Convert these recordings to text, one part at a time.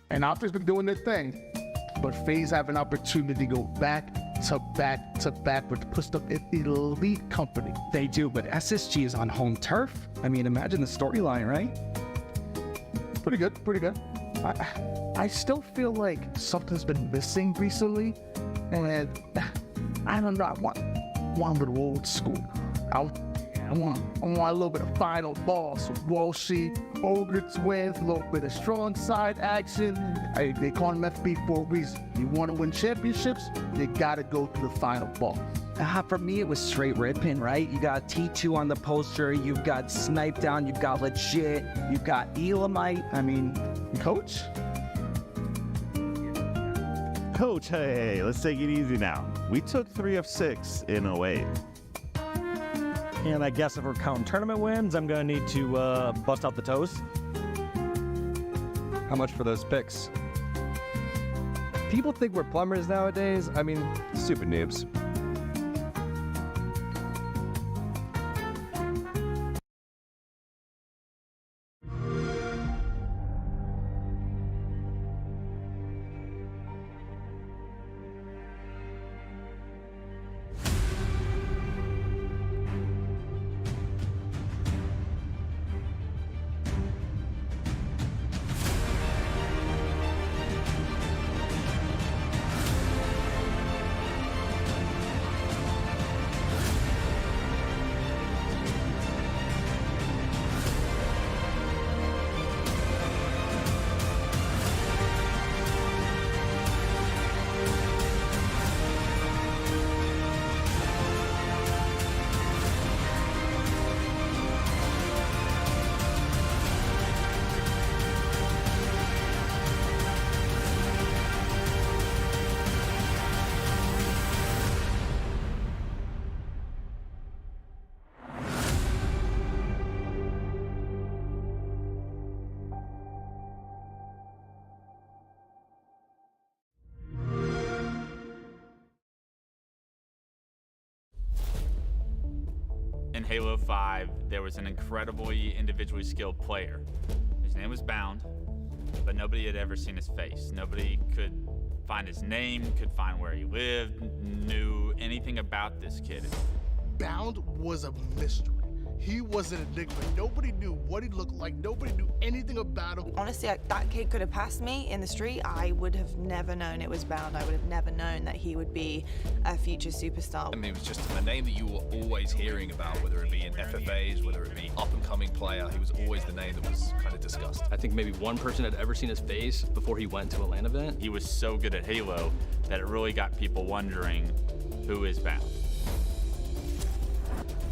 And Optic's been doing their thing, but FaZe have an opportunity to go back to back with push up an elite company. They do, but SSG is on home turf. I mean, imagine the storyline, right? Pretty good, pretty good. I still feel like something's been missing recently, and I don't know. I want a little old school. I want a little bit of final ball, some Walshy, Ogre wins, a little bit of strong side action. They call him FB for a reason. You want to win championships, you gotta go to the final ball. For me, it was straight red pin, right? You got T2 on the poster, you've got Snipe Down, you've got Legit, you've got Elamite. I mean, Coach? Coach, hey, let's take it easy now. We took 3 of 6 in 08. And I guess if we're counting tournament wins, I'm going to need to bust out the toes. How much for those picks? People think we're plumbers nowadays. I mean, stupid noobs. In Halo 5, there was an incredibly individually skilled player. His name was Bound, but nobody had ever seen his face. Nobody could find his name, could find where he lived, knew anything about this kid. Bound was a mystery. He was an enigma. Nobody knew what he looked like. Nobody knew anything about him. Honestly, that kid could have passed me in the street. I would have never known it was Bound. I would have never known that he would be a future superstar. I mean, it was just a name that you were always hearing about, whether it be in FFAs, whether it be up-and-coming player. He was always the name that was kind of discussed. I think maybe one person had ever seen his face before he went to a LAN event. He was so good at Halo that it really got people wondering, who is Bound?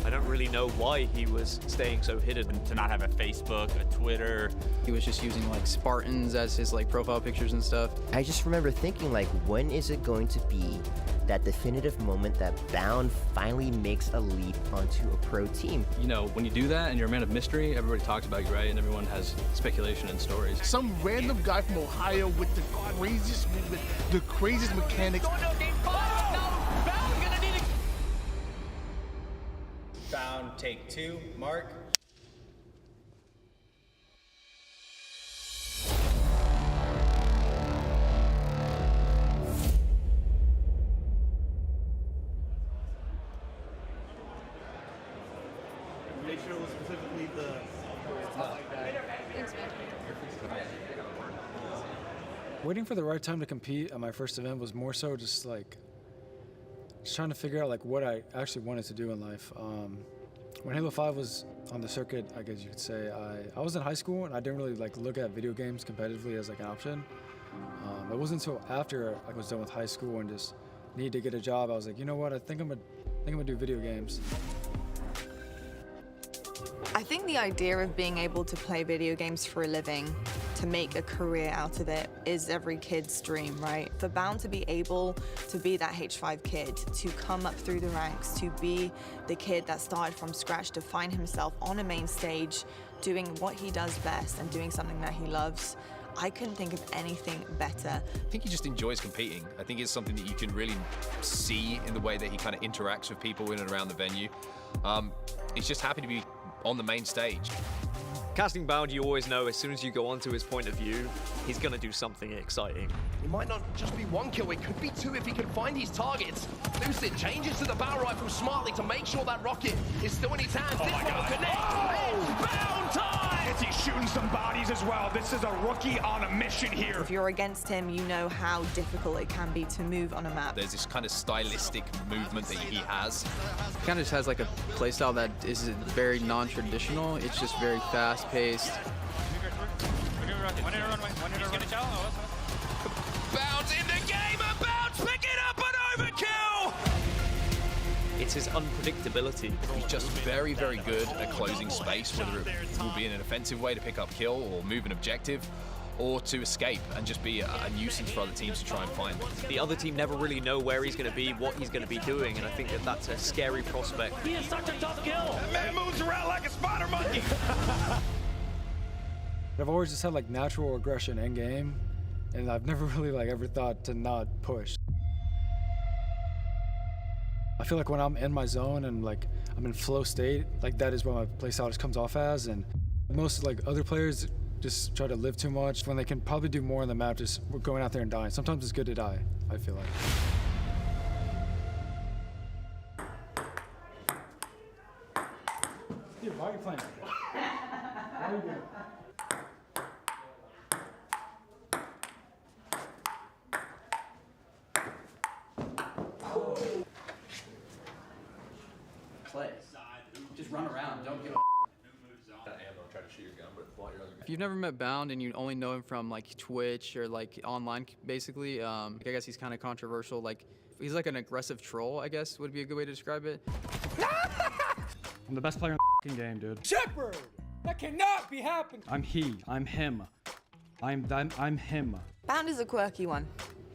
I don't really know why he was staying so hidden. To not have a Facebook, a Twitter. He was just using like Spartans as his like profile pictures and stuff. I just remember thinking like, when is it going to be that definitive moment that Bound finally makes a leap onto a pro team? You know, when you do that and you're a man of mystery, everybody talks about you, right? And everyone has speculation and stories. Some random guy from Ohio with the craziest movement, the craziest mechanics. Bound, take 2, Mark. Make sure it was specifically the stuff like that. Thanks, man. Waiting for the right time to compete at my first event was more so just like trying to figure out like what I actually wanted to do in life. When Halo 5 was on the circuit, I guess you could say, I was in high school and I didn't really like look at video games competitively as like an option. It wasn't until after I was done with high school and just needed to get a job, I was like, you know what, I think I'm gonna do video games. I think the idea of being able to play video games for a living, to make a career out of it, is every kid's dream, right? For Bound to be able to be that H5 kid, to come up through the ranks, to be the kid that started from scratch, to find himself on a main stage, doing what he does best and doing something that he loves, I couldn't think of anything better. I think he just enjoys competing. I think it's something that you can really see in the way that he kind of interacts with people in and around the venue. He's just happy to be on the main stage. Casting Bound, you always know as soon as you go onto his point of view, he's going to do something exciting. It might not just be one kill, it could be two if he can find his targets. Lucid changes to the battle rifle smartly to make sure that rocket is still in his hands. This one will connect. It's Bound time! Is he shooting some bodies as well? This is a rookie on a mission here. If you're against him, you know how difficult it can be to move on a map. There's this kind of stylistic movement that he has. He kind of just has like a playstyle that is very non-traditional. It's just very fast-paced. Bound's in the game and Bound's picking up an overkill! It's his unpredictability. He's just very, very good at closing space, whether it will be in an offensive way to pick up kill or move an objective, or to escape and just be a nuisance for other teams to try and find. The other team never really know where he's going to be, what he's going to be doing, and I think that that's a scary prospect. He is such a tough kill. That man moves around like a spider monkey. I've always just had like natural aggression in game, and I've never really like ever thought to not push. I feel like when I'm in my zone and like I'm in flow state, like that is what my playstyle just comes off as. And most like other players just try to live too much when they can probably do more on the map, just going out there and dying. Sometimes it's good to die, I feel like. Dude, why are you playing like that? Why are you doing that? Play. Just run around. Don't give a If you've never met Bound and you only know him from like Twitch or like online, basically, I guess he's kind of controversial. Like he's like an aggressive troll, I guess would be a good way to describe it. I'm the best player in the game, dude. Shepard! That cannot be happening! I'm he. I'm him. I'm him. Bound is a quirky one.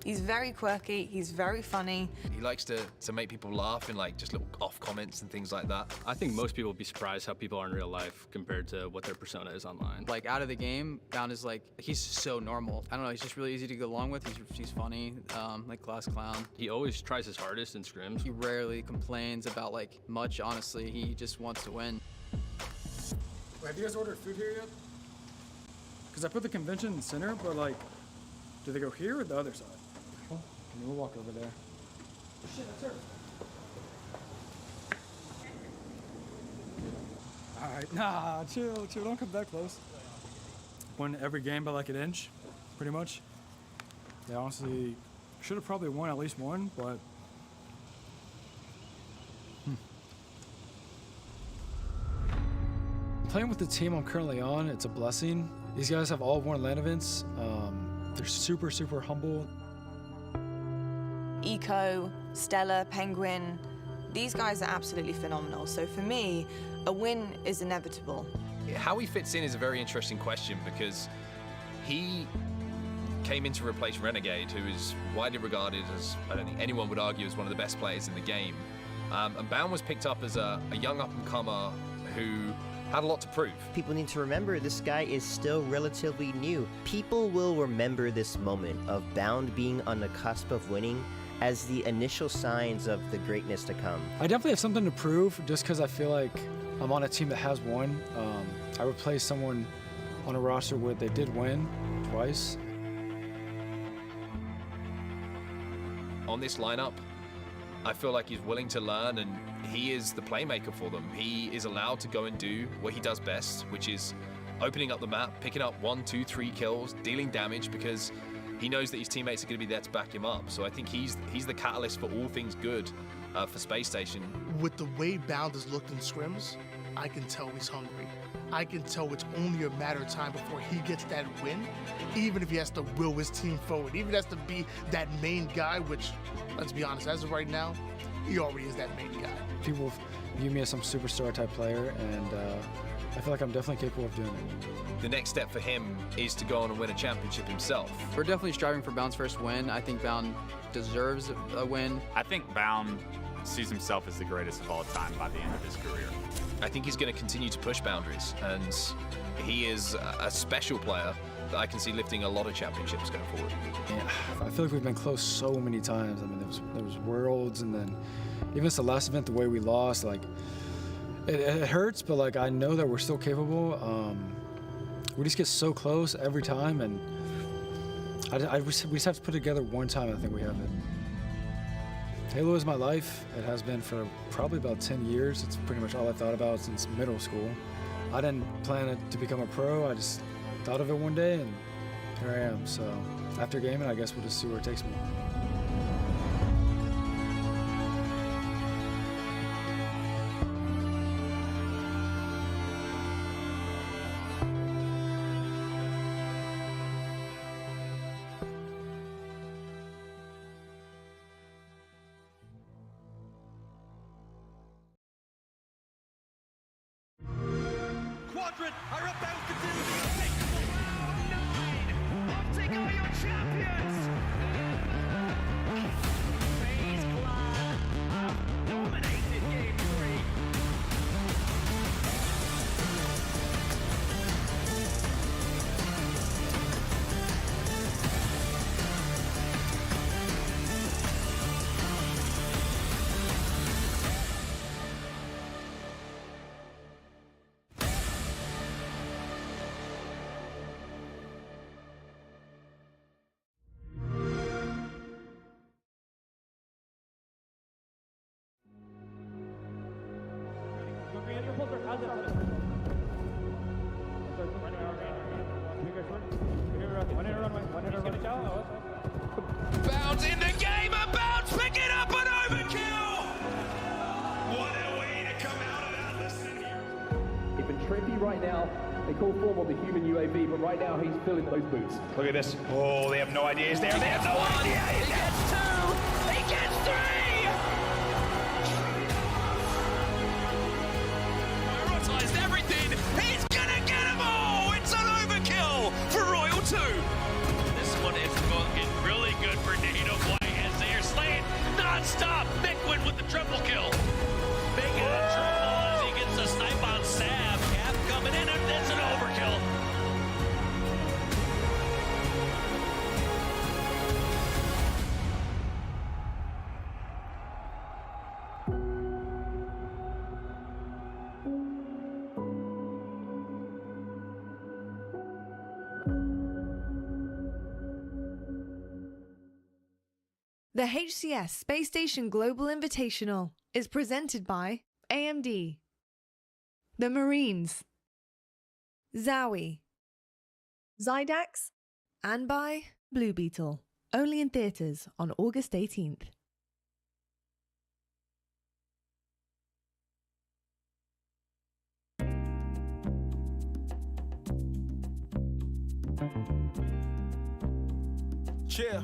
He's very quirky, he's very funny. He likes to make people laugh in like just little off comments and things like that. I think most people would be surprised how people are in real life compared to what their persona is online. Like out of the game, Bound is like, he's so normal. I don't know, he's just really easy to get along with. He's funny, like class clown. He always tries his hardest in scrims. He rarely complains about like much, honestly. He just wants to win. Wait, have you guys ordered food here yet? Because I put the convention in the center, but like, do they go here or the other side? Well, we'll walk over there. Shit, that's her. All right, nah, chill, don't come that close. Won every game by like an inch, pretty much. They honestly should have probably won at least one, but playing with the team I'm currently on, it's a blessing. These guys have all won LAN events. They're super, super humble. Eco, Stella, Penguin, these guys are absolutely phenomenal. So for me, a win is inevitable. How he fits in is a very interesting question because he came in to replace Renegade, who is widely regarded as, I don't think anyone would argue, as one of the best players in the game. And Bound was picked up as a young up-and-comer who had a lot to prove. People need to remember this guy is still relatively new. People will remember this moment of Bound being on the cusp of winning as the initial signs of the greatness to come. I definitely have something to prove just because I feel like I'm on a team that has won. I replaced someone on a roster where they did win twice. On this lineup, I feel like he's willing to learn and he is the playmaker for them. He is allowed to go and do what he does best, which is opening up the map, picking up 1, 2, 3 kills, dealing damage because he knows that his teammates are going to be there to back him up. So I think he's the catalyst for all things good for Spacestation. With the way Bound has looked in scrims, I can tell he's hungry. I can tell it's only a matter of time before he gets that win, even if he has to will his team forward, even if he has to be that main guy, which, let's be honest, as of right now, he already is that main guy. People view me as some superstar type player, and I feel like I'm definitely capable of doing it. The next step for him is to go on and win a championship himself. We're definitely striving for Bound's first win. I think Bound deserves a win. I think Bound sees himself as the greatest of all time by the end of his career. I think he's going to continue to push boundaries, and he is a special player that I can see lifting a lot of championships going forward. Yeah, I feel like we've been close so many times. I mean, there was Worlds, and then even the last event, the way we lost, like, it hurts, but like I know that we're still capable. we just get so close every time, and we just have to put it together one time, and I think we have it. Halo is my life. It has been for probably about 10 years. It's pretty much all I thought about since middle school. I didn't plan it to become a pro. I just thought of it one day, and here I am. So after gaming, I guess we'll just see where it takes me. Quadrant are about to do the unthinkable. Round 9. Optic are your champions. FaZe Clan have dominated Game 3. Bounds in the game, and Bounds pick it up and overkill! What a way to come out of that, listen here. It's been trippy right now. They call form on the human UAV, but right now he's filling those boots. Look at this. Oh, they have no idea he's there. They have no idea he's there. He gets 2! He gets 3! Prioritized everything. He's gonna get them all! It's an overkill for Royal 2! This one is looking really good for Nato White as they are slaying non-stop. Bigwin with the triple kill. Making a triple as he gets a snipe on Sav. Cap coming in, and it's an overkill. The HCS Spacestation Global Invitational is presented by AMD, the Marines, Zowie, Zydax, and by Blue Beetle. Only in theaters on August 18th. Chill.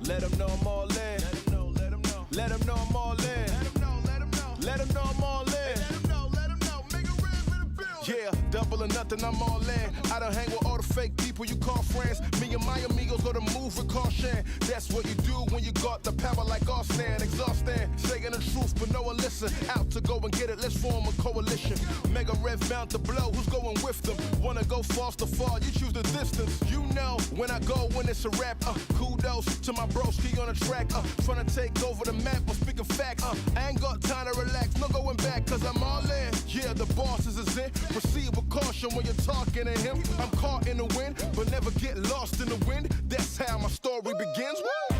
Let them know I'm all in. Let them know, let them know. Let them know I'm all in. Let them know, let them know. Let them know I'm all in. Let them know, let them know. Make a rib in the building. Yeah, double or nothing, I'm all in. I don't hang with all the fake people you call friends. Me and my amigos go to move with caution. That's what you do when you got the power like Austin. Exhausting, saying the truth, but no one listen. Out to go and get it, let's form a coalition. Mega Rev bound to blow, who's going with them? Wanna go fast or far, you choose the distance. You know, when I go, when it's a rap, kudos to my broski on the track, trying to take over the map, I'm speaking facts, I ain't got time to relax, no going back, cause I'm all in. Yeah, the bosses is in, proceed with caution when you're talking to him. I'm caught in the wind, but never get lost in the wind, that's how my story begins. Woo!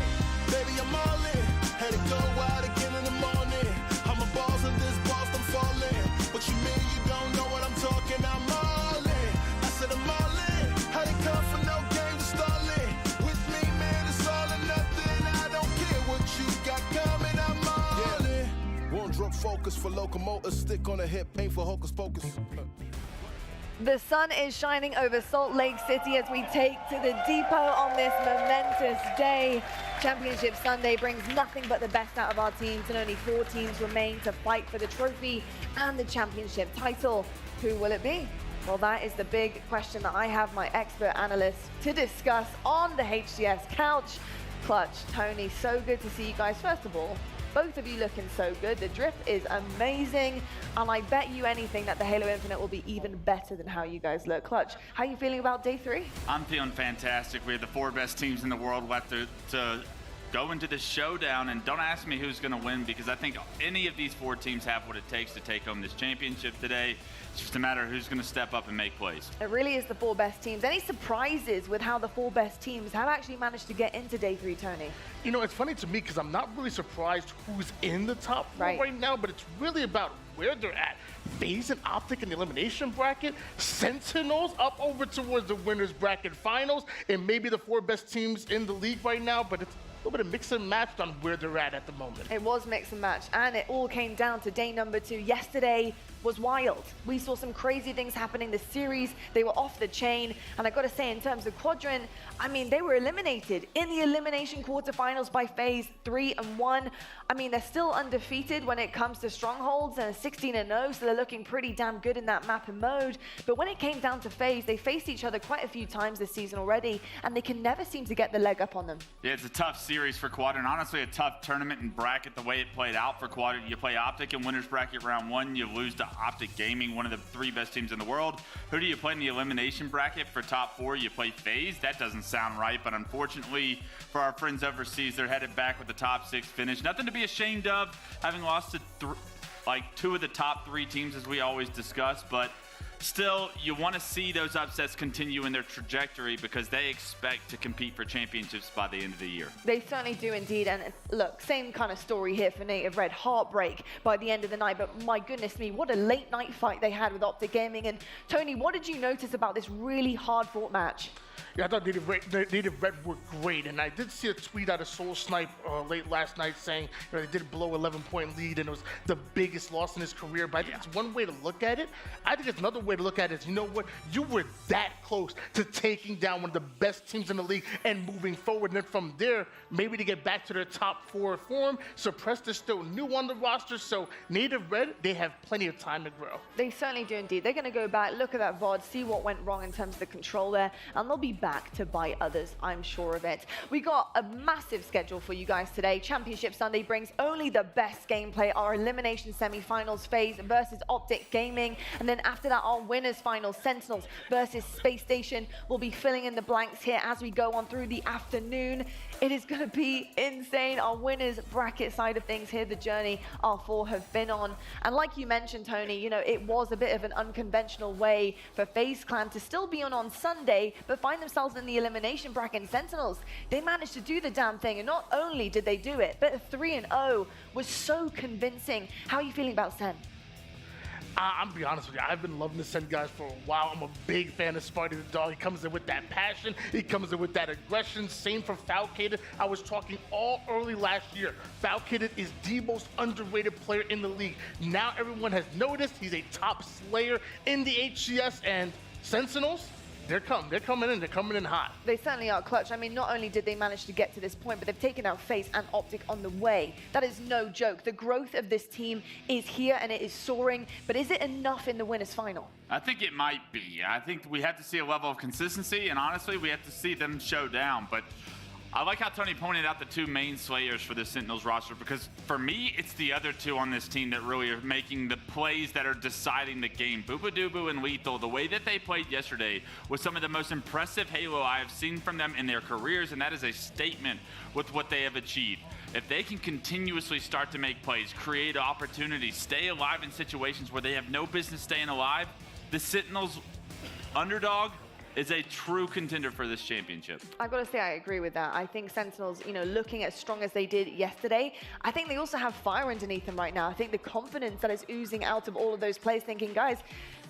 Baby, I'm all in, had to go out again in the morning. I'm a boss and this boss, I'm falling. What you mean you don't know what I'm talking? I'm all in, I said I'm all in, had to come for no games stalling. With me, man, it's all or nothing, I don't care what you got coming, I'm all in. Won't drop focus for locomotives, stick on the hip, ain't for hocus pocus. The sun is shining over Salt Lake City as we take to the depot on this momentous day. Championship Sunday brings nothing but the best out of our teams, and only 4 teams remain to fight for the trophy and the championship title. Who will it be? Well, that is the big question that I have my expert analysts to discuss on the HCS couch. Clutch, Tony, so good to see you guys. First of all, both of you looking so good. The drift is amazing, and I bet you anything that the Halo Infinite will be even better than how you guys look. Clutch, how are you feeling about day 3? I'm feeling fantastic. We had the 4 best teams in the world left to go into the showdown, and don't ask me who's going to win, because I think any of these 4 teams have what it takes to take home this championship today. It's just a matter of who's going to step up and make plays. It really is the 4 best teams. Any surprises with how the 4 best teams have actually managed to get into day 3, Tony? You know, it's funny to me because I'm not really surprised who's in the top 4 right now, but it's really about where they're at. FaZe and Optic in the elimination bracket, Sentinels up over towards the winners bracket finals, and maybe the 4 best teams in the league right now, but it's a little bit of mix and match on where they're at the moment. It was mix and match, and it all came down to day number 2. Yesterday was wild. We saw some crazy things happening this series. They were off the chain, and I gotta say, in terms of Quadrant, I mean, they were eliminated in the elimination quarterfinals by FaZe 3-1. I mean, they're still undefeated when it comes to Strongholds, and 16-0, so they're looking pretty damn good in that map and mode. But when it came down to FaZe, they faced each other quite a few times this season already, and they can never seem to get the leg up on them. Yeah, it's a tough series for Quadrant. Honestly, a tough tournament and bracket the way it played out for Quadrant. You play Optic in winners bracket round 1, you lose to Optic Gaming, one of the 3 best teams in the world. Who do you play in the elimination bracket for top 4? You play FaZe? That doesn't sound right, but unfortunately for our friends overseas, they're headed back with the top 6 finish. Nothing to be ashamed of, having lost to 2 of the top 3 teams, as we always discuss, but still, you want to see those upsets continue in their trajectory because they expect to compete for championships by the end of the year. They certainly do indeed, and look, same kind of story here for Native Red. Heartbreak by the end of the night, but my goodness me, what a late night fight they had with Optic Gaming. And Tony, what did you notice about this really hard-fought match? Yeah, I thought Native Red were great, and I did see a tweet out of Soul Snipe late last night saying they did blow 11-point lead, and it was the biggest loss in his career. But I think it's one way to look at it. I think it's another way to look at it is, you know what? You were that close to taking down one of the best teams in the league and moving forward. And then from there, maybe to get back to their top 4 form. Suppressed is still new on the roster, so Native Red, they have plenty of time to grow. They certainly do indeed. They're going to go back, look at that VOD, see what went wrong in terms of the control there, and they'll be back to bite others, I'm sure of it. We got a massive schedule for you guys today. Championship Sunday brings only the best gameplay. Our elimination semi-finals, FaZe versus Optic Gaming, and then after that, our winners finals, Sentinels versus Spacestation. We'll be filling in the blanks here as we go on through the afternoon. It is going to be insane. Our winners bracket side of things here, the journey our 4 have been on. And like you mentioned, Tony, you know, it was a bit of an unconventional way for FaZe Clan to still be on Sunday, but find themselves in the elimination bracket. And Sentinels, they managed to do the damn thing, and not only did they do it, but 3-0 was so convincing. How are you feeling about Sen? I'm gonna be honest with you, I've been loving the Sen guys for a while. I'm a big fan of Sparty the Dog. He comes in with that passion, he comes in with that aggression. Same for Falcated. I was talking all early last year. Falcated is the most underrated player in the league. Now everyone has noticed he's a top slayer in the HCS, and Sentinels, they're coming in hot. They certainly are clutch. I mean, not only did they manage to get to this point, but they've taken out FaZe and Optic on the way. That is no joke. The growth of this team is here and it is soaring, but is it enough in the winners final? I think it might be. I think we have to see a level of consistency, and honestly, we have to see them show down. But I like how Tony pointed out the 2 main slayers for the Sentinels roster, because for me, it's the other 2 on this team that really are making the plays that are deciding the game. Boobadooboo and Lethal, the way that they played yesterday was some of the most impressive Halo I have seen from them in their careers, and that is a statement with what they have achieved. If they can continuously start to make plays, create opportunities, stay alive in situations where they have no business staying alive, the Sentinels underdog is a true contender for this championship. I've got to say I agree with that. I think Sentinels, you know, looking as strong as they did yesterday, I think they also have fire underneath them right now. I think the confidence that is oozing out of all of those players thinking, guys,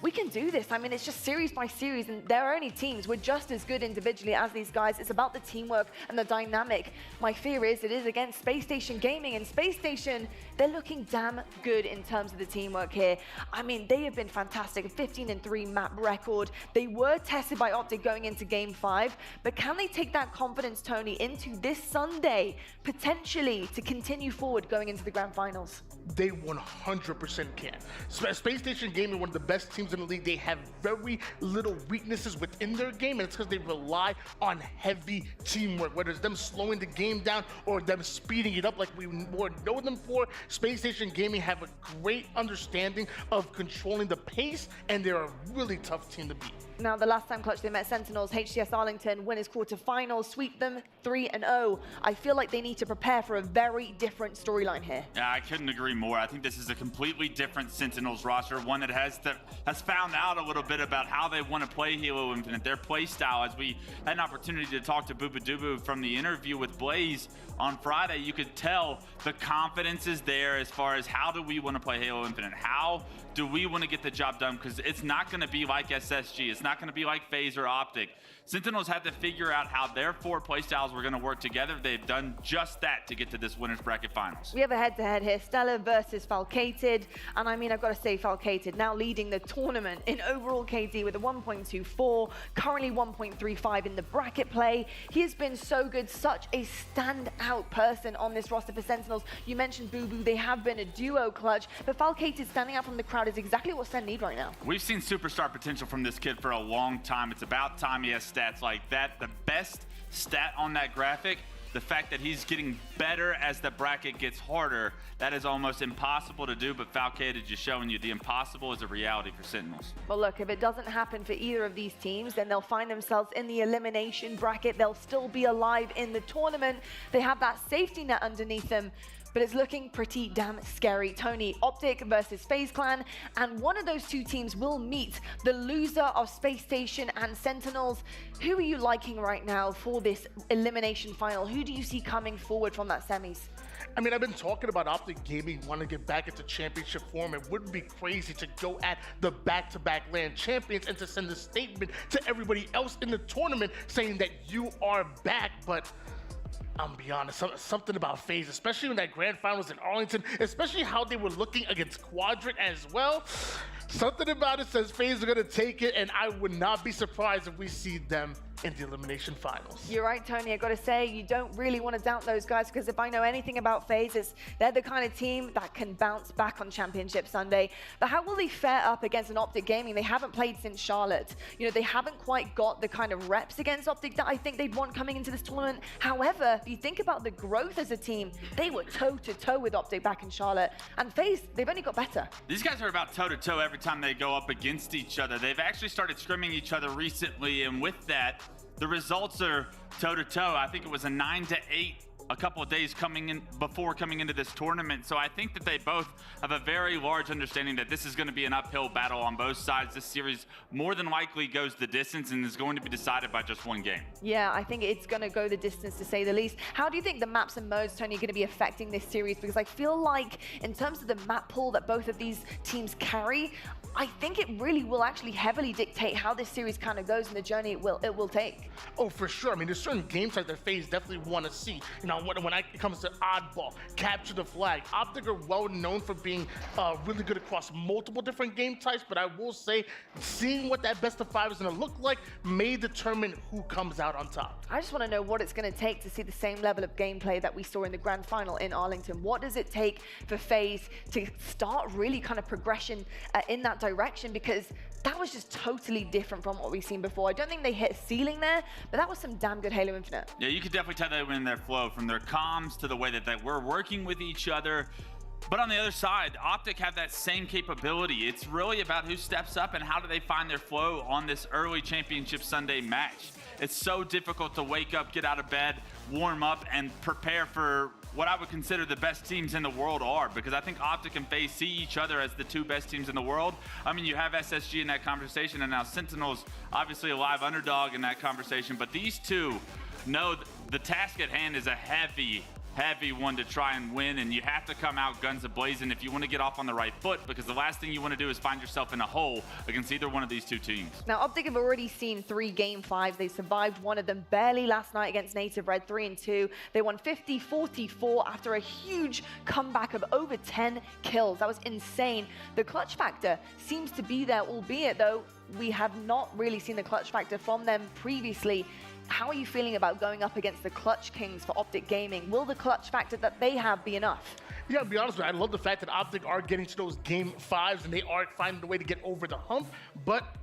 we can do this. I mean, it's just series by series, and there are only teams. We're just as good individually as these guys. It's about the teamwork and the dynamic. My fear is it is against Spacestation Gaming, and Spacestation, they're looking damn good in terms of the teamwork here. I mean, they have been fantastic. A 15-3 map record. They were tested by Optic going into Game 5, but can they take that confidence, Tony, into this Sunday, potentially to continue forward going into the Grand Finals? They 100% can. Spacestation Gaming, one of the best teams in the league. They have very little weaknesses within their game, and it's because they rely on heavy teamwork, whether it's them slowing the game down or them speeding it up like we more know them for. Spacestation Gaming have a great understanding of controlling the pace, and they're a really tough team to beat. Now, the last time Clutch they met Sentinels, HCS Arlington, winners quarterfinals, sweep them 3-0. I feel like they need to prepare for a very different storyline here. Yeah, I couldn't agree more. I think this is a completely different Sentinels roster, one that has found out a little bit about how they want to play Halo Infinite, their play style. As we had an opportunity to talk to Boobadooboo from the interview with Blaze on Friday, you could tell the confidence is there as far as how do we want to play Halo Infinite? How do we want to get the job done? Because it's not going to be like SSG. It's not going to be like FaZe or Optic. Sentinels had to figure out how their 4 playstyles were going to work together. They've done just that to get to this winners bracket finals. We have a head-to-head here, Stellar versus Falcated, and I mean, I've got to say Falcated now leading the tournament in overall KD with a 1.24, currently 1.35 in the bracket play. He has been so good, such a standout person on this roster for Sentinels. You mentioned Boo Boo, they have been a duo Clutch, but Falcated standing out from the crowd is exactly what Sen need right now. We've seen superstar potential from this kid for a long time. It's about time he has stats like that. The best stat on that graphic, the fact that he's getting better as the bracket gets harder, that is almost impossible to do, but Falcated just showing you the impossible is a reality for Sentinels. Well, look, if it doesn't happen for either of these teams, then they'll find themselves in the elimination bracket. They'll still be alive in the tournament. They have that safety net underneath them, but it's looking pretty damn scary. Tony, Optic versus FaZe Clan, and one of those two teams will meet the loser of Spacestation and Sentinels. Who are you liking right now for this elimination final? Who do you see coming forward from that semis? I mean, I've been talking about Optic Gaming wanting to get back into championship form. It wouldn't be crazy to go at the back-to-back LAN champions and to send a statement to everybody else in the tournament saying that you are back, but I'm be honest, something about FaZe, especially when that grand final was in Arlington, especially how they were looking against Quadrant as well. Something about it says FaZe are going to take it, and I would not be surprised if we see them in the elimination finals. You're right, Tony. I've got to say, you don't really want to doubt those guys, because if I know anything about FaZe, they're the kind of team that can bounce back on Championship Sunday. But how will they fare up against an Optic Gaming? They haven't played since Charlotte. You know, they haven't quite got the kind of reps against Optic that I think they'd want coming into this tournament. However, if you think about the growth as a team, they were toe-to-toe with Optic back in Charlotte. And FaZe, they've only got better. These guys are about toe-to-toe every time they go up against each other. They've actually started scrimming each other recently, and with that, the results are toe-to-toe. I think it was a 9-8 a couple of days before coming into this tournament. So I think that they both have a very large understanding that this is going to be an uphill battle on both sides. This series more than likely goes the distance and is going to be decided by just one game. Yeah, I think it's going to go the distance, to say the least. How do you think the maps and modes, Tony, are going to be affecting this series? Because I feel like in terms of the map pool that both of these teams carry, I think it really will actually heavily dictate how this series kind of goes and the journey it will take. Oh, for sure. I mean, there's certain game types that FaZe definitely want to see. You know, when it comes to Oddball, Capture the Flag, Optic are well known for being really good across multiple different game types, but I will say, seeing what that best of 5 is going to look like may determine who comes out on top. I just want to know what it's going to take to see the same level of gameplay that we saw in the grand final in Arlington. What does it take for FaZe to start really kind of progression in that direction? Because that was just totally different from what we've seen before. I don't think they hit a ceiling there, but that was some damn good Halo Infinite. Yeah, you could definitely tell they were in their flow, from their comms to the way that they were working with each other. But on the other side, Optic have that same capability. It's really about who steps up and how do they find their flow on this early Championship Sunday match. It's so difficult to wake up, get out of bed, warm up, and prepare for what I would consider the best teams in the world are, because I think Optic and FaZe see each other as the two best teams in the world. I mean, you have SSG in that conversation, and now Sentinels, obviously a live underdog in that conversation, but these two know the task at hand is a heavy one to try and win, and you have to come out guns a-blazing if you want to get off on the right foot, because the last thing you want to do is find yourself in a hole against either one of these two teams. Now, Optic have already seen 3 Game 5s. They survived one of them barely last night against Native Red, 3-2. They won 50-44 after a huge comeback of over 10 kills. That was insane. The clutch factor seems to be there, albeit though we have not really seen the clutch factor from them previously. How are you feeling about going up against the Clutch Kings for Optic Gaming? Will the clutch factor that they have be enough? Yeah, to be honest with you, I love the fact that Optic are getting to those Game 5s and they are finding a way to get over the hump, but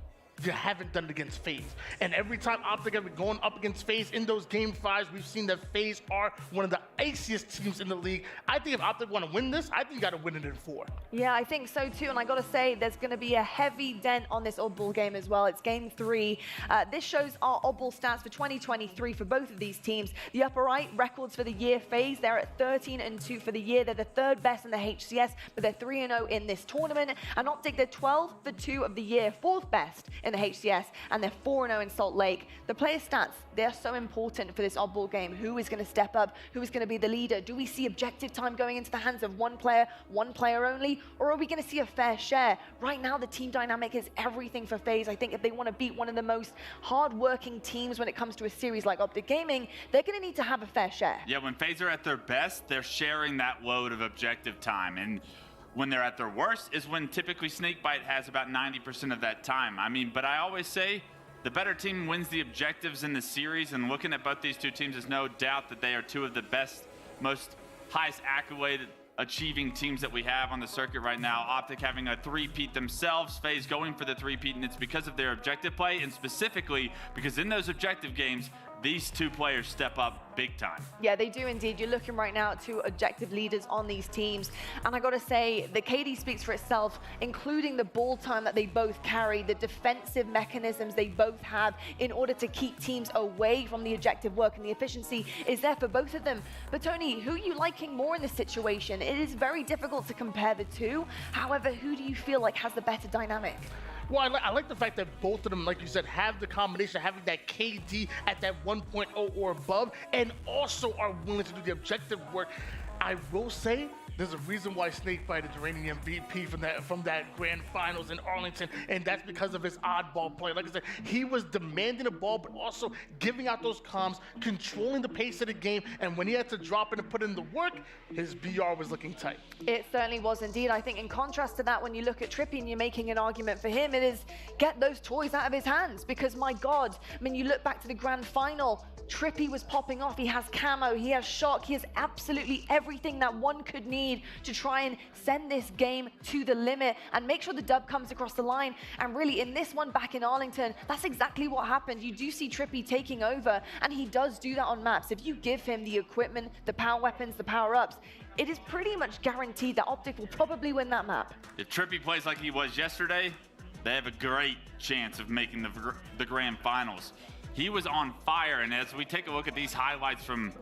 you haven't done it against FaZe. And every time Optic have been going up against FaZe in those game 5s, we've seen that FaZe are one of the iciest teams in the league. I think if Optic want to win this, I think you got to win it in 4. Yeah, I think so too. And I got to say, there's going to be a heavy dent on this Oddball game as well. It's game 3. This shows our Oddball stats for 2023 for both of these teams. The upper right, records for the year FaZe. They're at 13-2 for the year. They're the 3rd best in the HCS, but they're 3-0 in this tournament. And Optic, they're 12-2 of the year, 4th best in the HCS, and they're 4-0 in Salt Lake. The player stats, they're so important for this Oddball game. Who is going to step up? Who is going to be the leader? Do we see objective time going into the hands of one player only, or are we going to see a fair share? Right now, the team dynamic is everything for FaZe. I think if they want to beat one of the most hard-working teams when it comes to a series like Optic Gaming, they're going to need to have a fair share. Yeah, when FaZe are at their best, they're sharing that load of objective time. And when they're at their worst is when typically Snakebite has about 90% of that time. I mean, but I always say the better team wins the objectives in the series, and looking at both these two teams, there's no doubt that they are two of the best, most highest accolade achieving teams that we have on the circuit right now. Optic having a 3-peat themselves, FaZe going for the 3-peat, and it's because of their objective play, and specifically because in those objective games, these two players step up big time. Yeah, they do indeed. You're looking right now at 2 objective leaders on these teams. And I got to say, the KD speaks for itself, including the ball time that they both carry, the defensive mechanisms they both have in order to keep teams away from the objective work, and the efficiency is there for both of them. But Tony, who are you liking more in this situation? It is very difficult to compare the two. However, who do you feel like has the better dynamic? Well, I like the fact that both of them, like you said, have the combination of having that KD at that 1.0 or above, and also are willing to do the objective work. I will say, there's a reason why Snakebite is reigning MVP from that grand finals in Arlington, and that's because of his oddball play. Like I said, he was demanding the ball, but also giving out those comms, controlling the pace of the game, and when he had to drop it and put in the work, his BR was looking tight. It certainly was indeed. I think in contrast to that, when you look at Trippy and you're making an argument for him, it is get those toys out of his hands, because my God, I mean, you look back to the grand final, Trippy was popping off. He has camo, he has shock, he has absolutely everything that one could need to try and send this game to the limit and make sure the dub comes across the line. And really, in this one back in Arlington, that's exactly what happened. You do see Trippy taking over, and he does do that on maps. If you give him the equipment, the power weapons, the power-ups, it is pretty much guaranteed that Optic will probably win that map. If Trippy plays like he was yesterday, they have a great chance of making the grand finals. He was on fire, and as we take a look at these highlights from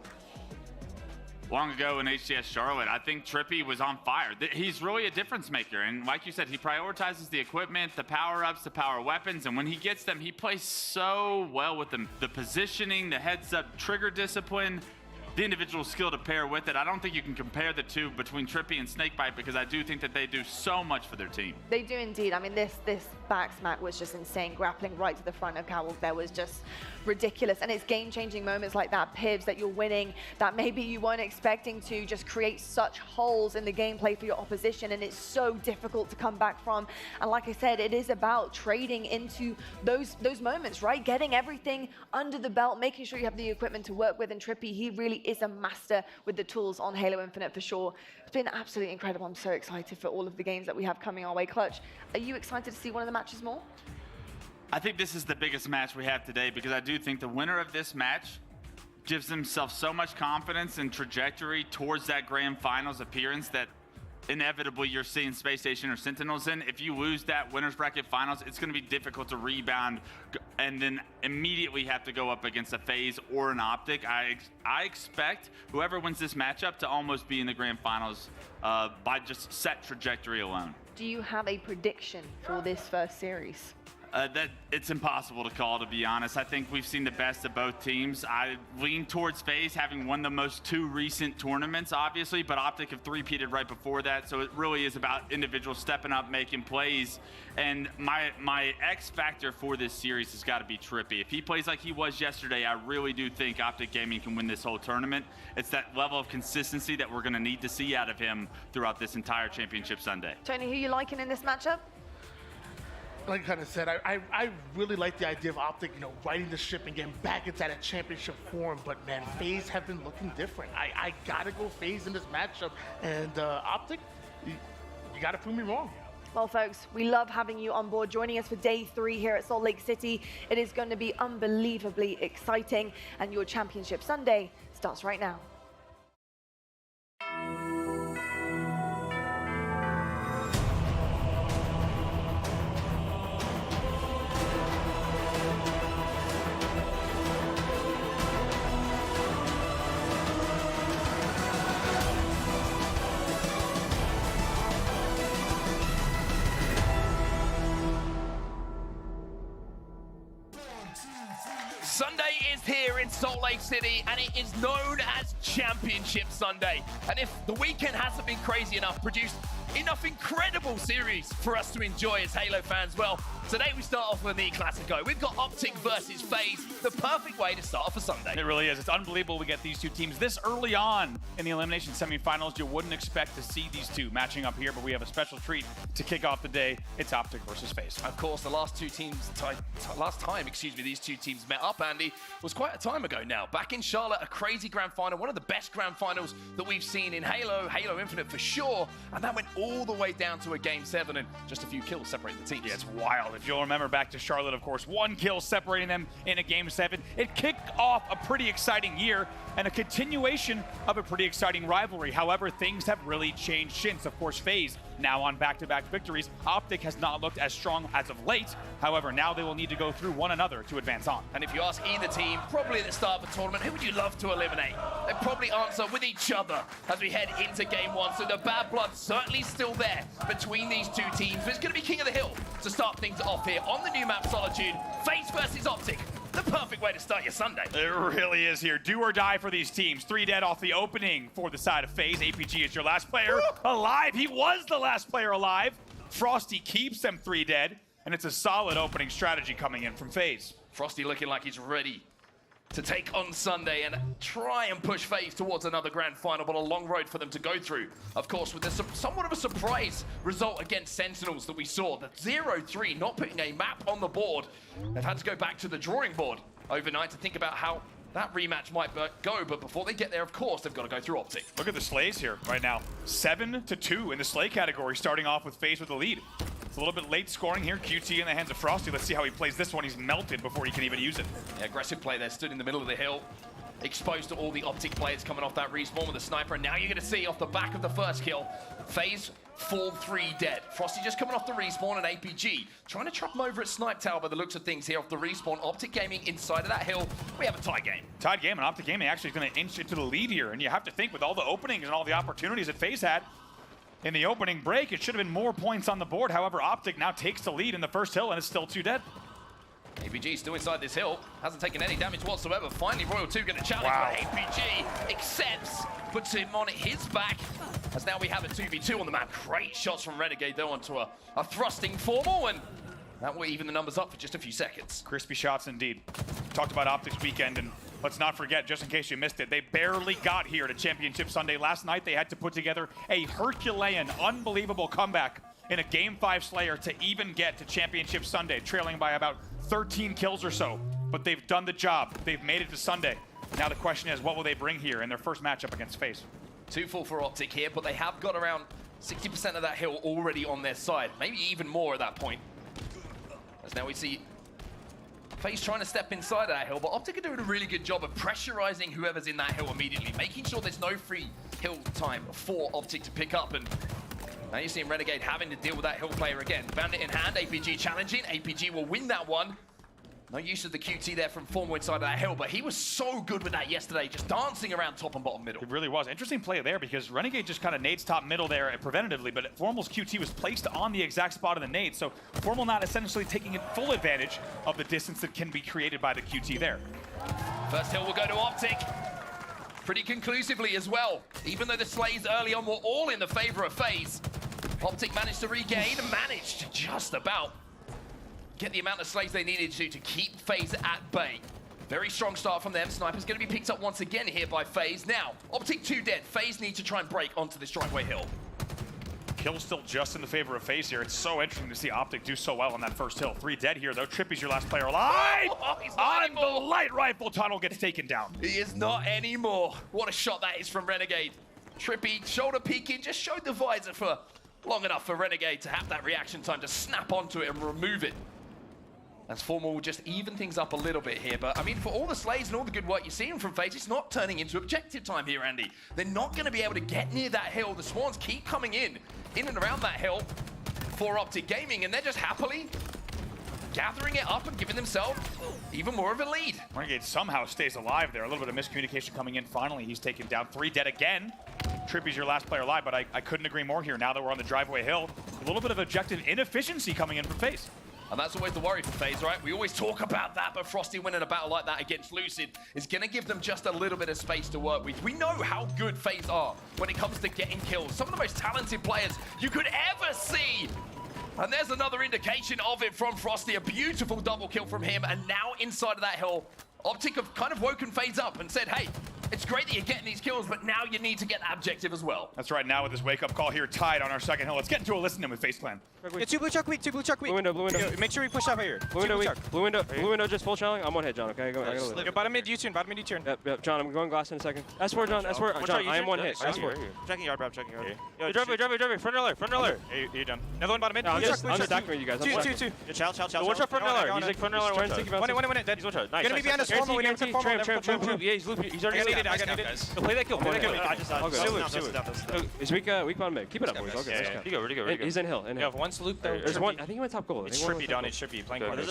long ago in HCS Charlotte, I think Trippy was on fire. He's really a difference maker, and like you said, he prioritizes the equipment, the power-ups, the power weapons, and when he gets them, he plays so well with them. The positioning, the heads-up trigger discipline, the individual skill to pair with it. I don't think you can compare the two between Trippy and Snakebite, because I do think that they do so much for their team. They do indeed. I mean, this back smack was just insane. Grappling right to the front of Cowell there was just ridiculous. And it's game-changing moments like that, pivots that you're winning, that maybe you weren't expecting to just create such holes in the gameplay for your opposition, and it's so difficult to come back from. And like I said, it is about trading into those moments, right? Getting everything under the belt, making sure you have the equipment to work with. And Trippy, he really is a master with the tools on Halo Infinite for sure. It's been absolutely incredible. I'm so excited for all of the games that we have coming our way. Clutch, are you excited to see one of the matches more? I think this is the biggest match we have today, because I do think the winner of this match gives himself so much confidence and trajectory towards that grand finals appearance that inevitably you're seeing Spacestation or Sentinels in. If you lose that winners bracket finals, it's going to be difficult to rebound and then immediately have to go up against a FaZe or an Optic. I expect whoever wins this matchup to almost be in the grand finals by just set trajectory alone. Do you have a prediction for this first series? That it's impossible to call, to be honest. I think we've seen the best of both teams. I lean towards FaZe, having won the most 2 recent tournaments, obviously, but Optic have 3-peated right before that, so it really is about individuals stepping up, making plays. And my X factor for this series has got to be Trippy. If he plays like he was yesterday, I really do think Optic Gaming can win this whole tournament. It's that level of consistency that we're going to need to see out of him throughout this entire championship Sunday. Tony, who you liking in this matchup? Like I kind of said, I really like the idea of Optic, righting the ship and getting back into that championship form. But man, FaZe have been looking different. I gotta go FaZe in this matchup. And Optic, you gotta prove me wrong. Well, folks, we love having you on board, joining us for day 3 here at Salt Lake City. It is going to be unbelievably exciting, and your Championship Sunday starts right now. Sunday is here in Salt Lake City, and it is known as Championship Sunday. And if the weekend hasn't been crazy enough, produced enough incredible series for us to enjoy as Halo fans, well, today we start off with the Classico. We've got Optic versus FaZe, the perfect way to start off a Sunday. It really is. It's unbelievable we get these two teams this early on in the Elimination semifinals. You wouldn't expect to see these two matching up here, but we have a special treat to kick off the day. It's Optic versus FaZe. Of course, the last time these two teams met up, Andy, was quite a time ago now. Back in Charlotte, a crazy grand final, one of the best grand finals that we've seen in Halo Infinite for sure, and that went all the way down to a Game 7 and just a few kills separating the teams. Yeah, it's wild. If you'll remember back to Charlotte, of course, 1 kill separating them in a Game 7. It kicked off a pretty exciting year and a continuation of a pretty exciting rivalry. However, things have really changed since. Of course, FaZe now on back-to-back victories. Optic has not looked as strong as of late. However, now they will need to go through one another to advance on. And if you ask either team, probably at the start of the tournament, who would you love to eliminate? They'd probably answer with each other as we head into Game 1. So the bad blood certainly still there between these two teams. But it's going to be King of the Hill to start things off here on the new map Solitude. FaZe versus Optic. The perfect way to start your Sunday. It really is here. Do or die for these teams. 3 dead off the opening for the side of FaZe. APG is your last player alive. He was the last player alive. Frosty keeps them 3 dead, and it's a solid opening strategy coming in from FaZe. Frosty looking like he's ready to take on Sunday and try and push FaZe towards another grand final, but a long road for them to go through. Of course, with somewhat of a surprise result against Sentinels that we saw, the 0-3 not putting a map on the board. They've had to go back to the drawing board overnight to think about how that rematch might go, but before they get there, of course, they've got to go through Optic. Look at the Slays here right now. 7-2 in the Slay category, starting off with FaZe with the lead. It's a little bit late scoring here. QT in the hands of Frosty. Let's see how he plays this one. He's melted before he can even use it. Yeah, aggressive play there, stood in the middle of the hill, exposed to all the Optic players coming off that respawn with a sniper. And now you're going to see off the back of the first kill, FaZe fall 3 dead. Frosty just coming off the respawn and APG trying to trap him over at Snipe Tower by the looks of things here off the respawn. Optic Gaming inside of that hill. We have a tie game. Tied game, and Optic Gaming actually is going to inch into the lead here. And you have to think with all the openings and all the opportunities that FaZe had in the opening break, it should have been more points on the board. However, Optic now takes the lead in the first hill and is still 2 dead. APG still inside this hill, hasn't taken any damage whatsoever. Finally, Royal 2 going to challenge, but APG accepts, puts him on his back, as now we have a 2v2 on the map. Great shots from Renegade, though, onto a thrusting formal, and that will even the numbers up for just a few seconds. Crispy shots indeed. Talked about Optic's weekend, and let's not forget, just in case you missed it, they barely got here to Championship Sunday. Last night, they had to put together a Herculean, unbelievable comeback in a Game 5 Slayer to even get to Championship Sunday, trailing by about 13 kills or so. But they've done the job. They've made it to Sunday. Now the question is, what will they bring here in their first matchup against FaZe? 2 full for Optic here, but they have got around 60% of that hill already on their side. Maybe even more at that point. As now we see FaZe trying to step inside of that hill, but Optic are doing a really good job of pressurizing whoever's in that hill immediately, making sure there's no free hill time for Optic to pick up. And now you're seeing Renegade having to deal with that hill player again. Bandit in hand, APG challenging. APG will win that one. No use of the QT there from Formal inside of that hill, but he was so good with that yesterday, just dancing around top and bottom middle. It really was. Interesting play there because Renegade just kind of nades top middle there preventatively, but Formal's QT was placed on the exact spot of the nade, so Formal not essentially taking full advantage of the distance that can be created by the QT there. First hill will go to Optic. Pretty conclusively as well. Even though the Slays early on were all in the favor of FaZe, Optic managed to regain and managed to just about get the amount of slays they needed to keep FaZe at bay. Very strong start from them. Sniper's going to be picked up once again here by FaZe. Now, Optic 2 dead. FaZe need to try and break onto this driveway hill. Kill still just in the favor of FaZe here. It's so interesting to see Optic do so well on that first hill. 3 dead here, though. Trippy's your last player alive! Oh, he's on the light rifle tunnel gets taken down. He is not anymore. What a shot that is from Renegade. Trippy, shoulder peeking, just showed the visor for long enough for Renegade to have that reaction time to snap onto it and remove it. As Formal will just even things up a little bit here. But, I mean, for all the slays and all the good work you're seeing from FaZe, it's not turning into objective time here, Andy. They're not going to be able to get near that hill. The Swans keep coming in and around that hill for Optic Gaming, and they're just happily gathering it up and giving themselves even more of a lead. Renegade somehow stays alive there. A little bit of miscommunication coming in. Finally, he's taken down. 3 dead again. Trippy's your last player alive, but I couldn't agree more here. Now that we're on the driveway hill, a little bit of objective inefficiency coming in from FaZe. And that's always the worry for FaZe, right? We always talk about that, but Frosty winning a battle like that against Lucid is going to give them just a little bit of space to work with. We know how good FaZe are when it comes to getting kills. Some of the most talented players you could ever see. And there's another indication of it from Frosty. A beautiful double kill from him. And now inside of that hill, Optic have kind of woken FaZe up and said, hey, it's great that you're getting these kills, but now you need to get that objective as well. That's right. Now with this wake-up call here, tied on our second hill. Let's get into a listen in with FaZe Clan. Yeah, 2 blue chuck weak, 2 blue chuck weak. Blue window. Make sure we push up here. Blue window weak. Blue window just full channeling. I'm one hit, John, okay? Yo, bottom mid U-turn, Yep, John, I'm going glass in a second. S4, John, S4. John, I am one hit. S4. Checking yard, bro, checking yard. Yo, driver, front alert. Hey, you're done. Another one bottom mid. I'm just attacking you guys. 2. Chill. One shot front alert. He's like front alert. One hit, dead. He's one shot. Nice. Gonna be behind us, formal. We never took formal. Tramp. Yeah, he's looping. He's already I got needed. Play that kill. I just He's weak bottom mid. Keep it up, boys. Okay, really good. He's in hill. Yeah, one sloop there. There's one. I think he went top goal. It's trippy, Don. It's trippy. Playing corner.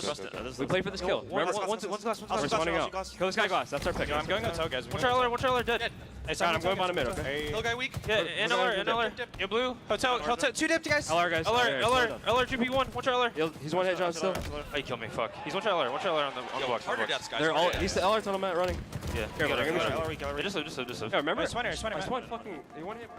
We play for this kill. Remember, one's glass. We're spawning out. Kill this guy glass. That's our pick. I'm going hotel, guys. One trailer, dead. Hey, I'm going bottom mid, okay? Hill guy weak. Yeah, NLR. Yo, blue. Hotel. 2 dip, guys. LR, guys. LR, GP1. One trailer. He's one hit, John, still. Oh, you killed me. Fuck. He's one trailer on the box. They're all. He's the LR tunnel mat running. Yeah. Just live. Yeah, remember? He one hit.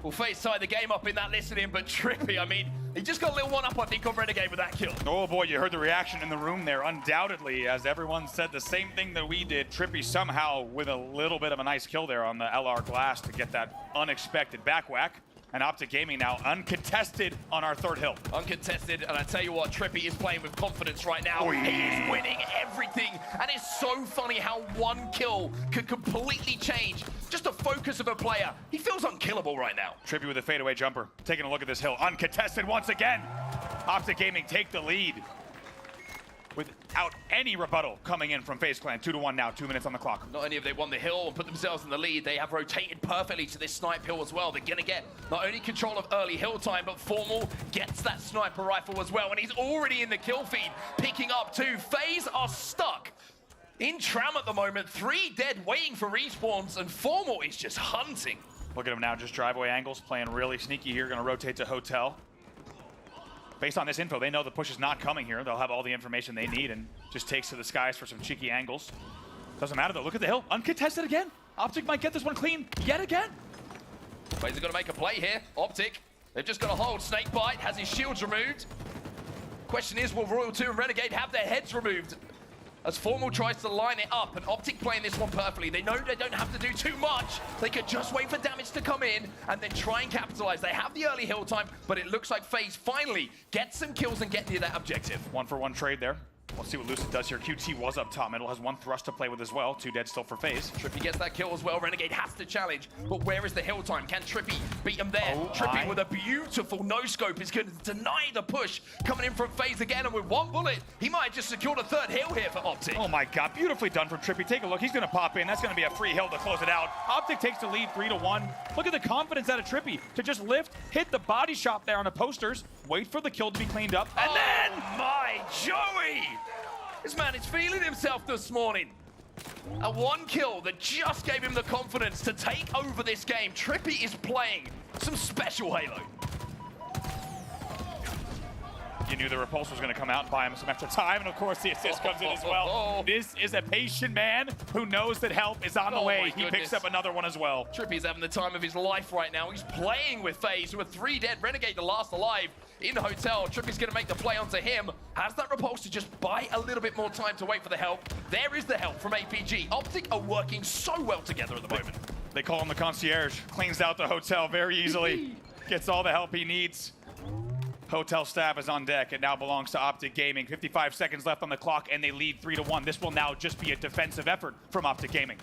Well, FaZe tied the game up in that listening, but Trippy, I mean, he just got a little one-up, I think, on Renegade with that kill. Oh boy, you heard the reaction in the room there, undoubtedly, as everyone said the same thing that we did. Trippy somehow with a little bit of a nice kill there on the LR glass to get that unexpected back whack. And Optic Gaming now uncontested on our third hill. Uncontested, and I tell you what, Trippy is playing with confidence right now. Oh, yeah. He is winning everything, and it's so funny how one kill could completely change just the focus of a player. He feels unkillable right now. Trippy with a fadeaway jumper. Taking a look at this hill. Uncontested once again. Optic Gaming take the lead without any rebuttal coming in from FaZe Clan. 2-1 now, 2 minutes on the clock. Not only have they won the hill and put themselves in the lead, they have rotated perfectly to this snipe hill as well. They're going to get not only control of early hill time, but Formal gets that sniper rifle as well. And he's already in the kill feed, picking up 2. FaZe are stuck in Tram at the moment. 3 dead waiting for respawns, and Formal is just hunting. Look at him now, just driveway angles, playing really sneaky here. Going to rotate to hotel. Based on this info, they know the push is not coming here. They'll have all the information they need and just takes to the skies for some cheeky angles. Doesn't matter though, look at the hill. Uncontested again. Optic might get this one clean yet again. FaZe are going to make a play here. Optic, they've just got to hold. Snakebite has his shields removed. Question is, will Royal 2 and Renegade have their heads removed? As Formal tries to line it up, and Optic playing this one perfectly. They know they don't have to do too much. They could just wait for damage to come in and then try and capitalize. They have the early hill time, but it looks like FaZe finally gets some kills and get near that objective. 1-for-1 trade there. Let's see what Lucid does here. QT was up top middle, has 1 thrust to play with as well. 2 dead still for FaZe. Trippy gets that kill as well. Renegade has to challenge, but where is the hill time? Can Trippy beat him there? Trippy with a beautiful no-scope is going to deny the push coming in from FaZe again, and with 1 bullet, he might have just secured a 3rd hill here for Optic. Oh my God, beautifully done from Trippy. Take a look, he's going to pop in. That's going to be a free hill to close it out. Optic takes the lead 3-1. Look at the confidence out of Trippy to just lift, hit the body shot there on the posters, wait for the kill to be cleaned up, and then... my Joey! This man is feeling himself this morning. A 1 kill that just gave him the confidence to take over this game. Trippy is playing some special Halo. You knew the repulse was going to come out and buy him some extra time, and of course the assist comes in as well. This is a patient man who knows that help is on the way. He picks up another one as well. Trippy's having the time of his life right now. He's playing with FaZe with 3 dead. Renegade the last alive in hotel. Trippy's going to make the play onto him. Has that repulse to just buy a little bit more time to wait for the help. There is the help from APG. Optic are working so well together at the moment. They call him the concierge. Cleans out the hotel very easily. Gets all the help he needs. Hotel staff is on deck. It now belongs to Optic Gaming. 55 seconds left on the clock, and they lead 3-1. This will now just be a defensive effort from Optic Gaming.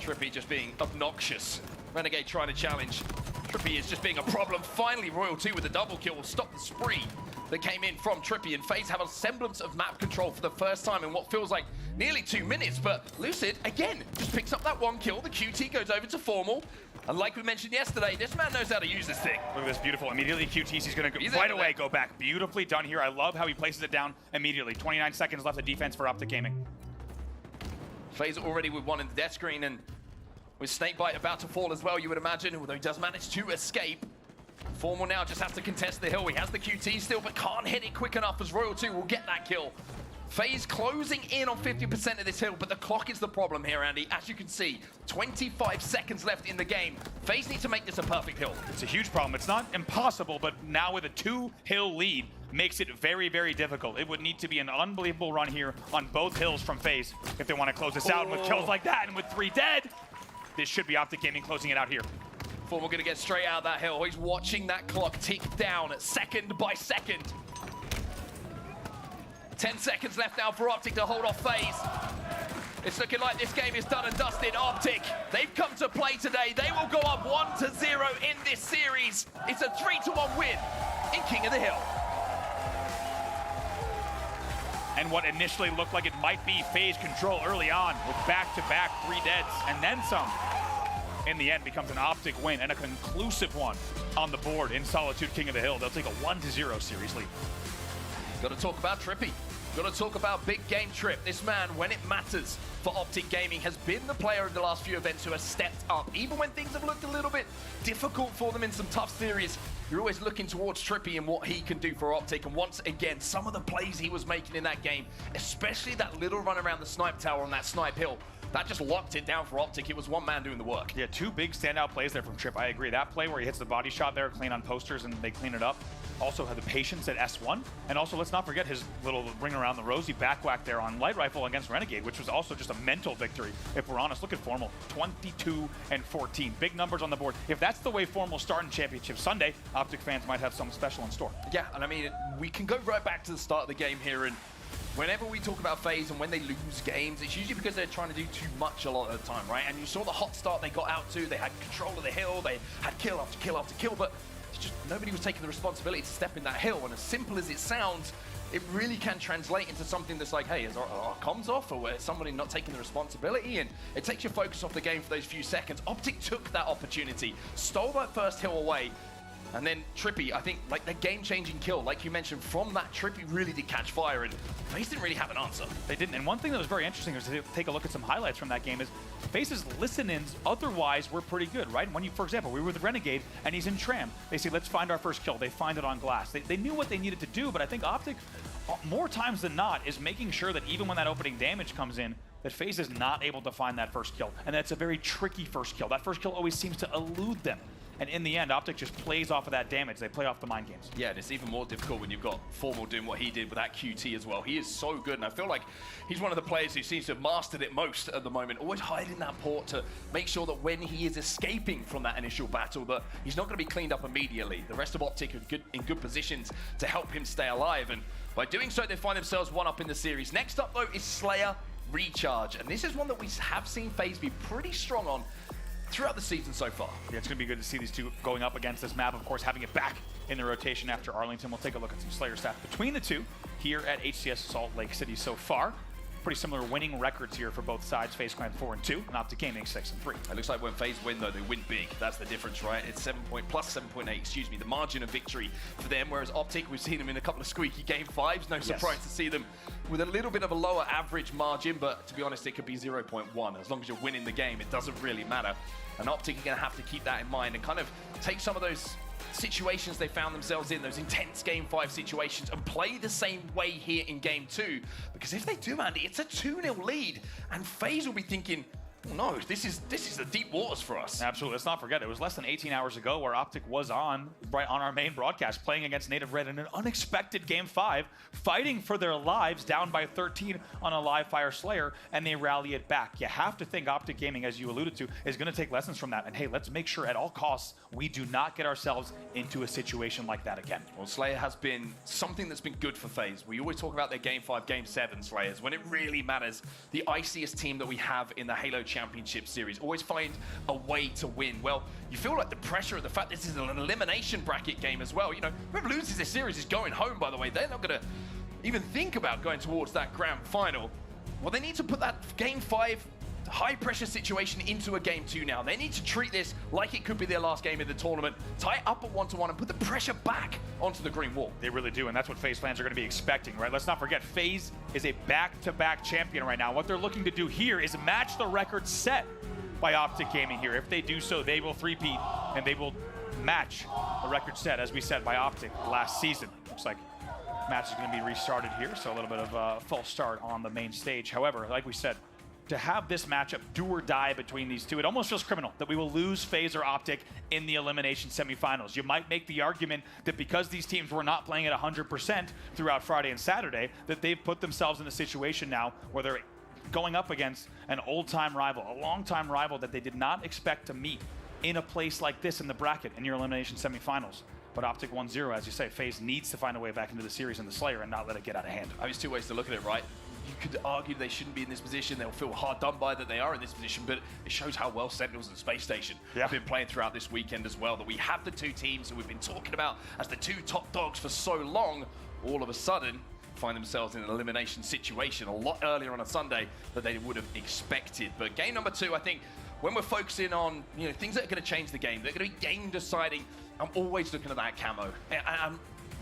Trippy just being obnoxious. Renegade trying to challenge. Trippy is just being a problem. Finally, Royal 2 with the double kill will stop the spree that came in from Trippy, and FaZe have a semblance of map control for the first time in what feels like nearly 2 minutes, but Lucid, again, just picks up that 1 kill. The QT goes over to Formal, and like we mentioned yesterday, this man knows how to use this thing. Look at this, beautiful. Immediately QT's going to right away go back. Beautifully done here. I love how he places it down immediately. 29 seconds left of defense for Optic Gaming. FaZe already with 1 in the death screen, and with Snakebite about to fall as well, you would imagine, although he does manage to escape. Formal now just has to contest the hill. He has the QT still, but can't hit it quick enough as Royal 2 will get that kill. FaZe closing in on 50% of this hill, but the clock is the problem here, Andy. As you can see, 25 seconds left in the game. FaZe need to make this a perfect hill. It's a huge problem. It's not impossible, but now with a 2-hill lead, makes it very, very difficult. It would need to be an unbelievable run here on both hills from FaZe if they want to close this out. With kills like that and with 3 dead, this should be Optic Gaming closing it out here. Formal gonna get straight out of that hill. He's watching that clock tick down second by second. 10 seconds left now for Optic to hold off FaZe. It's looking like this game is done and dusted. Optic, they've come to play today. They will go up 1-0 in this series. It's a 3-1 win in King of the Hill. And what initially looked like it might be FaZe control early on with back-to-back 3 deads and then some, in the end becomes an Optic win and a conclusive one on the board in Solitude King of the Hill. They'll take a 1-0 series lead. Got to talk about Trippy. Got to talk about big game Trip. This man, when it matters for Optic Gaming, has been the player of the last few events who has stepped up. Even when things have looked a little bit difficult for them in some tough series, you're always looking towards Trippy and what he can do for Optic. And once again, some of the plays he was making in that game, especially that little run around the snipe tower on that snipe hill, that just locked it down for Optic. It was one man doing the work. Yeah, 2 big standout plays there from Trip. I agree. That play where he hits the body shot there, clean on posters, and they clean it up. Also had the patience at S1. And also, let's not forget his little ring around the rosy back whack there on Light Rifle against Renegade, which was also just a mental victory. If we're honest, look at Formal. 22 and 14. Big numbers on the board. If that's the way Formal start in Championship Sunday, Optic fans might have something special in store. Yeah, and I mean, we can go right back to the start of the game here, and whenever we talk about FaZe and when they lose games, it's usually because they're trying to do too much a lot of the time, right? And you saw the hot start they got out to. They had control of the hill. They had kill after kill after kill, but it's just nobody was taking the responsibility to step in that hill. And as simple as it sounds, it really can translate into something that's like, hey, is our comms off, or is somebody not taking the responsibility? And it takes your focus off the game for those few seconds. Optic took that opportunity, stole that first hill away. And then Trippy, I think, like the game-changing kill, like you mentioned, from that Trippy really did catch fire, and FaZe didn't really have an answer. They didn't, and one thing that was very interesting was to take a look at some highlights from that game is FaZe's listen-ins otherwise were pretty good, right? When you, for example, we were with Renegade, and he's in Tram. They say, let's find our first kill. They find it on glass. They knew what they needed to do, but I think Optic, more times than not, is making sure that even when that opening damage comes in, that FaZe is not able to find that first kill, and that's a very tricky first kill. That first kill always seems to elude them. And in the end, Optic just plays off of that damage. They play off the mind games. Yeah, and it's even more difficult when you've got Formal doing what he did with that QT as well. He is so good, and I feel like he's one of the players who seems to have mastered it most at the moment. Always hiding that port to make sure that when he is escaping from that initial battle, that he's not going to be cleaned up immediately. The rest of Optic are in good positions to help him stay alive, and by doing so, they find themselves 1-up in the series. Next up, though, is Slayer Recharge, and this is one that we have seen FaZe be pretty strong on throughout the season so far. Yeah, it's going to be good to see these two going up against this map. Of course, having it back in the rotation after Arlington. We'll take a look at some Slayer stats between the two here at HCS Salt Lake City so far. Pretty similar winning records here for both sides. FaZe Clan 4-2, and Optic Gaming 6-3. It looks like when FaZe win, though, they win big. That's the difference, right? It's plus 7.8, excuse me, the margin of victory for them. Whereas Optic, we've seen them in a couple of squeaky game 5s. No surprise to see them with a little bit of a lower average margin, but to be honest, it could be 0.1. As long as you're winning the game, it doesn't really matter. And Optic are going to have to keep that in mind and kind of take some of those situations they found themselves in, those intense Game 5 situations, and play the same way here in Game 2. Because if they do, Andy, it's a 2-0 lead, and FaZe will be thinking, oh no, this is the deep waters for us. Absolutely. Let's not forget, it was less than 18 hours ago where Optic was right on our main broadcast, playing against Native Red in an unexpected Game 5, fighting for their lives, down by 13 on a live fire Slayer, and they rally it back. You have to think Optic Gaming, as you alluded to, is going to take lessons from that. And hey, let's make sure at all costs we do not get ourselves into a situation like that again. Well, Slayer has been something that's been good for FaZe. We always talk about their Game 5, Game 7 Slayers. When it really matters, the iciest team that we have in the Halo championship series, always find a way to win. Well, you feel like the pressure of the fact this is an elimination bracket game as well. You know, whoever loses this series is going home, by the way. They're not going to even think about going towards that grand final. Well, they need to put that game 5 high-pressure situation into a game 2 now. They need to treat this like it could be their last game in the tournament, tie it up at 1-1 and put the pressure back onto the green wall. They really do, and that's what FaZe fans are going to be expecting, right? Let's not forget, FaZe is a back-to-back champion right now. What they're looking to do here is match the record set by Optic Gaming here. If they do so, they will three-peat, and they will match the record set, as we said, by Optic last season. Looks like match is going to be restarted here, so a little bit of a false start on the main stage. However, like we said, to have this matchup do or die between these two, it almost feels criminal that we will lose FaZe or Optic in the elimination semifinals. You might make the argument that because these teams were not playing at 100% throughout Friday and Saturday, that they've put themselves in a situation now where they're going up against an old-time rival, a long-time rival that they did not expect to meet in a place like this in the bracket in your elimination semifinals. But Optic 1-0, as you say, FaZe needs to find a way back into the series in the Slayer and not let it get out of hand. I mean, there's two ways to look at it, right? You could argue they shouldn't be in this position. They'll feel hard done by that they are in this position, but it shows how well Sentinels and Spacestation have been playing throughout this weekend as well. That we have the two teams that we've been talking about as the two top dogs for so long, all of a sudden find themselves in an elimination situation a lot earlier on a Sunday than they would have expected. But game number 2, I think, when we're focusing on things that are going to change the game, they're going to be game deciding. I'm always looking at that camo.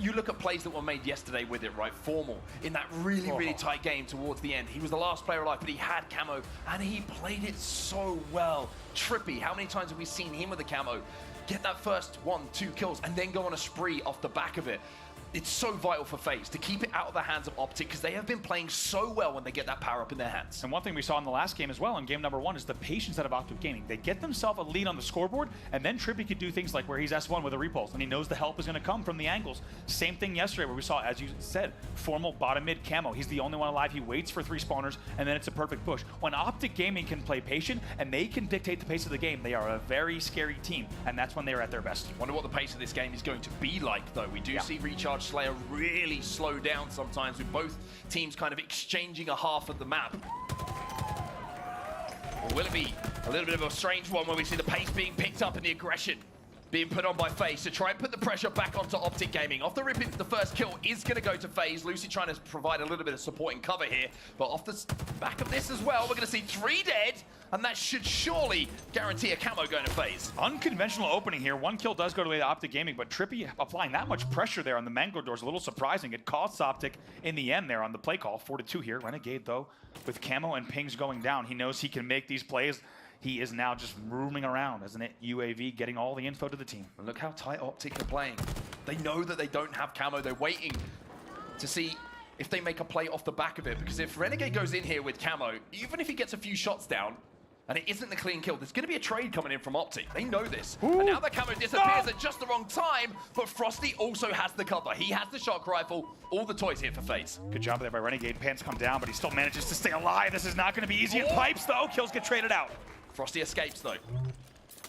You look at plays that were made yesterday with it, right? Formal, in that really, really tight game towards the end. He was the last player alive, but he had camo, and he played it so well. Trippy, how many times have we seen him with the camo get that first 1-2 kills and then go on a spree off the back of it? It's so vital for FaZe to keep it out of the hands of Optic because they have been playing so well when they get that power up in their hands. And one thing we saw in the last game as well, in game number 1, is the patience out of Optic Gaming. They get themselves a lead on the scoreboard, and then Trippy could do things like where he's S1 with a repulse, and he knows the help is going to come from the angles. Same thing yesterday where we saw, as you said, formal bottom mid camo. He's the only one alive. He waits for 3 spawners, and then it's a perfect push. When Optic Gaming can play patient and they can dictate the pace of the game, they are a very scary team, and that's when they're at their best. Wonder what the pace of this game is going to be like, though. We do see Recharge Slayer really slow down sometimes with both teams kind of exchanging a half of the map. Or will it be a little bit of a strange one where we see the pace being picked up and the aggression being put on by FaZe to try and put the pressure back onto Optic Gaming? Off the rip, the first kill is going to go to FaZe. Lucy trying to provide a little bit of supporting cover here, but off the back of this as well, we're going to see 3 dead, and that should surely guarantee a camo going to FaZe. Unconventional opening here. 1 kill does go to the Optic Gaming, but Trippy applying that much pressure there on the mango door is a little surprising. It costs Optic in the end there on the play call. 4-2 here. Renegade, though, with camo and pings going down, he knows he can make these plays. He is now just roaming around as an UAV, getting all the info to the team. And look how tight Optic are playing. They know that they don't have camo. They're waiting to see if they make a play off the back of it. Because if Renegade goes in here with camo, even if he gets a few shots down, and it isn't the clean kill, there's going to be a trade coming in from Optic. They know this. Ooh. And now the camo disappears at just the wrong time, but Frosty also has the cover. He has the shock rifle, all the toys here for FaZe. Good job there by Renegade. Pants come down, but he still manages to stay alive. This is not going to be easy in pipes, though. Kills get traded out. Frosty escapes, though.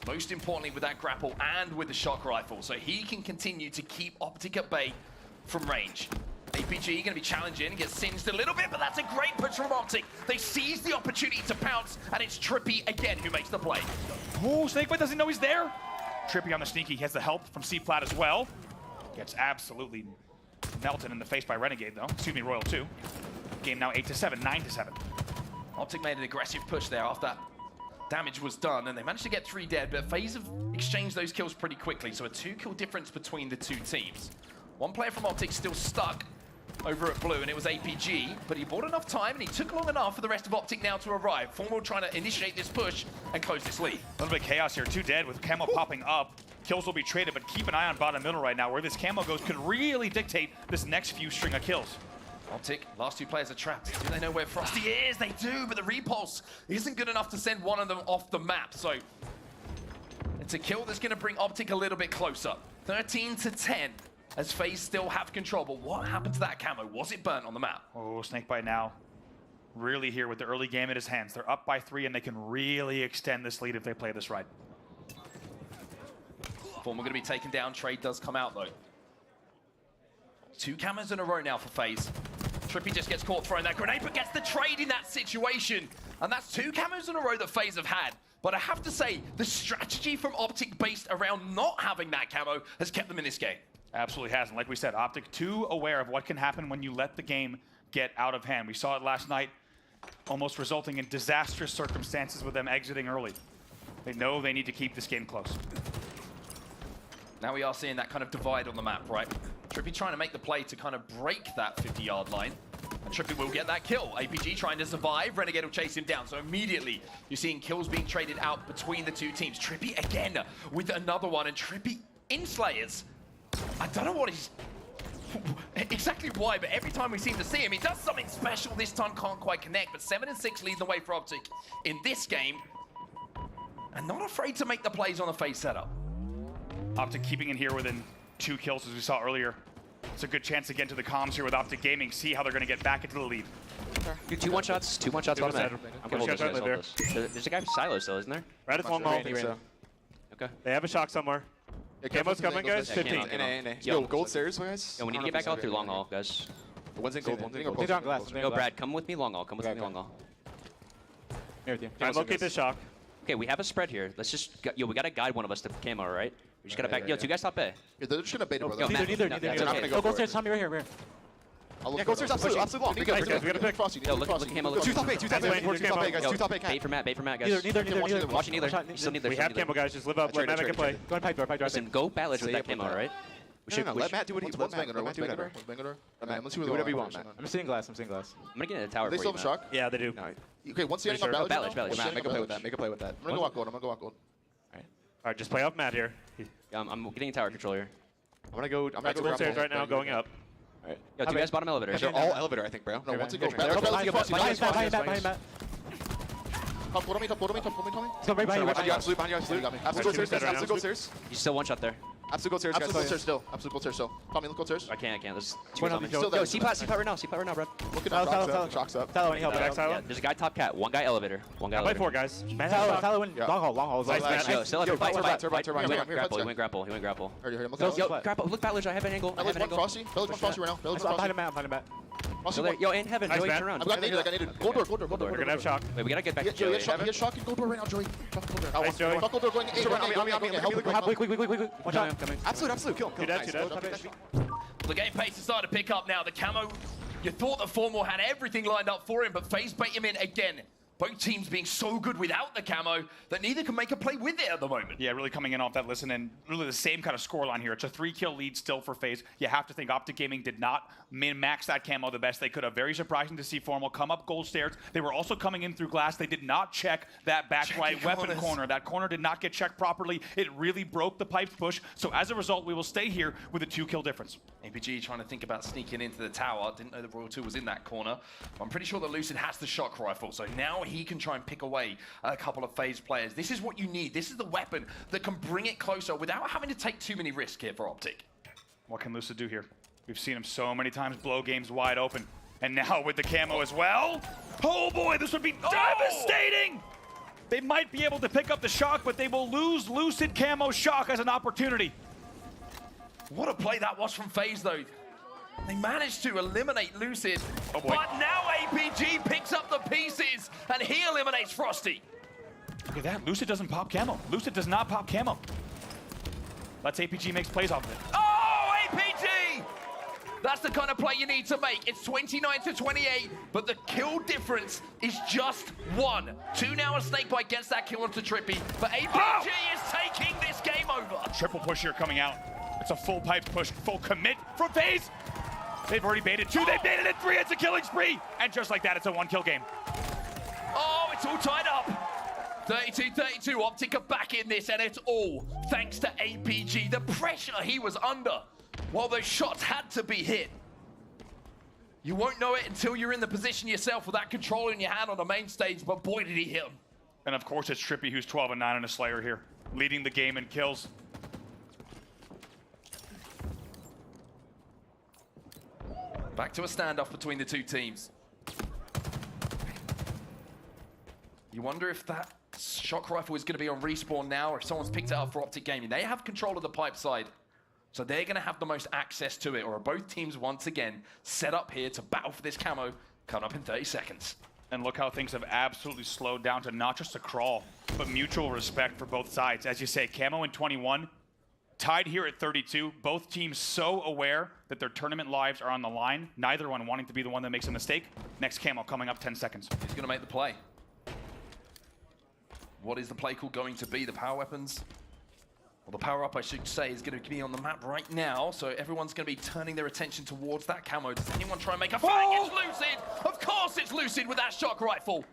Most importantly with that grapple and with the shock rifle, so he can continue to keep Optic at bay from range. APG going to be challenging, gets singed a little bit, but that's a great push from Optic. They seize the opportunity to pounce, and it's Trippy again who makes the play. Oh, Snakebite doesn't know he's there. Trippy on the sneaky. He has the help from C-Plat as well. Gets absolutely melted in the face by Renegade, though. Excuse me, Royal 2. Game now 8-7, 9-7. Optic made an aggressive push there after that damage was done, and they managed to get 3 dead, but FaZe have exchanged those kills pretty quickly, so a 2-kill difference between the two teams. One player from Optic still stuck over at blue, and it was APG, but he bought enough time, and he took long enough for the rest of Optic now to arrive. Formal trying to initiate this push and close this lead. A little bit of chaos here. 2 dead with camo popping up. Kills will be traded, but keep an eye on bottom middle right now. Where this camo goes could really dictate this next few string of kills. Optic, last 2 players are trapped. Do they know where Frosty is? They do, but the repulse isn't good enough to send one of them off the map. So it's a kill that's going to bring Optic a little bit closer. 13-10, as FaZe still have control. But what happened to that camo? Was it burnt on the map? Oh, Snakebite now really here with the early game in his hands. They're up by 3, and they can really extend this lead if they play this right. Formal going to be taken down. Trade does come out, though. 2 camos in a row now for FaZe. Trippy just gets caught throwing that grenade, but gets the trade in that situation. And that's 2 camos in a row that FaZe have had. But I have to say, the strategy from Optic based around not having that camo has kept them in this game. Absolutely has. And like we said, Optic too aware of what can happen when you let the game get out of hand. We saw it last night, almost resulting in disastrous circumstances with them exiting early. They know they need to keep this game close. Now we are seeing that kind of divide on the map, right? Trippy trying to make the play to kind of break that 50-yard line. And Trippy will get that kill. APG trying to survive. Renegade will chase him down. So immediately, you're seeing kills being traded out between the 2 teams. Trippy again with another one. And Trippy in Slayers. I don't know what he's... exactly why, but every time we seem to see him, he does something special. This time can't quite connect. But 7 and 6 lead the way for Optic in this game. And not afraid to make the plays on the FaZe setup. Optic keeping it here within 2 kills, as we saw earlier. It's a good chance to get into the comms here with Optic Gaming, see how they're going to get back into the lead. Dude, 2 one-shots bottom end. I'm going to hold this. There's a guy for Silo still, isn't there? Right at long hall. Okay. They have a shock somewhere. Camo's coming, guys. 15. Yo, gold stairs, guys. Yo, we need to get back out through long hall, guys. One's in gold, one's in gold. Yo, Brad, come with me long hall. Come with me long hall. Here with you. Try and locate this shock. Okay, we have a spread here. Let's just, yo, we got to guide one of us to camo, right? We just got to back. Yo, 2 guys top A. Yeah, they're just going to bait it, brother. Neither. Go gold stairs, Tommy, right here. Yeah, gold stairs, absolute long. We got to pick. Yo, look at camo. 2 top A, 2 top A, guys. 2 top A, Bait for Matt, guys. Neither. Watch neither. You still need We have camo, guys. Just live up. Let Matt make a play. Go and pipe door. Listen, go Batledge with that camo, right? No, let Matt do what he wants. Let's do whatever you want, Matt. I'm seeing glass. I'm gonna get in the tower. They still have a shock? Yeah, they do. Okay, once standing on Batledge. Matt, make a play with that. I'm gonna go walk gold. All right, just play off Matt here. Yeah, I'm getting a tower control here. I'm gonna go grab stairs right now, going up. All right. Yo, 2 guys bottom elevator. They're all elevator, I think, bro. No, once it goes behind Matt. Top me. So right behind you. Absolute. Absolute gold stairs. You still one shot there. Absolute gold stairs. Absolute gold stairs still. Tommy, look gold stairs. I can't. There's 2 One guys on me. still there. Yo, C-Pot right now, bro. Look at that. Shock's up. Yeah, there's a guy top cat. 1 guy elevator. 1 guy elevator. Play 4 guys. Tyler win. Long haul. Nice, Matt. Yo, still elevator. Fight. He He went grapple. Yo, Grapple. Look, Batledge. I have an angle. Frosty right now. I'm behind him, Matt. Yo, in heaven. Nice, Joey, Matt. turn around. I've got needed. Gold door. We're gonna have shock. Wait, we gotta get back to He Joey. has shock in gold door right now, Joey. Nice, Joey. Gold door going Quick. Watch out. Absolute. Kill. Two dead. The game pace is starting to pick up now. The camo, you thought the Formal had everything lined up for him, but FaZe bait him in again. Both teams being so good without the camo that neither can make a play with it at the moment. Yeah, really coming in off that listen, and really the same kind of scoreline here. It's a 3-kill lead still for FaZe. You have to think Optic Gaming did not min-max that camo the best they could have. Very surprising to see Formal come up gold stairs. They were also coming in through glass. They did not check that back right weapon corner. That corner did not get checked properly. It really broke the pipes push. So as a result, we will stay here with a 2-kill difference. APG trying to think about sneaking into the tower. Didn't know the Royal 2 was in that corner. I'm pretty sure that Lucid has the shock rifle, so now he can try and pick away a couple of FaZe players. This is what you need. This is the weapon that can bring it closer without having to take too many risks here for Optic. What can Lucid do here? We've seen him so many times blow games wide open. And now with the camo as well. Oh boy, this would be devastating! They might be able to pick up the shock, but they will lose Lucid camo shock as an opportunity. What a play that was from FaZe though. They managed to eliminate Lucid, but now APG picks up the pieces and he eliminates Frosty. Look at that, Lucid doesn't pop camo. Lucid does not pop camo. Let's APG makes plays off of it. Oh, APG! That's the kind of play you need to make. It's 29-28, but the kill difference is just 1. 2 now, a snakebite gets that kill onto Trippy, but APG is taking this game over. Triple push here coming out. It's a full pipes push, full commit from FaZe. They've already baited 2, they've baited it 3, it's a killing spree. And just like that, it's a 1-kill game. Oh, it's all tied up. 32-32, Optic are back in this, and it's all thanks to APG. The pressure he was under while those shots had to be hit. You won't know it until you're in the position yourself with that control in your hand on the main stage, but boy, did he hit him. And of course, it's Trippy who's 12-9 and a Slayer here, leading the game in kills. Back to a standoff between the 2 teams. You wonder if that shock rifle is going to be on respawn now, or if someone's picked it up for Optic Gaming. They have control of the pipe side, so they're going to have the most access to it, or are both teams once again set up here to battle for this camo coming up in 30 seconds. And look how things have absolutely slowed down to not just a crawl, but mutual respect for both sides. As you say, Camo in 21, tied here at 32. Both teams so aware that their tournament lives are on the line. Neither one wanting to be the one that makes a mistake. Next Camo coming up 10 seconds. He's going to make the play. What is the play call going to be? The power weapons? Well, the power-up, I should say, is going to be on the map right now, so everyone's going to be turning their attention towards that Camo. Does anyone try and make a flank? It's Lucid! Of course it's Lucid with that shock rifle!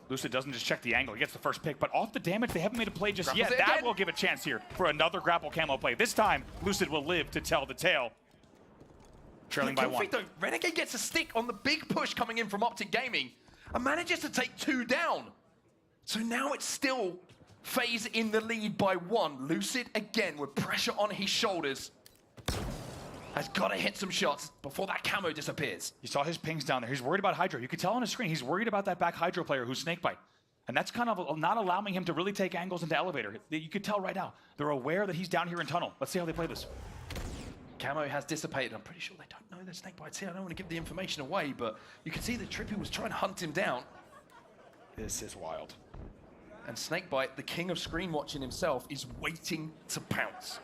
Lucid doesn't just check the angle, he gets the first pick, but off the damage, they haven't made a play just Grapples yet. it That again. will give a chance here for another grapple Camo play. This time, Lucid will live to tell the tale. Trailing by one. Though, Renegade gets a stick on the big push coming in from Optic Gaming and manages to take 2 down. So now it's still FaZe in the lead by 1. Lucid, again, with pressure on his shoulders, has got to hit some shots before that Camo disappears. You saw his pings down there. He's worried about Hydro. You could tell on his screen, he's worried about that back Hydro player who's Snakebite. And that's kind of not allowing him to really take angles into Elevator. You could tell right now. They're aware that he's down here in Tunnel. Let's see how they play this. Camo has dissipated. I'm pretty sure they don't know that Snakebite's here. I don't want to give the information away, but you can see that Trippy was trying to hunt him down. This is wild. And Snakebite, the king of screen watching himself, is waiting to pounce.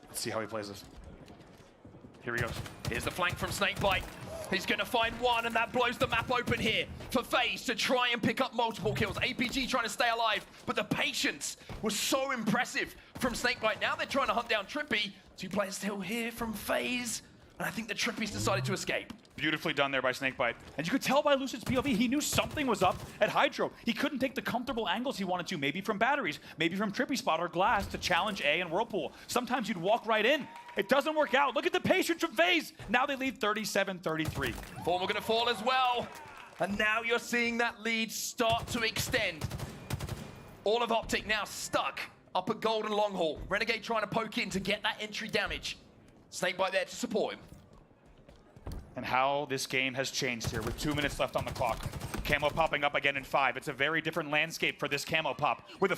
Let's see how he plays this. Here he goes. Here's the flank from Snakebite. He's going to find one, and that blows the map open here for FaZe to try and pick up multiple kills. APG trying to stay alive, but the patience was so impressive from Snakebite. Now they're trying to hunt down Trippy. 2 players still here from FaZe, and I think the Trippy's decided to escape. Beautifully done there by Snakebite. And you could tell by Lucid's POV, he knew something was up at Hydro. He couldn't take the comfortable angles he wanted to, maybe from batteries, maybe from Trippy Spot or Glass to challenge A and Whirlpool. Sometimes you'd walk right in. It doesn't work out. Look at the patience from FaZe. Now they lead 37-33. Formal gonna fall as well. And now you're seeing that lead start to extend. All of Optic now stuck up at Golden Long Haul. Renegade trying to poke in to get that entry damage. Snakebite there to support him. And how this game has changed here with 2 minutes left on the clock. Camo popping up again in 5. It's a very different landscape for this Camo pop. With a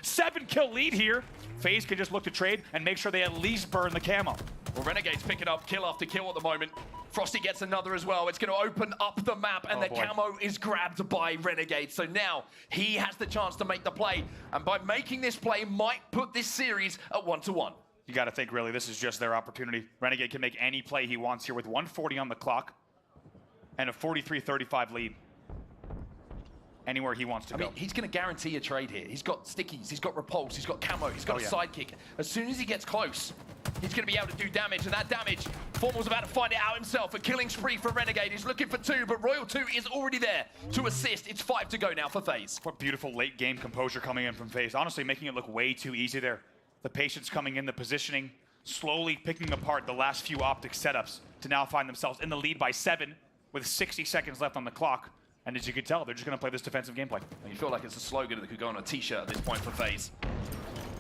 7 kill lead here, FaZe can just look to trade and make sure they at least burn the Camo. Well, Renegade's picking up kill after kill at the moment. Frosty gets another as well. It's going to open up the map, and the Camo is grabbed by Renegade. So now he has the chance to make the play, and by making this play, might put this series at 1-1. You got to think, really, this is just their opportunity. Renegade can make any play he wants here with 140 on the clock and a 43-35 lead. Anywhere he wants to go. I mean, he's going to guarantee a trade here. He's got stickies, he's got repulse, he's got Camo, he's got a sidekick. As soon as he gets close, he's going to be able to do damage, and that damage, Formal's about to find it out himself. A killing spree for Renegade. He's looking for 2, but Royal 2 is already there to assist. It's 5 to go now for FaZe. What beautiful late game composure coming in from FaZe. Honestly, making it look way too easy there. The patience coming in, the positioning, slowly picking apart the last few Optic setups to now find themselves in the lead by 7 with 60 seconds left on the clock. And as you can tell, they're just going to play this defensive gameplay. You feel like it's a slogan that could go on a t-shirt at this point for FaZe.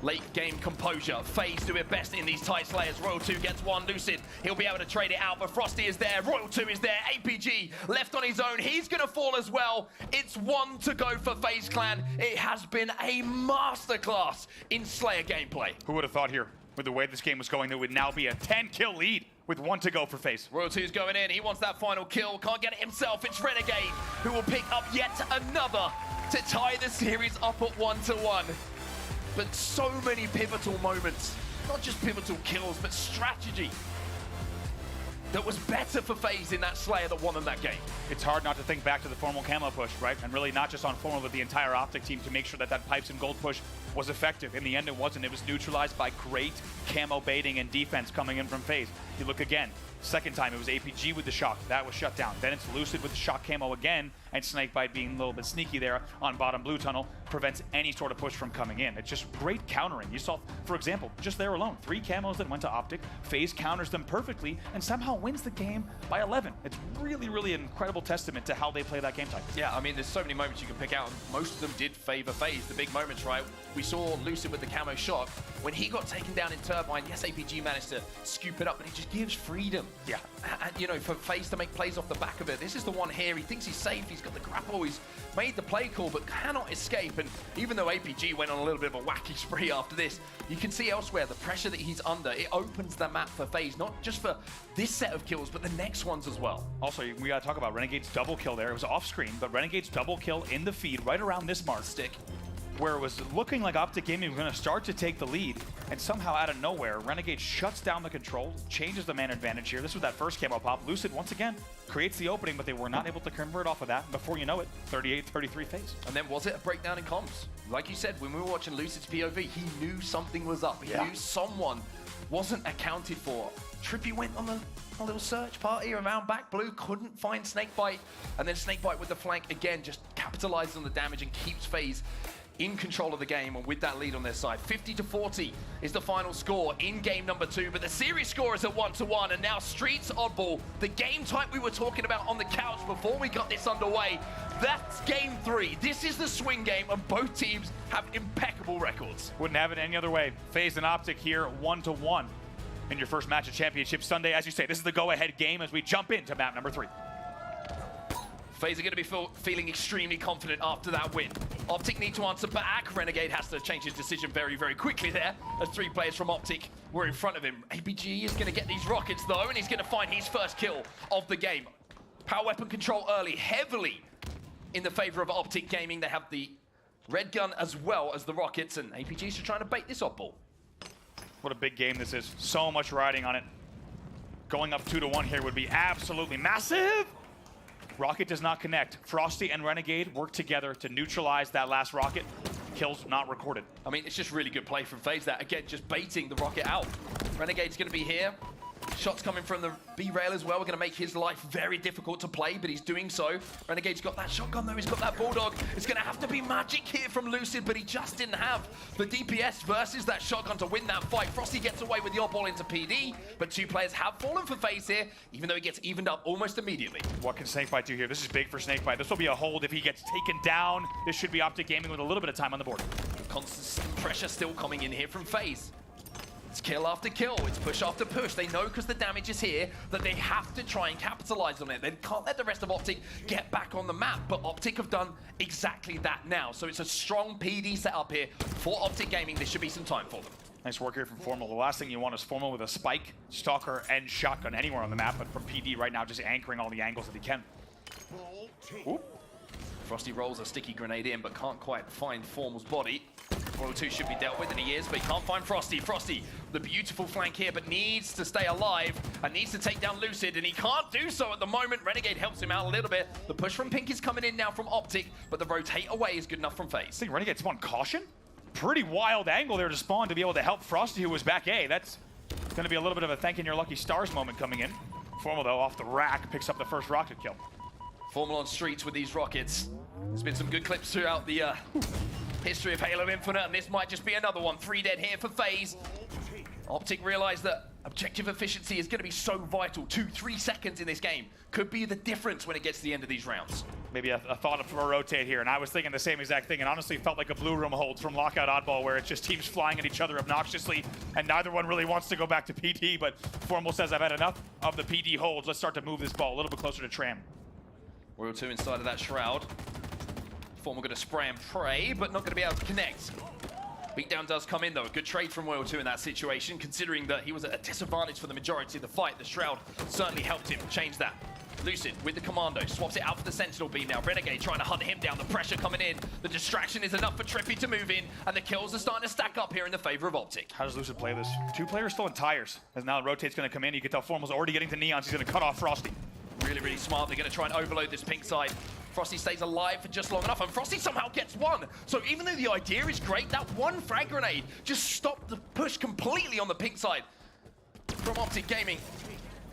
Late game composure. FaZe do it best in these tight slayers. Royal 2 gets 1. Lucid, he'll be able to trade it out, but Frosty is there. Royal 2 is there. APG left on his own. He's going to fall as well. It's 1 to go for FaZe Clan. It has been a masterclass in Slayer gameplay. Who would have thought here, with the way this game was going, there would now be a 10-kill lead with 1 to go for FaZe. Royal 2's going in. He wants that final kill. Can't get it himself. It's Renegade who will pick up yet another to tie the series up at 1-1. But so many pivotal moments. Not just pivotal kills, but strategy that was better for FaZe in that Slayer that won in that game. It's hard not to think back to the Formal Camo push, right? And really not just on Formal, but the entire Optic team to make sure that that Pipes and Gold push was effective. In the end, it wasn't. It was neutralized by great Camo baiting and defense coming in from FaZe. You look again. Second time, it was APG with the shock. That was shut down. Then it's Lucid with the shock Camo again, and Snakebite being a little bit sneaky there on bottom blue tunnel prevents any sort of push from coming in. It's just great countering. You saw, for example, just there alone, 3 Camos that went to Optic. FaZe counters them perfectly and somehow wins the game by 11. It's really, really an incredible testament to how they play that game type. Yeah, I mean, there's so many moments you can pick out, and most of them did favor FaZe. The big moments, right? We saw Lucid with the Camo shock. When he got taken down in Turbine, yes, APG managed to scoop it up, but he just gives freedom. Yeah. And, you know, for FaZe to make plays off the back of it. This is the one here. He thinks he's safe. He's got the grapple. He's made the play call, but cannot escape. And even though APG went on a little bit of a wacky spree after this, you can see elsewhere the pressure that he's under. It opens the map for FaZe, not just for this set of kills, but the next ones as well. Also, we got to talk about Renegade's double kill there. It was off screen, but Renegade's double kill in the feed right around this mark. Stick. Where it was looking like Optic Gaming was going to start to take the lead, and somehow out of nowhere, Renegade shuts down the control, changes the man advantage here. This was that first camo pop. Lucid, once again, creates the opening, but they were not able to convert off of that. And before you know it, 38-33 FaZe. And then was it a breakdown in comms? Like you said, when we were watching Lucid's POV, he knew something was up. He knew someone wasn't accounted for. Trippy went on a little search party around back blue, couldn't find Snakebite, and then Snakebite with the flank again, just capitalizes on the damage and keeps FaZe in control of the game and with that lead on their side. 50-40 is the final score in game number 2, but the series score is at 1-1, and now Streets Oddball, the game type we were talking about on the couch before we got this underway, that's game 3. This is the swing game, and both teams have impeccable records. Wouldn't have it any other way. FaZe and Optic here 1-1 in your first match of Championship Sunday. As you say, this is the go-ahead game as we jump into map number 3. FaZe are going to be feeling extremely confident after that win. Optic need to answer back. Renegade has to change his decision very, very quickly there, as 3 players from Optic were in front of him. APG is going to get these rockets, though, and he's going to find his first kill of the game. Power weapon control early, heavily in the favor of Optic Gaming. They have the red gun as well as the rockets, and APG is trying to bait this Oddball. What a big game this is. So much riding on it. Going up 2-1 here would be absolutely massive. Rocket does not connect. Frosty and Renegade work together to neutralize that last rocket. Kills not recorded. I mean, it's just really good play from FaZe that, again, just baiting the rocket out. Renegade's going to be here. Shots coming from the B-rail as well. We're going to make his life very difficult to play, but he's doing so. Renegade's got that shotgun, though. He's got that Bulldog. It's going to have to be magic here from Lucid, but he just didn't have the DPS versus that shotgun to win that fight. Frosty gets away with the Oddball into PD, but 2 players have fallen for FaZe here, even though he gets evened up almost immediately. What can Snakebite do here? This is big for Snakebite. This will be a hold if he gets taken down. This should be Optic Gaming with a little bit of time on the board. Constant pressure still coming in here from FaZe. It's kill after kill, it's push after push. They know because the damage is here that they have to try and capitalize on it. They can't let the rest of Optic get back on the map, but Optic have done exactly that now. So it's a strong PD setup here for Optic Gaming. There should be some time for them. Nice work here from Formal. The last thing you want is Formal with a spike, stalker, and shotgun anywhere on the map, but from PD right now just anchoring all the angles that he can. Ooh. Frosty rolls a sticky grenade in, but can't quite find Formal's body. Royal 2 should be dealt with, and he is, but he can't find Frosty. Frosty, the beautiful flank here, but needs to stay alive and needs to take down Lucid, and he can't do so at the moment. Renegade helps him out a little bit. The push from Pink is coming in now from Optic, but the rotate away is good enough from FaZe. I think Renegade spawned Caution. Pretty wild angle there to spawn to be able to help Frosty, who was back A. That's going to be a little bit of a thanking your lucky stars moment coming in. Formal, though, off the rack, picks up the first rocket kill. Formal on streets with these rockets. There's been some good clips throughout the history of Halo Infinite, and this might just be another one. 3 dead here for FaZe. Optic realized that objective efficiency is going to be so vital. 2-3 seconds in this game could be the difference when it gets to the end of these rounds. Maybe a thought for a rotate here, and I was thinking the same exact thing, and honestly felt like a blue room hold from Lockout Oddball, where it's just teams flying at each other obnoxiously, and neither one really wants to go back to PD, but Formal says, I've had enough of the PD holds. Let's start to move this ball a little bit closer to Tram. Royal 2 inside of that shroud. Formal going to spray and pray, but not going to be able to connect. Beatdown does come in, though. A good trade from Royal 2 in that situation, considering that he was at a disadvantage for the majority of the fight. The shroud certainly helped him change that. Lucid with the commando, swaps it out for the Sentinel beam now. Renegade trying to hunt him down, the pressure coming in. The distraction is enough for Trippy to move in, and the kills are starting to stack up here in the favor of Optic. How does Lucid play this? 2 players still in tires, as now Rotate's going to come in. You can tell Formal's already getting to Neons. He's going to cut off Frosty. Really, really smart. They're going to try and overload this pink side. Frosty stays alive for just long enough, and Frosty somehow gets one. So even though the idea is great, that one frag grenade just stopped the push completely on the pink side from Optic Gaming.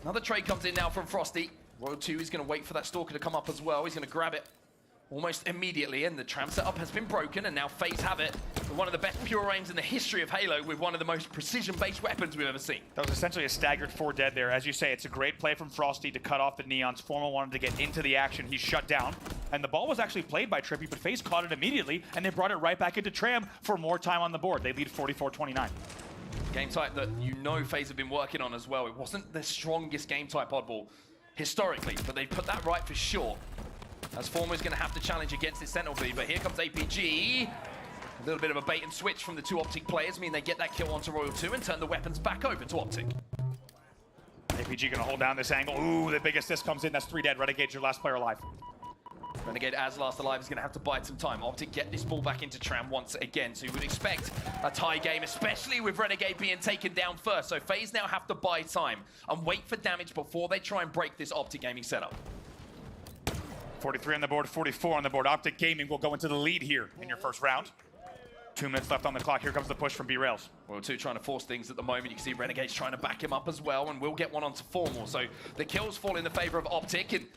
Another trade comes in now from Frosty. Royal 2 is going to wait for that Stalker to come up as well. He's going to grab it almost immediately, and the tram setup has been broken, and now FaZe have it. One of the best pure aims in the history of Halo with one of the most precision-based weapons we've ever seen. That was essentially a staggered 4 dead there. As you say, it's a great play from Frosty to cut off the Neons. Formal wanted to get into the action. He's shut down, and the ball was actually played by Trippy, but FaZe caught it immediately, and they brought it right back into Tram for more time on the board. They lead 44-29. Game type that you know FaZe have been working on as well. It wasn't the strongest game type Oddball historically, but they put that right for sure. As Former is going to have to challenge against this Sentinel feed, but here comes APG. A little bit of a bait and switch from the two Optic players, mean they get that kill onto Royal 2 and turn the weapons back over to Optic. APG gonna hold down this angle. Ooh, the big assist comes in. That's 3 dead. Renegade, your last player alive. Renegade, as last alive, is going to have to bide some time. Optic get this ball back into Tram once again, so you would expect a tie game, especially with Renegade being taken down first. So FaZe now have to buy time and wait for damage before they try and break this Optic gaming setup. 43 on the board, 44 on the board. Optic Gaming will go into the lead here in your first round. 2 minutes left on the clock. Here comes the push from B-Rails. Royal 2 trying to force things at the moment. You can see Renegade's trying to back him up as well, and we'll get one onto Formal. So the kills fall in the favor of Optic, and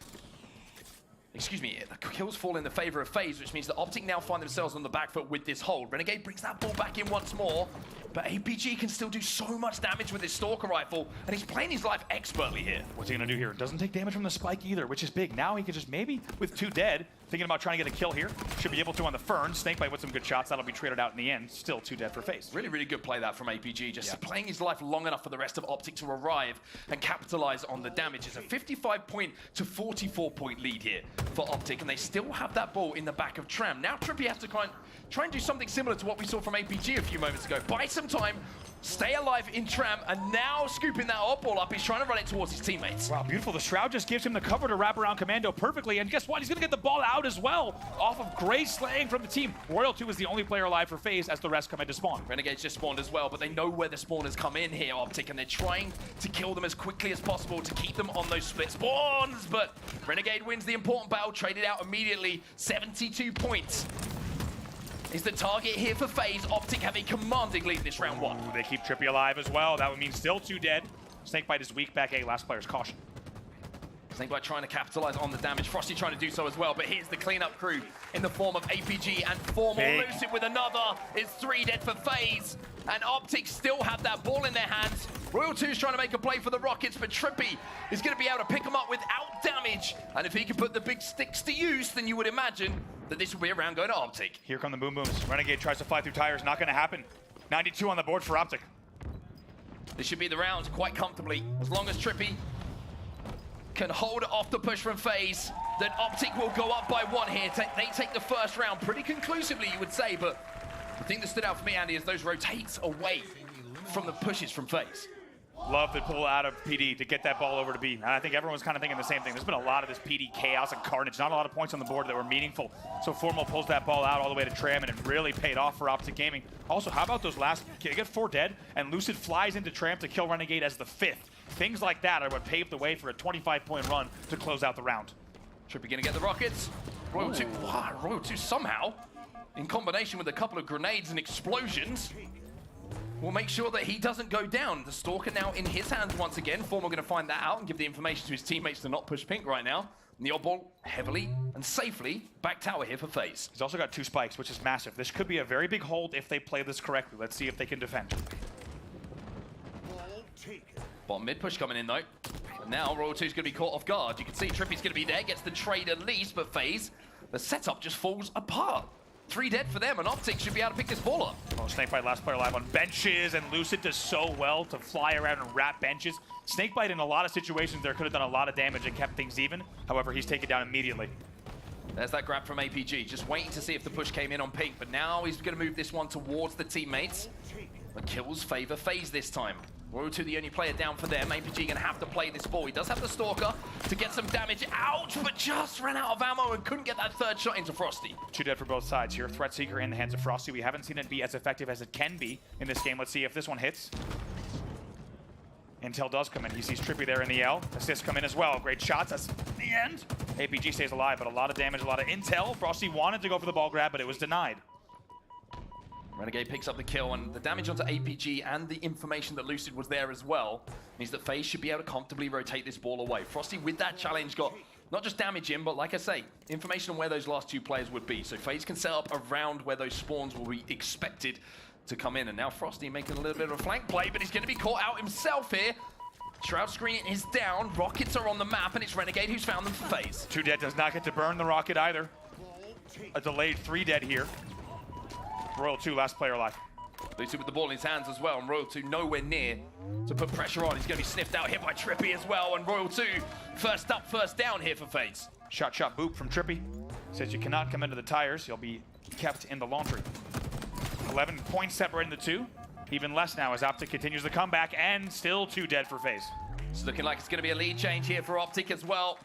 excuse me, the kills fall in the favor of FaZe, which means that Optic now find themselves on the back foot with this hold. Renegade brings that ball back in once more, but APG can still do so much damage with his Stalker rifle, and he's playing his life expertly here. What's he gonna do here? Doesn't take damage from the spike either, which is big. Now he can just maybe, with 2 dead, thinking about trying to get a kill here. Should be able to on the Fern. Snakebite with some good shots. That'll be traded out in the end. Still 2 dead for FaZe. Really, really good play that from APG. Just playing his life long enough for the rest of Optic to arrive and capitalize on the damage. It's a 55-point to 44-point lead here for Optic, and they still have that ball in the back of Tram. Now Trippy has to try and do something similar to what we saw from APG a few moments ago. Buy some time, stay alive in Tram, and now scooping that Oddball up. He's trying to run it towards his teammates. Wow, beautiful. The Shroud just gives him the cover to wrap around Commando perfectly, and guess what? He's gonna get the ball out as well off of great slaying from the team. Royal 2 is the only player alive for FaZe as the rest come into spawn. Renegade's just spawned as well, but they know where the spawners come in here, Optic, and they're trying to kill them as quickly as possible to keep them on those split spawns, but Renegade wins the important battle, traded out immediately. 72 points is the target here for FaZe. Optic have a commanding lead this round 1. Ooh, they keep Trippy alive as well. That would mean still 2 dead. Snakebite is weak back A. Last player's caution. Snakebite trying to capitalize on the damage. Frosty trying to do so as well, but here's the cleanup crew in the form of APG and Formal. Lucid with another. It's 3 dead for FaZe, and Optic still have that ball in their hands. Royal 2's trying to make a play for the Rockets, but Trippy is going to be able to pick them up without damage. And if he can put the big sticks to use, then you would imagine that this will be a round going to Optic. Here come the Boom Booms. Renegade tries to fly through tires. Not going to happen. 92 on the board for Optic. This should be the round quite comfortably. As long as Trippy can hold off the push from FaZe, then Optic will go up by 1 here. They take the first round pretty conclusively, you would say, but the thing that stood out for me, Andy, is those rotates away from the pushes from FaZe. Love the pull out of PD to get that ball over to B. And I think everyone's kind of thinking the same thing. There's been a lot of this PD chaos and carnage. Not a lot of points on the board that were meaningful. So Formal pulls that ball out all the way to Tram, and it really paid off for Optic Gaming. Also, how about those last, they get 4 dead, and Lucid flies into Tram to kill Renegade as the 5th. Things like that are what paved the way for a 25-point run to close out the round. Trippy gonna get the Rockets. Royal 2, wow, Royal 2 somehow, in combination with a couple of grenades and explosions, will make sure that he doesn't go down. The Stalker now in his hands once again. Formal going to find that out and give the information to his teammates to not push pink right now. And the Oddball heavily and safely back tower here for FaZe. He's also got 2 spikes, which is massive. This could be a very big hold if they play this correctly. Let's see if they can defend. Bottom mid push coming in though. And now Royal 2's going to be caught off guard. You can see Trippy's going to be there, gets the trade at least, but FaZe, the setup just falls apart. 3 dead for them, and Optic should be able to pick this ball up. Oh, Snakebite, last player alive on benches, and Lucid does so well to fly around and wrap benches. Snakebite in a lot of situations there could have done a lot of damage and kept things even. However, he's taken down immediately. There's that grab from APG, just waiting to see if the push came in on pink, but now he's going to move this one towards the teammates. The kills favor FaZe this time. Royal 2 the only player down for them. APG going to have to play this ball. He does have the Stalker to get some damage out, but just ran out of ammo and couldn't get that 3rd shot into Frosty. 2 dead for both sides here. Threat Seeker in the hands of Frosty. We haven't seen it be as effective as it can be in this game. Let's see if this one hits. Intel does come in. He sees Trippy there in the L. Assists come in as well. Great shots. That's the end. APG stays alive, but a lot of damage, a lot of intel. Frosty wanted to go for the ball grab, but it was denied. Renegade picks up the kill, and the damage onto APG and the information that Lucid was there as well means that FaZe should be able to comfortably rotate this ball away. Frosty with that challenge got not just damage in, but like I say, information on where those last 2 players would be. So FaZe can set up around where those spawns will be expected to come in. And now Frosty making a little bit of a flank play, but he's going to be caught out himself here. Shroud screen is down, Rockets are on the map, and it's Renegade who's found them for FaZe. 2 dead does not get to burn the Rocket either. A delayed 3 dead here. Royal 2, last player alive. Lucy with the ball in his hands as well, and Royal 2 nowhere near to put pressure on. He's going to be sniffed out here by Trippy as well, and Royal 2 first up, first down here for FaZe. Shot boop from Trippy. Says you cannot come into the tires. You'll be kept in the laundry. 11 points separating the two. Even less now as Optic continues the comeback, and still 2 dead for FaZe. It's looking like it's going to be a lead change here for Optic as well.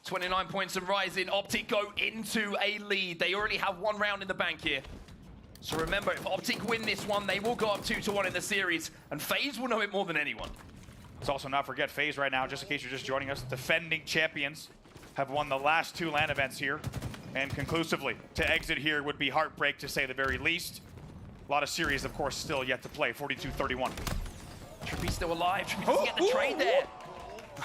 29 points and rising. Optic go into a lead. They already have 1 round in the bank here. So remember, if Optic win this one, they will go up 2-1 in the series, and FaZe will know it more than anyone. Let's also not forget FaZe right now, just in case you're just joining us, defending champions, have won the last 2 LAN events here, and conclusively. To exit here would be heartbreak, to say the very least. A lot of series, of course, still yet to play, 42-31. Trippy's still alive. Trippy doesn't get the trade there.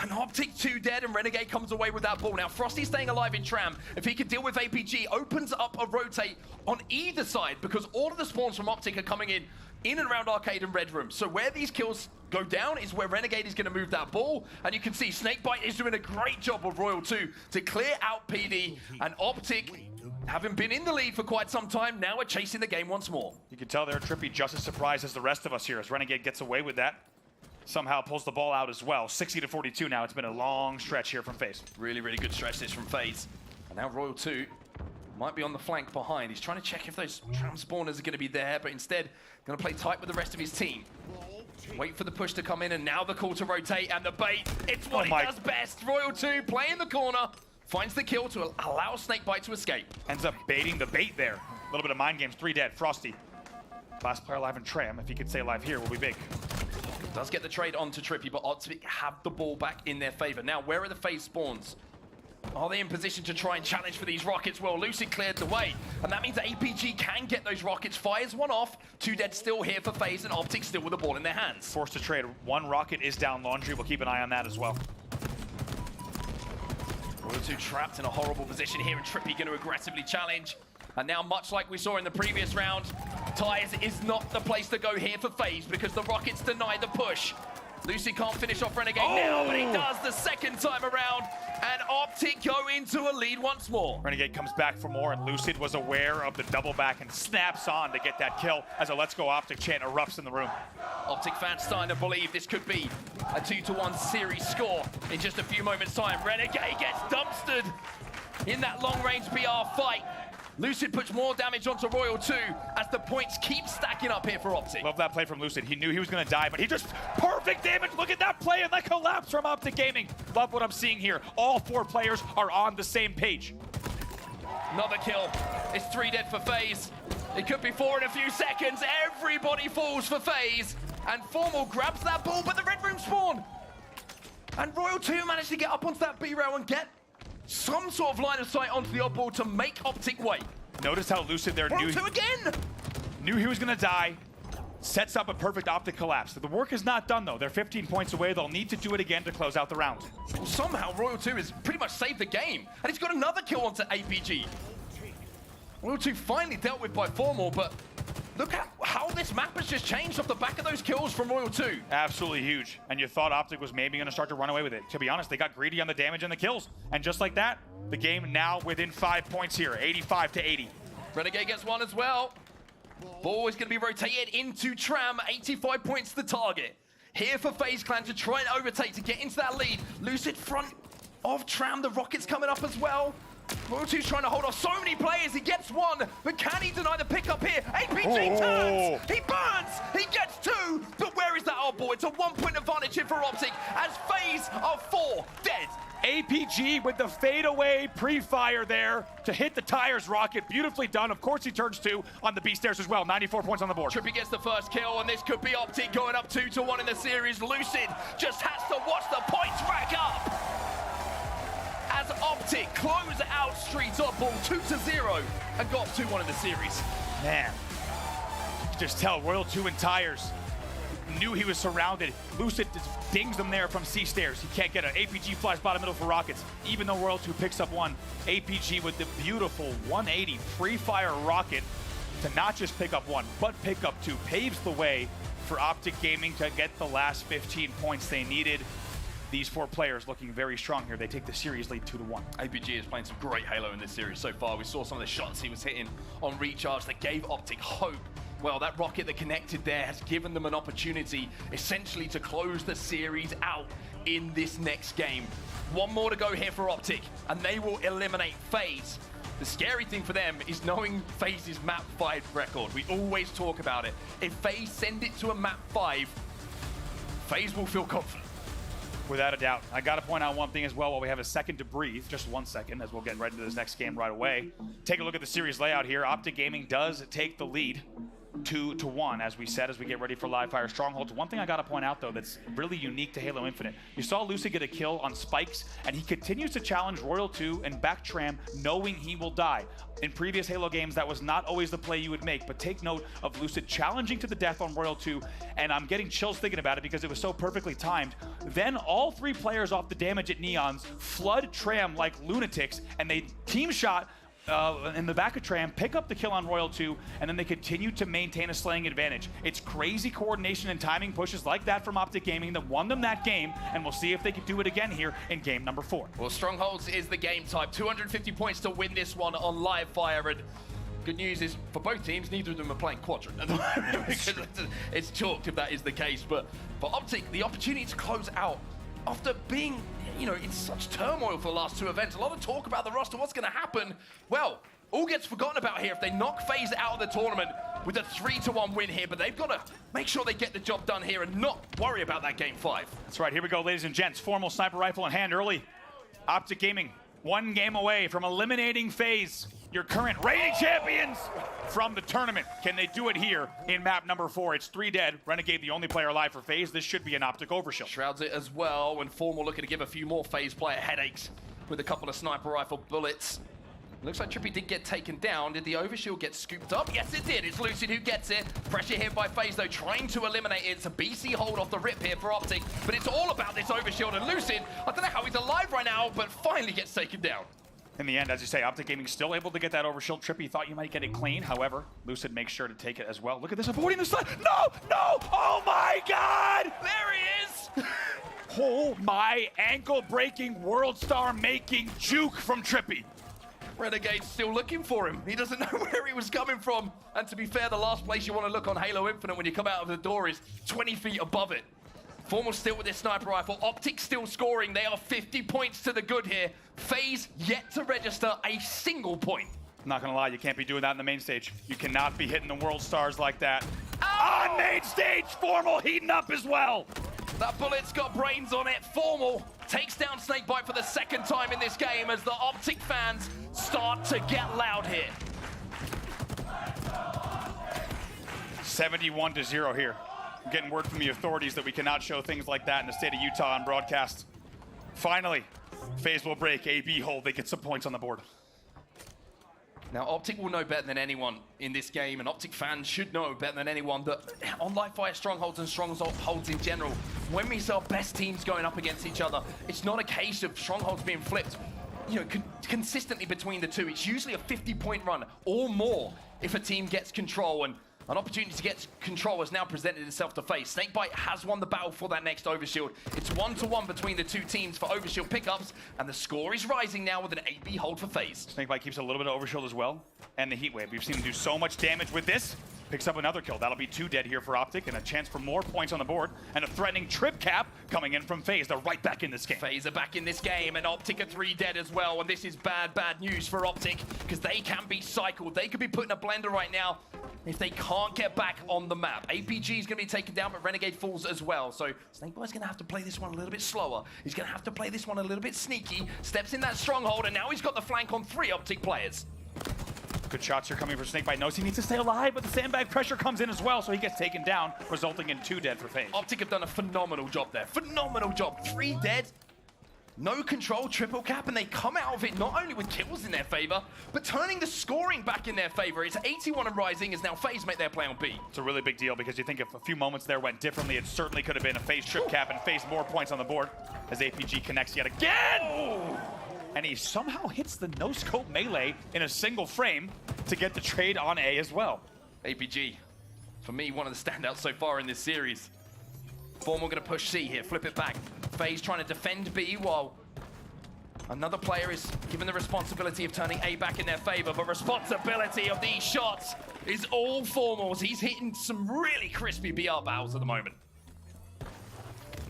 And Optic 2 dead, and Renegade comes away with that ball. Now, Frosty staying alive in Tram. If he can deal with APG, opens up a rotate on either side, because all of the spawns from Optic are coming in and around Arcade and Red Room. So where these kills go down is where Renegade is going to move that ball. And you can see Snakebite is doing a great job of Royal 2 to clear out PD. And Optic, having been in the lead for quite some time, now are chasing the game once more. You can tell there, Trippy just as surprised as the rest of us here, as Renegade gets away with that. Somehow pulls the ball out as well. 60-42 now. It's been a long stretch here from FaZe. Really, really good stretch this from FaZe. And now Royal 2 might be on the flank behind. He's trying to check if those Tram spawners are going to be there, but instead going to play tight with the rest of his team. Wait for the push to come in, and now the call to rotate, and the bait. It's what he does best. Royal 2 play in the corner, finds the kill to allow Snakebite to escape. Ends up baiting the bait there. A little bit of mind games. 3 dead. Frosty. Last player alive in Tram. If he could stay alive here, will be big. Does get the trade onto Trippy, but Optic have the ball back in their favor. Now, where are the FaZe spawns? Are they in position to try and challenge for these rockets? Well, Lucid cleared the way, and that means that APG can get those rockets. Fires one off. 2 dead still here for FaZe, and Optic still with the ball in their hands. Forced to trade. 1 rocket is down Laundry. We'll keep an eye on that as well. Royal 2 trapped in a horrible position here, and Trippy going to aggressively challenge. And now, much like we saw in the previous round, Tires is not the place to go here for FaZe, because the rockets deny the push. Lucy can't finish off Renegade now, but he does the second time around, and Optic go into a lead once more. Renegade comes back for more, and Lucid was aware of the double back and snaps on to get that kill as a Let's Go Optic chant erupts in the room. Optic fans starting to believe this could be a 2-1 series score in just a few moments' time. Renegade gets dumpstered in that long-range BR fight. Lucid puts more damage onto Royal 2 as the points keep stacking up here for Optic. Love that play from Lucid. He knew he was going to die, but he just perfect damage. Look at that play and that collapse from Optic Gaming. Love what I'm seeing here. All 4 players are on the same page. Another kill. It's 3 dead for FaZe. It could be 4 in a few seconds. Everybody falls for FaZe. And Formal grabs that ball, but the Red Room spawn. And Royal 2 managed to get up onto that B-rail and get some sort of line of sight onto the Oddball to make Optic wait. Notice how Lucid there knew he was going to die. Sets up a perfect Optic collapse. The work is not done, though. They're 15 points away. They'll need to do it again to close out the round. Well, somehow Royal 2 has pretty much saved the game. And he's got another kill onto APG. Royal 2 finally dealt with by Formal, but look at how this map has just changed off the back of those kills from Royal 2. Absolutely huge. And you thought Optic was maybe going to start to run away with it. To be honest, they got greedy on the damage and the kills. And just like that, the game now within 5 points here, 85-80. Renegade gets 1 as well. Ball is going to be rotated into Tram, 85 points to the target. Here for FaZe Clan to try and overtake to get into that lead. Lucid front of Tram, the rockets coming up as well. Royal 2's trying to hold off so many players. He gets 1, but can he deny the pickup here? APG turns, he burns, he gets 2, but where is that Oddball? It's a 1-point advantage here for Optic as FaZe are 4 dead. APG with the fadeaway pre-fire there to hit the Tires rocket. Beautifully done. Of course, he turns 2 on the B stairs as well. 94 points on the board. Trippy gets the first kill, and this could be Optic going up 2-1 in the series. Lucid just has to watch the points rack up as Optic close out Street Oddball 2-0 and got 2-1 in the series. Man, you can just tell Royal 2 and Tires knew he was surrounded. Lucid just dings them there from C stairs. He can't get it. APG flies bottom middle for rockets. Even though Royal 2 picks up 1, APG with the beautiful 180 pre-fire rocket to not just pick up 1, but pick up 2, paves the way for Optic Gaming to get the last 15 points they needed. These 4 players looking very strong here. They take the series lead 2-1. APG is playing some great Halo in this series so far. We saw some of the shots he was hitting on recharge that gave Optic hope well, that rocket that connected there has given them an opportunity essentially to close the series out in this next game. One more to go here for Optic, and they will eliminate FaZe. The scary thing for them is knowing FaZe's map 5 record. We always talk about it. If FaZe send it to a map 5, FaZe will feel confident. Without a doubt. I got to point out one thing as well while we have a second to breathe, just 1 second, as we'll get right into this next game right away. Take a look at the series layout here. Optic Gaming does take the lead 2-1, as we said, as we get ready for live fire Strongholds. One thing I got to point out, though, that's really unique to Halo Infinite. You saw Lucid get a kill on Spikes, and he continues to challenge Royal 2 and back Tram, knowing he will die. In previous Halo games, that was not always the play you would make, but take note of Lucid challenging to the death on Royal 2, and I'm getting chills thinking about it because it was so perfectly timed. Then all 3 players off the damage at Neons flood Tram like lunatics, and they team shot in the back of Tram, pick up the kill on Royal 2, and then they continue to maintain a slaying advantage. It's crazy coordination and timing pushes like that from Optic Gaming that won them that game, and we'll see if they can do it again here in game number 4. Well, Strongholds is the game type. 250 points to win this one on live fire, and good news is for both teams, neither of them are playing Quadrant at the moment because it's chalked if that is the case. But for Optic, the opportunity to close out after being, you know, in such turmoil for the last 2 events, a lot of talk about the roster, what's going to happen. Well, all gets forgotten about here if they knock FaZe out of the tournament with a 3-1 win here, but they've got to make sure they get the job done here and not worry about that game 5. That's right, here we go, ladies and gents. Formal sniper rifle in hand early. Optic Gaming, 1 game away from eliminating FaZe, your current reigning champions from the tournament. Can they do it here in map number 4? It's 3 dead. Renegade the only player alive for FaZe. This should be an Optic overshield. Shrouds it as well, and Formal looking to give a few more FaZe player headaches with a couple of sniper rifle bullets. Looks like Trippy did get taken down. Did the overshield get scooped up? Yes, it did. It's Lucid who gets it. Pressure here by FaZe, though, trying to eliminate it. It's a BC hold off the rip here for Optic, but it's all about this overshield, and Lucid, I don't know how he's alive right now, but finally gets taken down. In the end, as you say, Optic Gaming still able to get that overshield. Trippy thought you might get it clean. However, Lucid makes sure to take it as well. Look at this, avoiding the slide. No, no, oh my God! There he is! Oh my ankle-breaking, world star making juke from Trippy. Renegade's still looking for him. He doesn't know where he was coming from. And to be fair, the last place you want to look on Halo Infinite when you come out of the door is 20 feet above it. Formal still with his sniper rifle. Optic still scoring. They are 50 points to the good here. FaZe yet to register a single point. I'm not gonna lie, you can't be doing that in the main stage. You cannot be hitting the world stars like that. Oh! On main stage, Formal heating up as well. That bullet's got brains on it. Formal takes down Snakebite for the 2nd time in this game as the Optic fans start to get loud here. 71-0 here. I'm getting word from the authorities that we cannot show things like that in the state of Utah on broadcast. Finally, FaZe will break a B hold. They get some points on the board. Now, Optic will know better than anyone in this game, and Optic fans should know better than anyone that on live fire Strongholds and Strongholds in general, when we see our best teams going up against each other, it's not a case of Strongholds being flipped, you know, consistently between the two. It's usually a 50-point run or more if a team gets control, and an opportunity to get control has now presented itself to FaZe. Snakebite has won the battle for that next overshield. It's 1-1 between the 2 teams for overshield pickups, and the score is rising now with an AB hold for FaZe. Snakebite keeps a little bit of overshield as well, and the heat wave. We've seen him do so much damage with this. Picks up another kill. That'll be 2 dead here for Optic, and a chance for more points on the board, and a threatening trip cap coming in from FaZe. They're right back in this game. FaZe are back in this game, and Optic are 3 dead as well, and this is bad news for Optic, because they can be cycled. They could be put in a blender right now if they can't get back on the map. APG is going to be taken down, but Renegade falls as well, so Snakebite's going to have to play this one a little bit slower. He's going to have to play this one a little bit sneaky, steps in that stronghold, and now he's got the flank on 3 Optic players. Good shots here coming for Snakebite. Knows he needs to stay alive, but the sandbag pressure comes in as well, so he gets taken down, resulting in 2 dead for FaZe. Optic have done a phenomenal job there. Phenomenal job. 3 dead, no control, triple cap, and they come out of it not only with kills in their favor, but turning the scoring back in their favor. It's 81 and rising as now FaZe make their play on B. It's a really big deal because you think if a few moments there went differently, it certainly could have been a FaZe trip cap and FaZe more points on the board as APG connects yet again. Oh! And he somehow hits the no-scope melee in a single frame to get the trade on A as well. APG, for me, one of the standouts so far in this series. Formal gonna push C here, flip it back. FaZe trying to defend B while Another player is given the responsibility of turning A back in their favor, but responsibility of these shots is all Formals. He's hitting some really crispy BR battles at the moment.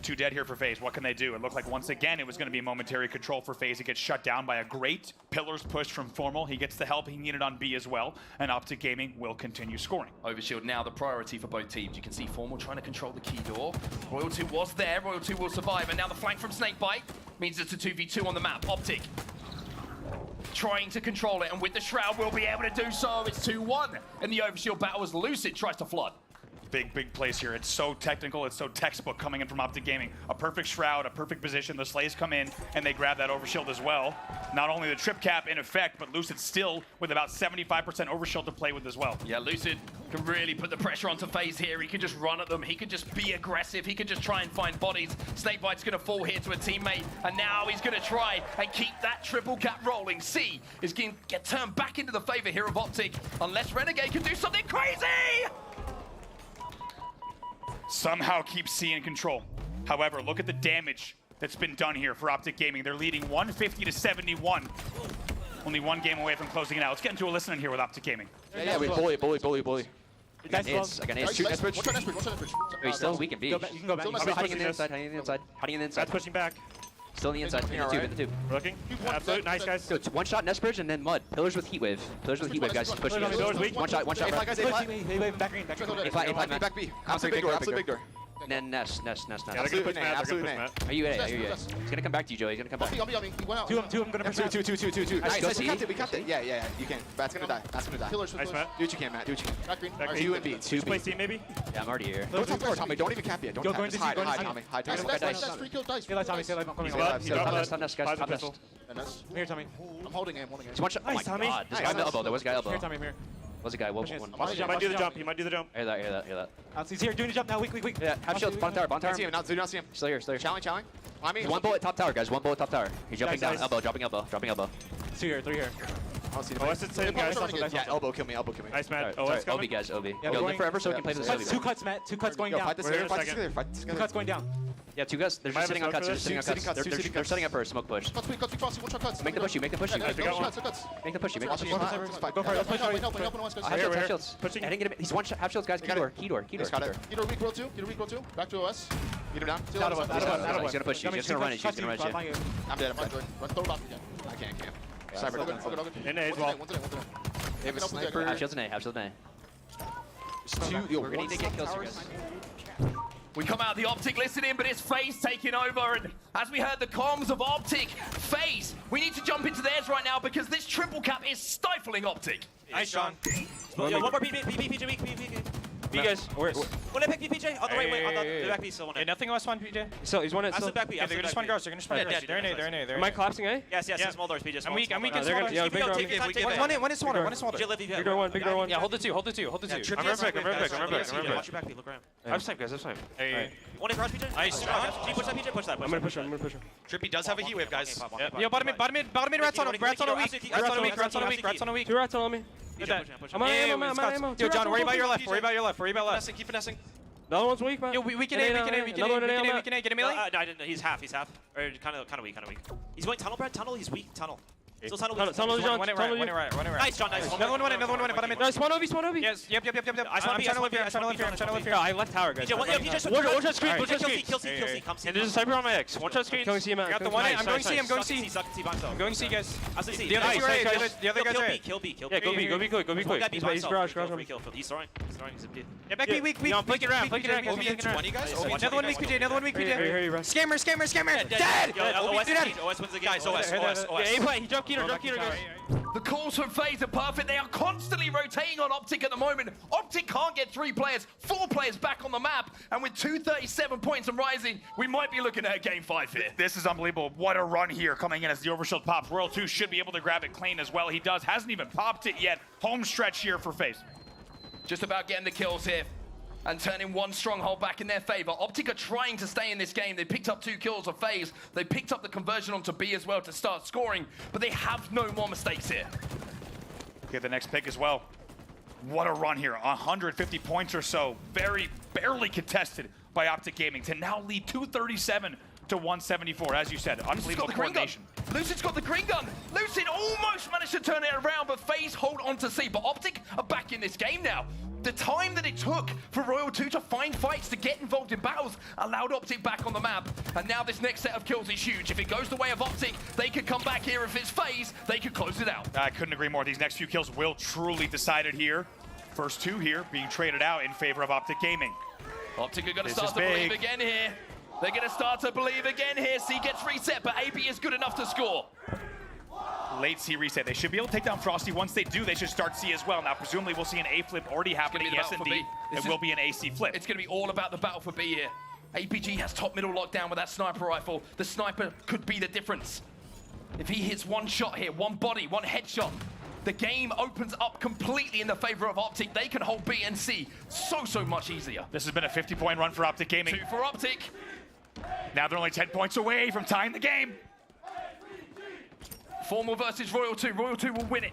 2 dead here for FaZe. What can they do? It looked like once again it was going to be momentary control for FaZe. It gets shut down by a great Pillars push from Formal. He gets the help he needed on B as well, and Optic Gaming will continue scoring. Overshield now the priority for both teams. You can see Formal trying to control the key door. Royal 2 was there. Royal 2 will survive, and now the flank from Snakebite means it's a 2v2 on the map. Optic trying to control it, and with the Shroud will be able to do so. It's 2-1 in the Overshield battle as Lucid tries to flood. Big place here. It's so technical, it's so textbook coming in from Optic Gaming. A perfect Shroud, a perfect position. The Slays come in and they grab that Overshield as well. Not only the trip cap in effect, but Lucid still with about 75% Overshield to play with as well. Yeah, Lucid can really put the pressure onto FaZe here. He could just run at them. He could just be aggressive. He could just try and find bodies. Snakebite's going to fall here to a teammate, and now he's going to try and keep that triple cap rolling. C is going to get turned back into the favor here of Optic, unless Renegade can do something crazy! Somehow keep C in control. However, look at the damage that's been done here for Optic Gaming. They're leading 150 to 71. Only 1 game away from closing it out. Let's get into a listen in here with Optic Gaming. Yeah, we bully. I got nades. Wait, still we can be. You can go back. Hiding in the inside. Hiding in the inside. Hiding in the inside. That's pushing back. Still in the inside. In the tube. Looking. Absolute. Nice, guys. So it's 1 shot nest bridge and then mud. Pillars with heat wave. Pillars with heat wave, guys. Pushing. One shot. Back green. Back B. Absolute big door. And then nest. Absolute Matt. Are you A? He's gonna come back to you, Joey. He's gonna come back. On me. He went out. Two. I'm gonna push out. Two. Nice. We kept it. Yeah. You can. Matt's gonna die. Pillars. Nice, Matt. Do what you can, Matt. Do what you can. Back green. Back green. You and B. Two play team maybe. Yeah, I'm already here. Don't top floor, Tommy. Don't even cap yet. Don't cap. Just hide, Tommy. Hide. Nice. 3 kills. Dice. Tommy. I'm coming. Top nest, guys. Top nest. I'm here, Tommy. I'm holding him. It's 1 shot. Oh my god. This guy elbow. There was a guy elbow. Here, Tommy. I'm here. Was a guy. One. He might do the jump. He might do the jump. Hear that. He's here doing the jump now. Weak. Yeah, have shield. Bottom tower. Do not see him. Still here. Challenge. I mean, 1 bullet top tower, guys. 1 bullet top tower. He's jumping down. Elbow. Dropping elbow. 2 here. 3 here. I'll see the OS is same, guys. Yeah, elbow kill me. Nice, Matt. OS coming. OB, guys. OB. Yo, live forever so we can play this. 2 cuts, Matt. 2 cuts going down. Fight this together. 2 cuts going down. Yeah, 2 guys. They're just sitting on cuts. They're setting up for a smoke push. Cuts. One shot cuts. Make them push you. Make them push you. Make them push you. Go for it. I have shields. I didn't get him. He's 1 shot. Have shields, guys. Key door. Get a weak roll 2. Back to OS. Get him down. He's gonna push you. He's gonna run at you. I'm dead. Run throw off again. I can't. Cyber. In A as well. Have shields in A. Have shields in A. We're gonna need to get kills here, guys. We come out the Optic listening, but it's FaZe taking over, and as we heard the comms of Optic, FaZe, we need to jump into theirs right now because this triple cap is stifling Optic. Nice, Sean. One more PJ. B guys. One pick PJ on the right way on the back piece. Yeah, nothing else one PJ. So he's one at back B. They're gonna spawn girls. They're gonna spawn girls. They're in A. Am I collapsing A? Yes. Small doors, PJ. I'm weak in small doors. Yeah, big door. One in small door. Big door one. Yeah, hold the two. I'm right back. Watch your back, look around. I'm safe, guys. Hey. One in garage, PJ. Nice. Can you push that, PJ? Push that. I'm gonna push him. Trippy does have a heat wave, guys. Yo, bottom mid. Rats on a weak. Rats on a weak. 2 rats on me. I'm on ammo. Yo, John, worry about your left. Keep finessing. The other one's weak, man. Yo, we can A. Get a melee? No, I didn't. He's half. Or kind of weak. He's going tunnel, Brad. Tunnel. He's weak. Tunnel. Still tunnel. One right. Nice, John. Nice. Another one. Bottom mid. Nice. One OB. Yes. Yep. I'm trying to live here. I left tower, guys. One shot screen. Kill C. Come C. And there's a sniper on my X. One shot screen. Going C, man. I got the one. I'm going C. I'm going C, guys. The other guy's right. Kill B. Yeah, go B quick. He's garage. He's throwing. Yeah, back B weak. Flick it around. 20 guys. Another one weak, PJ. Scammer. Dead! OS wins the game. Guys, OS. Yeah, he jumped Keter, guys. The calls from FaZe are perfect. They are constantly rotating on Optic at the moment. Optic can't get 3 players, 4 players back on the map. And with 237 points and rising, we might be looking at a game 5 here. This is unbelievable. What a run here coming in as the Overshield pops. Royal 2 should be able to grab it clean as well. He does. Hasn't even popped it yet. Home stretch here for FaZe. Just about getting the kills here and turning 1 stronghold back in their favor. Optic are trying to stay in this game. They picked up 2 kills of FaZe. They picked up the conversion onto B as well to start scoring, but they have no more mistakes here. Get the next pick as well. What a run here. 150 points or so. Barely contested by Optic Gaming to now lead 237 to 174, as you said. Unbelievable coordination. Lucid's got the green gun. Lucid almost managed to turn it around, but FaZe hold on to C. But Optic are back in this game now. The time that it took for Royal 2 to find fights, to get involved in battles, allowed Optic back on the map. And now this next set of kills is huge. If it goes the way of Optic, they could come back here. If it's FaZe, they could close it out. I couldn't agree more. These next few kills will truly decide it here. First two here being traded out in favor of Optic Gaming. Optic are going to start to believe again here. They're going to start to believe again here. C gets reset, but AB is good enough to score. Late C reset. They should be able to take down Frosty. Once they do, they should start C as well. Now, presumably, we'll see an A flip already happening. Yes, indeed. It will be an AC flip. It's going to be all about the battle for B here. APG has top middle lockdown with that sniper rifle. The sniper could be the difference. If he hits one shot here, one body, one headshot, the game opens up completely in the favor of Optic. They can hold B and C so much easier. This has been a 50-point run for Optic Gaming. 2 for Optic. Now they're only 10 points away from tying the game. Formal versus Royal 2. Royal 2 will win it.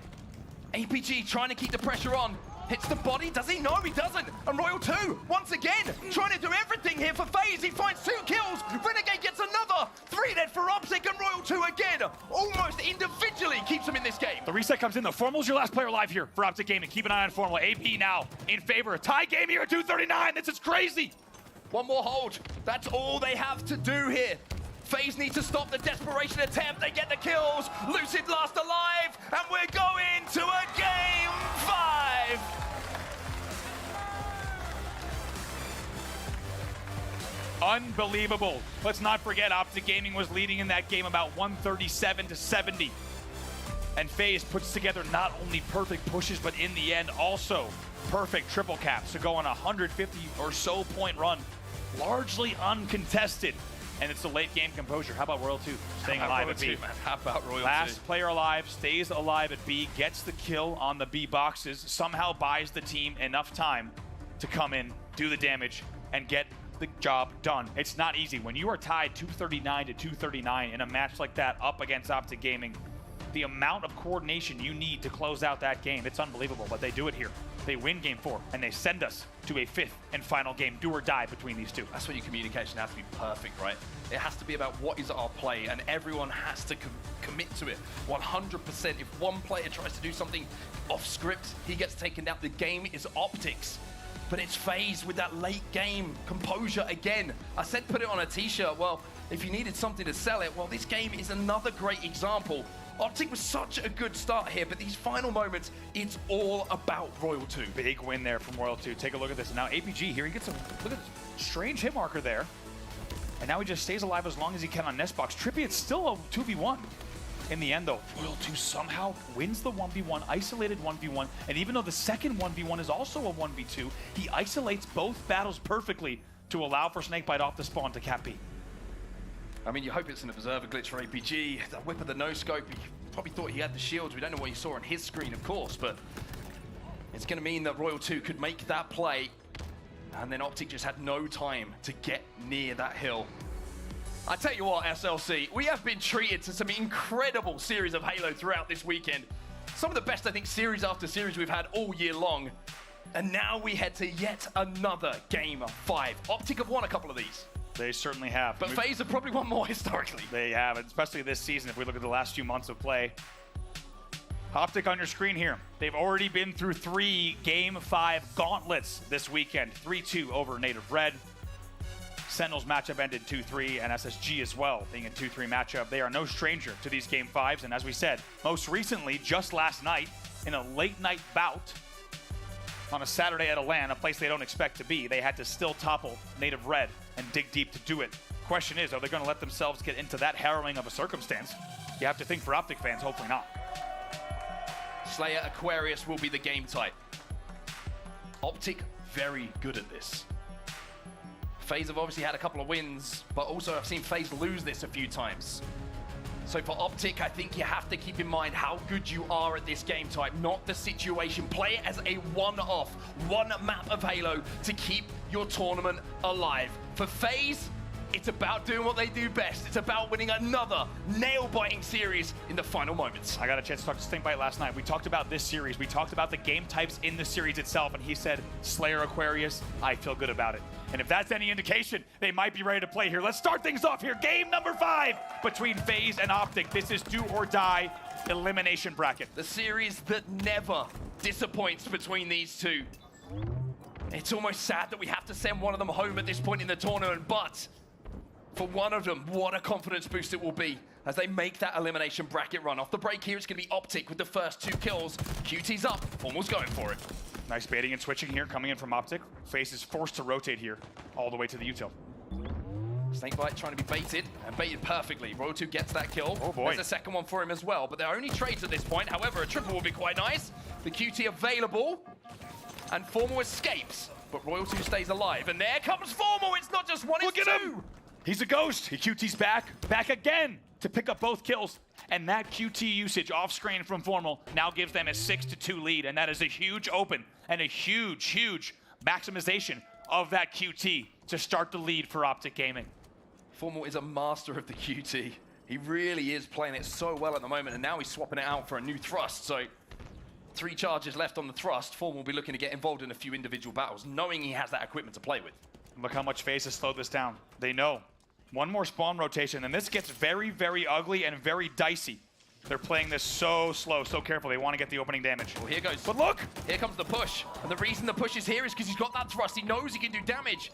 APG trying to keep the pressure on. Hits the body. Does he? No, he doesn't. And Royal 2, once again, trying to do everything here for FaZe. He finds 2 kills. Renegade gets another. 3 dead for Optic, and Royal 2 again, almost individually keeps him in this game. The reset comes in. The Formal's your last player alive here for Optic Gaming. Keep an eye on Formal. AP now in favor. Tie game here at 239. This is crazy. One more hold. That's all they have to do here. FaZe need to stop the desperation attempt. They get the kills. Lucid last alive, and we're going to a game 5. Unbelievable. Let's not forget Optic Gaming was leading in that game about 137-70. And FaZe puts together not only perfect pushes, but in the end also perfect triple caps to go on a 150 or so point run, largely uncontested. And it's the late game composure. How about Royal 2 staying alive at B? How about Royal 2? Last player alive, stays alive at B, gets the kill on the B boxes, somehow buys the team enough time to come in, do the damage, and get the job done. It's not easy. When you are tied 239-239 in a match like that up against Optic Gaming, the amount of coordination you need to close out that game, it's unbelievable, but they do it here. They win game 4, and they send us to a 5th and final game, do or die between these two. That's when your communication has to be perfect, right? It has to be about what is our play, and everyone has to commit to it 100%. If one player tries to do something off script, he gets taken down. The game is Optics, but it's FaZe with that late game composure again. I said put it on a t-shirt. Well, if you needed something to sell it, well, this game is another great example. Optic was such a good start here, but these final moments, it's all about Royal 2. Big win there from Royal 2. Take a look at this. Now APG here, he gets a look at this strange hit marker there. And now he just stays alive as long as he can on Nestbox. Trippy, it's still a 2v1. In the end though, Royal 2 somehow wins the 1v1, isolated 1v1, and even though the second 1v1 is also a 1v2, he isolates both battles perfectly to allow for Snakebite off the spawn to cap B. I mean, you hope it's an observer glitch for APG. The whip of the no-scope, he probably thought he had the shields. We don't know what he saw on his screen, of course, but it's going to mean that Royal 2 could make that play, and then Optic just had no time to get near that hill. I tell you what, SLC, we have been treated to some incredible series of Halo throughout this weekend. Some of the best, I think, series after series we've had all year long. And now we head to yet another Game 5. Optic have won a couple of these. They certainly have. But FaZe have probably won more historically. They have, especially this season if we look at the last few months of play. Optic on your screen here. They've already been through 3 Game 5 gauntlets this weekend. 3-2 over Native Red. Sentinels matchup ended 2-3, and SSG as well, being a 2-3 matchup. They are no stranger to these Game 5s, and as we said, most recently, just last night, in a late night bout on a Saturday at a LAN, a place they don't expect to be, they had to still topple Native Red and dig deep to do it. Question is, are they going to let themselves get into that harrowing of a circumstance? You have to think for Optic fans, hopefully not. Slayer Aquarius will be the game type. Optic, very good at this. FaZe have obviously had a couple of wins, but also I've seen FaZe lose this a few times. So for Optic, I think you have to keep in mind how good you are at this game type, not the situation. Play it as a one-off, one map of Halo to keep your tournament alive. For FaZe, It's about doing what they do best. It's about winning another nail-biting series in the final moments. I got a chance to talk to Stinkbite last night. We talked about this series. We talked about the game types in the series itself, and he said, Slayer Aquarius, I feel good about it. And if that's any indication, they might be ready to play here. Let's start things off here. Game number 5 between FaZe and Optic. This is do or die elimination bracket. The series that never disappoints between these two. It's almost sad that we have to send one of them home at this point in the tournament, but for one of them, what a confidence boost it will be as they make that elimination bracket run. Off the break here, it's going to be Optic with the first 2 kills. QT's up, almost going for it. Nice baiting and switching here coming in from Optic. FaZe is forced to rotate here all the way to the util. Snakebite trying to be baited, and baited perfectly. Royal 2 gets that kill. Oh boy. There's a second one for him as well, but they're only trades at this point. However, a triple will be quite nice. The QT available, and Formal escapes, but Royal 2 stays alive. And there comes Formal, it's not just one, it's 2! Him. He's a ghost. He QT's back again to pick up both kills. And that QT usage off screen from Formal now gives them a 6-2 lead. And that is a huge open and a huge maximization of that QT to start the lead for Optic Gaming. Formal is a master of the QT. He really is playing it so well at the moment, and now he's swapping it out for a new thrust. So 3 charges left on the thrust. Formal will be looking to get involved in a few individual battles, knowing he has that equipment to play with. Look how much FaZe has slowed this down. They know. One more spawn rotation, and this gets very ugly and very dicey. They're playing this so slow, so careful. They want to get the opening damage. Well, here goes. But look! Here comes the push. And the reason the push is here is because he's got that thrust. He knows he can do damage.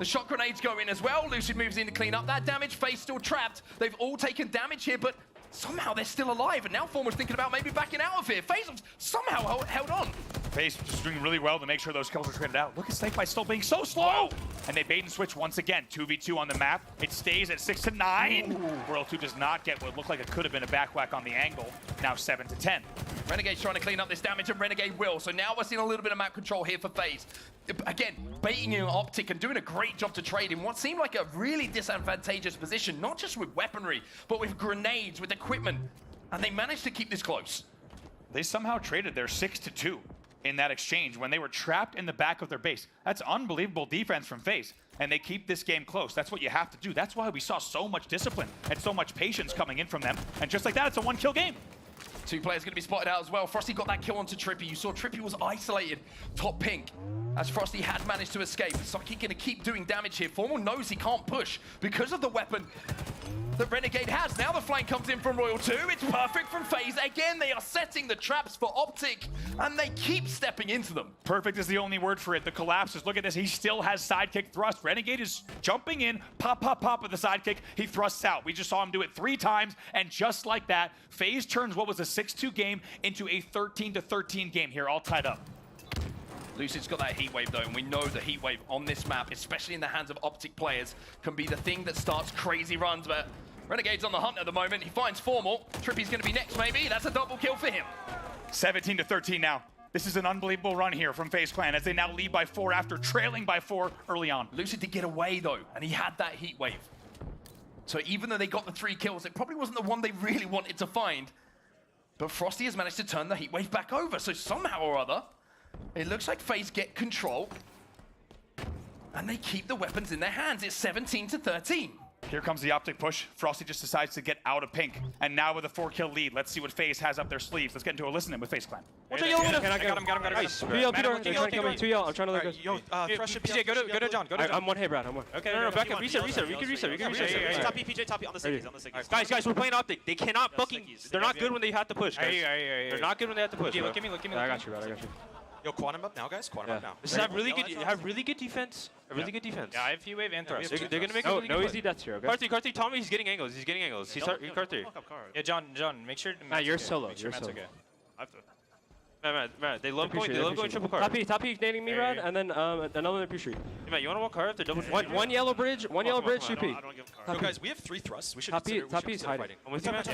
The shot grenades go in as well. Lucid moves in to clean up that damage. FaZe still trapped. They've all taken damage here, but somehow they're still alive. And now Formal's thinking about maybe backing out of here. FaZe have somehow held on. FaZe just doing really well to make sure those kills are traded out. Look at Snakebite still being so slow! And they bait and switch once again. 2v2 on the map. It stays at 6-9. Royal 2 does not get what looked like it could have been a back whack on the angle. Now 7-10. Renegade's trying to clean up this damage, and Renegade will. So now we're seeing a little bit of map control here for FaZe. Again, baiting in Optic and doing a great job to trade in what seemed like a really disadvantageous position, not just with weaponry, but with grenades, with equipment. And they managed to keep this close. They somehow traded their 6-2 in that exchange when they were trapped in the back of their base. That's unbelievable defense from FaZe, and they keep this game close. That's what you have to do. That's why we saw so much discipline and so much patience coming in from them. And just like that, it's a 1-kill game. 2 players going to be spotted out as well. Frosty got that kill onto Trippy. You saw Trippy was isolated top pink as Frosty had managed to escape. Saki going to keep doing damage here. Formal knows he can't push because of the weapon that Renegade has. Now the flank comes in from Royal 2. It's perfect from FaZe. Again, they are setting the traps for Optic, and they keep stepping into them. Perfect is the only word for it. The collapses. Look at this. He still has sidekick thrust. Renegade is jumping in. Pop with the sidekick. He thrusts out. We just saw him do it 3 times, and just like that, FaZe turns what was a 6-2 game into a 13-13 game here, all tied up. Lucid's got that heat wave though, and we know the heat wave on this map, especially in the hands of Optic players, can be the thing that starts crazy runs, but Renegade's on the hunt at the moment. He finds Formal. Trippy's going to be next maybe. That's a double kill for him. 17-13 now. This is an unbelievable run here from FaZe Clan as they now lead by 4 after trailing by 4 early on. Lucid did get away though, and he had that heat wave. So even though they got the 3 kills, it probably wasn't the one they really wanted to find. But Frosty has managed to turn the heat wave back over, so somehow or other, it looks like FaZe get control, and they keep the weapons in their hands. It's 17-13. Here comes the Optic push. Frosty just decides to get out of pink. And now with a 4-kill lead, let's see what FaZe has up their sleeves. Let's get into a listen in with FaZe Clan. Watch out, yellow. Got him. Nice. 2-0, they're trying to come in. 2-0. I'm trying to look. Yo, Thrush should be PJ, go to John. I'm one. Hey, Brad. I'm one. Okay, no, back up. Reset. We can reset. Top B, PJ, top B on the sickies. Guys, we're playing Optic. They cannot fucking. They're not good when they have to push, guys. They're not good when they have to push. Look at me. I got you, Brad. Yo, quantum up now, guys. Quantum up now. This have really good defense. Really good defense. Yeah, I have heat wave and thrust. They're gonna make no easy deaths here. Okay. Carthy, Tommy, he's getting angles. He's Carthy. Yeah, John, make sure. Matt, you're solo. You're solo. Matt, they love going triple car. Top P nading me, Rad, and then another P street. Hey, Matt, you wanna walk car after double? One yellow bridge, 2P. Yo, guys, we have 3 thrusts. We should. Top P is hiding. I'm with you, Matt.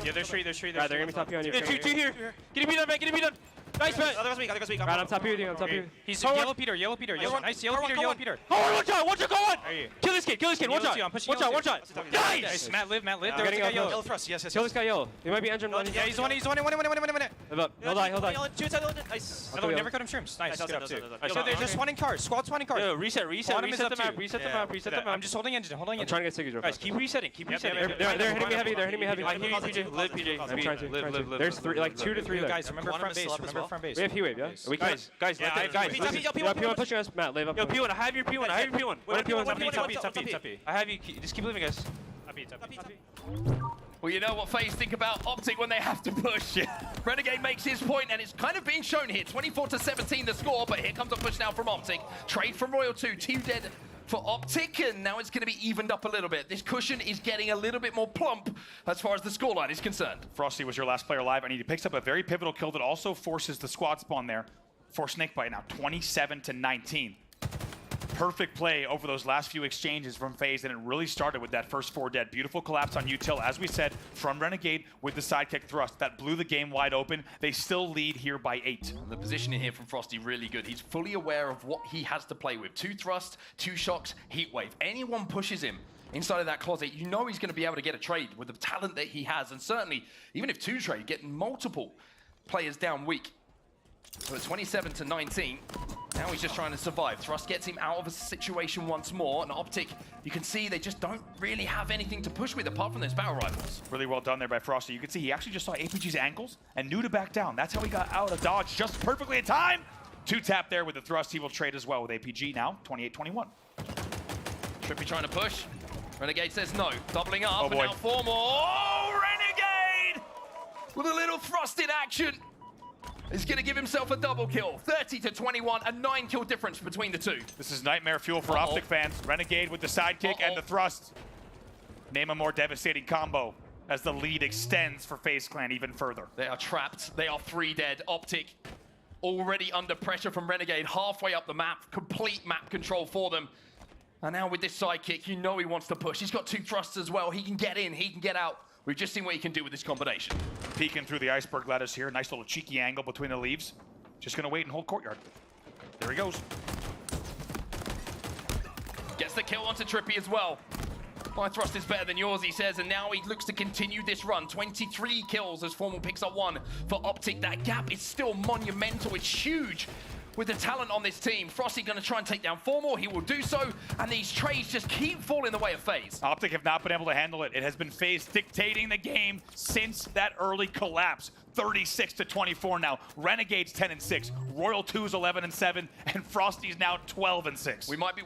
Yeah, they're straight. They're gonna be top P on you. 2 here. Get me done, Matt. Get me done. Nice, man. Other guy's weak. Right, I'm top here with you. I'm top here. He's yellow Peter. Nice, yellow Peter. Oh, one shot, go on. Kill this kid. One shot. One shot. Nice. Matt live. There we go. Yellow thrust. Yes. Kill this guy yellow. He might be engine one. Yeah, he's one. Hold up. Hold on. Nice. Never cut him shrooms. Nice. Get up too. So they're just spawning cars. Squad spawning cars. Yo, reset the map. I'm just holding engine. I'm trying to get Siggy's real Guys, fast. keep resetting. They're hitting me heavy. I hear you, PJ. Live, PJ. I'm trying to. There's 2 to 3 there. Guys, remember front base. We have P-wave, yeah? We Guys, P1 pushing us. Matt, live up. Yo, P1, I have your P1. Top P. I have you. Just keep living, guys. Well, you know what FaZe think about Optic when they have to push. Renegade makes his point, and it's kind of being shown here. 24-17 the score, but here comes a push now from Optic. Trade from Royal 2 dead for Optic, and now it's going to be evened up a little bit. This cushion is getting a little bit more plump as far as the scoreline is concerned. Frosty was your last player alive, and he picks up a very pivotal kill that also forces the squad spawn there for Snakebite now, 27-19. Perfect play over those last few exchanges from FaZe, and it really started with that first 4 dead. Beautiful collapse on Util, as we said, from Renegade with the sidekick thrust. That blew the game wide open. They still lead here by 8. The positioning here from Frosty really good. He's fully aware of what he has to play with. 2 thrusts, 2 shocks, heat wave. Anyone pushes him inside of that closet, you know he's going to be able to get a trade with the talent that he has. And certainly, even if 2 trade, getting multiple players down weak. So at 27-19, now he's just trying to survive. Thrust gets him out of a situation once more, and Optic, you can see they just don't really have anything to push with apart from those battle rifles. Really well done there by Frosty. You can see he actually just saw APG's ankles and knew to back down. That's how he got out of dodge just perfectly in time. 2-tap there with the thrust. He will trade as well with APG now, 28-21. Trippy trying to push. Renegade says no. Doubling up, oh, and boy. now 4 more. Oh, Renegade! With a little thrust in action. He's going to give himself a double kill. 30-21, a 9-kill difference between the 2. This is nightmare fuel for Optic fans. Renegade with the sidekick and the thrust. Name a more devastating combo as the lead extends for FaZe Clan even further. They are trapped. They are 3 dead. Optic already under pressure from Renegade, halfway up the map. Complete map control for them. And now with this sidekick, you know he wants to push. He's got 2 thrusts as well. He can get in, he can get out. We've just seen what he can do with this combination. Peeking through the iceberg lattice here. Nice little cheeky angle between the leaves. Just going to wait and hold courtyard. There he goes. Gets the kill onto Trippy as well. My thrust is better than yours, he says, and now he looks to continue this run. 23 kills as Formal picks up 1 for Optic. That gap is still monumental. It's huge. With the talent on this team, Frosty going to try and take down 4 more. He will do so, and these trades just keep falling the way of FaZe. Optic have not been able to handle it. It has been FaZe dictating the game since that early collapse. 36-24 now. Renegades 10-6. Royal 2's 11-7, and Frosty's now 12-6. We might be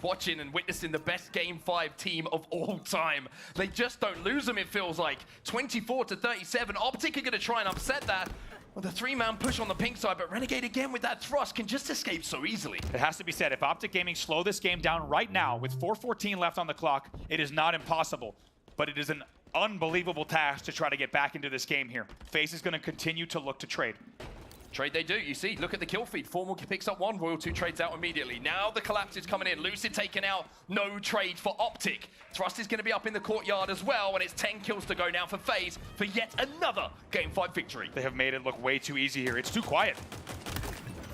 watching and witnessing the best Game 5 team of all time. They just don't lose them, it feels like. 24-37. Optic are going to try and upset that. With a 3-man push on the pink side, but Renegade again with that thrust can just escape so easily. It has to be said, if Optic Gaming slow this game down right now with 4:14 left on the clock, it is not impossible, but it is an unbelievable task to try to get back into this game here. FaZe is going to continue to look to trade. Trade they do, you see, look at the kill feed. Formal picks up 1, Royal 2 trades out immediately. Now the collapse is coming in. Lucid taken out, no trade for Optic. Thrust is going to be up in the courtyard as well, and it's 10 kills to go now for FaZe for yet another Game 5 victory. They have made it look way too easy here. It's too quiet.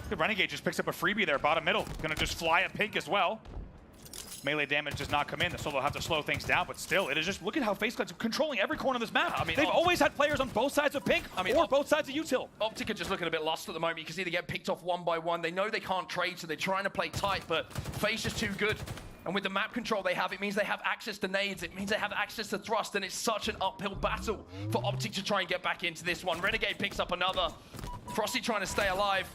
The Renegade just picks up a freebie there, bottom middle. Gonna just fly at pink as well. Melee damage does not come in, so they'll have to slow things down, but still, it is just, look at how FaZe Clan's controlling every corner of this map. I mean, they've always had players on both sides of pink, or both sides of Util. Optic are just looking a bit lost at the moment. You can see they get picked off 1 by 1. They know they can't trade, so they're trying to play tight, but FaZe just too good. And with the map control they have, it means they have access to nades, it means they have access to thrust, and it's such an uphill battle for Optic to try and get back into this one. Renegade picks up another. Frosty trying to stay alive.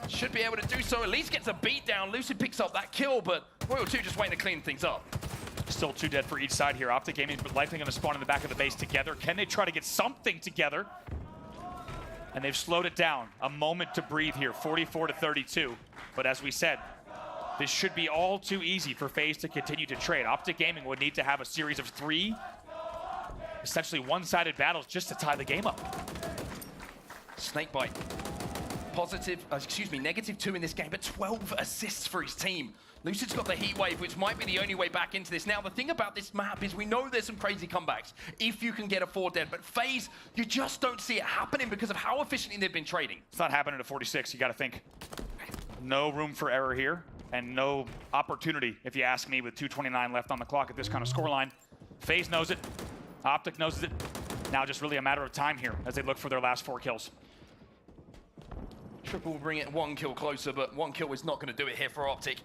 Should be able to do so, at least gets a beat down. Lucid picks up that kill, but Royal 2 just waiting to clean things up. Still 2 dead for each side here. Optic Gaming likely going to spawn in the back of the base together. Can they try to get something together? And they've slowed it down. A moment to breathe here, 44-32. But as we said, this should be all too easy for FaZe to continue to trade. Optic Gaming would need to have a series of 3, essentially one-sided battles just to tie the game up. Snakebite -2 in this game, but 12 assists for his team. Lucid's got the heat wave, which might be the only way back into this. Now, the thing about this map is we know there's some crazy comebacks if you can get a 4 dead, but FaZe, you just don't see it happening because of how efficiently they've been trading. It's not happening at 46, you gotta think. No room for error here, and no opportunity, if you ask me, with 2:29 left on the clock at this kind of scoreline. FaZe knows it, Optic knows it. Now just really a matter of time here as they look for their last 4 kills. Triple will bring it 1 kill closer, but 1 kill is not going to do it here for Optic.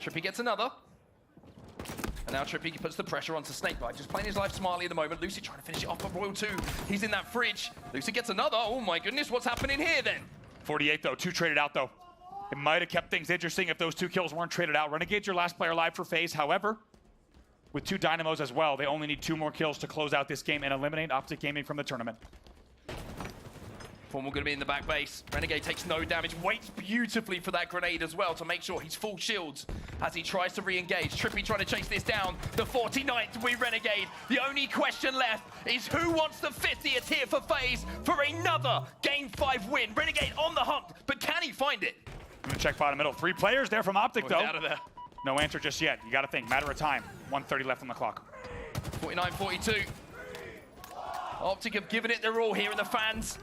Trippy gets another. And now Trippy puts the pressure onto Snakebite, just playing his life smartly at the moment. Lucy trying to finish it off, but Royal 2, he's in that fridge. Lucy gets another. Oh my goodness, what's happening here then? 48 though, 2 traded out though. It might have kept things interesting if those 2 kills weren't traded out. Renegade's your last player alive for FaZe. However, with 2 Dynamos as well, they only need 2 more kills to close out this game and eliminate Optic Gaming from the tournament. Formal going to be in the back base. Renegade takes no damage, waits beautifully for that grenade as well to make sure he's full shields as he tries to re-engage. Trippy trying to chase this down. The 49th with Renegade. The only question left is who wants the 50th here for FaZe for another Game 5 win. Renegade on the hunt, but can he find it? I'm gonna check bottom middle. 3 players there from Optic though. Out of there. No answer just yet. You gotta think, matter of time. 1:30 left on the clock. 49-42. Optic have given it their all here, and the fans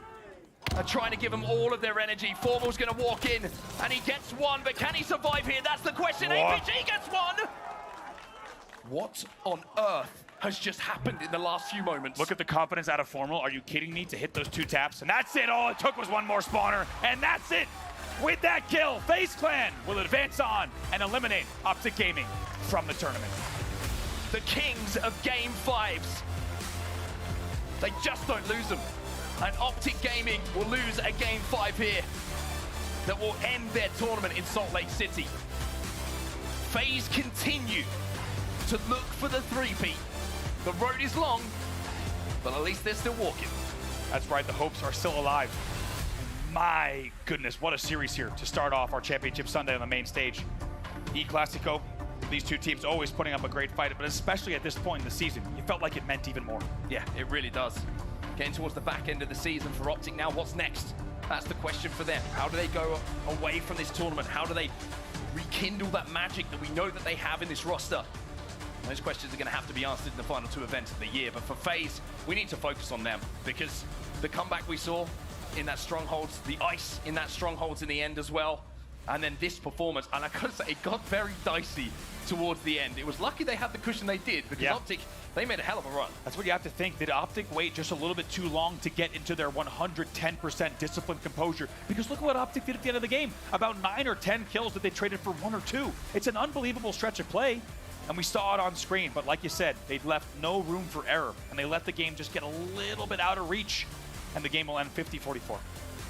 are trying to give him all of their energy. Formal's going to walk in, and he gets 1, but can he survive here? That's the question. What? APG gets 1! What on earth has just happened in the last few moments? Look at the confidence out of Formal. Are you kidding me? To hit those 2 taps, and that's it. All it took was 1 more spawner, and that's it. With that kill, FaZe Clan will advance on and eliminate Optic Gaming from the tournament. The kings of Game 5s. They just don't lose them. And Optic Gaming will lose a Game 5 here that will end their tournament in Salt Lake City. FaZe continue to look for the 3-peat. The road is long, but at least they're still walking. That's right, the hopes are still alive. My goodness, what a series here to start off our Championship Sunday on the main stage. E-Clasico, these 2 teams always putting up a great fight, but especially at this point in the season, you felt like it meant even more. Yeah, it really does. Getting towards the back end of the season for Optic now, what's next? That's the question for them. How do they go away from this tournament? How do they rekindle that magic that we know that they have in this roster? Those questions are going to have to be answered in the final 2 events of the year. But for FaZe, we need to focus on them because the comeback we saw in that Strongholds, the ice in that Strongholds in the end as well, and then this performance, and I gotta say, it got very dicey towards the end. It was lucky they had the cushion they did because Optic, they made a hell of a run. That's what you have to think. Did Optic wait just a little bit too long to get into their 110% disciplined composure? Because look at what Optic did at the end of the game. About 9 or 10 kills that they traded for 1 or 2. It's an unbelievable stretch of play, and we saw it on screen. But like you said, they'd left no room for error, and they let the game just get a little bit out of reach, and the game will end 50-44.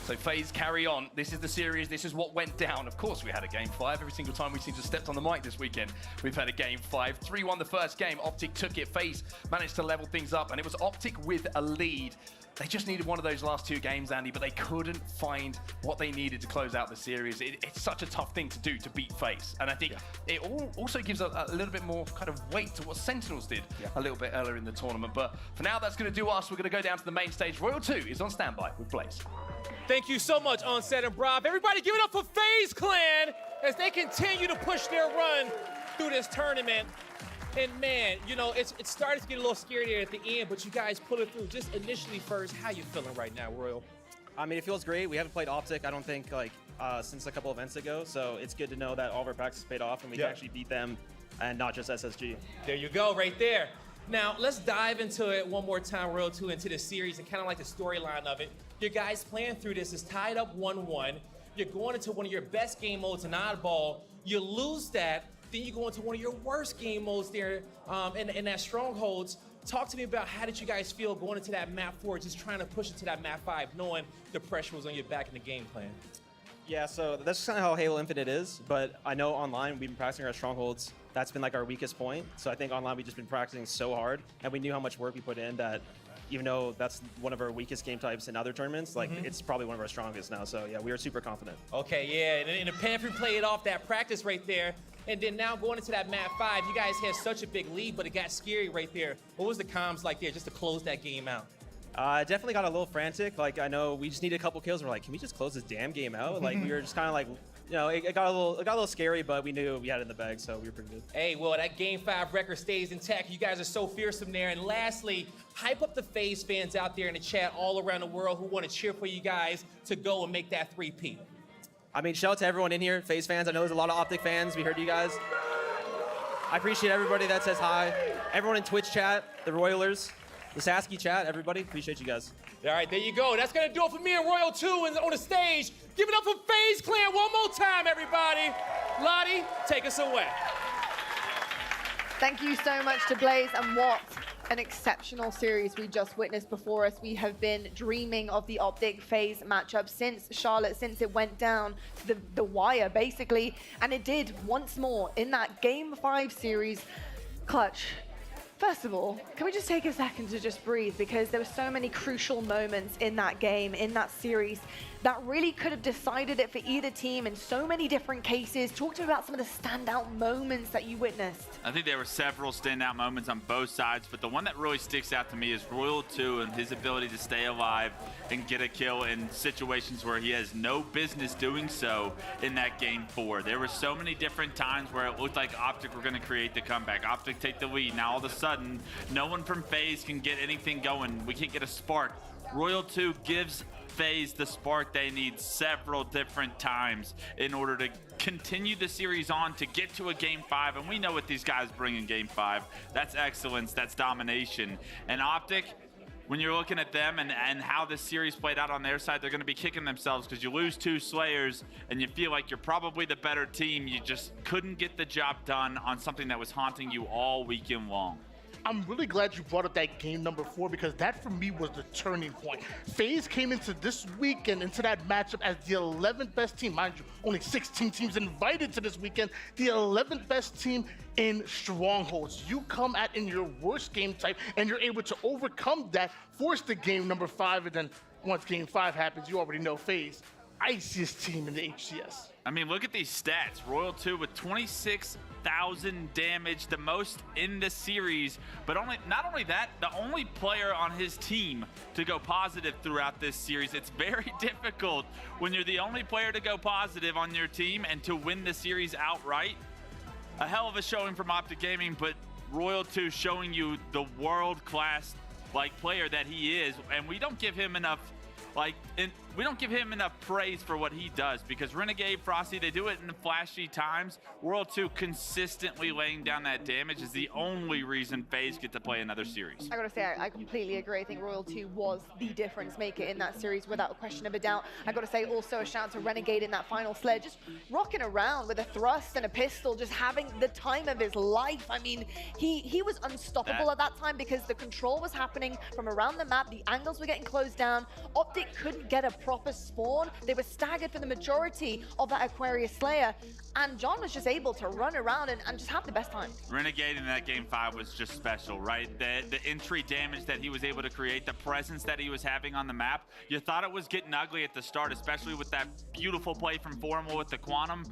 So FaZe carry on. This is the series. This is what went down. Of course, we had a Game 5. Every single time we seem to have stepped on the mic this weekend, we've had a Game 5. 3-1 the first game. Optic took it. FaZe managed to level things up, and it was Optic with a lead. They just needed one of those last 2 games, Andy, but they couldn't find what they needed to close out the series. It's such a tough thing to do to beat FaZe, and I think it also gives a little bit more kind of weight to what Sentinels did a little bit earlier in the tournament. But for now, that's going to do us. We're going to go down to the main stage. Royal 2 is on standby with Blaze. Thank you so much, Onset and Brav. Everybody give it up for FaZe Clan as they continue to push their run through this tournament. And man, you know, it started to get a little scary there at the end, but you guys pull it through. Just initially first, how you feeling right now, Royal? I mean, it feels great. We haven't played Optic, I don't think, since a couple events ago, so it's good to know that all of our practice paid off and we can actually beat them and not just SSG. There you go, right there. Now, let's dive into it one more time, Royal 2, into the series and kind of like the storyline of it. Your guys playing through this is tied up 1-1. You're going into one of your best game modes in Oddball. You lose that, then you go into one of your worst game modes there in that Strongholds. Talk to me about how did you guys feel going into that map 4, just trying to push into that map 5, knowing the pressure was on your back in the game plan? Yeah, so that's just kind of how Halo Infinite is, but I know online we've been practicing our Strongholds. That's been like our weakest point. So I think online we've just been practicing so hard, and we knew how much work we put in that even though that's one of our weakest game types in other tournaments, like it's probably one of our strongest now. So yeah, we are super confident. Okay, yeah, and the Panther played off that practice right there. And then now going into that map 5, you guys had such a big lead, but it got scary right there. What was the comms like there just to close that game out? Definitely got a little frantic. Like, I know we just needed a couple kills. We're like, can we just close this damn game out? Like, we were just kind of like, you know, it got a little scary, but we knew we had it in the bag, so we were pretty good. Hey, well, that Game 5 record stays intact. You guys are so fearsome there. And lastly, hype up the FaZe fans out there in the chat all around the world who want to cheer for you guys to go and make that 3-peat. I mean, shout out to everyone in here, FaZe fans. I know there's a lot of Optic fans. We heard you guys. I appreciate everybody that says hi. Everyone in Twitch chat, the Royalers, the Sasky chat, everybody. Appreciate you guys. All right, there you go. That's going to do it for me and Royal 2 on the stage. Give it up for FaZe Clan one more time, everybody. Lottie, take us away. Thank you so much to Blaze, and what an exceptional series we just witnessed before us. We have been dreaming of the Optic FaZe matchup since Charlotte, since it went down to the wire, basically. And it did once more in that Game 5 series. Clutch, first of all, can we just take a second to just breathe? Because there were so many crucial moments in that game, in that series, that really could have decided it for either team in so many different cases. Talk to me about some of the standout moments that you witnessed. I think there were several standout moments on both sides, but the one that really sticks out to me is Royal 2 and his ability to stay alive and get a kill in situations where he has no business doing so in that Game 4. There were so many different times where it looked like Optic were going to create the comeback. Optic take the lead. Now all of a sudden, no one from FaZe can get anything going. We can't get a spark. Royal 2 gives FaZe the spark they need several different times in order to continue the series on to get to a Game 5, and we know what these guys bring in Game 5. That's excellence, that's domination. And Optic, when you're looking at them and how this series played out on their side, they're going to be kicking themselves because you lose 2 Slayers and you feel like you're probably the better team. You just couldn't get the job done on something that was haunting you all weekend long. I'm really glad you brought up that game number 4 because that for me was the turning point. FaZe came into this weekend, into that matchup as the 11th best team. Mind you, only 16 teams invited to this weekend. The 11th best team in Strongholds. You come at in your worst game type and you're able to overcome that, force the game number 5, and then once Game 5 happens, you already know FaZe, iciest team in the HCS. I mean, look at these stats. Royal 2 with 26,000 damage, the most in the series. But not only that, the only player on his team to go positive throughout this series. It's very difficult when you're the only player to go positive on your team and to win the series outright. A hell of a showing from Optic Gaming, but Royal 2 showing you the world-class player that he is, and we don't give him enough we don't give him enough praise for what he does, because Renegade, Frosty, they do it in flashy times. World 2 consistently laying down that damage is the only reason FaZe get to play another series. I gotta say, I completely agree. I think Royal 2 was the difference maker in that series without a question of a doubt. I gotta say also a shout out to Renegade in that final flare, just rocking around with a thrust and a pistol, just having the time of his life. I mean, he was unstoppable at that time because the control was happening from around the map, the angles were getting closed down. Optic couldn't get a proper spawn. They were staggered for the majority of that Aquarius Slayer, and John was just able to run around and just have the best time. Renegade in that Game 5 was just special, right? The entry damage that he was able to create, the presence that he was having on the map. You thought it was getting ugly at the start, especially with that beautiful play from Formal with the Quantum.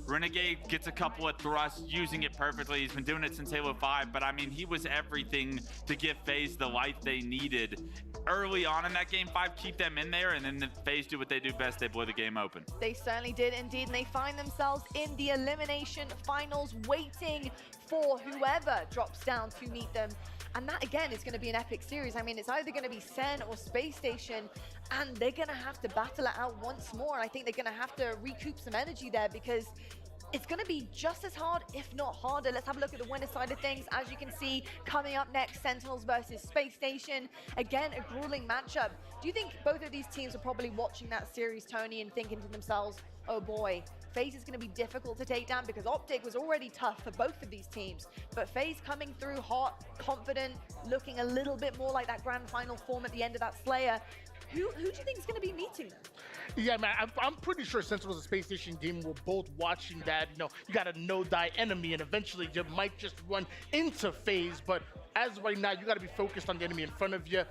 Renegade gets a couple of thrusts, using it perfectly. He's been doing it since Halo 5, but I mean, he was everything to give FaZe the life they needed early on in that Game 5, keep them in there, and then the FaZe do what they do best, they blow the game open. They certainly did indeed, and they find themselves in the Elimination Finals, waiting for whoever drops down to meet them. And that, again, is going to be an epic series. I mean, it's either going to be Sen or Spacestation, and they're going to have to battle it out once more. And I think they're going to have to recoup some energy there, because it's going to be just as hard, if not harder. Let's have a look at the winner side of things. As you can see, coming up next, Sentinels versus Spacestation. Again, a grueling matchup. Do you think both of these teams are probably watching that series, Tony, and thinking to themselves, oh boy, FaZe is going to be difficult to take down, because Optic was already tough for both of these teams. But FaZe coming through hot, confident, looking a little bit more like that grand final form at the end of that Slayer. Who do you think is going to be meeting them? Yeah, man, I'm pretty sure since it was a Space Station game, we're both watching that, you got a no-die enemy, and eventually you might just run into FaZe, but as of right now, you got to be focused on the enemy in front of you.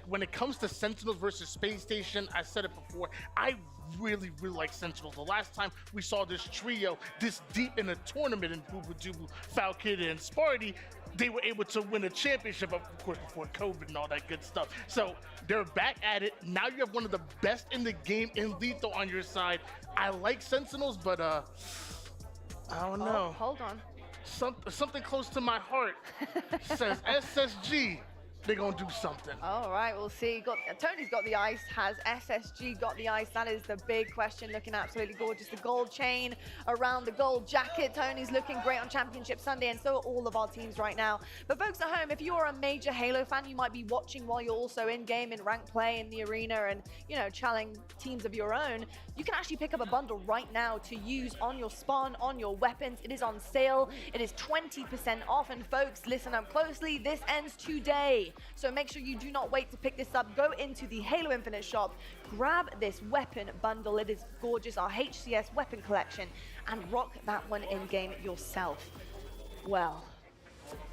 when it comes to Sentinels versus Space Station, I said it before, I really like Sentinels. The last time we saw this trio this deep in a tournament in Boo Boo Dubu, Falcon, and Sparty, they were able to win a championship, of course, before COVID and all that good stuff. So they're back at it. Now you have one of the best in the game in Lethal on your side. I like Sentinels, but I don't know. Hold on. Something close to my heart says SSG. They're gonna do something. All right, we'll see. Tony's got the ice. Has SSG got the ice? That is the big question. Looking absolutely gorgeous. The gold chain around the gold jacket. Tony's looking great on Championship Sunday, and so are all of our teams right now. But folks at home, if you are a major Halo fan, you might be watching while you're also in game in ranked play in the arena and, you know, challenging teams of your own. You can actually pick up a bundle right now to use on your spawn, on your weapons. It is on sale. It is 20% off. And folks, listen up closely. This ends today. So make sure you do not wait to pick this up. Go into the Halo Infinite shop, grab this weapon bundle. It is gorgeous, our HCS weapon collection, and rock that one in game yourself. Well,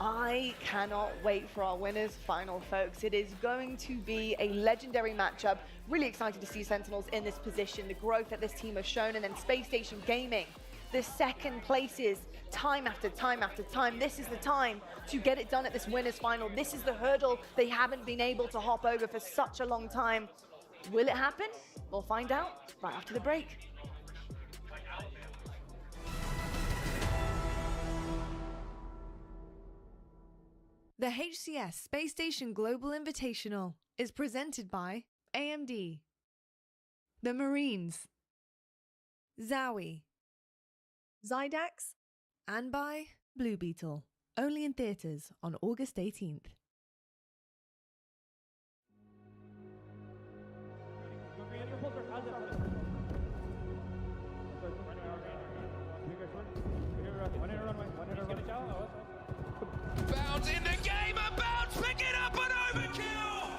I cannot wait for our winners final, folks. It is going to be a legendary matchup. Really excited to see Sentinels in this position, the growth that this team has shown, and then Space Station Gaming, the second places time after time after time. This is the time to get it done at this winners final. This is the hurdle they haven't been able to hop over for such a long time. Will it happen? We'll find out right after the break. The HCS Space Station Global Invitational is presented by AMD, the Marines, Zowie, Zydax, and by Blue Beetle. Only in theaters on August 18th. Bounds in the game, and Bounds pick it up and overkill!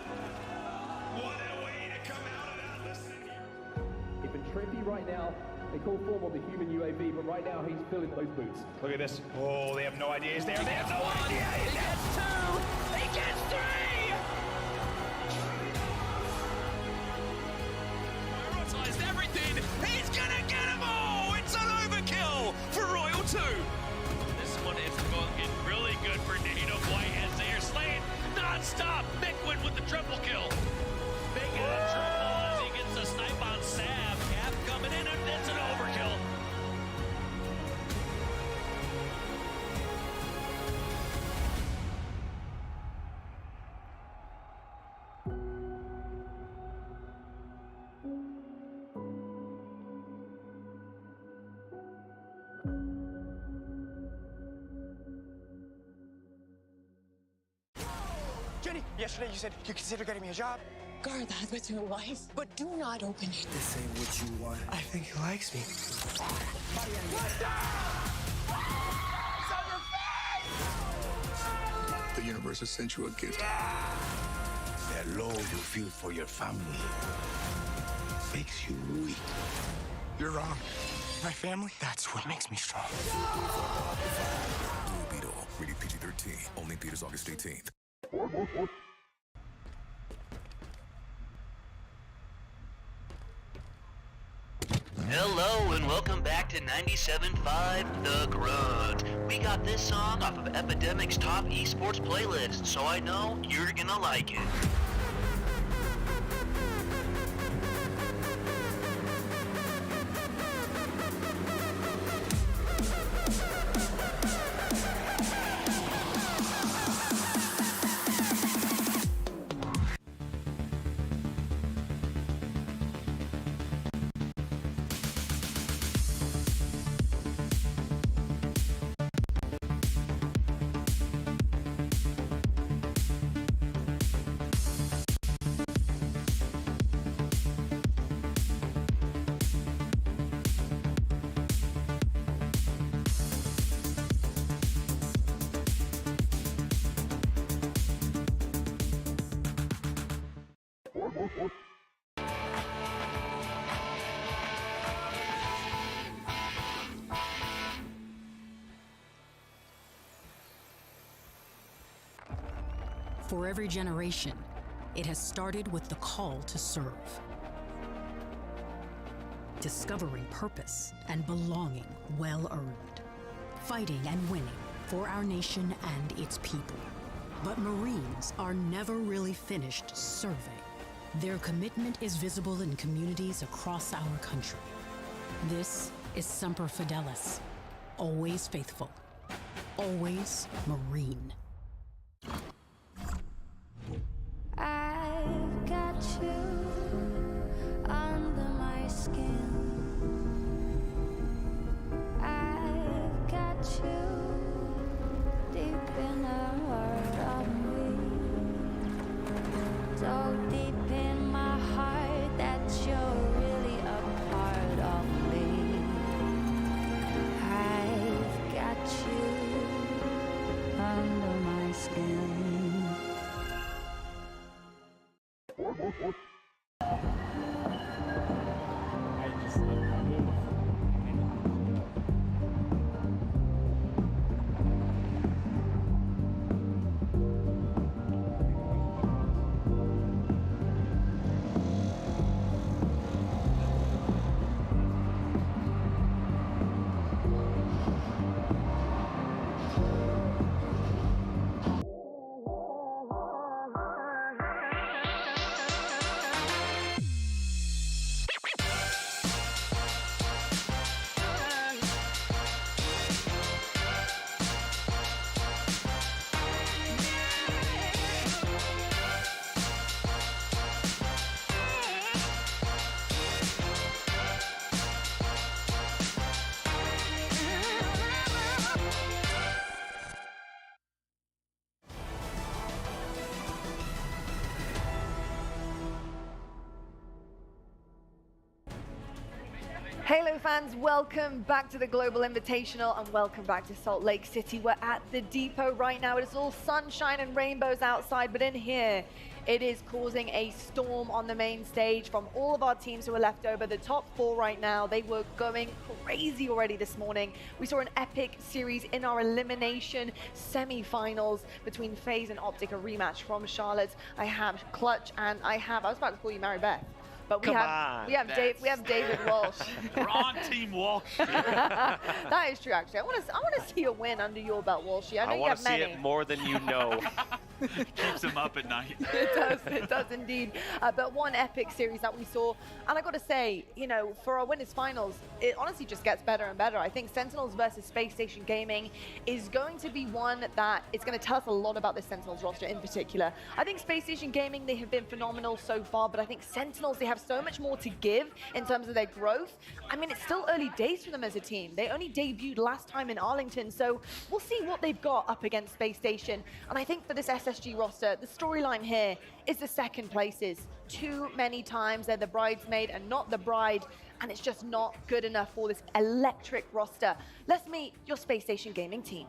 What a way to come out of that, listen here. He's been trippy right now. They call form on the human UAV, but right now he's filling those boots. Look at this. Oh, they have no idea he's there. They have no idea he's there. He gets two! He gets three! Prioritized everything. He's gonna get them all! It's an overkill for Royal 2. This one is looking really good for Native White as they are slaying non-stop. Mickwin with the triple kill. Making a triple as he gets a snipe on Sav. Cap coming in, and it's an overkill. Jenny, yesterday you said you consider getting me a job. Guard that with your life, but do not open it. This ain't what you want. I think he likes me. The universe has sent you a gift. The love you feel for your family makes you weak. You're wrong. My family, that's what makes me strong. Blue Beetle, rated PG-13, only in theaters August 18th. Hello and welcome back to 97.5 The Grunt. We got this song off of Epidemic's top esports playlist, so I know you're gonna like it. For every generation, It has started with the call to serve. Discovering purpose and belonging well earned. Fighting and winning for our nation and its people. But Marines are never really finished serving. Their commitment is visible in communities across our country. This is Semper Fidelis. Always faithful. Always Marine. I've got you under my skin. I've got you deep in the heart of me. So deep in my heart that you're really a part of me. I've got you under my skin. Halo fans, welcome back to the Global Invitational and welcome back to Salt Lake City. We're at the depot right now. It is all sunshine and rainbows outside, but in here, it is causing a storm on the main stage from all of our teams who are left over. The top 4 right now, they were going crazy already this morning. We saw an epic series in our elimination semi-finals between FaZe and Optic, a rematch from Charlotte. I have Clutch and I was about to call you Mary Beth. But we have David Walsh. We're on Team Walsh. That is true, actually. I want to see a win under your belt, Walshy. I know you have many. I want to see it more than you know. Keeps him up at night. It does indeed. But one epic series that we saw, and I got to say, you know, for our winners finals, it honestly just gets better and better. I think Sentinels versus Spacestation Gaming is going to be one that is going to tell us a lot about the Sentinels roster in particular. I think Spacestation Gaming, they have been phenomenal so far, but I think Sentinels, they have so much more to give in terms of their growth. I mean, it's still early days for them as a team. They only debuted last time in Arlington, so we'll see what they've got up against Space Station. And I think for this SSG roster, the storyline here is the second places. Too many times they're the bridesmaid and not the bride, and it's just not good enough for this electric roster. Let's meet your Space Station Gaming team.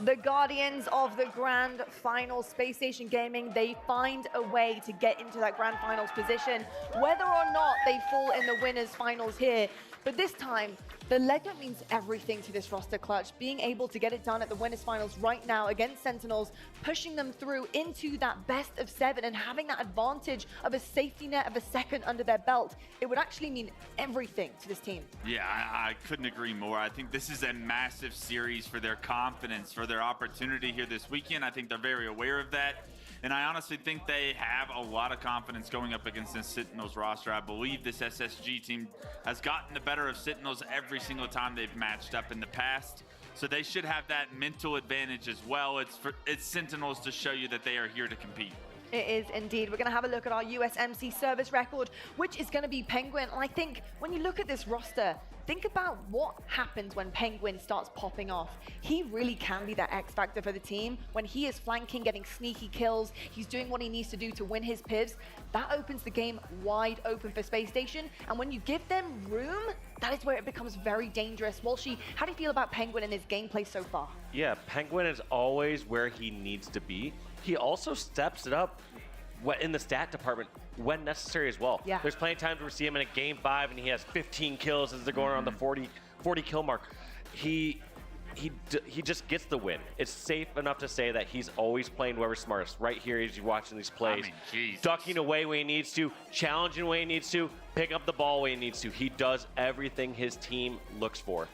The Guardians of the Grand Finals, Space Station Gaming, they find a way to get into that Grand Finals position, whether or not they fall in the winners finals here. But this time, the leg up means everything to this roster, Clutch. Being able to get it done at the winners finals right now against Sentinels, pushing them through into that best of 7 and having that advantage of a safety net of a second under their belt, it would actually mean everything to this team. Yeah, I couldn't agree more. I think this is a massive series for their confidence, for their opportunity here this weekend. I think they're very aware of that. And I honestly think they have a lot of confidence going up against this Sentinels roster. I believe this SSG team has gotten the better of Sentinels every single time they've matched up in the past. So they should have that mental advantage as well. It's Sentinels to show you that they are here to compete. It is indeed. We're going to have a look at our USMC service record, which is going to be Penguin. And I think when you look at this roster, think about what happens when Penguin starts popping off. He really can be that X factor for the team. When he is flanking, getting sneaky kills, he's doing what he needs to do to win his pivs. That opens the game wide open for Space Station. And when you give them room, that is where it becomes very dangerous. Walshy, how do you feel about Penguin and his gameplay so far? Yeah, Penguin is always where he needs to be. He also steps it up in the stat department when necessary as well. Yeah. There's plenty of times where we see him in a game 5 and he has 15 kills as they're going around the 40 kill mark. He just gets the win. It's safe enough to say that he's always playing whoever's smartest. Right here as you're watching these plays, ducking away when he needs to, challenging when he needs to, picking up the ball when he needs to. He does everything his team looks for.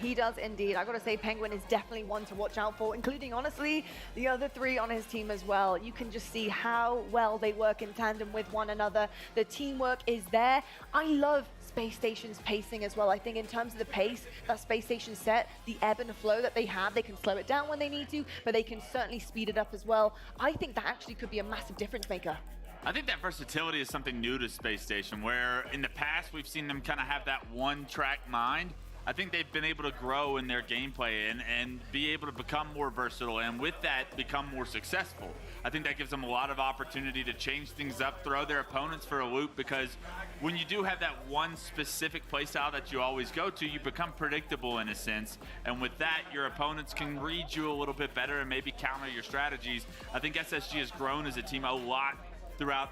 He does indeed. I've got to say Penguin is definitely one to watch out for, including, honestly, the other 3 on his team as well. You can just see how well they work in tandem with one another. The teamwork is there. I love Space Station's pacing as well. I think in terms of the pace that Space Station set, the ebb and flow that they have, they can slow it down when they need to, but they can certainly speed it up as well. I think that actually could be a massive difference maker. I think that versatility is something new to Space Station, where in the past we've seen them kind of have that one-track mind. I think they've been able to grow in their gameplay and be able to become more versatile, and with that, become more successful. I think that gives them a lot of opportunity to change things up, throw their opponents for a loop, because when you do have that one specific playstyle that you always go to, you become predictable in a sense, and with that, your opponents can read you a little bit better and maybe counter your strategies. I think SSG has grown as a team a lot throughout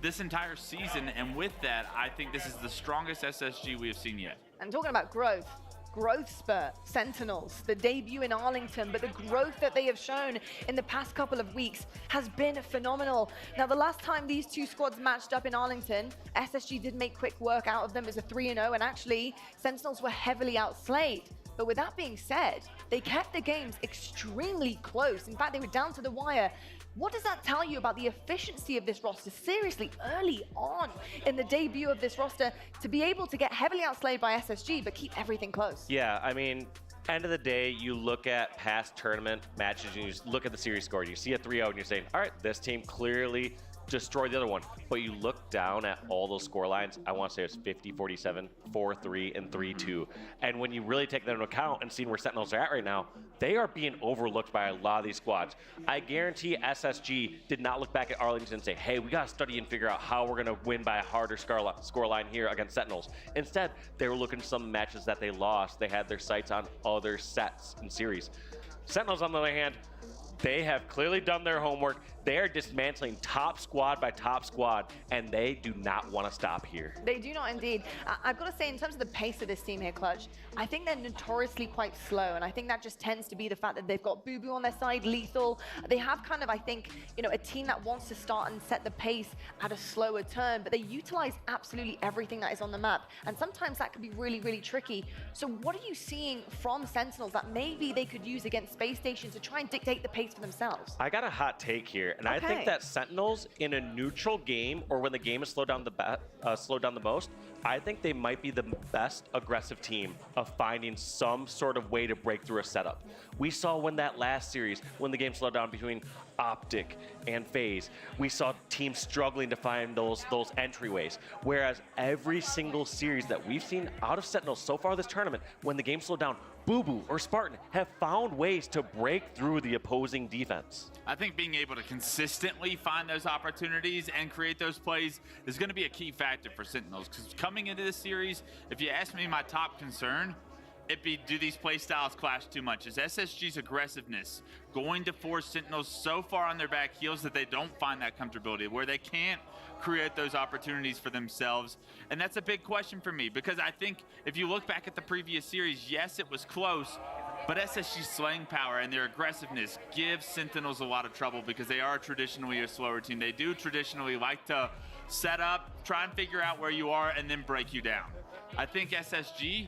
this entire season, and with that, I think this is the strongest SSG we have seen yet. And talking about growth spurt, Sentinels, the debut in Arlington, but the growth that they have shown in the past couple of weeks has been phenomenal. Now, the last time these 2 squads matched up in Arlington, SSG did make quick work out of them as a 3-0, and actually, Sentinels were heavily outslayed. But with that being said, they kept the games extremely close. In fact, they were down to the wire. What does that tell you about the efficiency of this roster? Seriously, early on in the debut of this roster, to be able to get heavily outslayed by SSG, but keep everything close. Yeah, I mean, end of the day, you look at past tournament matches and you just look at the series score. You see a 3-0 and you're saying, all right, this team clearly destroyed the other one. But you look down at all those score lines, I want to say it's 50-47, 4-3, and 3-2. And when you really take that into account and see where Sentinels are at right now, they are being overlooked by a lot of these squads. I guarantee SSG did not look back at Arlington and say, hey, we got to study and figure out how we're going to win by a harder score line here against Sentinels. Instead, they were looking at some matches that they lost. They had their sights on other sets and series. Sentinels, on the other hand, they have clearly done their homework. They are dismantling top squad by top squad, and they do not want to stop here. They do not indeed. I've got to say, in terms of the pace of this team here, Clutch, I think they're notoriously quite slow, and I think that just tends to be the fact that they've got Boo Boo on their side, Lethal. They have kind of, I think, you know, a team that wants to start and set the pace at a slower turn, but they utilize absolutely everything that is on the map, and sometimes that can be really, really tricky. So what are you seeing from Sentinels that maybe they could use against Space Station to try and dictate the pace for themselves? I got a hot take here, and I think that Sentinels in a neutral game, or when the game is slowed down the most, I think they might be the best aggressive team of finding some sort of way to break through a setup. We saw when that last series, when the game slowed down between Optic and FaZe, we saw teams struggling to find those entryways. Whereas every single series that we've seen out of Sentinels so far this tournament, when the game slowed down, Boo Boo or Spartan have found ways to break through the opposing defense. I think being able to consistently find those opportunities and create those plays is going to be a key factor for Sentinels. Because coming into this series, if you ask me my top concern, it'd be, do these play styles clash too much? Is SSG's aggressiveness going to force Sentinels so far on their back heels that they don't find that comfortability, where they can't create those opportunities for themselves? And that's a big question for me, because I think if you look back at the previous series, yes, it was close, but SSG's slaying power and their aggressiveness gives Sentinels a lot of trouble, because they are traditionally a slower team. They do traditionally like to set up, try and figure out where you are, and then break you down. I think SSG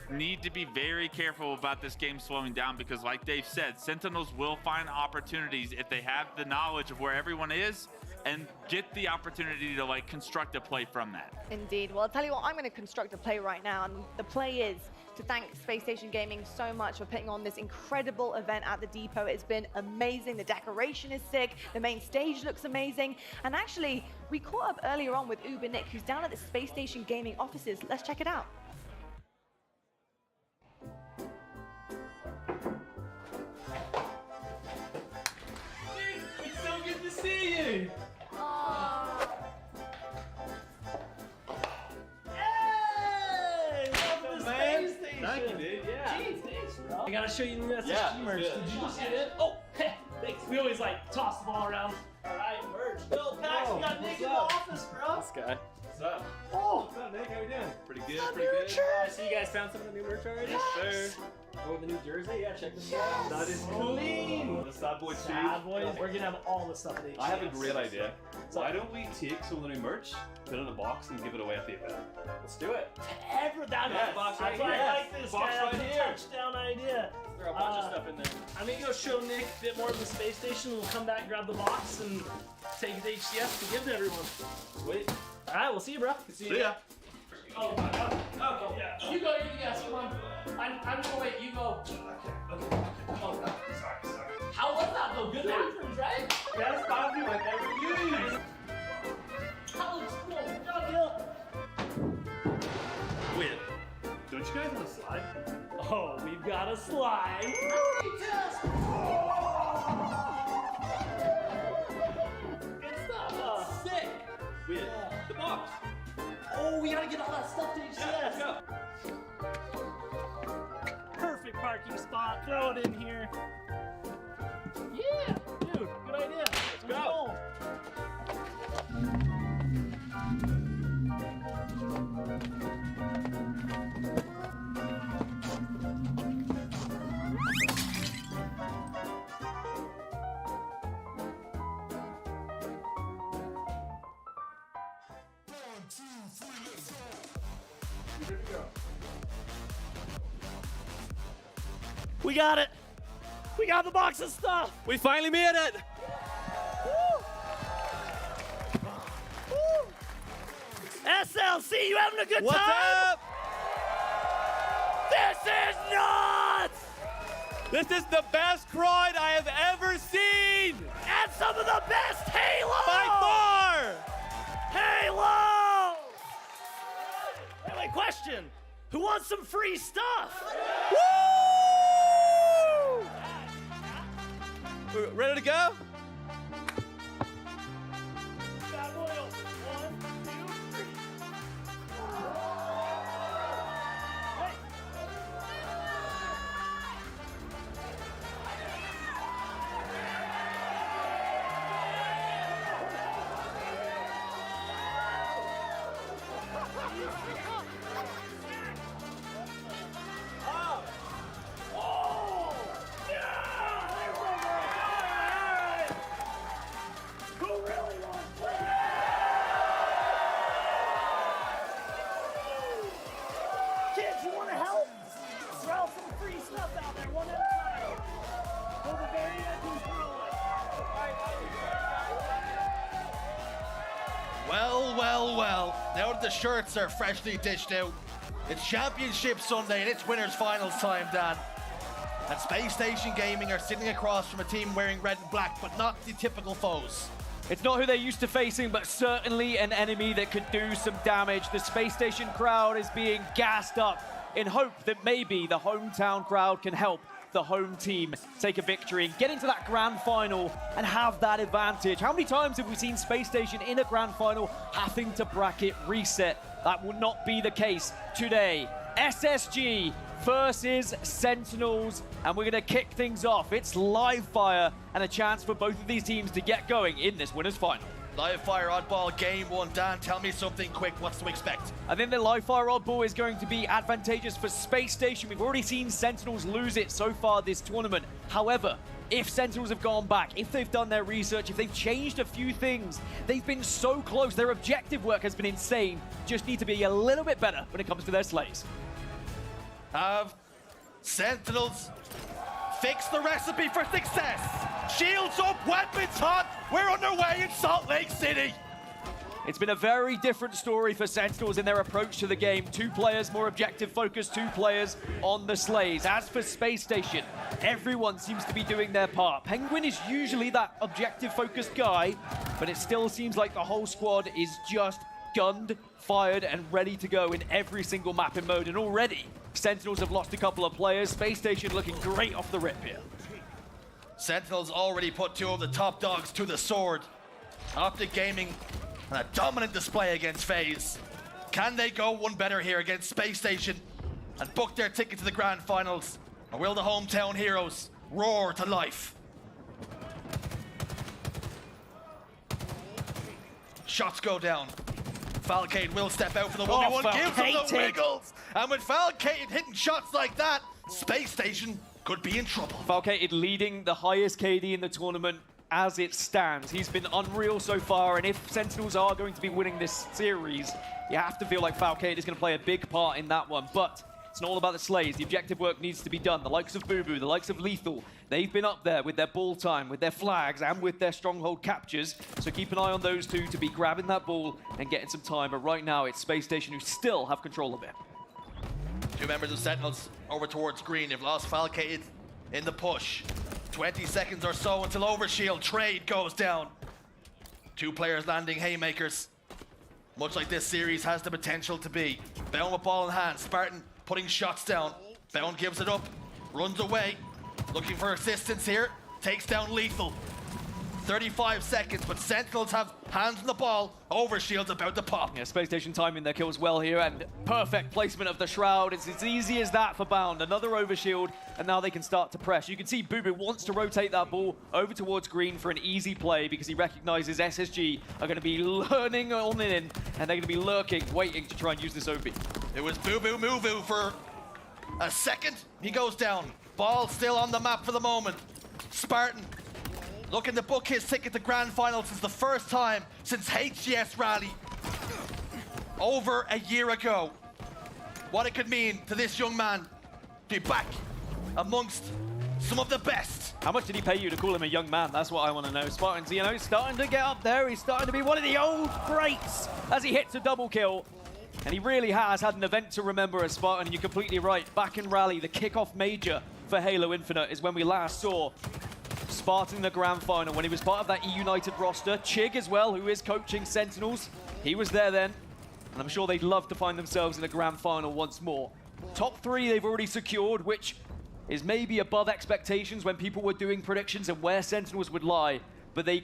need to be very careful about this game slowing down, because like Dave said, Sentinels will find opportunities if they have the knowledge of where everyone is and get the opportunity to like construct a play from that. Indeed. Well, I'll tell you what, I'm going to construct a play right now, and the play is to thank Spacestation Gaming so much for putting on this incredible event at the Depot. It's been amazing. The decoration is sick. The main stage looks amazing. And actually, we caught up earlier on with Uber Nick, who's down at the Spacestation Gaming offices. Let's check it out. It's so good to see you. Hey! Welcome to Spacestation! Thank you, dude. Yeah. Jeez, thanks, bro. I gotta show you the new SSG merch. good. Did you just get it? Oh, thanks. We always like toss the ball around. Alright, merch. Yo, Pax, we got Nick in the office, bro. This guy. What's up? Oh! What's up, Nick? How you doing? Pretty good, Some pretty new good. shirt. So you guys found some of the new merch already? Yes, sir. Oh, the new jersey? Yeah, check this out. That is clean. The Sad Boy Sad tee. Boys. We're gonna have all the stuff at HCS. I have a great idea. Why don't we take some of the new merch, put it in a box, and give it away at the event? Let's do it. That's box why right I here. like this Box guy. right That's a here. touchdown idea. There are a bunch of stuff in there. I'm gonna go show Nick a bit more of the space station. We'll come back, grab the box, and take it to HCS to give to everyone. Sweet. All right, we'll see you, bro. See ya. Oh, okay, yeah. You go, yes, come on. I'm gonna wait, you go. Okay. Oh, sorry. How was that though? Good bathrooms, right? Best bathroom I've ever used. That looks cool. Good job, Gil. Wait, don't you guys want to slide? Oh, we've got a slide. Good stuff. Sick. Wait, the box. Oh, we gotta get all that stuff to HCS. Yeah, let's go. Perfect parking spot. Throw it in here. Yeah, dude, good idea. Let's go. We got it. We got the box of stuff. We finally made it. SLC, you having a good What's time? up? This is nuts! This is the best crowd I have ever seen. And some of the best Halo! By far. Halo! Wait, question. Who wants some free stuff? Woo! We're ready to go? Bad boy, 1, 2, 3. Kids, you want to help? Throw some free stuff out there, one at a time. Till the very end, who's throwing? Well. Now that the shirts are freshly dished out, it's Championship Sunday and it's winners finals time, Dan. And Spacestation Gaming are sitting across from a team wearing red and black, but not the typical foes. It's not who they're used to facing, but certainly an enemy that could do some damage. The Space Station crowd is being gassed up in hope that maybe the hometown crowd can help the home team take a victory and get into that grand final and have that advantage. How many times have we seen Space Station in a grand final having to bracket reset? That will not be the case today. SSG versus Sentinels, and we're gonna kick things off. It's live fire and a chance for both of these teams to get going in this winners final. Live fire Oddball game 1. Dan, tell me something quick. What's to expect? I think the live fire Oddball is going to be advantageous for Space Station. We've already seen Sentinels lose it so far this tournament. However, if Sentinels have gone back, if they've done their research, if they've changed a few things, they've been so close. Their objective work has been insane. Just need to be a little bit better when it comes to their slays. Have Sentinels fixed the recipe for success? Shields up, weapons hot. We're underway in Salt Lake City. It's been a very different story for Sentinels in their approach to the game. 2 players more objective focused, 2 players on the sleighs. As for Space Station, everyone seems to be doing their part. Penguin is usually that objective focused guy, but it still seems like the whole squad is just gunned, fired, and ready to go in every single map and mode. And already, Sentinels have lost a couple of players. Space Station looking great off the rip here. Sentinels already put 2 of the top dogs to the sword. Optic Gaming, and a dominant display against FaZe. Can they go one better here against Space Station and book their ticket to the grand finals? Or will the hometown heroes roar to life? Shots go down. Falcade will step out for the 1v1, gives them the wiggles. And with Falcade hitting shots like that, Space Station could be in trouble. Falcade leading the highest KD in the tournament as it stands. He's been unreal so far, and if Sentinels are going to be winning this series, you have to feel like Falcade is going to play a big part in that one. But it's not all about the sleighs. The objective work needs to be done. The likes of Boo-Boo, the likes of Lethal, they've been up there with their ball time, with their flags, and with their stronghold captures. So keep an eye on those 2 to be grabbing that ball and getting some time. But right now, it's Space Station who still have control of it. 2 members of Sentinels over towards green. They've lost Falcade in the push. 20 seconds or so until Overshield trade goes down. 2 players landing haymakers. Much like this series has the potential to be. Bound with ball in hand. Spartan putting shots down. Bound gives it up. Runs away. Looking for assistance here. Takes down Lethal. 35 seconds, but Sentinels have hands on the ball. Overshield's about to pop. Yeah, Space Station timing their kills well here, and perfect placement of the Shroud. It's as easy as that for Bound. Another Overshield, and now they can start to press. You can see Boo-Boo wants to rotate that ball over towards green for an easy play because he recognizes SSG are going to be learning on in, and they're going to be lurking, waiting to try and use this OP. It was Boo-Boo Moo-Boo for a second. He goes down. Ball still on the map for the moment. Spartan looking to book his ticket to grand final since the first time since HCS Rally over a year ago. What it could mean to this young man to be back amongst some of the best. How much did he pay you to call him a young man? That's what I want to know. Spartan's, you know, starting to get up there. He's starting to be one of the old greats as he hits a double kill. And he really has had an event to remember as Spartan, and you're completely right. Back in Rally, the kickoff major for Halo Infinite is when we last saw Spartan in the grand final, when he was part of that E-United roster. Chig as well, who is coaching Sentinels. He was there then, and I'm sure they'd love to find themselves in a grand final once more. Top 3 they've already secured, which is maybe above expectations when people were doing predictions and where Sentinels would lie, but they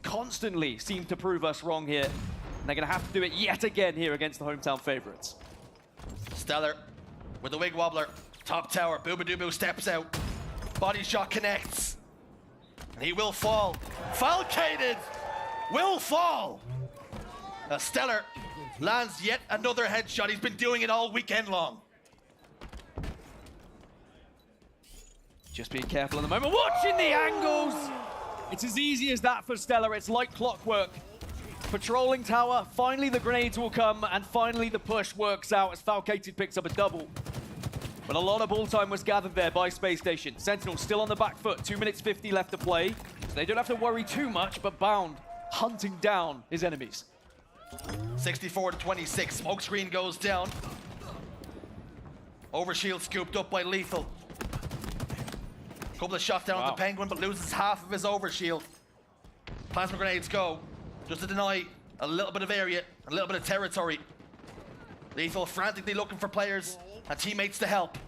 constantly seem to prove us wrong here, and they're going to have to do it yet again here against the hometown favorites. Stellar with the wig wobbler. Top tower, Boo-Boo steps out. Body shot connects. And he will fall. Falcaded will fall. Stellar lands yet another headshot. He's been doing it all weekend long. Just being careful at the moment. Watching the angles. It's as easy as that for Stellar. It's like clockwork. Patrolling tower. Finally the grenades will come, and finally the push works out as Falcated picks up a double. But a lot of ball time was gathered there by Space Station. Sentinel still on the back foot. 2 minutes 50 left to play. So they don't have to worry too much, but Bound hunting down his enemies. 64-26. Smoke screen goes down. Overshield scooped up by Lethal. Couple of shots down on the Penguin, but loses half of his overshield. Plasma grenades go, just to deny a little bit of area, a little bit of territory. Lethal frantically looking for players and teammates to help.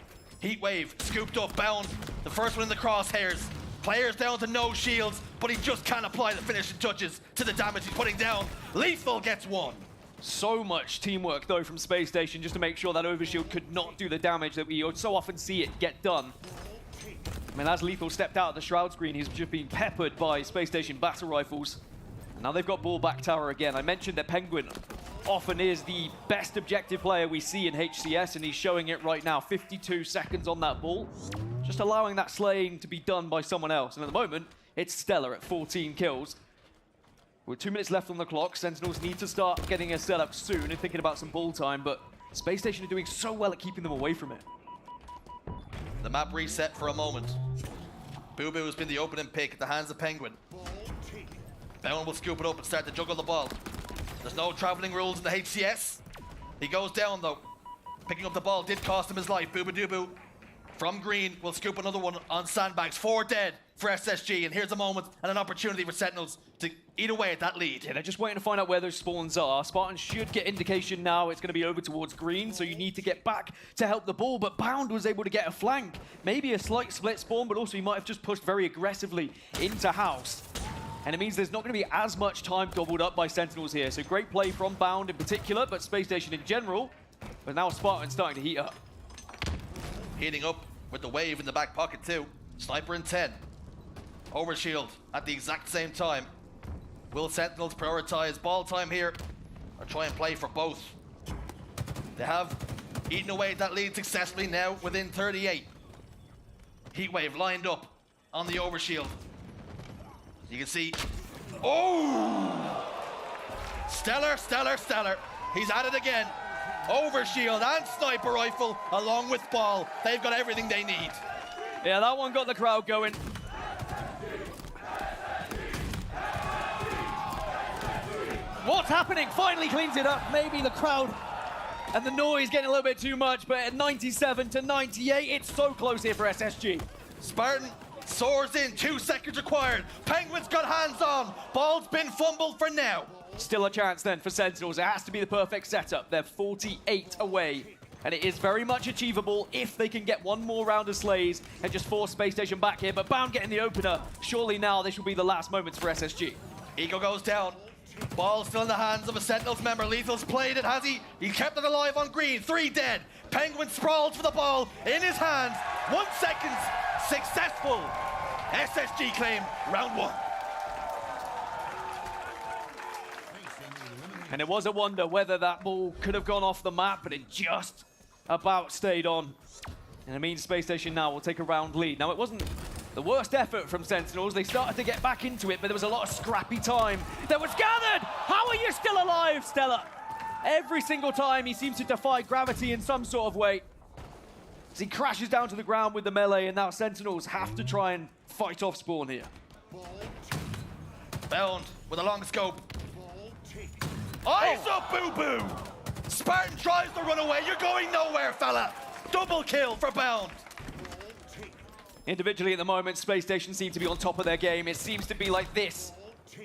Heatwave, scooped up, Bound. The first one in the crosshairs. Players down to no shields, but he just can't apply the finishing touches to the damage he's putting down. Lethal gets one. So much teamwork, though, from Space Station just to make sure that Overshield could not do the damage that we so often see it get done. I mean, as Lethal stepped out of the Shroud screen, he's just been peppered by Space Station battle rifles. Now they've got ball back tower again. I mentioned that Penguin often is the best objective player we see in HCS, and he's showing it right now. 52 seconds on that ball. Just allowing that slaying to be done by someone else. And at the moment, it's Stellar at 14 kills. With 2 minutes left on the clock, Sentinels need to start getting a setup soon and thinking about some ball time, but Space Station are doing so well at keeping them away from it. The map reset for a moment. Boo Boo has been the opening pick at the hands of Penguin. Bound will scoop it up and start to juggle the ball. There's no traveling rules in the HCS. He goes down though. Picking up the ball did cost him his life. Booba Doo from green will scoop another one on sandbags. 4 dead for SSG, and here's a moment and an opportunity for Sentinels to eat away at that lead. Yeah, they're just waiting to find out where those spawns are. Spartans should get indication now it's going to be over towards green, so you need to get back to help the ball, but Bound was able to get a flank. Maybe a slight split spawn, but also he might have just pushed very aggressively into house. And it means there's not going to be as much time gobbled up by Sentinels here. So great play from Bound in particular, but Spacestation in general. But now Spartan's starting to heat up. Heating up with the wave in the back pocket too. Sniper in 10. Overshield at the exact same time. Will Sentinels prioritize ball time here or try and play for both? They have eaten away at that lead successfully now within 38. Heatwave lined up on the overshield. You can see, oh! Stellar. He's at it again. Overshield and sniper rifle along with ball. They've got everything they need. Yeah, that one got the crowd going. What's happening? Finally cleans it up. Maybe the crowd and the noise getting a little bit too much, but at 97 to 98, it's so close here for SSG. Spartan soars in, 2 seconds required. Penguins got hands on. Ball's been fumbled for now. Still a chance then for Sentinels. It has to be the perfect setup. They're 48 away, and it is very much achievable if they can get one more round of slays and just force Spacestation back here. But Bound getting the opener. Surely now this will be the last moments for SSG. Eagle goes down. Ball still in the hands of a Sentinels member. Lethal's played it, has he? He kept it alive on green. 3 dead. Penguin sprawls for the ball in his hands. 1 second. Successful. SSG claim round 1. And it was a wonder whether that ball could have gone off the map, but it just about stayed on. And it means Spacestation now will take a round lead. Now, it wasn't the worst effort from Sentinels. They started to get back into it, but there was a lot of scrappy time that was gathered. How are you still alive, Stella? Every single time he seems to defy gravity in some sort of way. As he crashes down to the ground with the melee, and now Sentinels have to try and fight off spawn here. Bound with a long scope. Eyes up, Boo Boo! Spartan tries to run away. You're going nowhere, fella. Double kill for Bound. Individually at the moment, Spacestation seem to be on top of their game. It seems to be like this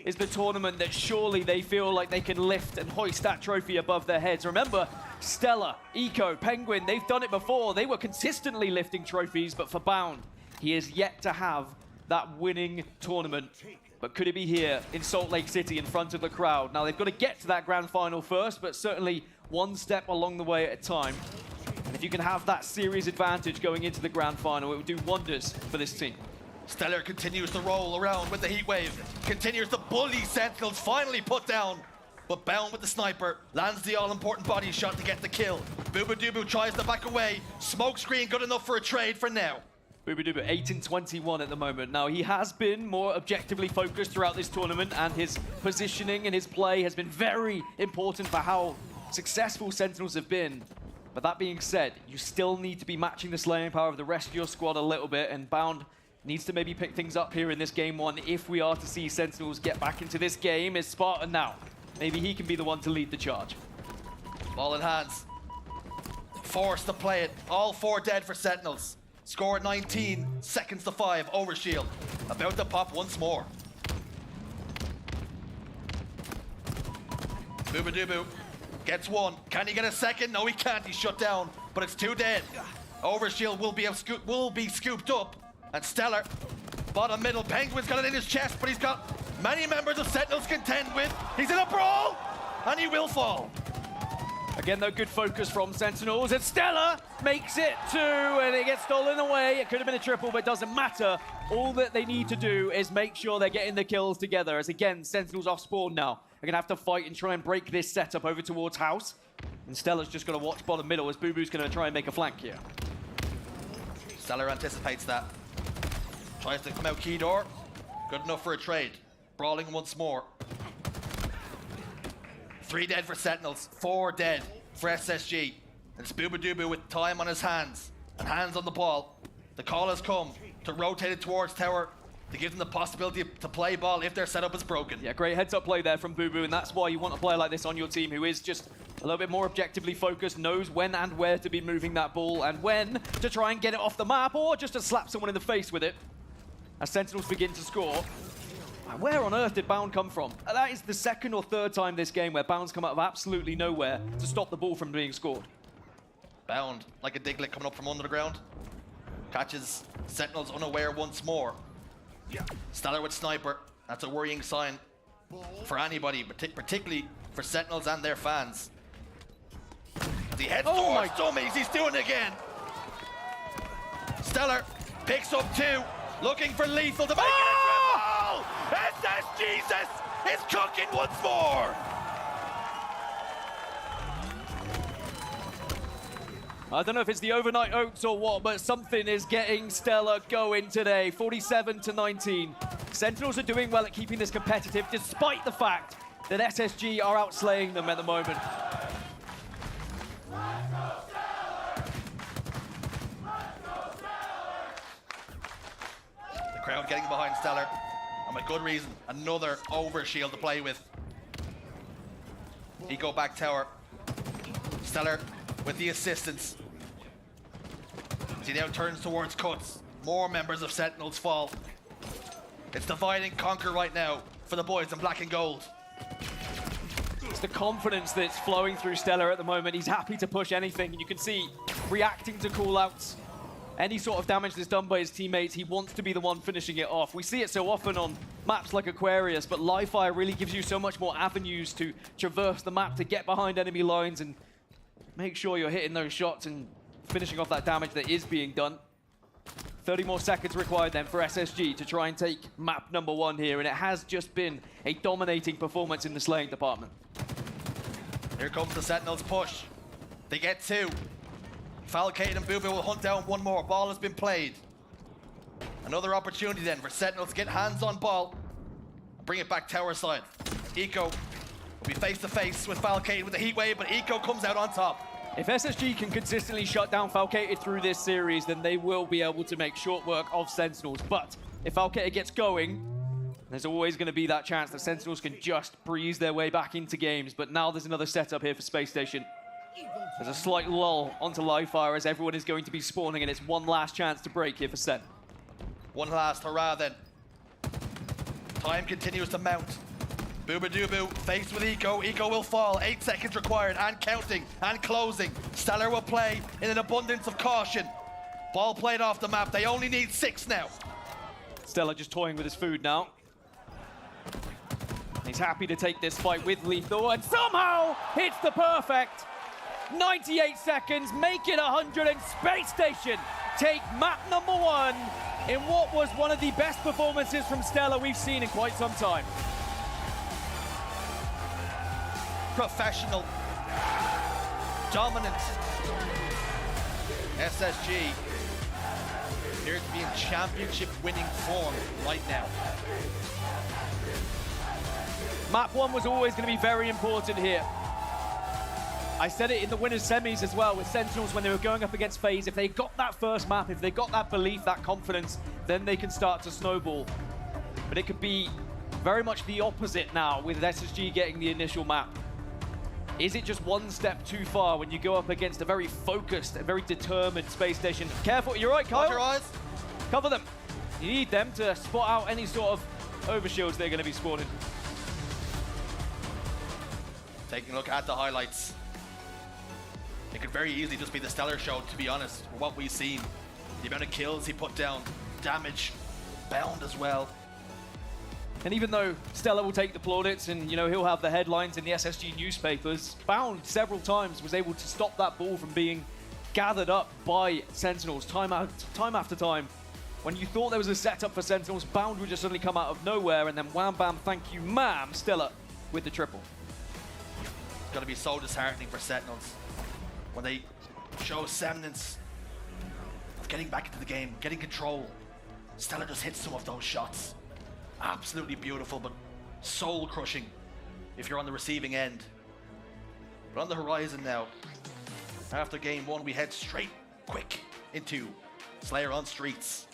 is the tournament that surely they feel like they can lift and hoist that trophy above their heads. Remember, Stella, Eco, Penguin, they've done it before. They were consistently lifting trophies, but for Bound, he is yet to have that winning tournament. But could it be here in Salt Lake City in front of the crowd? Now, they've got to get to that grand final first, but certainly one step along the way at a time. And if you can have that series advantage going into the grand final, it would do wonders for this team. Stellar continues to roll around with the heat wave. Continues to bully Sentinels, finally put down. But Bound with the sniper, lands the all-important body shot to get the kill. Booba Doobu tries to back away. Smoke screen good enough for a trade for now. Booba Dooba 8 in 21 at the moment. Now, he has been more objectively focused throughout this tournament, and his positioning and his play has been very important for how successful Sentinels have been. But that being said, you still need to be matching the slaying power of the rest of your squad a little bit, and Bound needs to maybe pick things up here in this game 1 if we are to see Sentinels get back into this game. Is Spartan now? Maybe he can be the one to lead the charge. Ball in hands. Forced to play it. All 4 dead for Sentinels. Score at 19 seconds to 5. Overshield. About to pop once more. Booba Doobu gets 1. Can he get a second? No, he can't. He's shut down. But it's 2 dead. Overshield will be scooped up. And Stellar, bottom middle. Penguin's got it in his chest, but he's got many members of Sentinels contend with. He's in a brawl, and he will fall. Again, though, good focus from Sentinels, and Stella makes it 2, and it gets stolen away. It could have been a triple, but it doesn't matter. All that they need to do is make sure they're getting the kills together, as again, Sentinels off spawn now. They're gonna have to fight and try and break this setup over towards house. And Stella's just gonna watch bottom middle as Boo Boo's gonna try and make a flank here. Stellar anticipates that. Tries to come out key door. Good enough for a trade. Brawling once more. 3 dead for Sentinels, 4 dead for SSG. And it's Booba Doobu with time on his hands and hands on the ball. The call has come to rotate it towards tower to give them the possibility to play ball if their setup is broken. Yeah, great heads-up play there from Boo Boo, and that's why you want a player like this on your team who is just a little bit more objectively focused, knows when and where to be moving that ball, and when to try and get it off the map, or just to slap someone in the face with it. As Sentinels begin to score. Where on earth did Bound come from? That is the second or third time this game where Bound's come out of absolutely nowhere to stop the ball from being scored. Bound, like a Diglett coming up from under the ground. Catches Sentinels unaware once more. Stellar with Sniper. That's a worrying sign for anybody, particularly for Sentinels and their fans. As he heads towards dummies, he's doing it again. Stellar picks up 2, looking for Lethal to make it a triple! SS Jesus is cooking once more! I don't know if it's the overnight oats or what, but something is getting Stellar going today. 47-19. Sentinels are doing well at keeping this competitive, despite the fact that SSG are outslaying them at the moment. The crowd getting behind Stellar, and with good reason. Another overshield to play with. Eco back tower. Stellar with the assistance. As he now turns towards cuts. More members of Sentinels fall. It's divide and conquer right now for the boys in black and gold. It's the confidence that's flowing through Stellar at the moment. He's happy to push anything, and you can see reacting to call-outs. Any sort of damage that's done by his teammates, he wants to be the one finishing it off. We see it so often on maps like Aquarius, but live fire really gives you so much more avenues to traverse the map, to get behind enemy lines and make sure you're hitting those shots and finishing off that damage that is being done. 30 more seconds required then for SSG to try and take map number 1 here, and it has just been a dominating performance in the slaying department. Here comes the Sentinels push. They get 2. Falcate and Boo Boo will hunt down 1 more. Ball has been played. Another opportunity then for Sentinels to get hands on ball. Bring it back tower side. Eco will be face to face with Falcate with the heat wave, but Eco comes out on top. If SSG can consistently shut down Falcated through this series, then they will be able to make short work of Sentinels. But if Falcated gets going, there's always going to be that chance that Sentinels can just breeze their way back into games. But now there's another setup here for Spacestation. There's a slight lull onto live fire as everyone is going to be spawning, and it's one last chance to break here for Sen. One last hurrah then. Time continues to mount. Booba-doo-boo faced with Eco. Eco will fall. 8 seconds required and counting and closing. Stellar will play in an abundance of caution. Ball played off the map. They only need 6 now. Stellar just toying with his food now. He's happy to take this fight with Lethal and somehow hits the perfect. 98 seconds, make it 100, and Spacestation take map number 1 in what was one of the best performances from Stellar we've seen in quite some time. Professional, dominant. SSG appears to be in championship winning form right now. Map 1 was always going to be very important here. I said it in the winners semis as well with Sentinels when they were going up against FaZe. If they got that first map, if they got that belief, that confidence, then they can start to snowball. But it could be very much the opposite now with SSG getting the initial map. Is it just one step too far when you go up against a very focused and very determined Spacestation? Careful, you're right, Kyle. Watch your eyes. Cover them. You need them to spot out any sort of overshields they're going to be spawning. Taking a look at the highlights. It could very easily just be the Stellar show, to be honest, for what we've seen. The amount of kills he put down, damage, Bound as well. And even though Stellar will take the plaudits and, you know, he'll have the headlines in the SSG newspapers, Bound several times was able to stop that ball from being gathered up by Sentinels time after time. When you thought there was a setup for Sentinels, Bound would just suddenly come out of nowhere, and then wham bam, thank you ma'am, Stellar with the triple. It's going to be so disheartening for Sentinels when they show semblance of getting back into the game, getting control. Stellar just hits some of those shots. Absolutely beautiful, but soul-crushing if you're on the receiving end. But on the horizon now, after game 1, we head straight, quick, into Slayer on streets.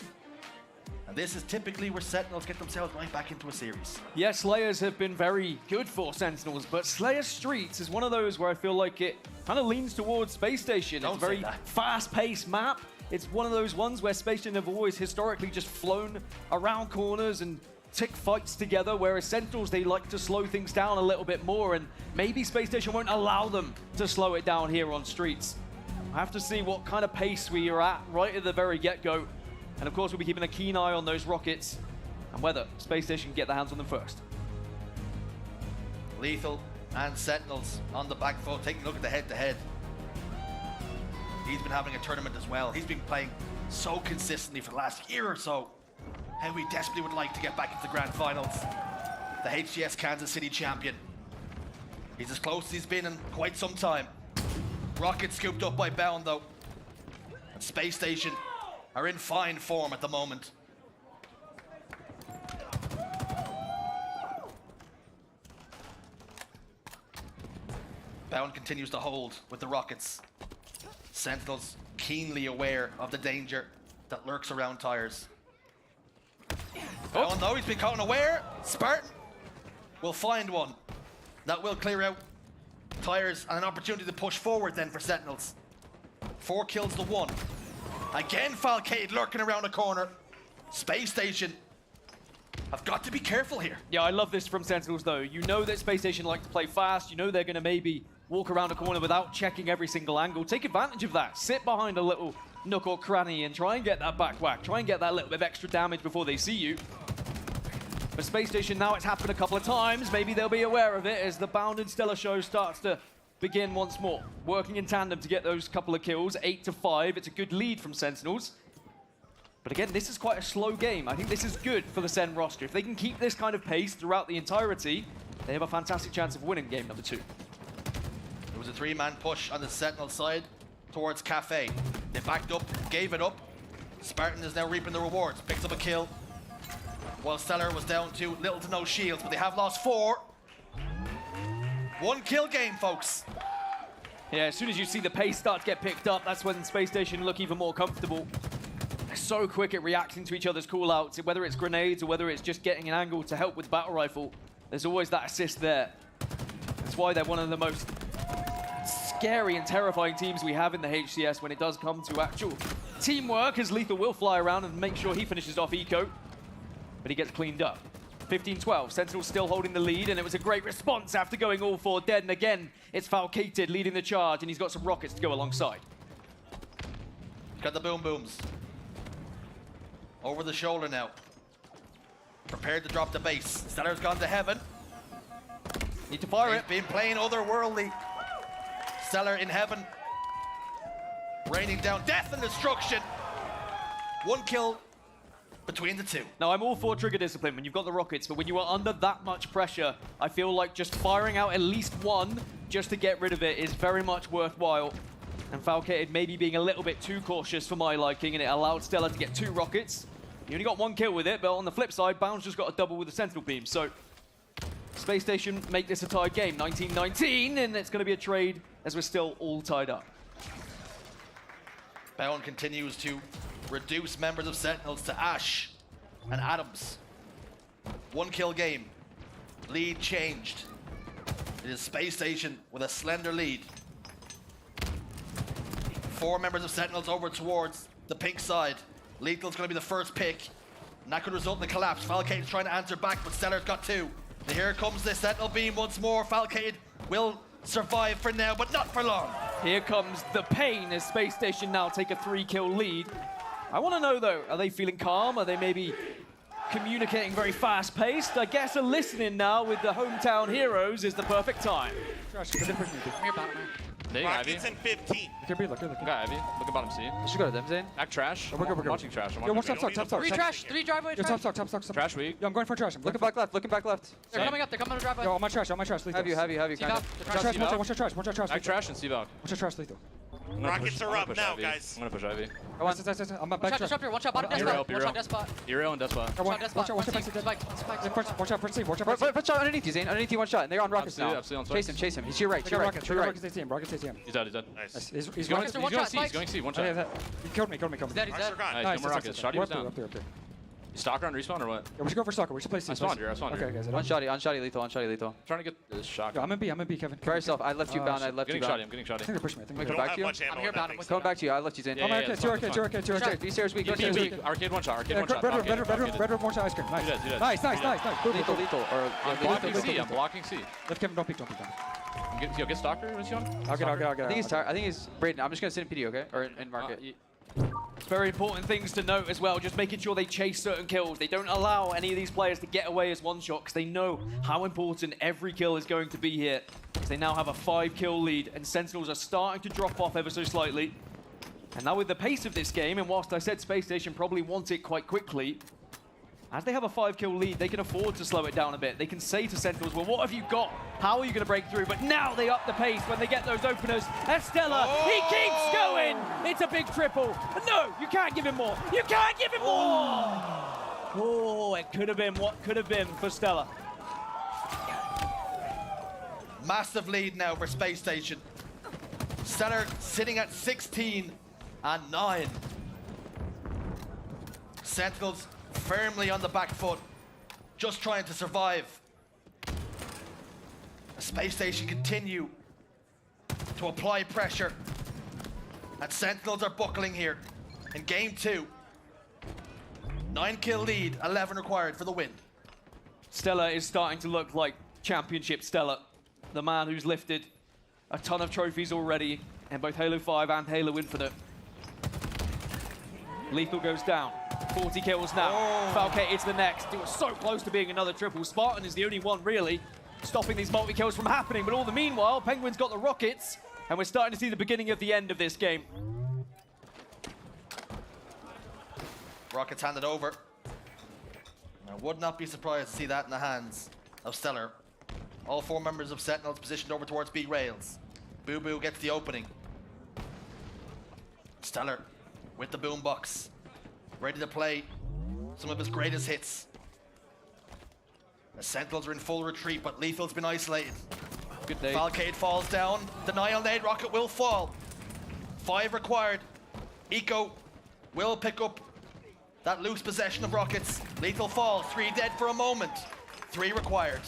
And this is typically where Sentinels get themselves right back into a series. Yes, Slayers have been very good for Sentinels, but Slayer Streets is one of those where I feel like it kind of leans towards Space Station. It's a very fast-paced map. It's one of those ones where Space Station have always historically just flown around corners and tick fights together, whereas Sentinels, they like to slow things down a little bit more, and maybe Space Station won't allow them to slow it down here on Streets. I have to see what kind of pace we are at right at the very get-go. And of course, we'll be keeping a keen eye on those rockets and whether Space Station can get their hands on them first. Lethal and Sentinels on the back foot, taking a look at the head-to-head. He's been having a tournament as well. He's been playing so consistently for the last year or so. And we desperately would like to get back into the grand finals. The HCS Kansas City champion. He's as close as he's been in quite some time. Rocket scooped up by Bound though. And Space Station are in fine form at the moment. Bound continues to hold with the Rockets. Sentinels keenly aware of the danger that lurks around Tires. Bound though, he's been caught unaware. Spartan will find one. That will clear out Tires and an opportunity to push forward then for Sentinels. 4 kills to 1. Again, Falcade lurking around a corner. Space Station have got to be careful here. Yeah, I love this from Sentinels though. You know that Space Station like to play fast. You know they're going to maybe walk around a corner without checking every single angle. Take advantage of that. Sit behind a little nook or cranny and try and get that back whack. Try and get that little bit of extra damage before they see you. For Space Station now, it's happened a couple of times. Maybe they'll be aware of it as the Bound and Stellar show starts to begin once more. Working in tandem to get those couple of kills, 8-5. It's a good lead from Sentinels. But again, this is quite a slow game. I think this is good for the Sen roster. If they can keep this kind of pace throughout the entirety, they have a fantastic chance of winning game number 2. It was a 3-man push on the Sentinel side towards Cafe. They backed up, gave it up. Spartan is now reaping the rewards. Picks up a kill. While Stellar was down to little to no shields, but they have lost 4. 1 kill game, folks. Yeah, as soon as you see the pace start to get picked up, that's when Space Station look even more comfortable. They're so quick at reacting to each other's callouts, whether it's grenades or whether it's just getting an angle to help with battle rifle. There's always that assist there. That's why they're one of the most scary and terrifying teams we have in the HCS when it does come to actual teamwork, as Lethal will fly around and make sure he finishes off Eco. But he gets cleaned up. 15-12, Sentinel still holding the lead, and it was a great response after going all 4 dead, and again, it's Falcated leading the charge, and he's got some rockets to go alongside. Got the boom booms. Over the shoulder now. Prepared to drop the base. Stellar's gone to heaven. Need to fire it. Been playing otherworldly. Stellar in heaven. Raining down death and destruction. 1 kill between the 2. Now, I'm all for trigger discipline when you've got the rockets, but when you are under that much pressure, I feel like just firing out at least 1 just to get rid of it is very much worthwhile. And Falcated maybe being a little bit too cautious for my liking, and it allowed Stellar to get 2 rockets. He only got 1 kill with it, but on the flip side, Bound's just got a double with the Sentinel beam. So Space Station make this a tied game, 19-19, and it's going to be a trade as we're still all tied up. Bound continues to reduce members of Sentinels to Ash and Adams. 1 kill game. Lead changed. It is Space Station with a slender lead. 4 members of Sentinels over towards the pink side. Lethal's going to be the first pick, and that could result in a collapse. Falcade's trying to answer back, but Stellar's got 2. And here comes the Sentinel beam once more. Falcade will survive for now, but not for long. Here comes the pain as Space Station now take a 3-kill lead. I want to know though, are they feeling calm? Are they maybe communicating very fast-paced? I guess a listening now with the hometown heroes is the perfect time. Rockets in 15. Look at Ivy. Look at bottom C. You should go to them, Zane. Back trash. I'm watching trash. Yo, watch top. 3 trash. 3 driveway trash. Top. Trash weak. Yo, I'm going for trash. Looking back left. They're coming up. They're coming to driveway. Yo, on my trash. Have you. Watch your trash. Watch your trash. Back trash and C-Valk. Watch your trash, Lethal. Rockets are up now, guys. I'm gonna push Ivy. I'm One shot disruptor, one shot bottom death spot, one shot death spot. Hero and death spot. One shot death spot, one spike, Watch out, first team. Watch out underneath you, Zane. Underneath you, one shot. And they're on rockets now. Absolutely on Chase him. He's to your right. To your right. To your right. Rockets ATM, Rockets ATM. He's dead. Nice. He's going going to C. He's going C. One shot. He killed me. He's dead, he's dead. Nice. No more rockets. Shotty was down. Up there. Stalker on respawn or what? Yeah, we should go for stalker. We should play C. I spawned here. Okay, guys. On shotty lethal. I'm trying to get this shot. I'm in B, Kevin. Try yourself. I left you bound. I'm getting I think they're pushing me. Coming back to you. I'm here bound. Coming back to you. I left you, Zane. Two arcade. B stairs weak. Arcade one shot. Red room, one shot ice cream. Nice. Lethal. I'm blocking C. Left Kevin, don't peek. Get Stalker. What's he on? I'll get I think he's Braden. I'm just gonna sit in PD, okay? Or in market. It's very important things to note as well, just making sure they chase certain kills. They don't allow any of these players to get away as one shot because they know how important every kill is going to be here. Because they now have a 5-kill lead and Sentinels are starting to drop off ever so slightly. And now with the pace of this game, and whilst I said Spacestation probably want it quite quickly, as they have a 5-kill lead, they can afford to slow it down a bit. They can say to Sentinels, well, what have you got? How are you going to break through? But now they up the pace when they get those openers. Estella, he keeps going! It's a big triple. No, you can't give him more. You can't give him more! Oh, it could have been what could have been for Stella. Massive lead now for Space Station. Stellar sitting at 16 and 9. Sentinels firmly on the back foot, just trying to survive. Space Station continue to apply pressure, and Sentinels are buckling here in game 2. 9-kill lead, 11 required for the win. Stella is starting to look like championship Stella, the man who's lifted a ton of trophies already in both Halo 5 and Halo Infinite. Lethal goes down. 40 kills now. Falcated's the next. It was so close to being another triple. Spartan is the only one really stopping these multi-kills from happening. But all the meanwhile, Penguin's got the rockets, and we're starting to see the beginning of the end of this game. Rockets handed over. I would not be surprised to see that in the hands of Stellar. All 4 members of Sentinels positioned over towards B rails. Boo Boo gets the opening. Stellar with the boombox, ready to play some of his greatest hits. The Sentinels are in full retreat, but Lethal's been isolated. Good nade. Falcade falls down. Denial nade, Rocket will fall. 5 required. Eco will pick up that loose possession of Rockets. Lethal falls, 3 dead for a moment. 3 required.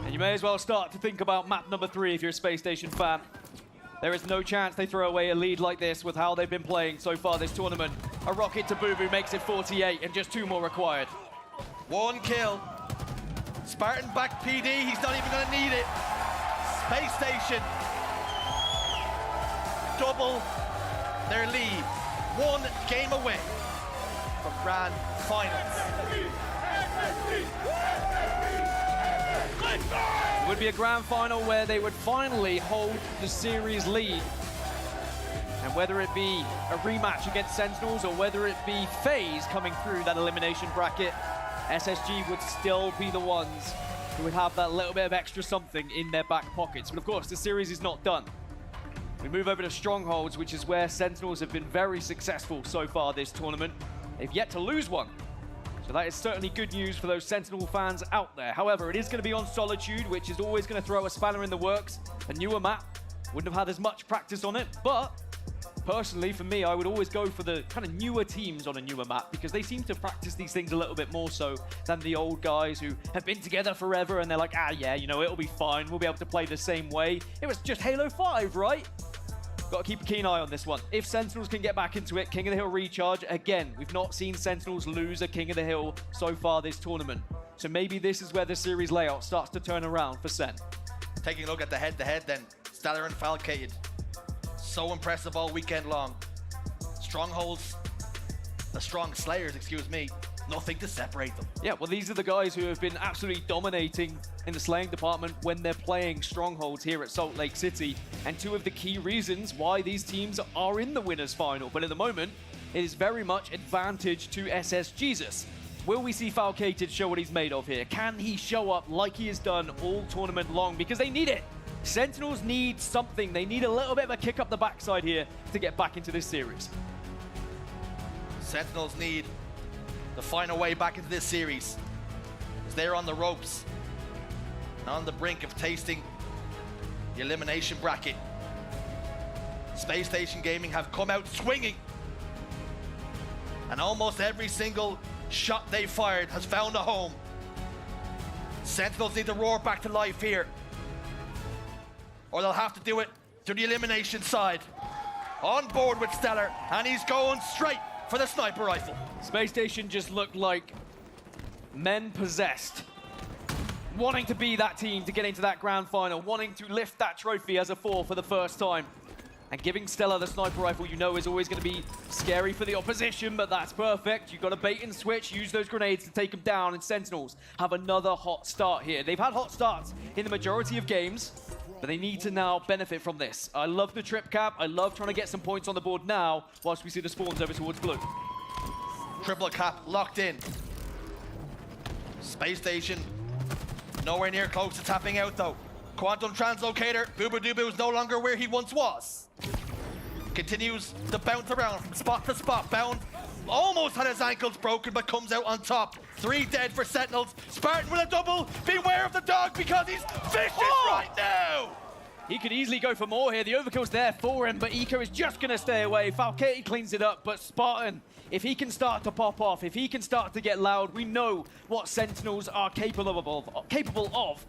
And you may as well start to think about map number 3 if you're a Space Station fan. There is no chance they throw away a lead like this with how they've been playing so far this tournament. A rocket to Boo Boo makes it 48 and just 2 more required. 1 kill. Spartan back PD, he's not even gonna need it. Space Station double their lead. 1 game away from grand finals. It would be a grand final where they would finally hold the series lead. And whether it be a rematch against Sentinels or whether it be FaZe coming through that elimination bracket, SSG would still be the ones who would have that little bit of extra something in their back pockets. But of course, the series is not done. We move over to Strongholds, which is where Sentinels have been very successful so far this tournament. They've yet to lose one. So that is certainly good news for those Sentinel fans out there. However, it is going to be on Solitude, which is always going to throw a spanner in the works. A newer map. Wouldn't have had as much practice on it, but personally, for me, I would always go for the kind of newer teams on a newer map because they seem to practice these things a little bit more so than the old guys who have been together forever and they're like, yeah, you know, it'll be fine. We'll be able to play the same way. It was just Halo 5, right? Got to keep a keen eye on this one. If Sentinels can get back into it, King of the Hill recharge. Again, we've not seen Sentinels lose a King of the Hill so far this tournament. So maybe this is where the series layout starts to turn around for Sen. Taking a look at the head-to-head then. Stellar and Falcated. So impressive all weekend long. Strongholds, the Strong Slayers, excuse me, nothing to separate them. Yeah, well, these are the guys who have been absolutely dominating in the slaying department when they're playing Strongholds here at Salt Lake City. And 2 of the key reasons why these teams are in the winners final. But at the moment, it is very much advantage to SS Jesus. Will we see Falcated show what he's made of here? Can he show up like he has done all tournament long? Because they need it. Sentinels need something. They need a little bit of a kick up the backside here to get back into this series. Sentinels need to find a way back into this series, as they're on the ropes, on the brink of tasting the elimination bracket. Spacestation Gaming have come out swinging, and almost every single shot they fired has found a home. Sentinels need to roar back to life here, or they'll have to do it through the elimination side. On board with Stellar, and he's going straight for the sniper rifle. Spacestation just looked like men possessed, wanting to be that team to get into that grand final, wanting to lift that trophy as a 4 for the first time. And giving Stella the sniper rifle, you know, is always going to be scary for the opposition, but that's perfect. You've got to bait and switch, use those grenades to take them down, and Sentinels have another hot start here. They've had hot starts in the majority of games, but they need to now benefit from this. I love the trip cap. I love trying to get some points on the board now, whilst we see the spawns over towards blue. Triple cap locked in. Spacestation nowhere near close to tapping out though. Quantum translocator, Booba Dooba is no longer where he once was. Continues to bounce around from spot to spot. Bound almost had his ankles broken, but comes out on top. 3 dead for Sentinels. Spartan with a double. Beware of the dog because he's vicious right now. He could easily go for more here. The overkill's there for him, but Eco is just going to stay away. Falcati cleans it up, but Spartan, if he can start to pop off, if he can start to get loud, we know what Sentinels are capable of.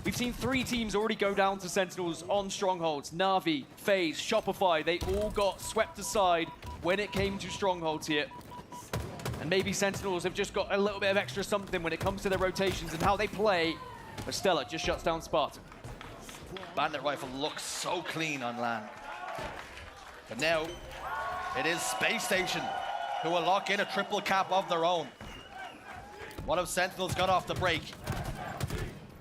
We've seen 3 teams already go down to Sentinels on Strongholds. Na'Vi, FaZe, Shopify, they all got swept aside when it came to Strongholds here. And maybe Sentinels have just got a little bit of extra something when it comes to their rotations and how they play. But Stella just shuts down Spartan. Bandit rifle looks so clean on land. But now, it is Spacestation who will lock in a triple cap of their own. One of Sentinels got off the break.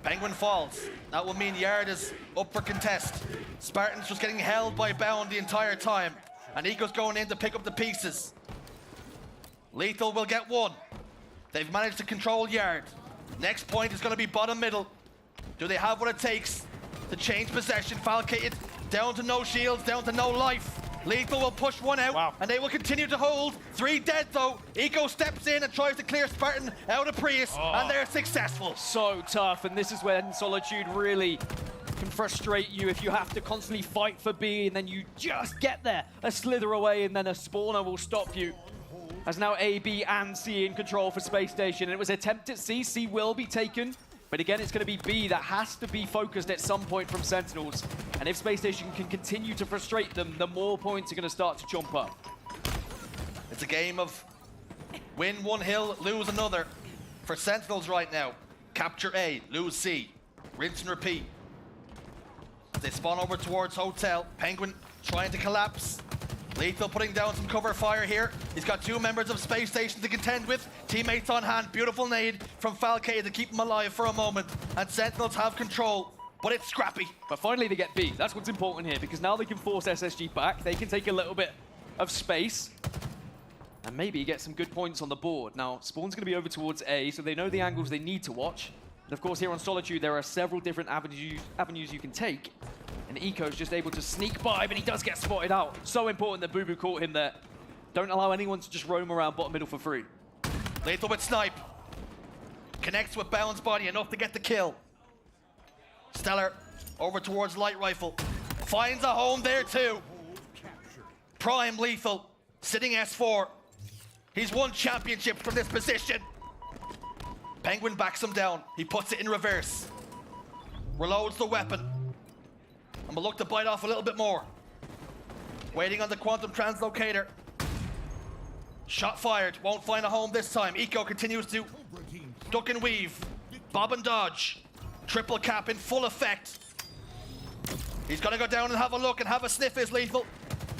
Penguin falls. That will mean Yard is up for contest. Spartan's just getting held by Bound the entire time. And Eco's going in to pick up the pieces. Lethal will get 1. They've managed to control Yard. Next point is going to be bottom middle. Do they have what it takes to change possession? Falcated down to no shields, down to no life. Lethal will push 1 out, and they will continue to hold. 3 dead though. Eco steps in and tries to clear Spartan out of Prius, and they're successful. So tough, and this is when Solitude really can frustrate you if you have to constantly fight for B, and then you just get there, a slither away, and then a spawner will stop you. As now A, B, and C in control for Spacestation. And it was attempt at C. C will be taken. But again, it's going to be B that has to be focused at some point from Sentinels. And if Spacestation can continue to frustrate them, the more points are going to start to jump up. It's a game of win 1 hill, lose another for Sentinels right now. Capture A, lose C, rinse and repeat. They spawn over towards Hotel. Penguin trying to collapse. Lethal putting down some cover fire here. He's got 2 members of Spacestation to contend with. Teammates on hand. Beautiful nade from Falcade to keep him alive for a moment. And Sentinels have control, but it's scrappy. But finally they get B. That's what's important here, because now they can force SSG back. They can take a little bit of space and maybe get some good points on the board. Now, Spawn's going to be over towards A, so they know the angles they need to watch. And of course, here on Solitude, there are several different avenues you can take. And Eco's just able to sneak by, but he does get spotted out. So important that Boo Boo caught him there. Don't allow anyone to just roam around bottom middle for free. Lethal with snipe. Connects with Bound's body enough to get the kill. Stellar over towards light rifle. Finds a home there too. Prime Lethal sitting S4. He's won championships from this position. Penguin backs him down. He puts it in reverse. Reloads the weapon. And we'll look to bite off a little bit more. Waiting on the quantum translocator. Shot fired. Won't find a home this time. Eco continues to duck and weave. Bob and dodge. Triple cap in full effect. He's going to go down and have a look and have a sniff as Lethal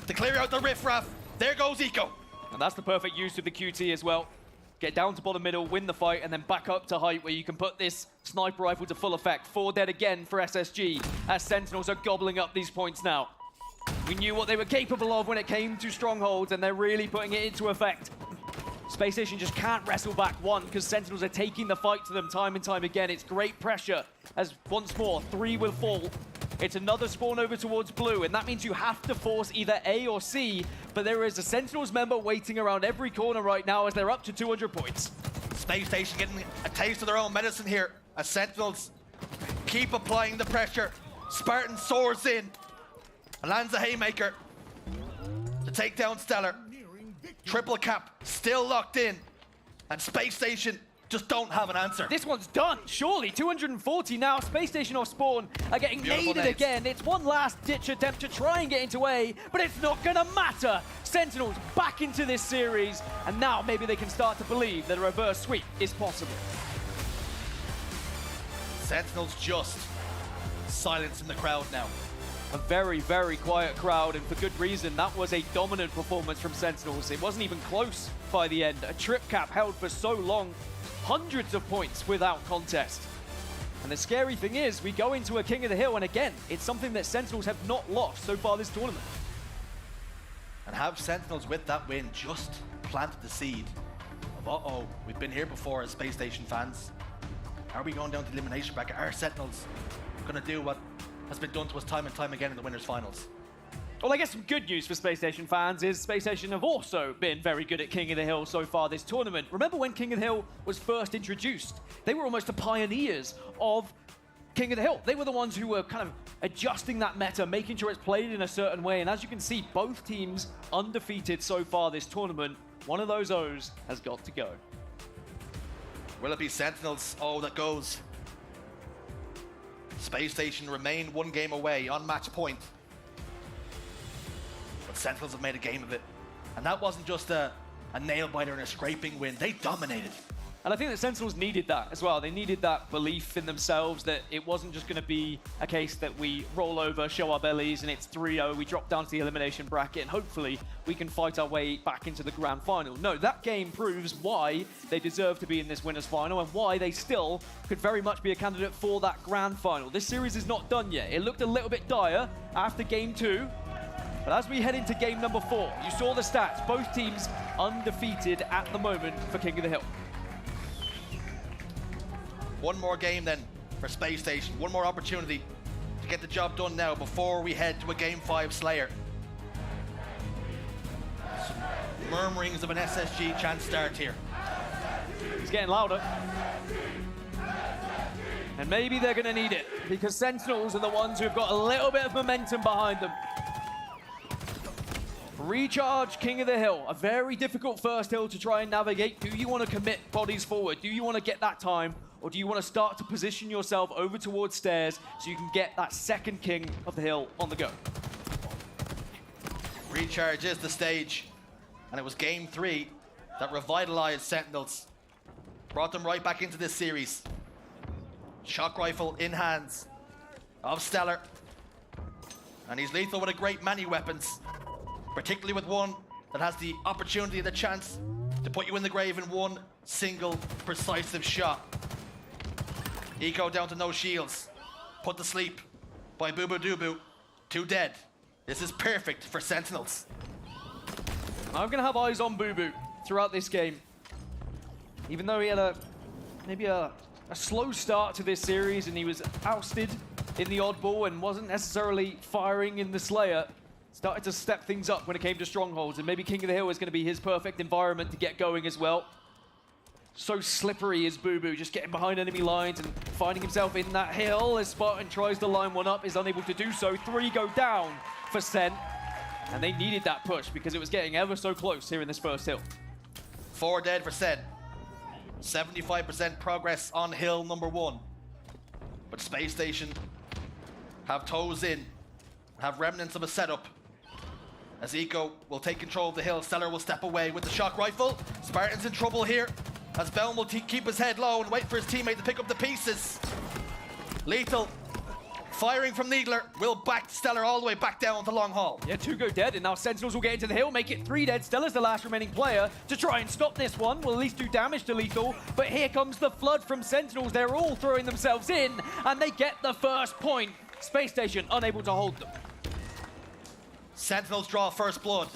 to clear out the riffraff. There goes Eco. And that's the perfect use of the QT as well. Get down to bottom middle, win the fight, and then back up to height where you can put this sniper rifle to full effect. 4 dead again for SSG as Sentinels are gobbling up these points now. We knew what they were capable of when it came to Strongholds, and they're really putting it into effect. Spacestation just can't wrestle back 1 because Sentinels are taking the fight to them time and time again. It's great pressure as once more 3 will fall. It's another spawn over towards blue, and that means you have to force either A or C, but there is a Sentinels member waiting around every corner right now as they're up to 200 points. Spacestation getting a taste of their own medicine here as Sentinels keep applying the pressure. Spartan soars in and lands a haymaker to take down Stellar. Triple cap still locked in, and Spacestation just don't have an answer. This one's done, surely. 240 now. Spacestation off spawn are getting Beautiful naded nades. again. It's one last ditch attempt to try and get into A, but it's not gonna matter. Sentinels back into this series, and now maybe they can start to believe that a reverse sweep is possible. Sentinels just silence in the crowd now. A very, very quiet crowd, and for good reason. That was a dominant performance from Sentinels. It wasn't even close by the end. A trip cap held for so long, hundreds of points without contest. And the scary thing is, we go into a King of the Hill, and again, it's something that Sentinels have not lost so far this tournament. And have Sentinels with that win just planted the seed of, uh-oh, we've been here before as Space Station fans. Are we going down to elimination bracket? Are Sentinels going to do what has been done to us time and time again in the winners finals? Well, I guess some good news for Space Station fans is Space Station have also been very good at King of the Hill so far this tournament. Remember when King of the Hill was first introduced? They were almost the pioneers of King of the Hill. They were the ones who were kind of adjusting that meta, making sure it's played in a certain way. And as you can see, both teams undefeated so far this tournament. One of those O's has got to go. Will it be Sentinels? Oh, that goes. Space Station remain one game away on match point. But Sentinels have made a game of it. And that wasn't just a nail-biter and a scraping win. They dominated. And I think that Sentinels needed that as well. They needed that belief in themselves that it wasn't just going to be a case that we roll over, show our bellies, and it's 3-0. We drop down to the elimination bracket, and hopefully we can fight our way back into the grand final. No, that game proves why they deserve to be in this winners final and why they still could very much be a candidate for that grand final. This series is not done yet. It looked a little bit dire after game 2. But as we head into game number 4, you saw the stats. Both teams undefeated at the moment for King of the Hill. One more game then for Space Station. One more opportunity to get the job done now before we head to a Game 5 Slayer. Some murmurings of an SSG chance start here. It's getting louder. And maybe they're going to need it, because Sentinels are the ones who've got a little bit of momentum behind them. Recharge King of the Hill. A very difficult first hill to try and navigate. Do you want to commit bodies forward? Do you want to get that time? Or do you want to start to position yourself over towards stairs so you can get that second King of the Hill on the go? Recharge is the stage. And it was game 3 that revitalized Sentinels. Brought them right back into this series. Shock rifle in hands of Stellar. And he's lethal with a great many weapons. Particularly with one that has the opportunity, the chance to put you in the grave in one single precise shot. Eco down to no shields. Put to sleep by Boo Boo Doo Boo. 2 dead. This is perfect for Sentinels. I'm going to have eyes on Boo Boo throughout this game. Even though he had maybe a slow start to this series and he was ousted in the Oddball and wasn't necessarily firing in the Slayer, started to step things up when it came to Strongholds, and maybe King of the Hill is going to be his perfect environment to get going as well. So slippery is Boo Boo, just getting behind enemy lines and finding himself in that hill as Spartan tries to line one up, is unable to do so. 3 go down for Sen, and they needed that push because it was getting ever so close here in this first hill. 4 dead for Sen. 75% progress on hill number 1. But Space Station have toes in, have remnants of a setup. As Eco will take control of the hill, Stellar will step away with the shock rifle. Spartan's in trouble here, as Belm will keep his head low and wait for his teammate to pick up the pieces. Lethal, firing from Needler, will back Stellar all the way back down to Long Haul. Yeah, 2 go dead, and now Sentinels will get into the hill, make it 3 dead. Stellar's the last remaining player to try and stop this one. Will at least do damage to Lethal, but here comes the flood from Sentinels. They're all throwing themselves in, and they get the first point. Space Station unable to hold them. Sentinels draw first blood.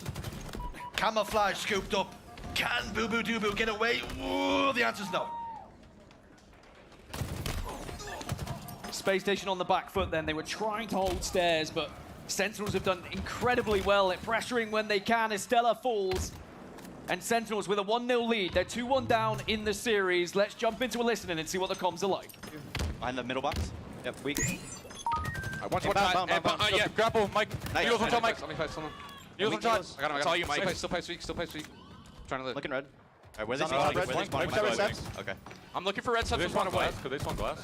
Camouflage scooped up. Can Boo Boo Doo Boo get away? Ooh, the answer's no. Spacestation on the back foot then. They were trying to hold stairs, but Sentinels have done incredibly well at pressuring when they can as Stella falls. And Sentinels with a 1-0 lead. They're 2-1 down in the series. Let's jump into a listening and see what the comms are like. Behind the middle box. Yep, weak. One shot. Yeah, grapple, Mike. Nice. Needles on shot, Mike. Let me fight someone. Needles on shot. I got him. It's all you, Mike. Still plays weak. Trying to live. Looking red. Alright, where Red they spawn? Okay. I'm looking for red subs. One away. Could they spawn glass?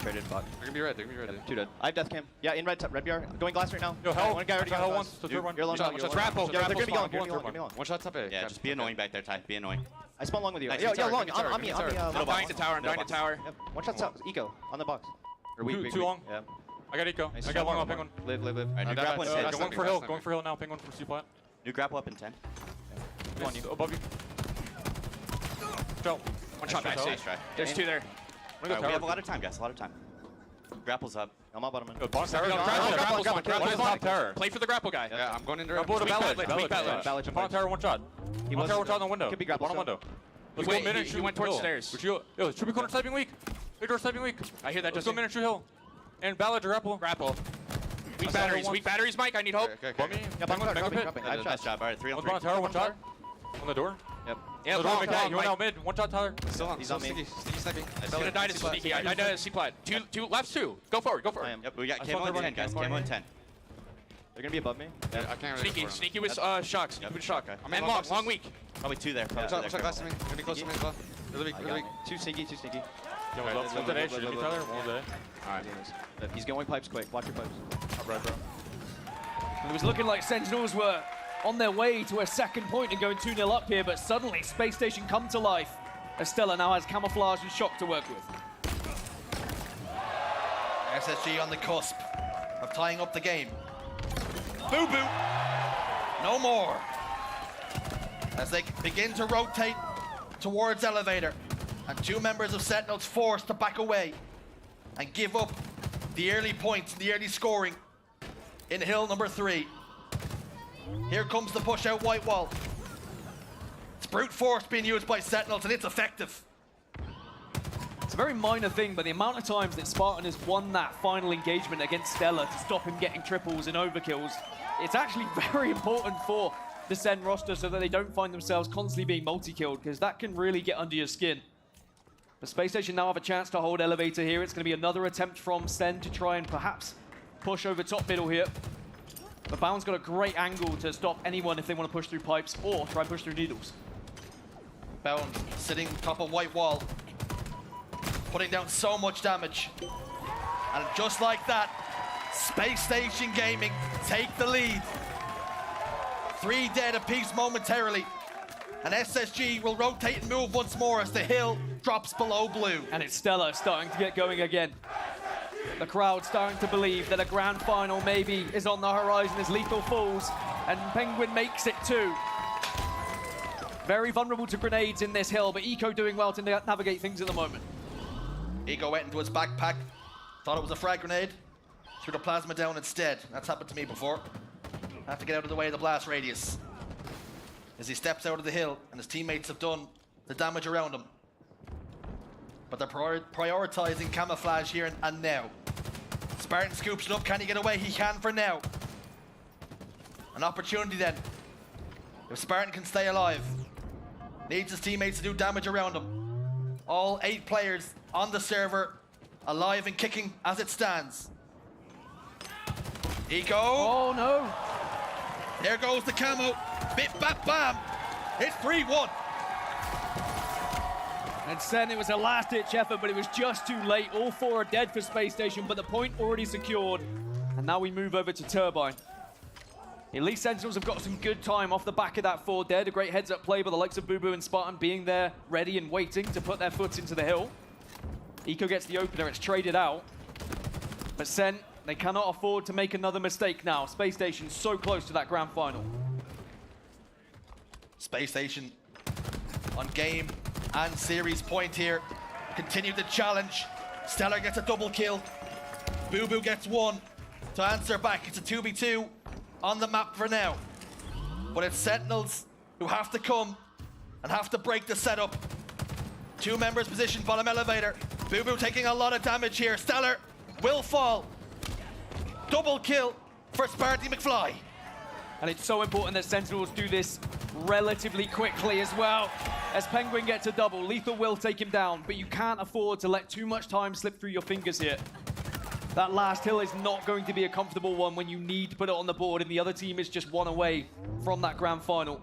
Traded bot. They're gonna be red. They're gonna be red. Two dead. I have death cam. Yeah, in red BR. Going glass right now. Yo, hell. One guy already got hell glass. once. The third one. You're alone. One shot. Grapple. Yeah, they're gonna be Grapple long. spawn. Give me long. One shot top A. Yeah, just be annoying back there, Ty. Be annoying. I spawn long with you. Nice. Yo, Tower, long. tower, On me. tower. I'm dying to tower. I'm dying to tower. One shot south. Eco. On the box. Or weak. Too long. Yeah. I got eco. Nice. I got long on penguin. Live. Alright, new grapple in 10. Going for hill. Going for hill now. Penguin from C plat. New grapple up in 10. Come on, you. Above you. Joe. One shot back. Nice try. There's two there. We have a lot of time, guys. A lot of time. Grapple's up. I'm up bottom. Box tower. Grapple's top tower. Play for the grapple guy. Yeah, I'm going into Grapple to ballad. Jump on tower, one shot. One tower, one shot on the window. Could be grapple. One on window. Let's go mid and shoot. He went towards stairs. Yo, should be corner sniping weak. Big door sniping weak. I hear that. Let's go mid and shoot hill. And ballad to grapple. Grapple. Weak batteries. Weak batteries, Mike. I need hope. Bummy. Nice job. Alright, 3 on 3. One tower, one shot. On the door. Yep. Yeah, long, you went out mid. One shot, Tyler. He's on me. Sneaky sniping. I'm gonna die to sneaky. I died to C-plat. Two left, two. Go forward. Yep, we got camo in 10, guys. Camo in 10. They're gonna be above me. Yeah, I can't really Sneaky with shock. Sneaky with shock. And long weak. Probably 2 there. One shot glass to me. Gonna be close to me as well. Really weak. 2 sneaky. One today. Should be Tyler. One day. Alright. He's going pipes quick. Watch your pipes. Right, bro. It was looking like Sentinels were on their way to a second point and going 2-0 up here, but suddenly Space Station come to life. Estella now has camouflage and shock to work with. SSG on the cusp of tying up the game. Boo boo! No more. As they begin to rotate towards elevator, and 2 members of Sentinels forced to back away and give up the early points, the early scoring in hill number 3. Here comes the push out white wall. It's brute force being used by Sentinels, and it's effective. It's a very minor thing, but the amount of times that Spartan has won that final engagement against Stella to stop him getting triples and overkills, it's actually very important for the Sen roster so that they don't find themselves constantly being multi-killed, because that can really get under your skin. But Space Station now have a chance to hold elevator here. It's going to be another attempt from Sen to try and perhaps push over top middle here. But Bound's got a great angle to stop anyone if they want to push through pipes or try and push through needles. Bound sitting top of white wall, putting down so much damage. And just like that, Space Station Gaming take the lead. 3 dead apiece momentarily. And SSG will rotate and move once more as the hill drops below blue. And it's Stella starting to get going again. The crowd starting to believe that a grand final maybe is on the horizon as Lethal falls, and Penguin makes it too. Very vulnerable to grenades in this hill, but Eco doing well to navigate things at the moment. Eco went into his backpack, thought it was a frag grenade, threw the plasma down instead. That's happened to me before. I have to get out of the way of the blast radius. As he steps out of the hill, and his teammates have done the damage around him. But they're prioritizing camouflage here and now. Spartan scoops it up. Can he get away? He can for now. An opportunity then. If Spartan can stay alive, needs his teammates to do damage around him. All 8 players on the server, alive and kicking as it stands. Eco. Oh no. There goes the camo. Bit bap bam. It's 3-1. And Sen, it was a last-ditch effort, but it was just too late. All 4 are dead for Space Station, but the point already secured. And now we move over to Turbine. The Elite Sentinels have got some good time off the back of that 4 dead. A great heads-up play by the likes of Boo Boo and Spartan being there, ready and waiting to put their foot into the hill. Eco gets the opener, it's traded out. But Sen, they cannot afford to make another mistake now. Space Station so close to that grand final. Space Station on game and series point here. Continue the challenge. Stellar gets a double kill. Boo Boo gets 1 to answer back. It's a 2v2 on the map for now. But it's Sentinels who have to come and have to break the setup. 2 members positioned bottom elevator. Boo Boo taking a lot of damage here. Stellar will fall. Double kill for Sparty McFly. And it's so important that Sentinels do this relatively quickly as well. As Penguin gets a double, Lethal will take him down, but you can't afford to let too much time slip through your fingers here. That last hill is not going to be a comfortable one when you need to put it on the board and the other team is just one away from that grand final.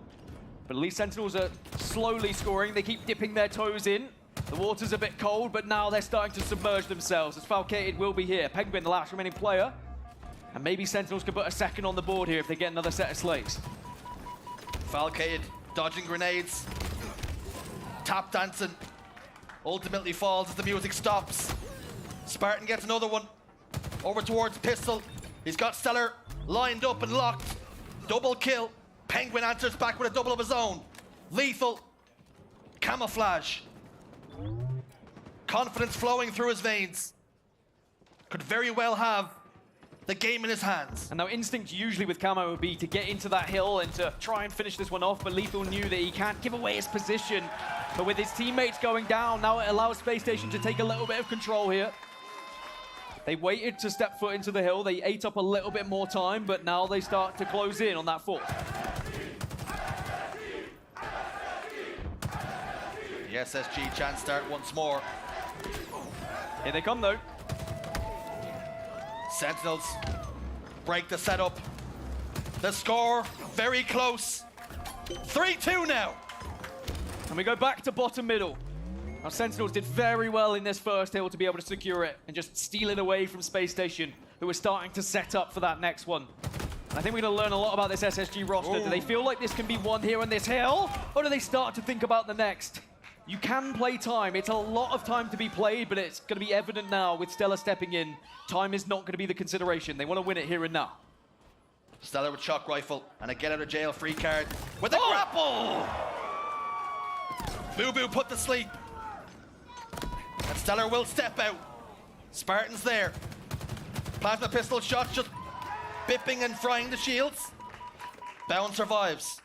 But at least Sentinels are slowly scoring. They keep dipping their toes in. The water's a bit cold, but now they're starting to submerge themselves as Falcated will be here. Penguin, the last remaining player. And maybe Sentinels could put a second on the board here if they get another set of slates. Falcated dodging grenades. Tap dancing. Ultimately falls as the music stops. Spartan gets another one. Over towards Pistol. He's got Stellar lined up and locked. Double kill. Penguin answers back with a double of his own. Lethal. Camouflage. Confidence flowing through his veins. Could very well have the game in his hands. And now instinct usually with Camo would be to get into that hill and to try and finish this one off, but Lethal knew that he can't give away his position. But with his teammates going down, now it allows Spacestation to take a little bit of control here. They waited to step foot into the hill. They ate up a little bit more time, but now they start to close in on that fort. The SSG chance start once more. Here they come though. Sentinels break the setup. The score very close. 3-2 now. And we go back to bottom middle. Now Sentinels did very well in this first hill to be able to secure it and just steal it away from Space Station, who are starting to set up for that next one. And I think we're going to learn a lot about this SSG roster. Do they feel like this can be won here on this hill, or do they start to think about the next? You can play time. It's a lot of time to be played, but it's going to be evident now with Stella stepping in. Time is not going to be the consideration. They want to win it here and now. Stella with shock rifle and a get out of jail free card with a grapple. Boo Boo put to sleep. And Stellar will step out. Spartan's there. Plasma pistol shots just bipping and frying the shields. Bound survives.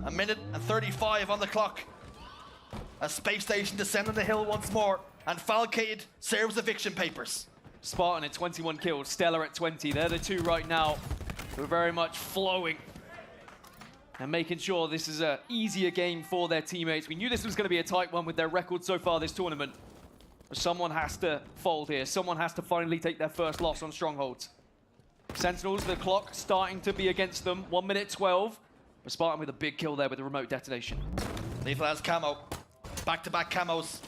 1 minute and 35 on the clock. As Space Station descending the hill once more, and Falcated serves eviction papers. Spartan at 21 kills, Stellar at 20. They're the two right now who are very much flowing and making sure this is an easier game for their teammates. We knew this was going to be a tight one with their record so far this tournament. But someone has to fold here. Someone has to finally take their first loss on Strongholds. Sentinels, the clock starting to be against them. 1 minute 12. But Spartan with a big kill there with the remote detonation. Lethal has camo. Back-to-back camos.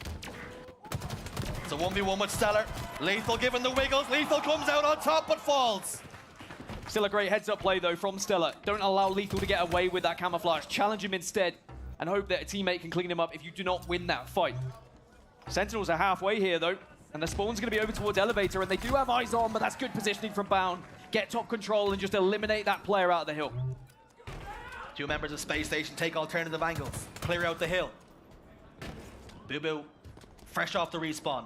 It's a 1v1 with Stellar. Lethal giving the wiggles. Lethal comes out on top but falls. Still a great heads-up play though from Stellar. Don't allow Lethal to get away with that camouflage. Challenge him instead and hope that a teammate can clean him up if you do not win that fight. Sentinels are halfway here though, and the spawn's going to be over towards Elevator, and they do have eyes on, but that's good positioning from Bound. Get top control and just eliminate that player out of the hill. Two members of Space Station take alternative angles. Clear out the hill. Boo Boo, fresh off the respawn.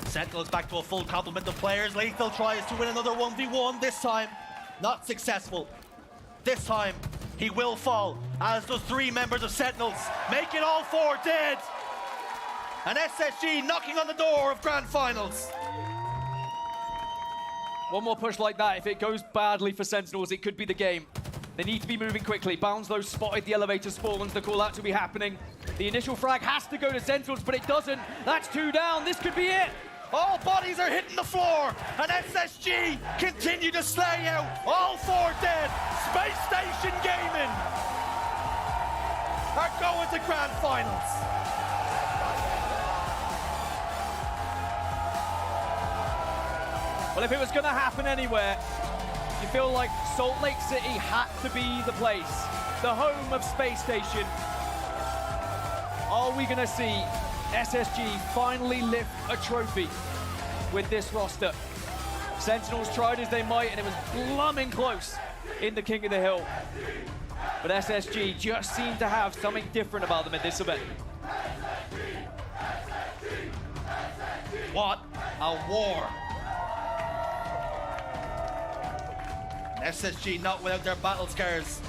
Sentinels back to a full complement of players. Lethal tries to win another 1v1, this time not successful. This time he will fall, as does 3 members of Sentinels. Make it all 4 dead. And SSG knocking on the door of grand finals. One more push like that, if it goes badly for Sentinels, it could be the game. They need to be moving quickly. Bounds though spotted the elevator spawns, the call out to be happening. The initial frag has to go to Sentinels, but it doesn't. That's 2 down, this could be it. All bodies are hitting the floor, and SSG continue to slay out. All 4 dead. Space Station Gaming are going to grand finals. Well, if it was going to happen anywhere, you feel like Salt Lake City had to be the place, the home of Space Station. Are we going to see SSG finally lift a trophy with this roster? Sentinels tried as they might, and it was blooming close in the King of the Hill. But SSG just seemed to have something different about them in this event. What a war. SSG not without their battle scars.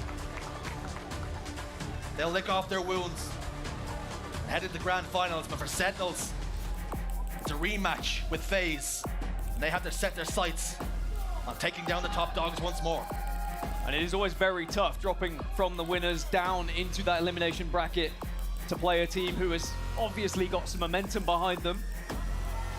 They'll lick off their wounds. Headed to grand finals, but for Sentinels, it's a rematch with FaZe. And they have to set their sights on taking down the top dogs once more. And it is always very tough dropping from the winners down into that elimination bracket to play a team who has obviously got some momentum behind them.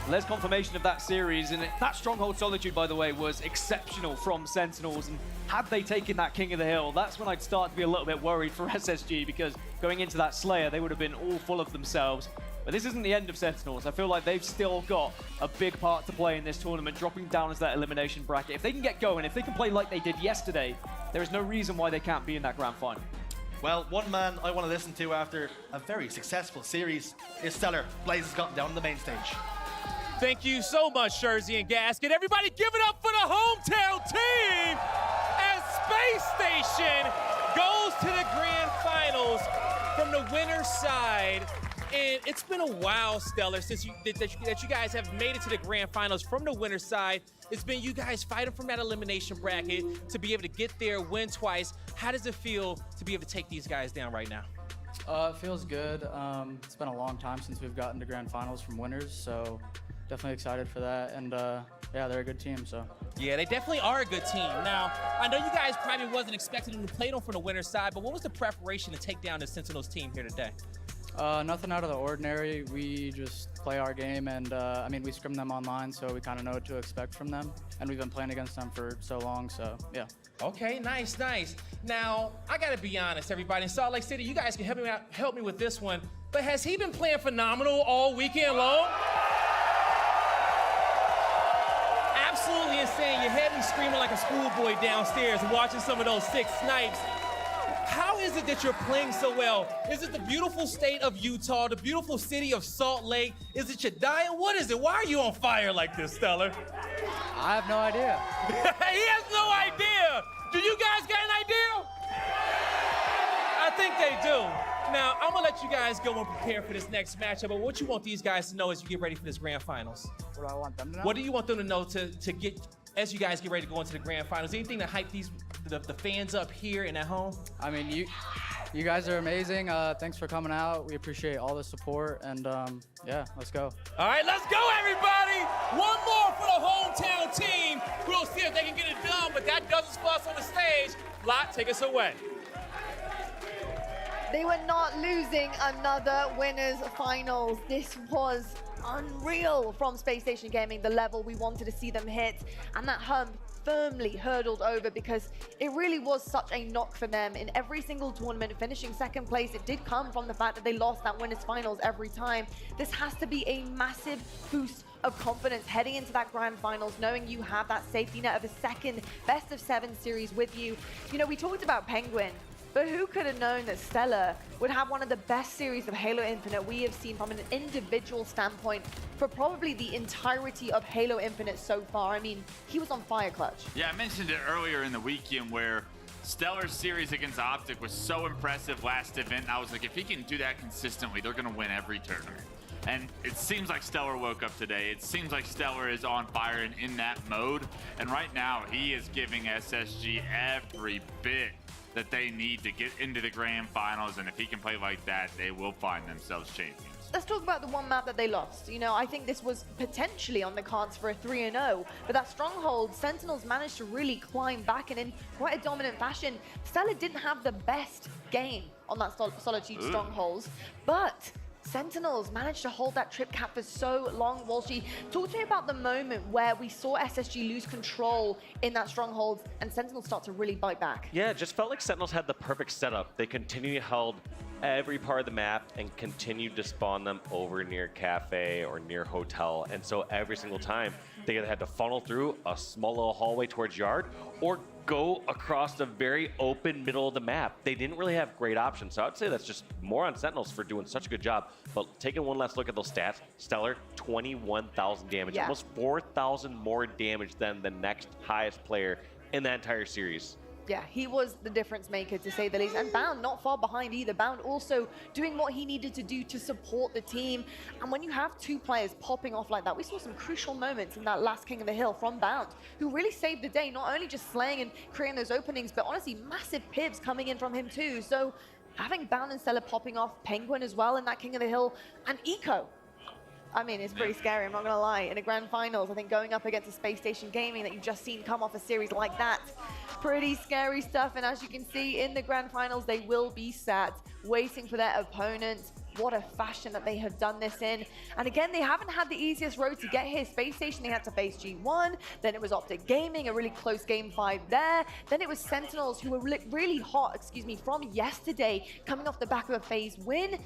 And there's confirmation of that series, and that Stronghold Solitude, by the way, was exceptional from Sentinels, and had they taken that King of the Hill, that's when I'd start to be a little bit worried for SSG, because going into that Slayer, they would have been all full of themselves. But this isn't the end of Sentinels. I feel like they've still got a big part to play in this tournament, dropping down into that elimination bracket. If they can get going, if they can play like they did yesterday, there is no reason why they can't be in that grand final. Well, one man I want to listen to after a very successful series is Stellar. Blaze has gotten down on the main stage. Thank you so much, Jersey and Gasket. Everybody give it up for the hometown team as Space Station goes to the grand finals from the winner's side. And it's been a while, Stellar, since that you guys have made it to the grand finals from the winner's side. It's been you guys fighting from that elimination bracket to be able to get there, win twice. How does it feel to be able to take these guys down right now? It feels good. It's been a long time since we've gotten to grand finals from winners, so definitely excited for that. And yeah, they're a good team, so. Yeah, they definitely are a good team. Now, I know you guys probably wasn't expecting them to play them from the winner's side, but what was the preparation to take down the Sentinels team here today? Nothing out of the ordinary. We just play our game, and I mean, we scrim them online, so we kind of know what to expect from them. And we've been playing against them for so long, so yeah. Okay, nice, nice. Now, I gotta be honest, everybody. In Salt Lake City, you guys can help me with this one, but has he been playing phenomenal all weekend long? Absolutely insane. You had me screaming like a schoolboy downstairs watching some of those 6 snipes. How is it that you're playing so well? Is it the beautiful state of Utah, the beautiful city of Salt Lake? Is it your diet? What is it? Why are you on fire like this, Stellar? I have no idea. He has no idea. Do you guys got an idea? I think they do. Now, I'm gonna let you guys go and prepare for this next matchup, but what you want these guys to know as you get ready for this grand finals? What do I want them to know? What do you want them to know to get, as you guys get ready to go into the grand finals? Anything to hype the fans up here and at home? I mean, you guys are amazing. Thanks for coming out. We appreciate all the support, and yeah, let's go. All right, let's go, everybody. One more for the hometown team. We'll see if they can get it done, but that does it for us on the stage. Lot, take us away. They were not losing another winners finals. This was unreal from Space Station Gaming, the level we wanted to see them hit, and that hump firmly hurdled over because it really was such a knock for them in every single tournament. Finishing second place, it did come from the fact that they lost that winners finals every time. This has to be a massive boost of confidence heading into that grand finals, knowing you have that safety net of a second best of 7 series with you. You know, we talked about Penguin, but who could have known that Stellar would have one of the best series of Halo Infinite we have seen from an individual standpoint for probably the entirety of Halo Infinite so far. I mean, he was on fire, Clutch. Yeah, I mentioned it earlier in the weekend where Stellar's series against Optic was so impressive last event. I was like, if he can do that consistently, they're going to win every tournament. And it seems like Stellar woke up today. It seems like Stellar is on fire and in that mode. And right now, he is giving SSG every bit that they need to get into the grand finals, and if he can play like that, they will find themselves champions. Let's talk about the one map that they lost. You know, I think this was potentially on the cards for a 3-0, but that Stronghold, Sentinels managed to really climb back and in quite a dominant fashion. Stellar didn't have the best game on that Solitude Strongholds, but Sentinels managed to hold that trip cap for so long. Walshy, talk to me about the moment where we saw SSG lose control in that Stronghold and Sentinels start to really bite back. Yeah, it just felt like Sentinels had the perfect setup. They continually held every part of the map and continued to spawn them over near cafe or near hotel. And so every single time, they either had to funnel through a small little hallway towards yard or go across the very open middle of the map. They didn't really have great options. So I'd say that's just more on Sentinels for doing such a good job. But taking one last look at those stats, Stellar, 21,000 damage, almost 4,000 more damage than the next highest player in that entire series. Yeah, he was the difference maker, to say the least. And Bound not far behind either. Bound also doing what he needed to do to support the team. And when you have 2 players popping off like that, we saw some crucial moments in that last King of the Hill from Bound, who really saved the day, not only just slaying and creating those openings, but honestly, massive pivs coming in from him too. So having Bound and Stellar popping off, Penguin as well in that King of the Hill, and Eco. I mean, it's pretty scary, I'm not going to lie. In the grand finals, I think going up against a Space Station Gaming that you've just seen come off a series like that, pretty scary stuff. And as you can see, in the grand finals, they will be sat waiting for their opponent. What a fashion that they have done this in. And again, they haven't had the easiest road to get here. Space Station, they had to face G1. Then it was Optic Gaming, a really close game 5 there. Then it was Sentinels, who were really hot, from yesterday, coming off the back of a phase win.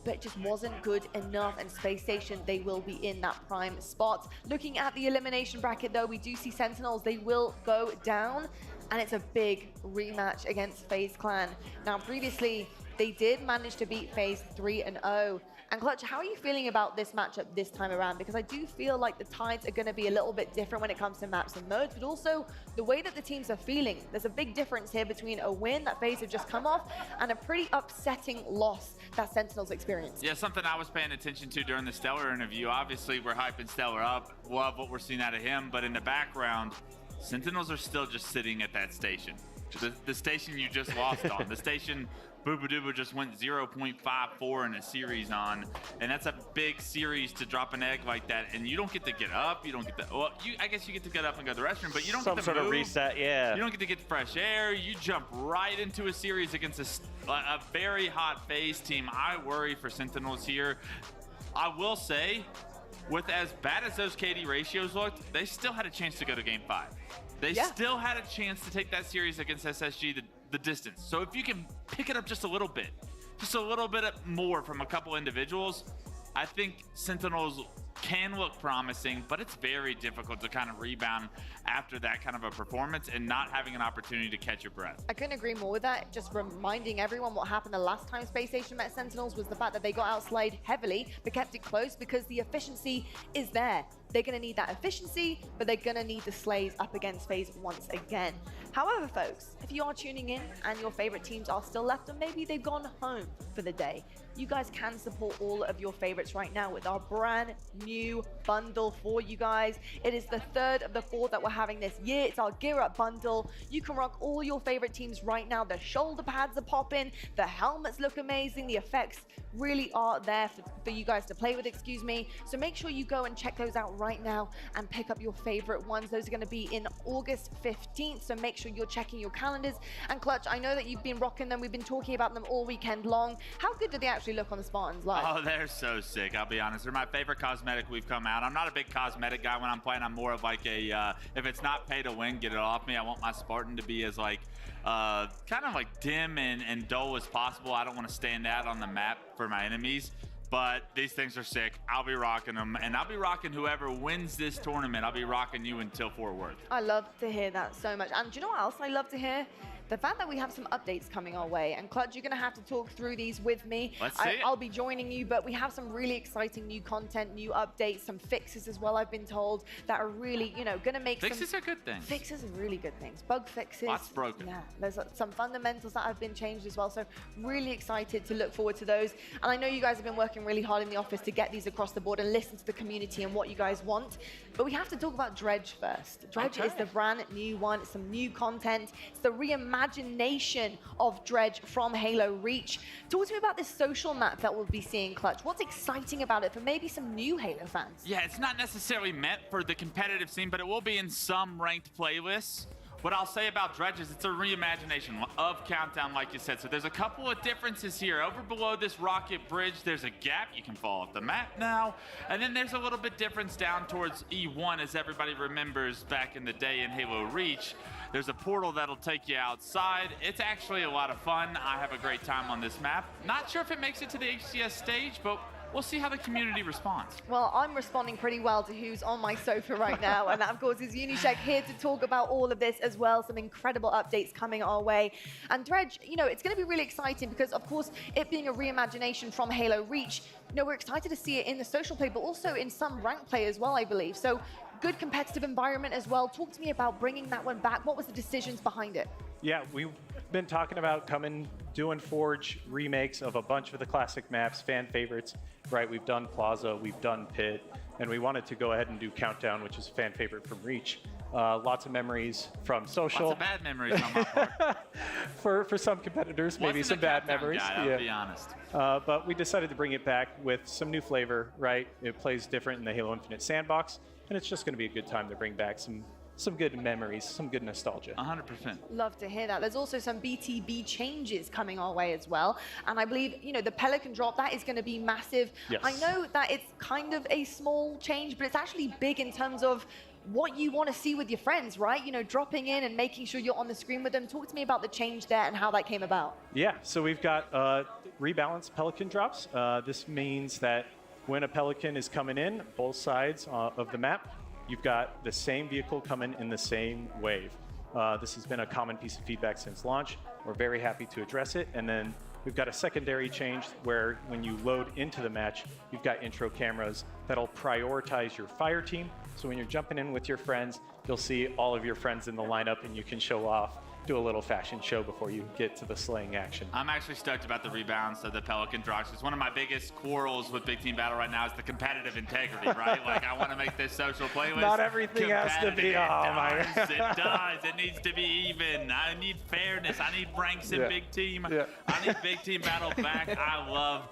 But it just wasn't good enough, and Space Station, they will be in that prime spot. Looking at the elimination bracket, though, we do see Sentinels, they will go down, and it's a big rematch against FaZe Clan. Now, previously, they did manage to beat FaZe 3-0. And Clutch, how are you feeling about this matchup this time around? Because I do feel like the tides are going to be a little bit different when it comes to maps and modes, but also the way that the teams are feeling. There's a big difference here between a win that FaZe have just come off and a pretty upsetting loss that Sentinels experienced. Yeah, something I was paying attention to during the Stellar interview. Obviously, we're hyping Stellar up. Love what we're seeing out of him, but in the background, Sentinels are still just sitting at that station. The station you just lost on. The station Booba just went 0.54 in a series on, and that's a big series to drop an egg like that, and you don't get to get up, you don't get to, well, I guess you get to get up and go to the restroom, but you don't get to Some sort of reset, yeah. You don't get to get fresh air, you jump right into a series against a very hot FaZe team. I worry for Sentinels here. I will say, with as bad as those KD ratios looked, they still had a chance to go to game 5. They still had a chance to take that series against SSG the distance. So if you can pick it up just a little bit more from a couple individuals, I think Sentinels can look promising, but it's very difficult to kind of rebound after that kind of a performance and not having an opportunity to catch your breath. I couldn't agree more with that. Just reminding everyone what happened the last time Space Station met Sentinels was the fact that they got outslayed heavily, but kept it close because the efficiency is there. They're going to need that efficiency, but they're going to need the slays up against FaZe once again. However, folks, if you are tuning in and your favorite teams are still left, or maybe they've gone home for the day, you guys can support all of your favorites right now with our brand new bundle for you guys. It is the 3rd of the 4th that we're having this year. It's our Gear Up bundle. You can rock all your favorite teams right now. The shoulder pads are popping, the helmets look amazing, the effects really are there for you guys to play with, So make sure you go and check those out right now and pick up your favorite ones. Those are going to be in August 15th, so make sure you're checking your calendars. And Clutch, I know that you've been rocking them. We've been talking about them all weekend long. How good do they actually look on the Spartans live? Oh, they're so sick, I'll be honest. They're my favorite cosmetic we've come out. I'm not a big cosmetic guy when I'm playing. I'm more of like a, if it's not pay to win, get it off me. I want my Spartan to be as like, kind of like dim and dull as possible. I don't want to stand out on the map for my enemies. But these things are sick. I'll be rocking them, and I'll be rocking whoever wins this tournament. I'll be rocking you until Fort Worth. I love to hear that so much. And do you know what else I love to hear? The fact that we have some updates coming our way. And Clutch, you're going to have to talk through these with me. Let's see it. I'll be joining you, but we have some really exciting new content, new updates, some fixes as well, I've been told, that are really, going to make Fixes are good things. Fixes are really good things. Bug fixes. Lots broken. Yeah, there's some fundamentals that have been changed as well. So really excited to look forward to those. And I know you guys have been working really hard in the office to get these across the board and listen to the community and what you guys want. But we have to talk about Dredge first. Dredge is the brand new one. It's some new content. It's the reimagination of Dredge from Halo Reach. Talk to me about this social map that we'll be seeing, Clutch. What's exciting about it for maybe some new Halo fans? Yeah, it's not necessarily meant for the competitive scene, but it will be in some ranked playlists. What I'll say about Dredge is it's a reimagination of Countdown, like you said. So there's a couple of differences here. Over below this rocket bridge, there's a gap. You can fall off the map now. And then there's a little bit difference down towards E1, as everybody remembers back in the day in Halo Reach. There's a portal that'll take you outside. It's actually a lot of fun. I have a great time on this map. Not sure if it makes it to the HCS stage, but we'll see how the community responds. Well, I'm responding pretty well to who's on my sofa right now, and that, of course, is Unishek, here to talk about all of this as well. Some incredible updates coming our way. And Dredge, it's going to be really exciting because, of course, it being a reimagination from Halo Reach, we're excited to see it in the social play, but also in some ranked play as well, I believe. So good competitive environment as well. Talk to me about bringing that one back. What was the decisions behind it? Yeah, we've been talking about doing Forge remakes of a bunch of the classic maps, fan favorites, right? We've done Plaza, we've done Pit, and we wanted to go ahead and do Countdown, which is a fan favorite from Reach. Lots of memories from social. Lots of bad memories on my part. for some competitors, maybe Wasn't some a bad Crackdown memories. guy, I'll be honest. But we decided to bring it back with some new flavor, right? It plays different in the Halo Infinite sandbox, and it's just going to be a good time to bring back some good memories, some good nostalgia. 100%. Love to hear that. There's also some BTB changes coming our way as well. And I believe, you know, the Pelican drop, that is going to be massive. Yes. I know that it's kind of a small change, but it's actually big in terms of what you want to see with your friends, right? You know, dropping in and making sure you're on the screen with them. Talk to me about the change there and how that came about. Yeah, so we've got rebalanced Pelican drops. This means that when a Pelican is coming in, both sides of the map, you've got the same vehicle coming in the same wave. This has been a common piece of feedback since launch. We're very happy to address it. And then we've got a secondary change where when you load into the match, you've got intro cameras that'll prioritize your fire team. So when you're jumping in with your friends, you'll see all of your friends in the lineup and you can show off, do a little fashion show before you get to the slaying action. I'm actually stoked about the rebalance of the Pelican drops. It's one of my biggest quarrels with Big Team Battle right now is the competitive integrity, right? Like, I want to make this social playlist. Not everything has to be, It does. It needs to be even. I need fairness. I need ranks in Big Team. I need Big Team Battle back. I love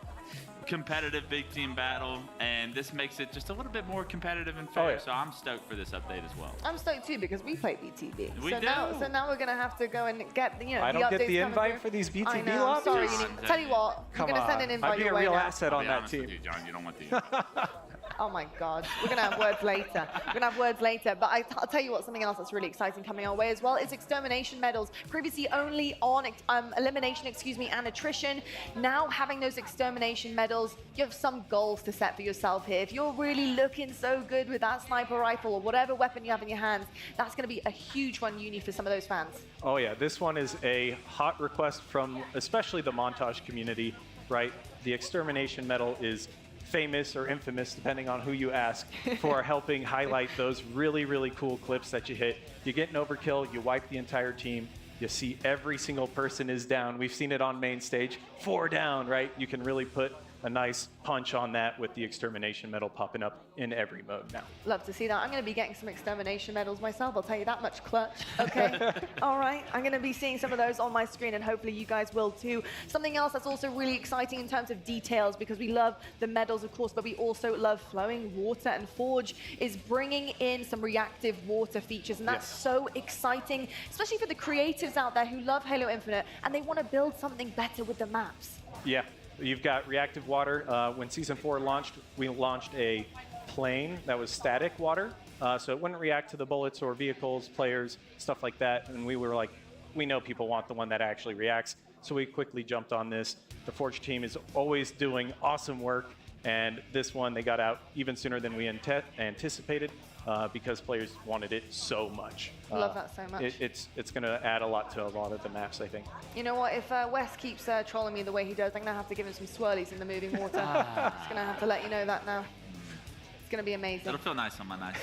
competitive Big Team Battle, and this makes it just a little bit more competitive and fair. So I'm stoked for this update as well. I'm stoked too because we play BTB. We do. So now we're gonna have to go and get the, you know, I the don't updates get the coming invite through. for these BTB I know. lobbies? Sorry, tell you what, Come we're gonna send on. an invite I'd be your a way real now. asset on that team. With you, John, you don't want the Oh my God, we're gonna have words later. We're gonna have words later, but I'll tell you what, something else that's really exciting coming our way as well is extermination medals. Previously only on elimination, and attrition. Now having those extermination medals, you have some goals to set for yourself here. If you're really looking so good with that sniper rifle or whatever weapon you have in your hands, that's gonna be a huge one, Uni, for some of those fans. Oh yeah, this one is a hot request from especially the montage community, right? The extermination medal is famous or infamous, depending on who you ask, for helping highlight those really, really cool clips that you hit. You get an overkill, you wipe the entire team, you see every single person is down. We've seen it on main stage, 4 down, right? You can really put a nice punch on that with the extermination medal popping up in every mode now. Love to see that. I'm going to be getting some extermination medals myself, I'll tell you that much, clutch. Okay, all right. I'm going to be seeing some of those on my screen, and hopefully you guys will too. Something else that's also really exciting in terms of details, because we love the medals, of course, but we also love flowing water, and Forge is bringing in some reactive water features, and that's so exciting, especially for the creatives out there who love Halo Infinite, and they want to build something better with the maps. Yeah. You've got reactive water. When Season 4 launched, we launched a plane that was static water, so it wouldn't react to the bullets or vehicles, players, stuff like that. And we were like, we know people want the one that actually reacts, so we quickly jumped on this. The Forge team is always doing awesome work, and this one they got out even sooner than we anticipated. Because players wanted it so much. Love that so much. It's going to add a lot to a lot of the maps, I think. You know what, if Wes keeps trolling me the way he does, I'm going to have to give him some swirlies in the moving water. Just going to have to let you know that now. It's going to be amazing. It'll feel nice on my nice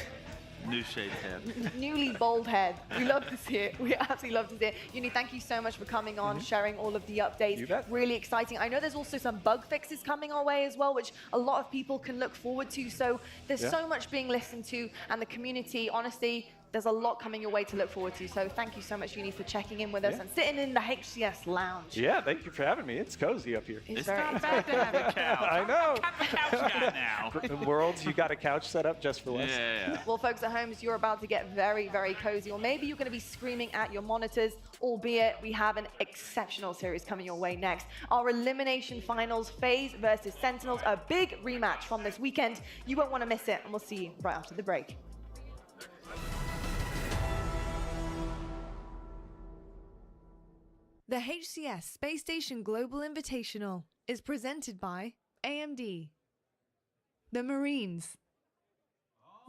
new shaved head. Newly bald head. We love to see it. We absolutely love to see it. Uni, thank you so much for coming on, sharing all of the updates. You bet. Really exciting. I know there's also some bug fixes coming our way as well, which a lot of people can look forward to. So there's so much being listened to, and the community, honestly, there's a lot coming your way to look forward to. So thank you so much, Uni, for checking in with us and sitting in the HCS lounge. Yeah, thank you for having me. It's cozy up here. It's not bad to have a couch. I know. Couch guy now. Worlds, you got a couch set up just for Wes? Yeah. Well, folks at home, you're about to get very, very cozy, or maybe you're going to be screaming at your monitors, albeit we have an exceptional series coming your way next. Our Elimination Finals, FaZe versus Sentinels, a big rematch from this weekend. You won't want to miss it, and we'll see you right after the break. The HCS Spacestation Global Invitational is presented by AMD, the Marines,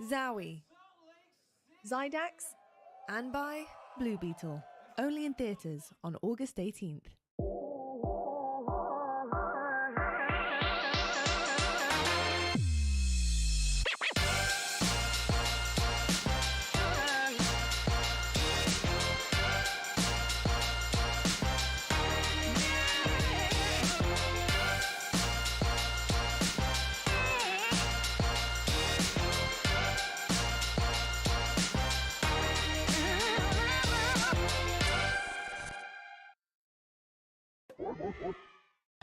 Zowie, Zydax, and by Blue Beetle. Only in theaters on August 18th.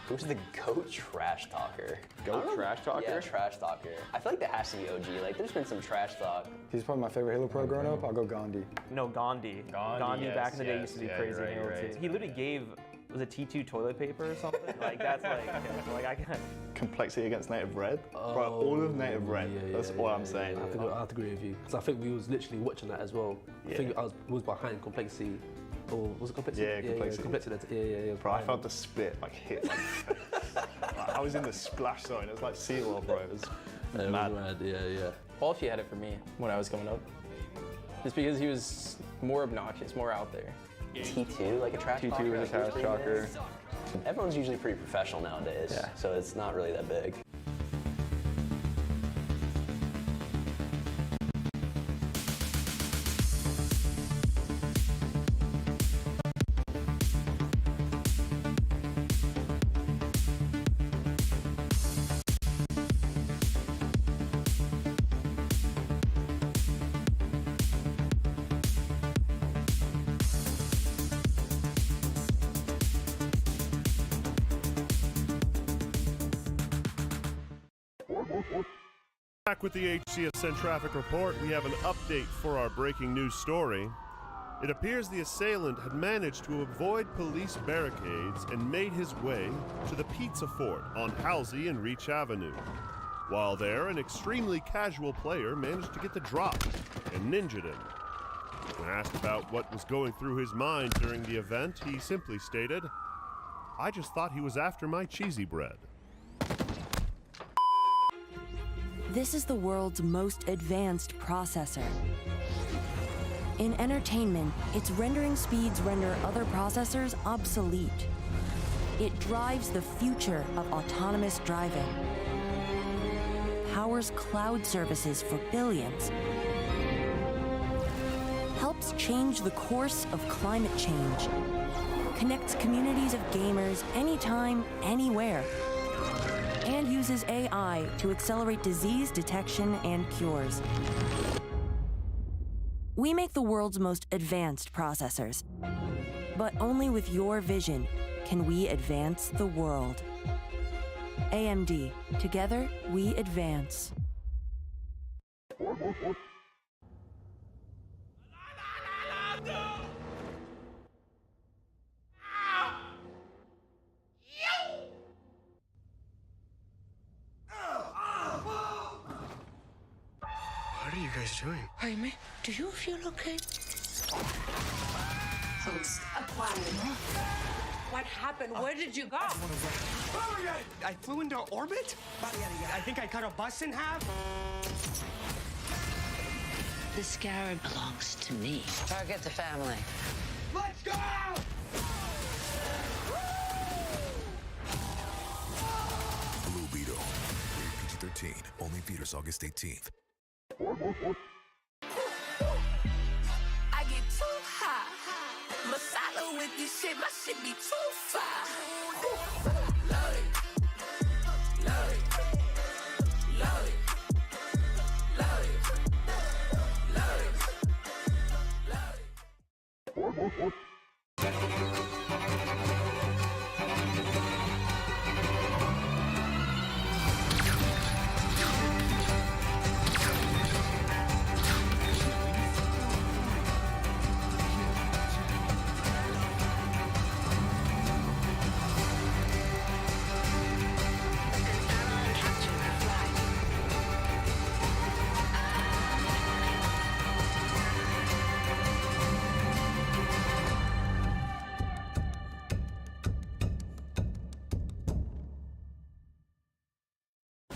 Who's the GOAT trash talker? GOAT trash talker? Yeah, trash talker. I feel like there has to be OG. Like, there's been some trash talk. He's probably my favorite Halo Pro growing up. I'll go Gandhi. No, Gandhi. Gandhi back in the day used to be crazy in Halo 2. He literally gave, was it T2 toilet paper or something? Like, that's like I can't. Complexity against native red? Bro, all of native red. That's all I'm saying. I have to agree with you. Because I think we was literally watching that as well. I think I was behind complexity. Or was it complexity? Yeah, complexity. Yeah. Bro, I felt the spit like hit my face. Like, I was in the splash zone. It was like SeaWorld, bro. It was mad. Yeah. Quality had it for me when I was coming up. Just because he was more obnoxious, more out there. T2, like a trash talker? T2 was a trash talker. Everyone's usually pretty professional nowadays, so it's not really that big. Back with the HCS traffic report, we have an update for our breaking news story. It appears the assailant had managed to avoid police barricades and made his way to the Pizza Fort on Halsey and Reach Avenue. While there, an extremely casual player managed to get the drop and ninja'd him. When asked about what was going through his mind during the event, he simply stated, "I just thought he was after my cheesy bread." This is the world's most advanced processor. In entertainment, its rendering speeds render other processors obsolete. It drives the future of autonomous driving, powers cloud services for billions, helps change the course of climate change, connects communities of gamers anytime, anywhere, and uses AI to accelerate disease detection and cures. We make the world's most advanced processors, but only with your vision can we advance the world. AMD, together we advance. What are you guys doing? Jaime, do you feel okay? Host acquired. What happened? Where did you go? I flew into orbit? I think I cut a bus in half. The scarab belongs to me. Target the family. Let's go! Blue Beetle. Rated PG-13. Only theaters August 18th. I get too high. Masala with this shit, my shit be too fire. Love it. Love it. Love it. Love it. Love it.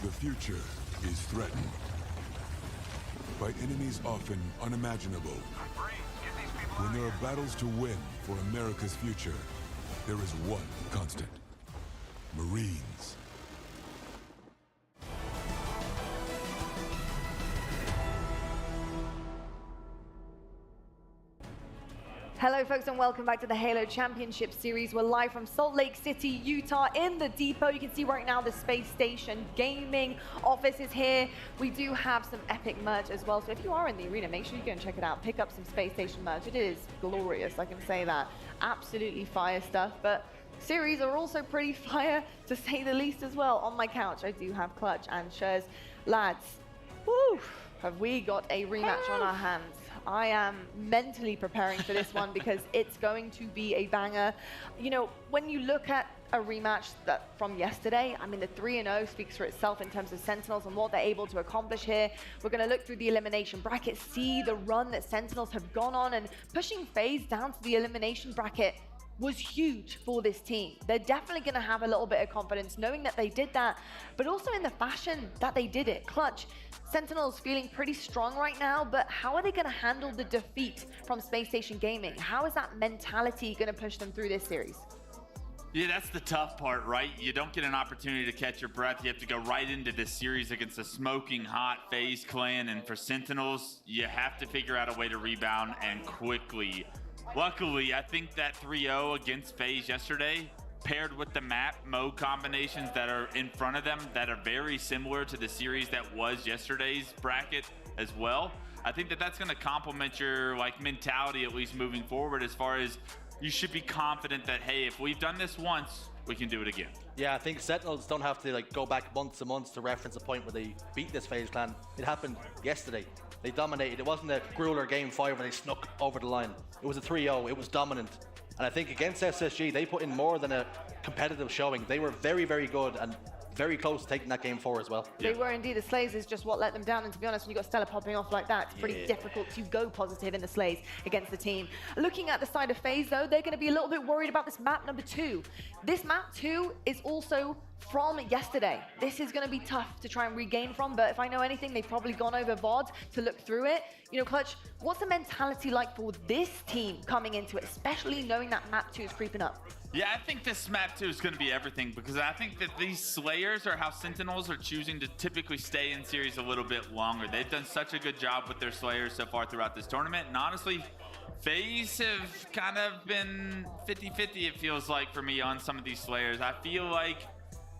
The future is threatened by enemies often unimaginable. When there are battles to win for America's future, there is one constant: Marines. Hello folks and welcome back to the Halo Championship Series. We're live from Salt Lake City, Utah in the depot. You can see right now the Space Station gaming office is here. We do have some epic merch as well. So if you are in the arena, make sure you go and check it out. Pick up some Space Station merch. It is glorious, I can say that. absolutely fire stuff, but series are also pretty fire, to say the least, as well. On my couch, I do have Clutch and Shurs. Lads, woo, have we got a rematch on our hands. I am mentally preparing for this one because it's going to be a banger. You know, when you look at a rematch from yesterday, I mean, the 3-0 speaks for itself in terms of Sentinels and what they're able to accomplish here. We're going to look through the elimination bracket, see the run that Sentinels have gone on, and pushing FaZe down to the elimination bracket was huge for this team. They're definitely going to have a little bit of confidence knowing that they did that, but also in the fashion that they did it. Clutch, Sentinels feeling pretty strong right now, but how are they going to handle the defeat from Spacestation Gaming? How is that mentality going to push them through this series? Yeah, that's the tough part, right? You don't get an opportunity to catch your breath. You have to go right into this series against a smoking hot FaZe clan, and for Sentinels, you have to figure out a way to rebound and quickly. Luckily, I think that 3-0 against FaZe yesterday, paired with the map mode combinations that are in front of them that are very similar to the series that was yesterday's bracket as well, I think that that's going to complement your mentality, at least moving forward, as far as you should be confident that, hey, if we've done this once, we can do it again. Yeah, I think Sentinels don't have to go back months and months to reference a point where they beat this FaZe clan. It happened yesterday. They dominated. It wasn't a grueler game 5 where they snuck over the line. It was a 3-0. It was dominant. And I think against SSG, they put in more than a competitive showing. They were very, very good and very close to taking that game forward as well. They were indeed. The Slays is just what let them down, and to be honest, when you got Stella popping off like that, it's pretty difficult to go positive in the Slays against the team. Looking at the side of FaZe, though, they're going to be a little bit worried about this map number 2. This map 2 is also from yesterday. This is going to be tough to try and regain from, but if I know anything, they've probably gone over VOD to look through it. You know, Clutch, what's the mentality like for this team coming into it, especially knowing that map 2 is creeping up? Yeah, I think this map 2 is going to be everything, because I think that these Slayers are how Sentinels are choosing to typically stay in series a little bit longer. They've done such a good job with their Slayers so far throughout this tournament, and honestly, FaZe have kind of been 50-50, it feels like, for me on some of these Slayers. I feel like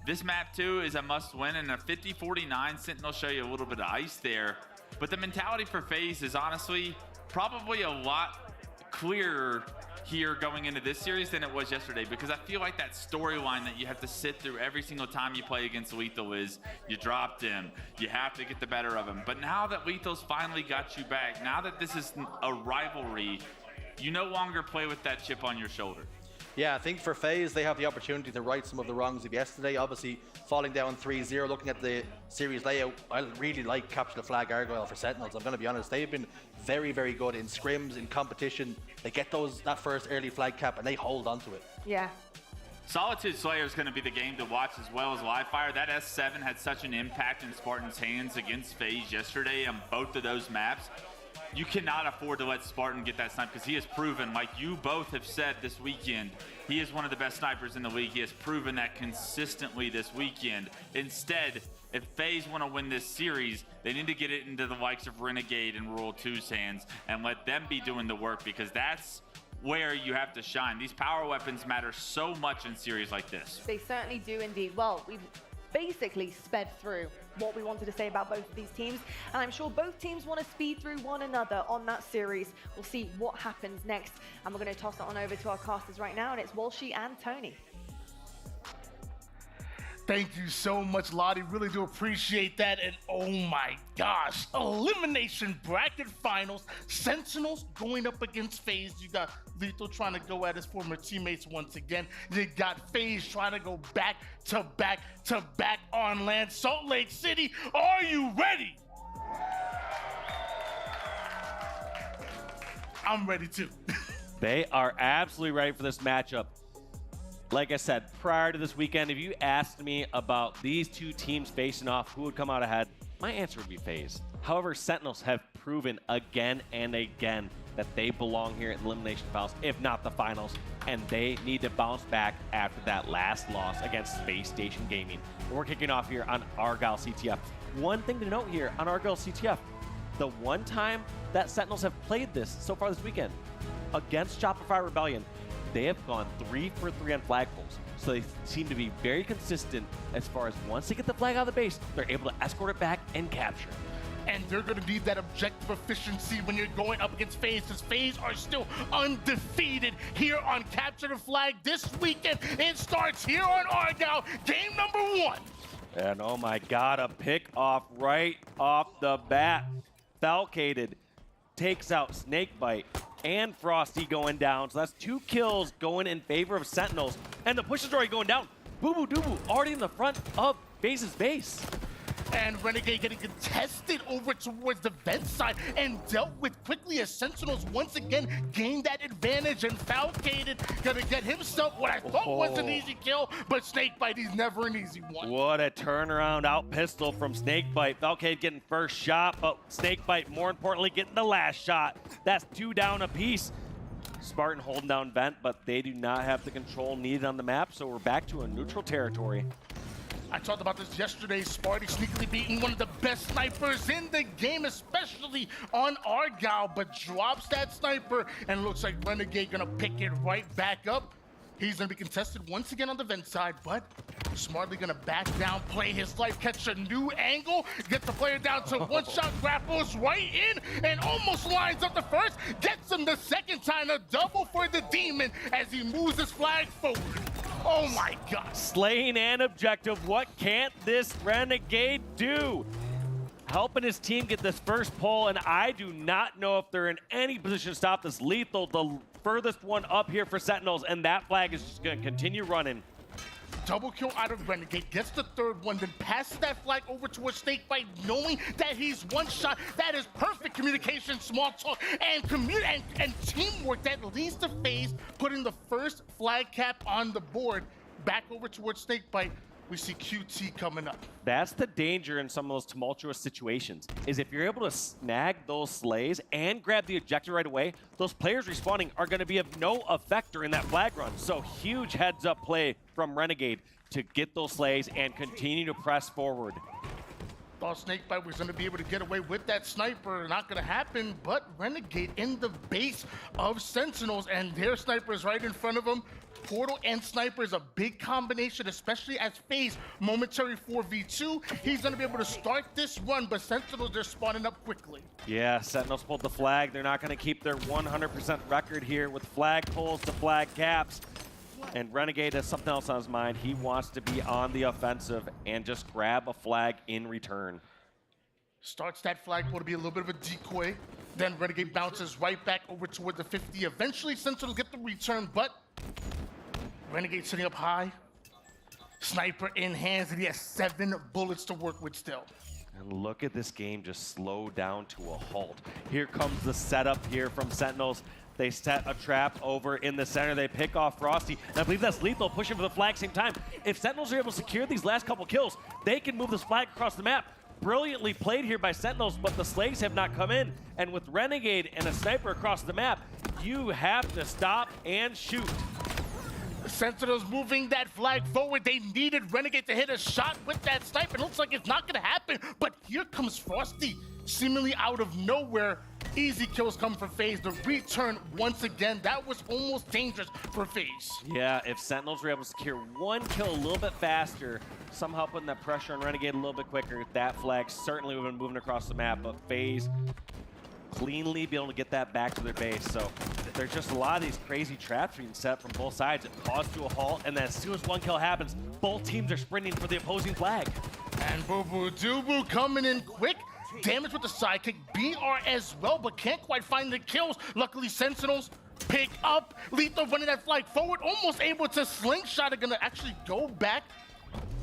this map 2 is a must-win, and a 50-49 Sentinel show you a little bit of ice there. But the mentality for FaZe is honestly probably a lot clearer here going into this series than it was yesterday, because I feel like that storyline that you have to sit through every single time you play against Lethal is you dropped him, you have to get the better of him. But now that Lethal's finally got you back, now that this is a rivalry, you no longer play with that chip on your shoulder. Yeah, I think for FaZe, they have the opportunity to right some of the wrongs of yesterday. Obviously, falling down 3-0, looking at the series layout, I really like Capture the Flag Argyle for Sentinels. I'm going to be honest, they've been very, very good in scrims, in competition. They get that first early flag cap and they hold on to it. Yeah. Solitude Slayer is going to be the game to watch, as well as Livefire. That S7 had such an impact in Spartan's hands against FaZe yesterday on both of those maps. You cannot afford to let Spartan get that snipe, because he has proven, like you both have said this weekend, he is one of the best snipers in the league. He has proven that consistently this weekend. Instead, if FaZe want to win this series, they need to get it into the likes of Renegade and Royal 2's hands and let them be doing the work, because that's where you have to shine. These power weapons matter so much in series like this. They certainly do indeed. Well, we've basically sped through what we wanted to say about both of these teams, and I'm sure both teams want to speed through one another on that series. We'll see what happens next, and we're going to toss it on over to our casters right now, and it's Walshy and Tony. Thank you so much, Lottie. Really do appreciate that. And oh my gosh, Elimination Bracket Finals. Sentinels going up against FaZe. You got Lethal trying to go at his former teammates once again. You got FaZe trying to go back to back to back on land. Salt Lake City, are you ready? I'm ready too. They are absolutely ready for this matchup. Like I said, prior to this weekend, if you asked me about these two teams facing off, who would come out ahead, my answer would be FaZe. However, Sentinels have proven again and again that they belong here in the Elimination Finals, if not the Finals, and they need to bounce back after that last loss against Spacestation Gaming. And we're kicking off here on Argyle CTF. One thing to note here on Argyle CTF, the one time that Sentinels have played this so far this weekend against Shopify Rebellion, they have gone 3 for 3 on flagpoles. So they seem to be very consistent as far as once they get the flag out of the base, they're able to escort it back and capture. and they're going to need that objective efficiency when you're going up against FaZe, because FaZe are still undefeated here on Capture the Flag this weekend. It starts here on Argyle, game number 1. And oh my God, a pick off right off the bat. Falcated takes out Snakebite and Frosty going down. So that's 2 kills going in favor of Sentinels. And the push is already going down. Boo Boo Doo Boo already in the front of FaZe's base. And Renegade getting contested over towards the vent side and dealt with quickly as Sentinels once again gained that advantage, and Falcated gonna get himself what I thought was an easy kill, but Snakebite, he's never an easy one. What a turnaround out pistol from Snakebite. Falcated getting first shot, but Snakebite more importantly getting the last shot. That's 2 down apiece. Spartan holding down vent, but they do not have the control needed on the map, so we're back to a neutral territory. I talked about this yesterday. Sparty sneakily beating one of the best snipers in the game, especially on Argyle, but drops that sniper, and looks like Renegade gonna pick it right back up. He's gonna be contested once again on the vent side, but smartly gonna back down, play his life, catch a new angle, get the player down to 1 shot, grapples right in, and almost lines up the first, gets him the second time, a double for the Demon as he moves his flag forward. Oh my God. Slaying an objective. What can't this Renegade do? Helping his team get this first pull, and I do not know if they're in any position to stop this. Lethal, the furthest one up here for Sentinels, and that flag is just going to continue running. Double kill out of Renegade, gets the 3rd one, then passes that flag over towards Snakebite, knowing that he's 1 shot. That is perfect communication, small talk, and teamwork that leads to FaZe putting the first flag cap on the board. Back over towards Snakebite, we see QT coming up. That's the danger in some of those tumultuous situations, is if you're able to snag those slays and grab the objective right away, those players respawning are going to be of no effect during that flag run. So huge heads up play from Renegade to get those slays and continue to press forward. Thought Snakebite was going to be able to get away with that sniper. Not going to happen, but Renegade in the base of Sentinels, and their sniper is right in front of them. Portal and sniper is a big combination, especially as FaZe momentary 4v2. He's going to be able to start this run, but Sentinels, they're spawning up quickly. Yeah, Sentinels pulled the flag. They're not going to keep their 100% record here with flag pulls to flag caps. And Renegade has something else on his mind. He wants to be on the offensive and just grab a flag in return. Starts that flagpole to be a little bit of a decoy. Then Renegade bounces right back over toward the 50. Eventually, Sentinels get the return, but Renegade sitting up high. Sniper in hands, and he has 7 bullets to work with still. And look at this game just slow down to a halt. Here comes the setup here from Sentinels. They set a trap over in the center. They pick off Frosty. And I believe that's Lethal pushing for the flag same time. If Sentinels are able to secure these last couple kills, they can move this flag across the map. Brilliantly played here by Sentinels, but the slays have not come in. And with Renegade and a sniper across the map, you have to stop and shoot. Sentinels moving that flag forward. They needed Renegade to hit a shot with that sniper. It looks like it's not going to happen, but here comes Frosty, seemingly out of nowhere. Easy kills come for FaZe. The return once again, that was almost dangerous for FaZe. Yeah, if Sentinels were able to secure 1 kill a little bit faster, somehow putting that pressure on Renegade a little bit quicker, that flag certainly would have been moving across the map, but FaZe cleanly be able to get that back to their base. So there's just a lot of these crazy traps being set from both sides. It paused to a halt, and then as soon as 1 kill happens, both teams are sprinting for the opposing flag. And Boo Boo Doo Boo coming in quick. Damage with the sidekick. BR as well, but can't quite find the kills. Luckily, Sentinels pick up. Lethal running that flag forward, almost able to slingshot. Are gonna actually go back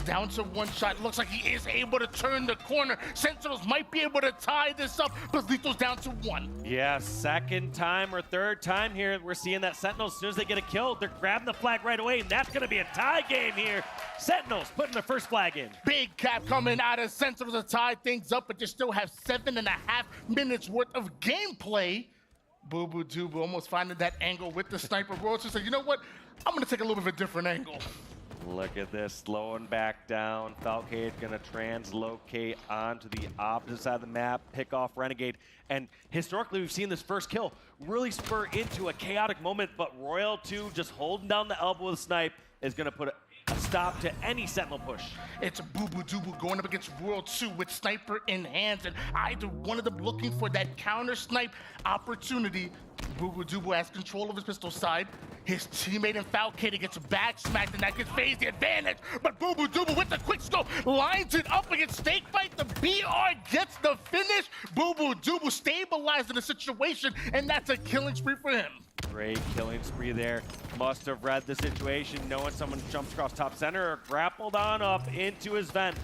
down to 1 shot. Looks like he is able to turn the corner. Sentinels might be able to tie this up, but Lethal's down to 1. Yeah, second time or third time here, we're seeing that Sentinels, as soon as they get a kill, they're grabbing the flag right away, and that's gonna be a tie game here. Sentinels putting the first flag in. Big cap coming out of Sentinels to tie things up, but you still have 7.5 minutes worth of gameplay. Boo Boo Doo Boo almost finding that angle with the sniper. Royalty said, you know what? I'm gonna take a little bit of a different angle. Look at this, slowing back down. Falcade gonna translocate onto the opposite side of the map, pick off Renegade. And historically, we've seen this first kill really spur into a chaotic moment, but Royal 2 just holding down the elbow with a snipe is gonna put a stop to any Sentinel push. It's Boo Boo Doobu going up against World 2 with Sniper in hands, and either one of them looking for that counter snipe opportunity. Boo Boo Doobu has control of his pistol side. His teammate in Falcated gets back smacked, and that gives FaZe the advantage. But Boo Boo Doobu with the quick scope lines it up against Snakebite. The BR gets the finish. Boo Boo Doobu stabilizing the situation, and that's a killing spree for him. Great killing spree there. Must have read the situation, knowing someone jumps across top center or grappled on up into his vent.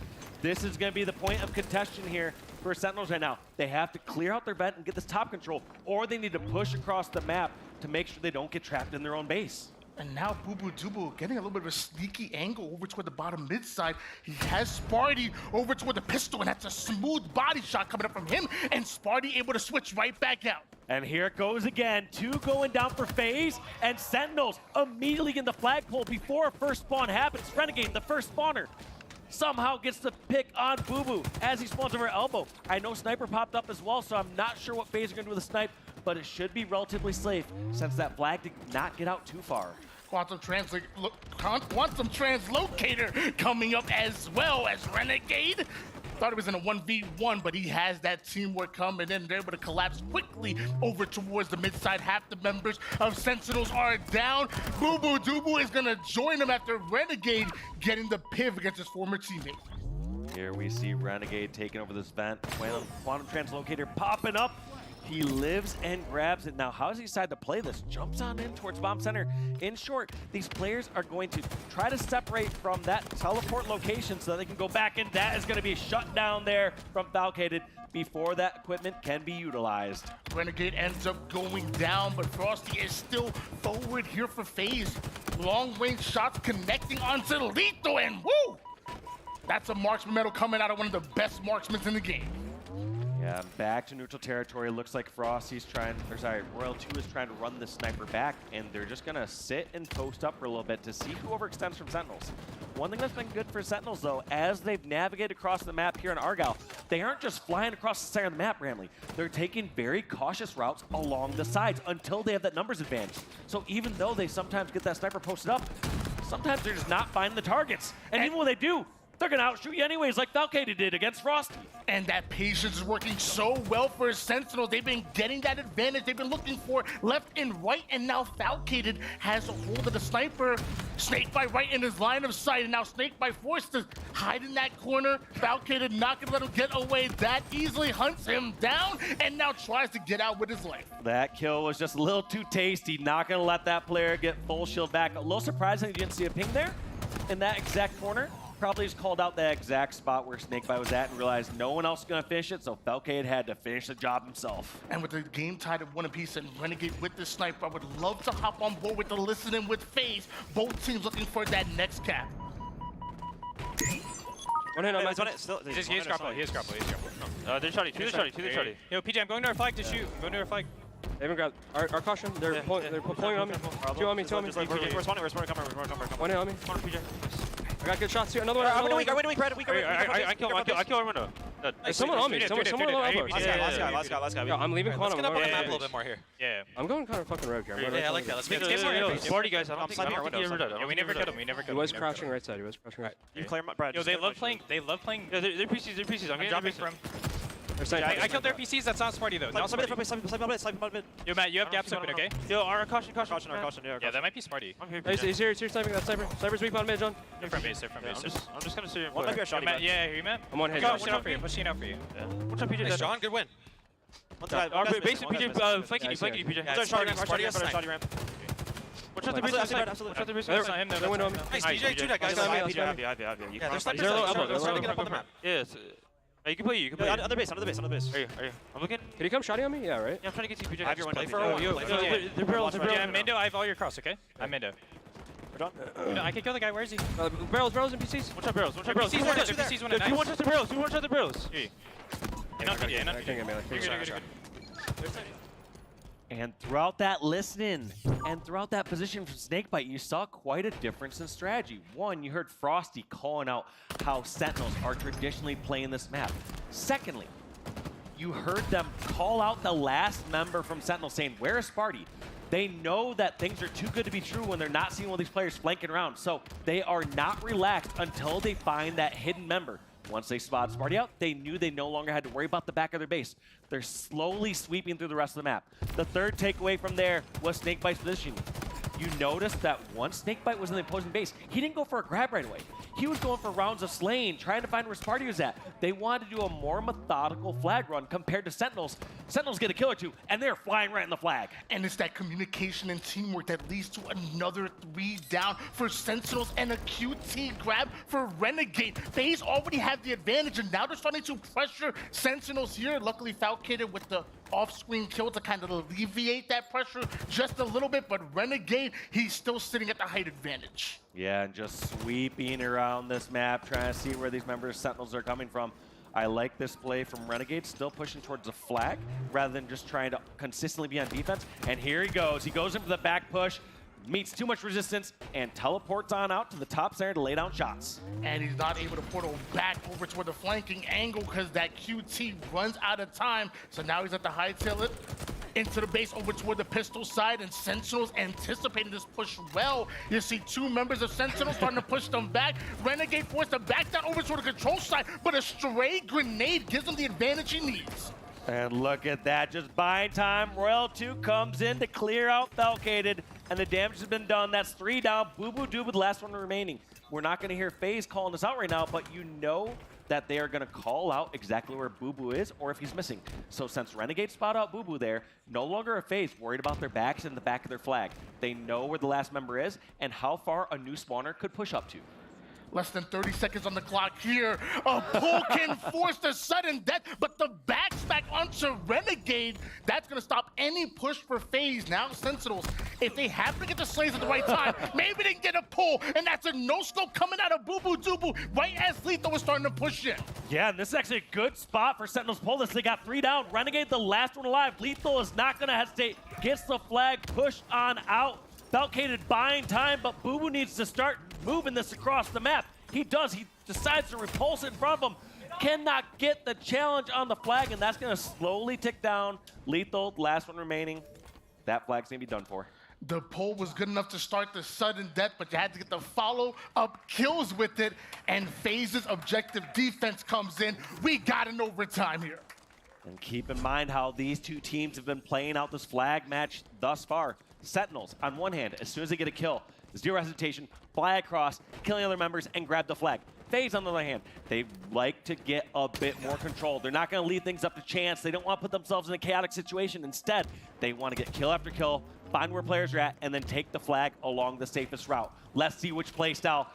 This is going to be the point of contention here for Sentinels right now. They have to clear out their vent and get this top control, or they need to push across the map to make sure they don't get trapped in their own base. And now Boo Boo Doobu getting a little bit of a sneaky angle over toward the bottom mid side. He has Sparty over toward the pistol, and that's a smooth body shot coming up from him, and Sparty able to switch right back out. And here it goes again. 2 going down for FaZe, and Sentinels immediately in the flagpole before a first spawn happens. Renegade, the first spawner, somehow gets the pick on Boo Boo as he spawns over elbow. I know Sniper popped up as well, so I'm not sure what FaZe are going to do with the snipe, but it should be relatively safe since that flag did not get out too far. Quantum Translocator coming up as well as Renegade. Thought it was in a 1v1, but he has that teamwork coming in. They're able to collapse quickly over towards the mid side. Half the members of Sentinels are down. Boo Boo Doobu is going to join him after Renegade getting the piv against his former teammate. Here we see Renegade taking over this vent. Quantum Translocator popping up. He lives and grabs it. Now, how does he decide to play this? Jumps on in towards bomb center. In short, these players are going to try to separate from that teleport location so they can go back in. That is going to be shut down there from Falcated before that equipment can be utilized. Renegade ends up going down, but Frosty is still forward here for FaZe. Long range shots connecting onto Lethal, and woo! That's a marksman medal coming out of one of the best marksmen in the game. Yeah, back to neutral territory. Looks like Frosty's Royal 2 is trying to run the sniper back, and they're just gonna sit and post up for a little bit to see who overextends from Sentinels. One thing that's been good for Sentinels, though, as they've navigated across the map here in Argyle, they aren't just flying across the center of the map, Bramley. They're taking very cautious routes along the sides until they have that numbers advantage. So even though they sometimes get that sniper posted up, sometimes they're just not finding the targets. And even when they do, they're gonna outshoot you anyways, like Falcated did against Frosty. And that patience is working so well for Sentinels. They've been getting that advantage. They've been looking for left and right, and now Falcated has a hold of the sniper. Snakebite right in his line of sight, and now Snakebite forced to hide in that corner. Falcated not gonna let him get away that easily, hunts him down, and now tries to get out with his life. That kill was just a little too tasty. Not gonna let that player get full shield back. A little surprising you didn't see a ping there in that exact corner. Probably just called out that exact spot where Snakebite was at and realized no one else was going to finish it, so Falcade had to finish the job himself. And with the game tied at 1 apiece and Renegade with the sniper, I would love to hop on board with the listening with FaZe. Both teams looking for that next cap. One hit on my He is grapple. There's shotty. Two shotty. Yo, PJ, I'm going to our flag to shoot. Going to our flag. They haven't grabbed our caution. They're pulling on me. Two on me. We're spawning. One hit on me. I got good shots here. Another one. I'm winning weak, Brad. I kill Armando. There's someone on me. Someone on elbow. Last guy. Yeah, I'm leaving Quantum. Let's get up on the map a little bit more here. Yeah. I'm going kind of fucking rogue here. Yeah, I like that. Let's get more. Party guys. I don't think our windows. Yeah, we never cut him. He was crouching right side. You clear my Brad. Yo, they love playing. They're PCs. I'm jumping from. I killed their PCs. That's not Smarty though. Yo, Matt, you have gaps open, okay? Yo, our caution. Yeah, that might be Smarty. He's here sniping that sniper. Sniper's weak on mid, John. They're from base. I'm just gonna see. One might be a shot. Yeah, hear you, Matt? I'm on head. Pushing out for you. What's up, PJ? John, good win. Basically, PJ, flanking you, PJ. Shotty ramp. Watch out the base. That's not him though. Nice, PJ, shoot that guy. Yeah, they're snipers. They're starting to get up on the map. Yeah. You can play. Other base. Are you? I'm looking. Can you come shotty on me? Yeah, right? Yeah, I'm trying to get you, PJ. I have your window. They're barrels. Yeah, Mando, I have all your cross, okay? I'm Mando. We're done. I can kill the guy. Where is he? Barrels and PCs. Watch out barrels. PCs one. Do you want the barrels? Watch out the barrels. And throughout that listening and throughout that position from Snakebite, you saw quite a difference in strategy. One, you heard Frosty calling out how Sentinels are traditionally playing this map. Secondly, you heard them call out the last member from Sentinel saying, where is Sparty? They know that things are too good to be true when they're not seeing one of these players flanking around. So they are not relaxed until they find that hidden member. Once they spot Sparty out, they knew they no longer had to worry about the back of their base. They're slowly sweeping through the rest of the map. The third takeaway from there was Snakebite's positioning. You noticed that once Snakebite was in the opposing base, he didn't go for a grab right away. He was going for rounds of slaying, trying to find where Sparty was at. They wanted to do a more methodical flag run compared to Sentinels. Sentinels get a kill or two, and they're flying right in the flag. And it's that communication and teamwork that leads to another 3 down for Sentinels and a QT grab for Renegade. FaZe already have the advantage, and now they're starting to pressure Sentinels here. Luckily, Falcated with the off-screen kill to kind of alleviate that pressure just a little bit, but Renegade, he's still sitting at the height advantage. Yeah, and just sweeping around this map, trying to see where these members of Sentinels are coming from. I like this play from Renegade, still pushing towards the flag rather than just trying to consistently be on defense. And here he goes. He goes into the back push, meets too much resistance, and teleports on out to the top center to lay down shots. And he's not able to portal back over toward the flanking angle because that QT runs out of time. So now he's at the hightail it into the base over toward the pistol side, and Sentinels anticipating this push well. You see 2 members of Sentinels starting to push them back. Renegade forced to back down over toward the control side, but a stray grenade gives him the advantage he needs. And look at that, just buying time. Royal 2 comes in to clear out Falcated, and the damage has been done. That's 3 down. Boo-Boo Doo with the last one remaining. We're not going to hear FaZe calling this out right now, but you know that they are going to call out exactly where Boo-Boo is or if he's missing. So since Renegade spot out Boo-Boo there, no longer a FaZe worried about their backs and the back of their flag. They know where the last member is and how far a new spawner could push up to. Less than 30 seconds on the clock here. A pull can force the sudden death, but the back onto Renegade, that's going to stop any push for FaZe. Now Sentinels, if they happen to get the slays at the right time, maybe they can get a pull, and that's a no-scope coming out of Boo-Boo Doo-Boo right as Lethal was starting to push in. Yeah, and this is actually a good spot for Sentinels pull this. They got 3 down. Renegade, the last one alive. Lethal is not going to hesitate. Gets the flag pushed on out. Falcated buying time, but Boo-Boo needs to start moving this across the map. He does. He decides to repulse it in front of him. Cannot get the challenge on the flag, and that's going to slowly tick down. Lethal, last one remaining. That flag's going to be done for. The pull was good enough to start the sudden death, but you had to get the follow-up kills with it, and FaZe's objective defense comes in. We got an overtime here. And keep in mind how these 2 teams have been playing out this flag match thus far. Sentinels, on one hand, as soon as they get a kill, 0 hesitation, fly across, killing other members, and grab the flag. FaZe, on the other hand, they like to get a bit more control. They're not going to leave things up to chance. They don't want to put themselves in a chaotic situation. Instead, they want to get kill after kill, find where players are at, and then take the flag along the safest route. Let's see which play style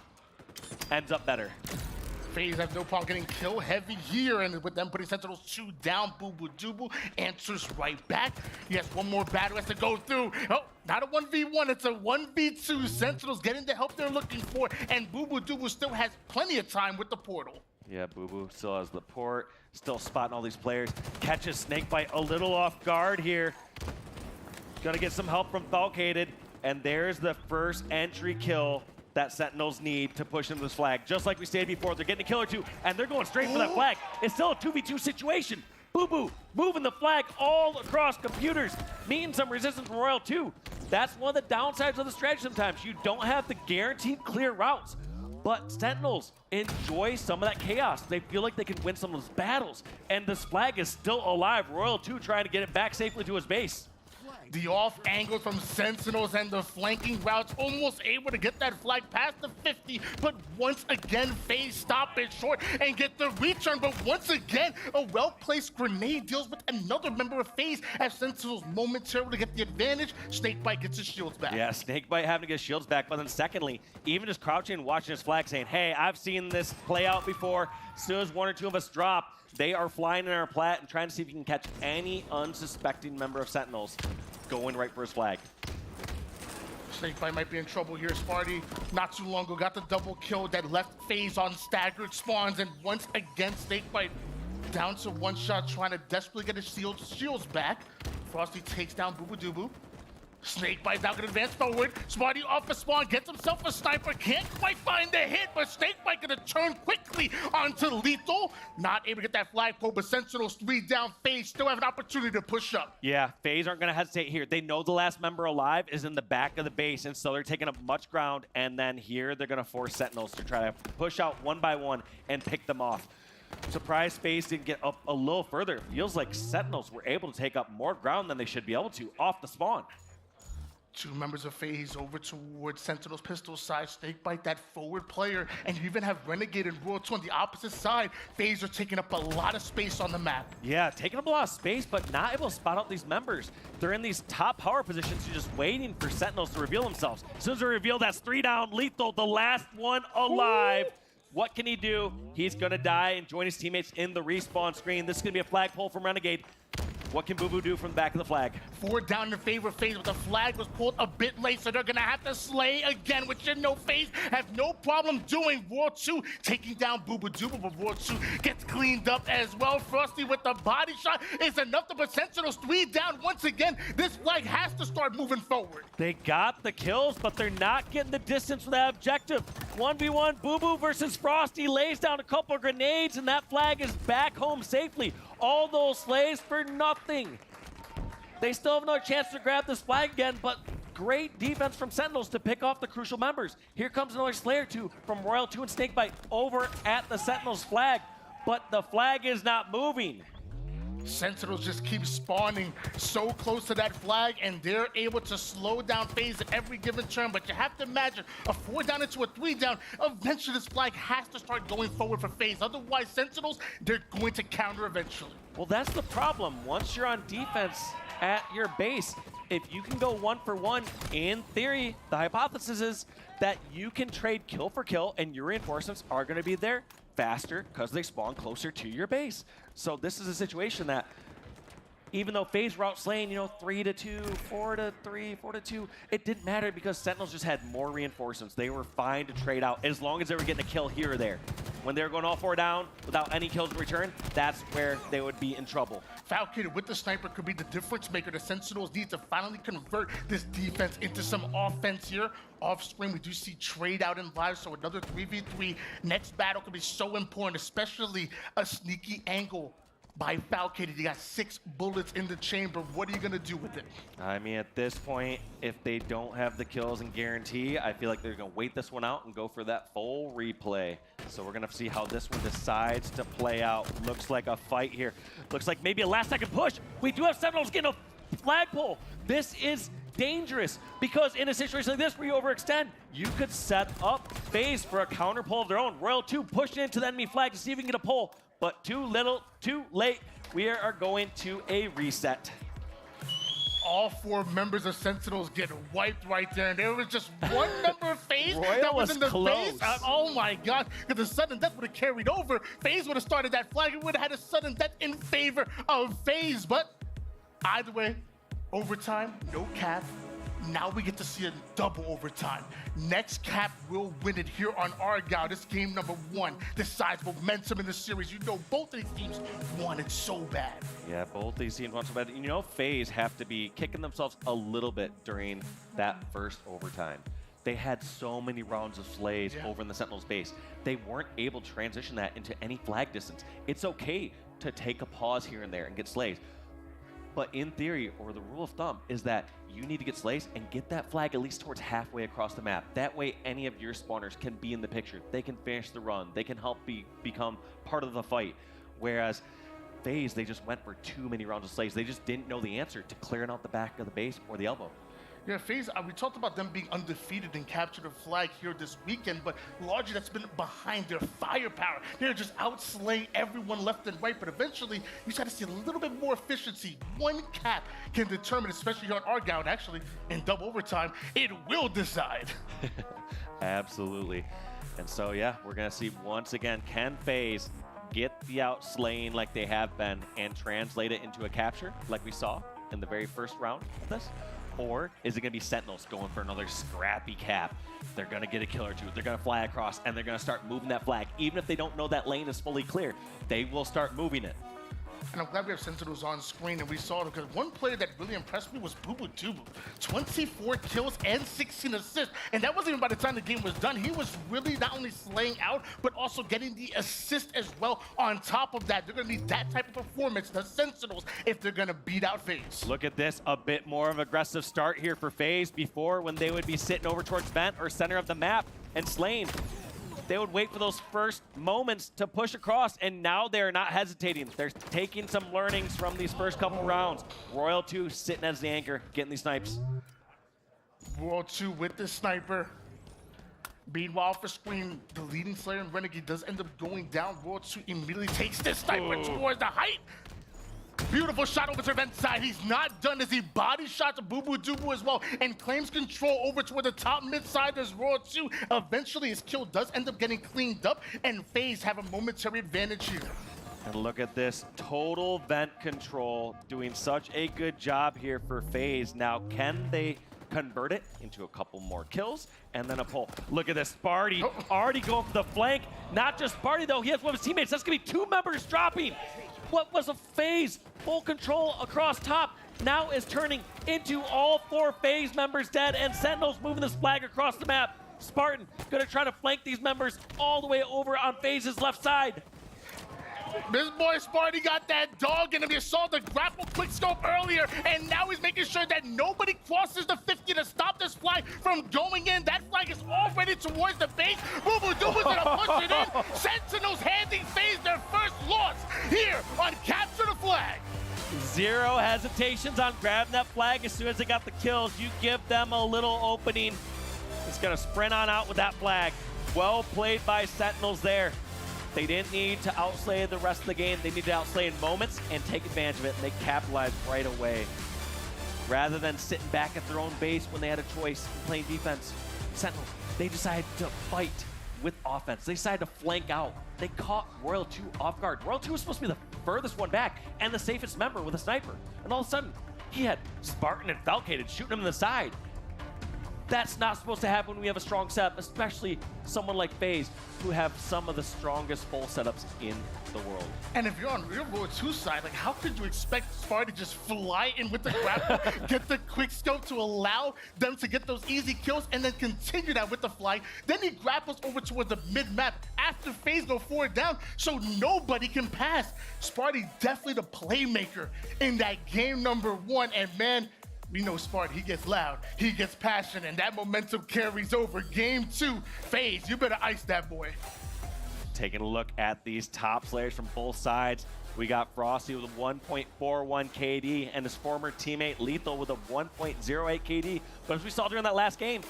ends up better. FaZe have no problem getting kill heavy here, and with them putting Sentinels 2 down, Boo-Boo Doo-Boo answers right back. Yes, one more battle has to go through. Oh, not a 1v1, it's a 1v2. Sentinels getting the help they're looking for, and Boo-Boo Doo-Boo still has plenty of time with the portal. Yeah, Boo-Boo still has the port, still spotting all these players. Catches Snakebite a little off guard here. Gonna get some help from Falcated, and there's the first entry kill that Sentinels need to push into this flag. Just like we stated before, they're getting a kill or 2, and they're going straight for that flag. It's still a 2v2 situation. Boo-Boo moving the flag all across computers, meeting some resistance from Royal 2. That's one of the downsides of the strategy sometimes. You don't have the guaranteed clear routes, but Sentinels enjoy some of that chaos. They feel like they can win some of those battles, and this flag is still alive. Royal 2 trying to get it back safely to his base. The off angle from Sentinels and the flanking routes almost able to get that flag past the 50, but once again, FaZe stop it short and get the return. But once again, a well-placed grenade deals with another member of FaZe as Sentinels momentarily get the advantage. Snakebite gets his shields back. Yeah, Snakebite having to get his shields back, but then secondly, even just crouching and watching his flag saying, hey, I've seen this play out before. As soon as 1 or 2 of us drop, they are flying in our plat and trying to see if you can catch any unsuspecting member of Sentinels going right for his flag. Snakebite might be in trouble here. Sparty, not too long ago, got the double kill that left FaZe on staggered spawns, and once again, Snakebite down to 1 shot, trying to desperately get his shields back. Frosty takes down Boo-Boo Doo-Boo. Snakebite now gonna advance forward. Smarty off a spawn, gets himself a sniper, can't quite find the hit, but Snakebite gonna turn quickly onto Lethal. Not able to get that flagpole, but Sentinels 3 down. FaZe still have an opportunity to push up. Yeah, FaZe aren't gonna hesitate here. They know the last member alive is in the back of the base, and so they're taking up much ground, and then here they're gonna force Sentinels to try to push out one by one and pick them off. Surprised FaZe didn't get up a little further. It feels like Sentinels were able to take up more ground than they should be able to off the spawn. 2 members of FaZe over towards Sentinel's pistol side. Snakebite, that forward player, and you even have Renegade and Royal 2 on the opposite side. FaZe are taking up a lot of space on the map. Yeah, taking up a lot of space, but not able to spot out these members. They're in these top power positions, you're just waiting for Sentinels to reveal themselves. As soon as they reveal, that's 3 down. Lethal, the last one alive. Ooh. What can he do? He's gonna die and join his teammates in the respawn screen. This is gonna be a flagpole from Renegade. What can Boo Boo do from the back of the flag? 4 down in favor of FaZe, but the flag was pulled a bit late, so they're gonna have to slay again, which you know FaZe have no problem doing. Roar 2 taking down Boo Boo Doo, but Roar 2 gets cleaned up as well. Frosty with the body shot is enough to put Sentinels 3 down once again. This flag has to start moving forward. They got the kills, but they're not getting the distance for that objective. 1v1 Boo Boo versus Frosty, lays down a couple of grenades, and that flag is back home safely. All those slays for nothing. They still have another chance to grab this flag again, but great defense from Sentinels to pick off the crucial members. Here comes another slay or 2 from Royal 2 and Snakebite over at the Sentinels flag, but the flag is not moving. Sentinels just keep spawning so close to that flag, and they're able to slow down FaZe at every given turn. But you have to imagine a 4 down into a 3 down. Eventually, this flag has to start going forward for FaZe. Otherwise, Sentinels, they're going to counter eventually. Well, that's the problem. Once you're on defense at your base, if you can go 1 for 1, in theory, the hypothesis is that you can trade kill for kill, and your reinforcements are going to be there faster because they spawn closer to your base. So this is a situation that, even though FaZe were outslaying, 3-2, 4-3, 4-2, it didn't matter because Sentinels just had more reinforcements. They were fine to trade out as long as they were getting a kill here or there. When they were going all 4 down without any kills in return, that's where they would be in trouble. Falcon with the sniper could be the difference maker. The Sentinels need to finally convert this defense into some offense here. Off screen, we do see trade out in live, so another 3v3. Next battle could be so important, especially a sneaky angle by Falcon. You got 6 bullets in the chamber. What are you gonna do with it? I mean, at this point, if they don't have the kills and guarantee, I feel like they're gonna wait this one out and go for that full replay. So we're gonna see how this one decides to play out. Looks like a fight here. Looks like maybe a last second push. We do have Sentinels getting a flagpole. This is dangerous because in a situation like this where you overextend, you could set up FaZe for a counter pull of their own. Royal 2 pushing into the enemy flag to see if we can get a pull, but too little, too late. We are going to a reset. All 4 members of Sentinels get wiped right there, and there was just one member of FaZe that was in the face. Oh my God, because the sudden death would have carried over. FaZe would have started that flag. It would have had a sudden death in favor of FaZe, but either way, overtime, no cap. Now we get to see a double overtime. Next cap will win it here on Argyle. This game number 1 decides momentum in the series. You know both of these teams want it so bad. Yeah, both these teams want so bad. FaZe have to be kicking themselves a little bit during that first overtime. They had so many rounds of slays over in the Sentinels base. They weren't able to transition that into any flag distance. It's okay to take a pause here and there and get slays. But in theory, or the rule of thumb, is that you need to get slays and get that flag at least towards halfway across the map. That way, any of your spawners can be in the picture. They can finish the run. They can help become part of the fight. Whereas FaZe, they just went for too many rounds of slays. They just didn't know the answer to clearing out the back of the base or the elbow. Yeah, FaZe, we talked about them being undefeated and captured a flag here this weekend, but largely that's been behind their firepower. They're just outslaying everyone left and right, but eventually you just got to see a little bit more efficiency. One cap can determine, especially here on Argyle, and actually in double overtime, it will decide. Absolutely. And so, yeah, we're going to see once again, can FaZe get the outslaying like they have been and translate it into a capture like we saw in the very first round of this? Or is it going to be Sentinels going for another scrappy cap? They're going to get a kill or 2. They're going to fly across, and they're going to start moving that flag. Even if they don't know that lane is fully clear, they will start moving it. And I'm glad we have Sentinels on screen and we saw it, because one player that really impressed me was Bubudubu. 24 kills and 16 assists. And that wasn't even by the time the game was done. He was really not only slaying out, but also getting the assist as well. On top of that, they're going to need that type of performance, the Sentinels, if they're going to beat out FaZe. Look at this, a bit more of an aggressive start here for FaZe. Before, when they would be sitting over towards vent or center of the map and slaying, they would wait for those first moments to push across, and now they're not hesitating. They're taking some learnings from these first couple rounds. Royal 2 sitting as the anchor, getting these snipes. Royal 2 with the sniper. Meanwhile, for screen, the leading Slayer and Renegade does end up going down. Royal 2 immediately takes this sniper towards the height. Beautiful shot over to vent side. He's not done as he body shots Bubudubu as well and claims control over toward the top mid side as Royal 2. Eventually, his kill does end up getting cleaned up, and FaZe have a momentary advantage here. And look at this, total vent control, doing such a good job here for FaZe. Now, can they convert it into a couple more kills and then a pull? Look at this, Sparty already going for the flank. Not just Sparty though, he has one of his teammates. That's gonna be 2 members dropping. What was a FaZe full control across top now is turning into all 4 FaZe members dead, and Sentinels moving this flag across the map. Spartan gonna try to flank these members all the way over on FaZe's left side. This boy Sparty got that dog in him. You saw the grapple quickscope earlier, and now he's making sure that nobody crosses the 50 to stop this flag from going in. That flag is already towards the base. Bubudubu's gonna push it in. Sentinels handing FaZe their first loss here on Capture the Flag. Zero hesitations on grabbing that flag as soon as they got the kills. You give them a little opening. It's gonna sprint on out with that flag. Well played by Sentinels there. They didn't need to outslay the rest of the game. They needed to outslay in moments and take advantage of it, and they capitalized right away. Rather than sitting back at their own base when they had a choice in playing defense, Sentinels, they decided to fight with offense. They decided to flank out. They caught Royal 2 off guard. Royal 2 was supposed to be the furthest one back and the safest member with a sniper. And all of a sudden, he had Spartan and Falcated shooting him in the side. That's not supposed to happen when we have a strong setup, especially someone like FaZe, who have some of the strongest full setups in the world. And if you're on your Royal 2 side, like, how could you expect Sparty to just fly in with the grapple, get the quick scope to allow them to get those easy kills, and then continue that with the fly? Then he grapples over toward the mid-map after FaZe go forward down, so nobody can pass. Sparty definitely the playmaker in that game number 1, and man, we know Spartan, he gets loud, he gets passionate, and that momentum carries over. Game 2, FaZe, you better ice that boy. Taking a look at these top slayers from both sides, we got Frosty with a 1.41 KD and his former teammate Lethal with a 1.08 KD. But as we saw during that last game,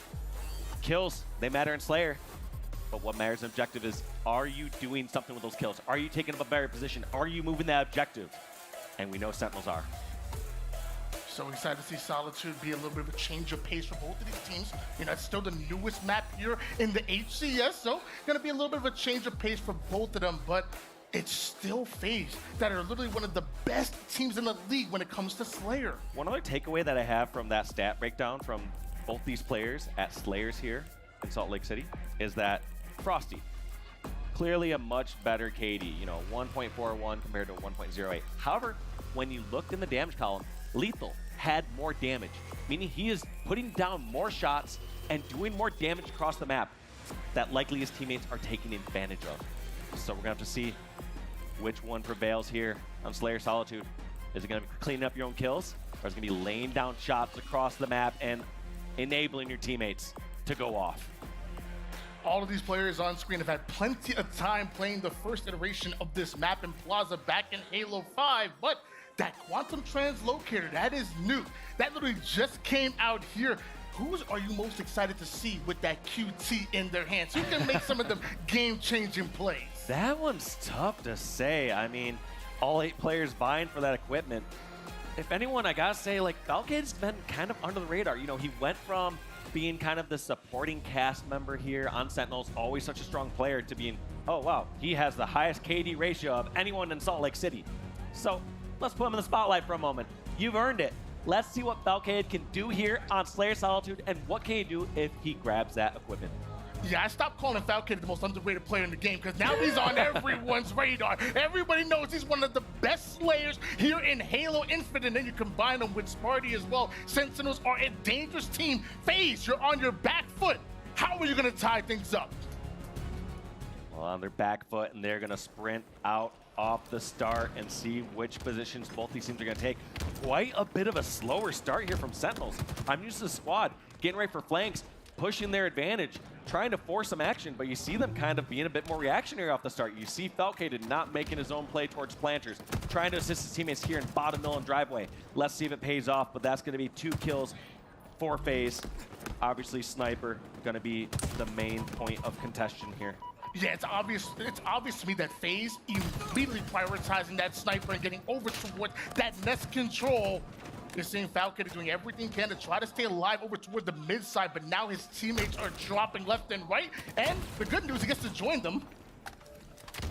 kills, they matter in Slayer. But what matters in objective is, are you doing something with those kills? Are you taking up a better position? Are you moving that objective? And we know Sentinels are. So excited to see Solitude be a little bit of a change of pace for both of these teams. You know, it's still the newest map here in the HCS, so gonna be a little bit of a change of pace for both of them, but it's still FaZe that are literally one of the best teams in the league when it comes to Slayer. One other takeaway that I have from that stat breakdown from both these players at Slayers here in Salt Lake City is that Frosty, clearly a much better KD, you know, 1.41 compared to 1.08. However, when you looked in the damage column, Lethal had more damage, meaning he is putting down more shots and doing more damage across the map that likely his teammates are taking advantage of. So we're gonna have to see which one prevails here on Slayer Solitude. Is it gonna be cleaning up your own kills, or is it gonna be laying down shots across the map and enabling your teammates to go off? All of these players on screen have had plenty of time playing the first iteration of this map in Plaza back in Halo 5, but that quantum translocator, that is new. That literally just came out here. Who are you most excited to see with that QT in their hands? Who can make some of them game-changing plays? That one's tough to say. I mean, all 8 players vying for that equipment. If anyone, I gotta say, like, Falcade's been kind of under the radar. You know, he went from being kind of the supporting cast member here on Sentinels, always such a strong player, to being, oh wow, he has the highest KD ratio of anyone in Salt Lake City. So let's put him in the spotlight for a moment. You've earned it. Let's see what Falcade can do here on Slayer Solitude, and what can he do if he grabs that equipment. Yeah, I stopped calling Falcade the most underrated player in the game, because now he's on everyone's radar. Everybody knows he's one of the best slayers here in Halo Infinite, and then you combine them with Sparty as well. Sentinels are a dangerous team. FaZe, you're on your back foot. How are you going to tie things up? Well, on their back foot, and they're going to sprint out off the start and see which positions both these teams are going to take. Quite a bit of a slower start here from Sentinels. I'm used to the squad getting ready for flanks, pushing their advantage, trying to force some action, but you see them kind of being a bit more reactionary off the start. You see Falcated not making his own play towards planters, trying to assist his teammates here in bottom, middle, and driveway. Let's see if it pays off, but that's going to be 2 kills for FaZe. Obviously, Sniper going to be the main point of contention here. Yeah, it's obvious to me that FaZe immediately prioritizing that sniper and getting over towards that nest control. You're seeing Falcon doing everything he can to try to stay alive over toward the mid side, but now his teammates are dropping left and right. And the good news, he gets to join them.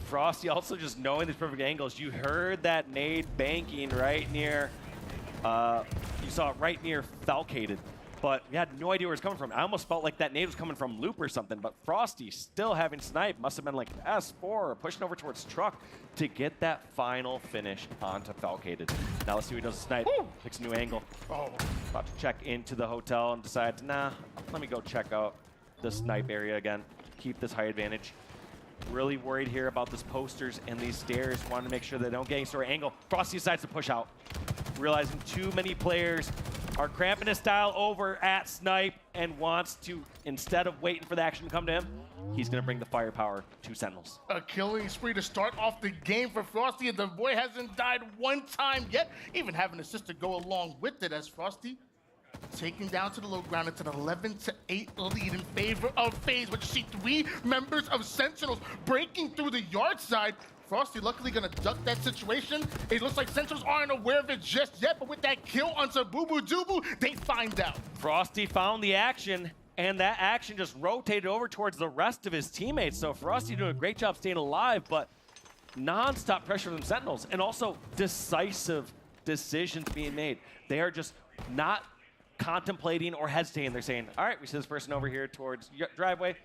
Frosty also just knowing these perfect angles. You heard that nade banking right near, you saw it right near Falcated, but we had no idea where it's coming from. I almost felt like that nade was coming from Loop or something, but Frosty still having snipe. Must have been like S4 pushing over towards Truck to get that final finish onto Falcated. Now let's see who does the snipe. Woo! Picks a new angle. Oh. About to check into the hotel and decides, nah, let me go check out the snipe area again. Keep this high advantage. Really worried here about these posters and these stairs. Want to make sure they don't get any sort of angle. Frosty decides to push out. Realizing too many players are cramping his style over at snipe and wants to, instead of waiting for the action to come to him, he's going to bring the firepower to Sentinels. A killing spree to start off the game for Frosty, and the boy hasn't died one time yet, even having a sister go along with it as Frosty taking down to the low ground. It's an 11-8 lead in favor of FaZe, but you see 3 members of Sentinels breaking through the yard side. Frosty luckily gonna duck that situation. It looks like Sentinels aren't aware of it just yet, but with that kill onto Boo Boo Doo, they find out. Frosty found the action, and that action just rotated over towards the rest of his teammates. So Frosty doing a great job staying alive, but non-stop pressure from Sentinels, and also decisive decisions being made. They are just not contemplating or hesitating. They're saying, all right, we see this person over here towards driveway.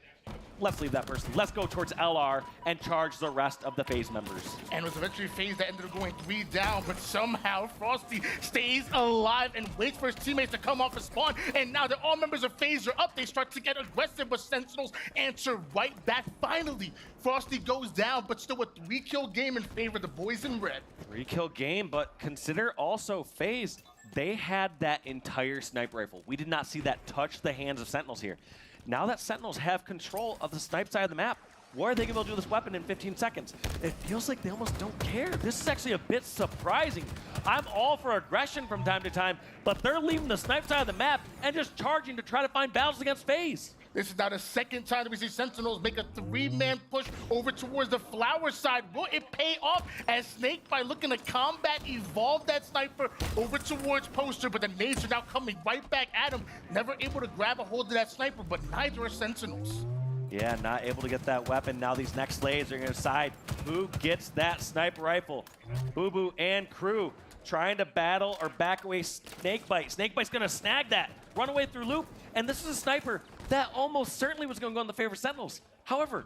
Let's leave that person. Let's go towards LR and charge the rest of the FaZe members. And it was eventually FaZe that ended up going 3 down, but somehow Frosty stays alive and waits for his teammates to come off and spawn. And now that all members of FaZe are up, they start to get aggressive, but Sentinels answer right back. Finally, Frosty goes down, but still a 3-kill game in favor of the boys in red. 3-kill game, but consider also FaZe, they had that entire sniper rifle. We did not see that touch the hands of Sentinels here. Now that Sentinels have control of the snipe side of the map, what are they going to be able to do with this weapon in 15 seconds? It feels like they almost don't care. This is actually a bit surprising. I'm all for aggression from time to time, but they're leaving the snipe side of the map and just charging to try to find battles against FaZe. This is now the second time that we see Sentinels make a 3-man push over towards the flower side. Will it pay off as Snake, by looking to combat, evolve that sniper over towards Poster, but the nades are now coming right back at him. Never able to grab a hold of that sniper, but neither are Sentinels. Yeah, not able to get that weapon. Now these next slaves are going to decide who gets that sniper rifle. Boo Boo and crew trying to battle or back away Snakebite. Snakebite's going to snag that, run away through loop, and this is a sniper that almost certainly was going to go in the favor of Sentinels. However,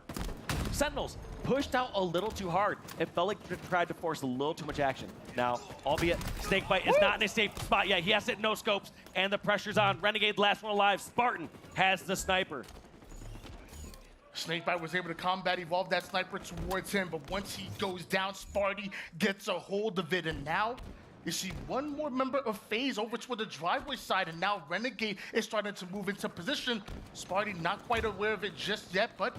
Sentinels pushed out a little too hard. It felt like they tried to force a little too much action. Now, albeit Snakebite is not in a safe spot yet. He has to hit no scopes, and the pressure's on. Renegade, the last one alive. Spartan has the sniper. Snakebite was able to combat, evolve that sniper towards him, but once he goes down, Sparty gets a hold of it, and now you see one more member of FaZe over toward the driveway side, and now Renegade is starting to move into position. Sparty not quite aware of it just yet, but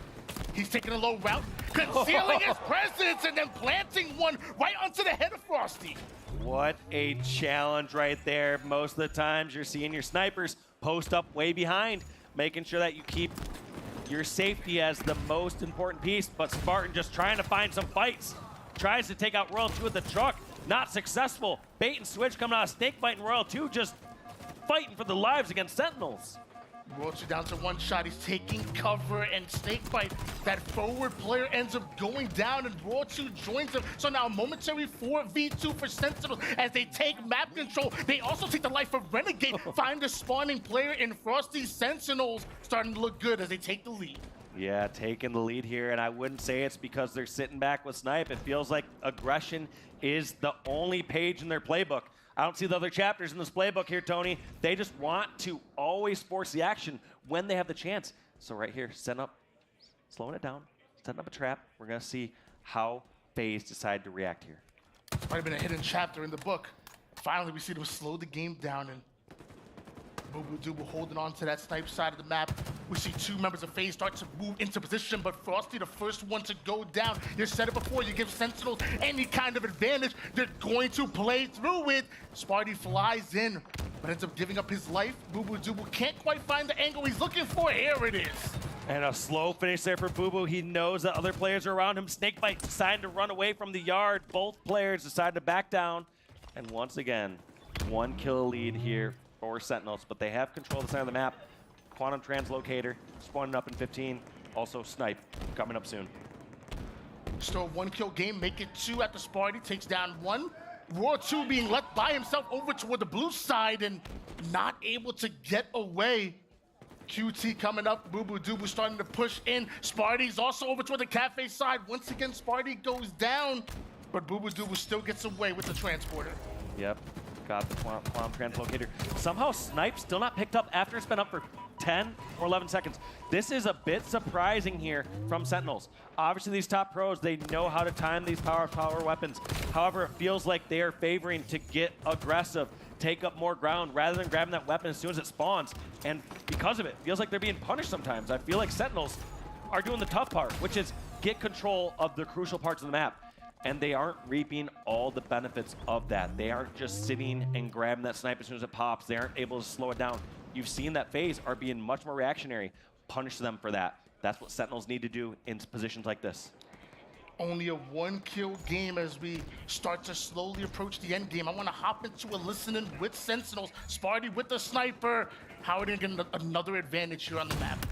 he's taking a low route, concealing his presence, and then planting one right onto the head of Frosty. What a challenge right there. Most of the times you're seeing your snipers post up way behind, making sure that you keep your safety as the most important piece, but Spartan just trying to find some fights. Tries to take out Royal 2 with the truck. Not successful. Bait and switch coming out of Snakebite, and Royal 2 just fighting for the lives against Sentinels. Royal 2 down to one shot. He's taking cover, and Snakebite, that forward player, ends up going down, and Royal 2 joins him. So now a momentary 4v2 for Sentinels as they take map control. They also take the life of Renegade. Find the spawning player in Frosty. Sentinels starting to look good as they take the lead. Yeah, taking the lead here, and I wouldn't say it's because they're sitting back with Snipe. It feels like aggression is the only page in their playbook. I don't see the other chapters in this playbook here, Tony. They just want to always force the action when they have the chance. So right here, setting up, slowing it down, setting up a trap. We're going to see how FaZe decide to react here. It's might have been a hidden chapter in the book. Finally, we see them slow the game down, and Boo holding on to that Snipe side of the map. We see two members of FaZe start to move into position, but Frosty, the first one to go down. You said it before, you give Sentinels any kind of advantage, they're going to play through it. Sparty flies in, but ends up giving up his life. Boo can't quite find the angle he's looking for. Here it is. And a slow finish there for Boo. He knows that other players are around him. Snakebite deciding to run away from the yard. Both players decide to back down. And once again, 1 kill lead here for Sentinels, but they have control of the side of the map. Quantum Translocator spawning up in 15. Also Snipe coming up soon. Still a 1 kill game, make it 2 after Sparty takes down 1. Roar 2 being left by himself over toward the blue side and not able to get away. QT coming up, Boo starting to push in. Sparty's also over toward the cafe side. Once again, Sparty goes down, but Boo still gets away with the transporter. Yep, got the Quantum Translocator. Somehow Snipe still not picked up after it's been up for 10 or 11 seconds. This is a bit surprising here from Sentinels. Obviously these top pros, they know how to time these power weapons. However, it feels like they are favoring to get aggressive, take up more ground rather than grabbing that weapon as soon as it spawns. And because of it, feels like they're being punished sometimes. I feel like Sentinels are doing the tough part, which is get control of the crucial parts of the map. And they aren't reaping all the benefits of that. They aren't just sitting and grabbing that snipe as soon as it pops. They aren't able to slow it down. You've seen that FaZe are being much more reactionary. Punish them for that. That's what Sentinels need to do in positions like this. Only a 1 kill game as we start to slowly approach the end game. I want to hop into a listening with Sentinels. Sparty with the sniper. How are they getting another advantage here on the map?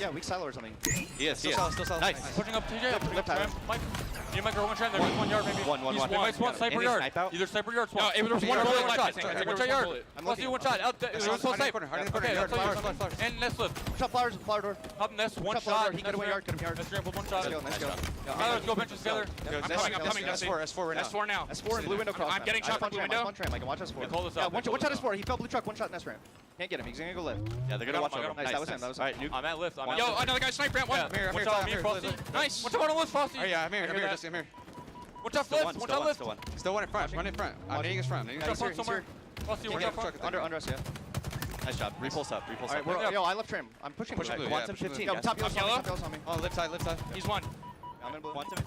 Yeah, weak silo or something. Yes, Still solid. Nice. Pushing up TJ. Pushing up Tyler. Mike. You might go one trend. There's 1 yard maybe. One. He might spawn sniper yard. Either sniper yard spawn. No, there's one shot. One shot yard. Let's do one shot. Out there. There's one snipe. Okay, that's flowers. And nest lift. Shot flowers, flower door. Up nest, one shot. He got away yard, Let's ramp with one shot. Nice go. Let's go benches together. I'm coming. S4 right now. S4 now. S4 and blue window cross. I'm getting shot from blue window. One tram, I can watch S4. Call this Yeah, up. one shot S4. He fell blue truck, one shot nest ramp. Can't get him, he's gonna go lift. Yeah, they're gonna watch over. Nice, that was him. Alright, I'm at lift. Yo, another guy snipe ramp. One. I'm here. Frosty. Nice. What's on the lift, Frosty? Oh yeah, I'm here. What's up, lift? What's up, lift? Still one in front. I'm hitting his front. What's up somewhere? Frosty, what's up front? Under us, yeah. Nice job. Repulse up. Alright, yo, I left tram. I'm pushing blue. Quantum 15. Yo, top yellow's on me. Oh, left side. He's one. I'm in blue. Quantum.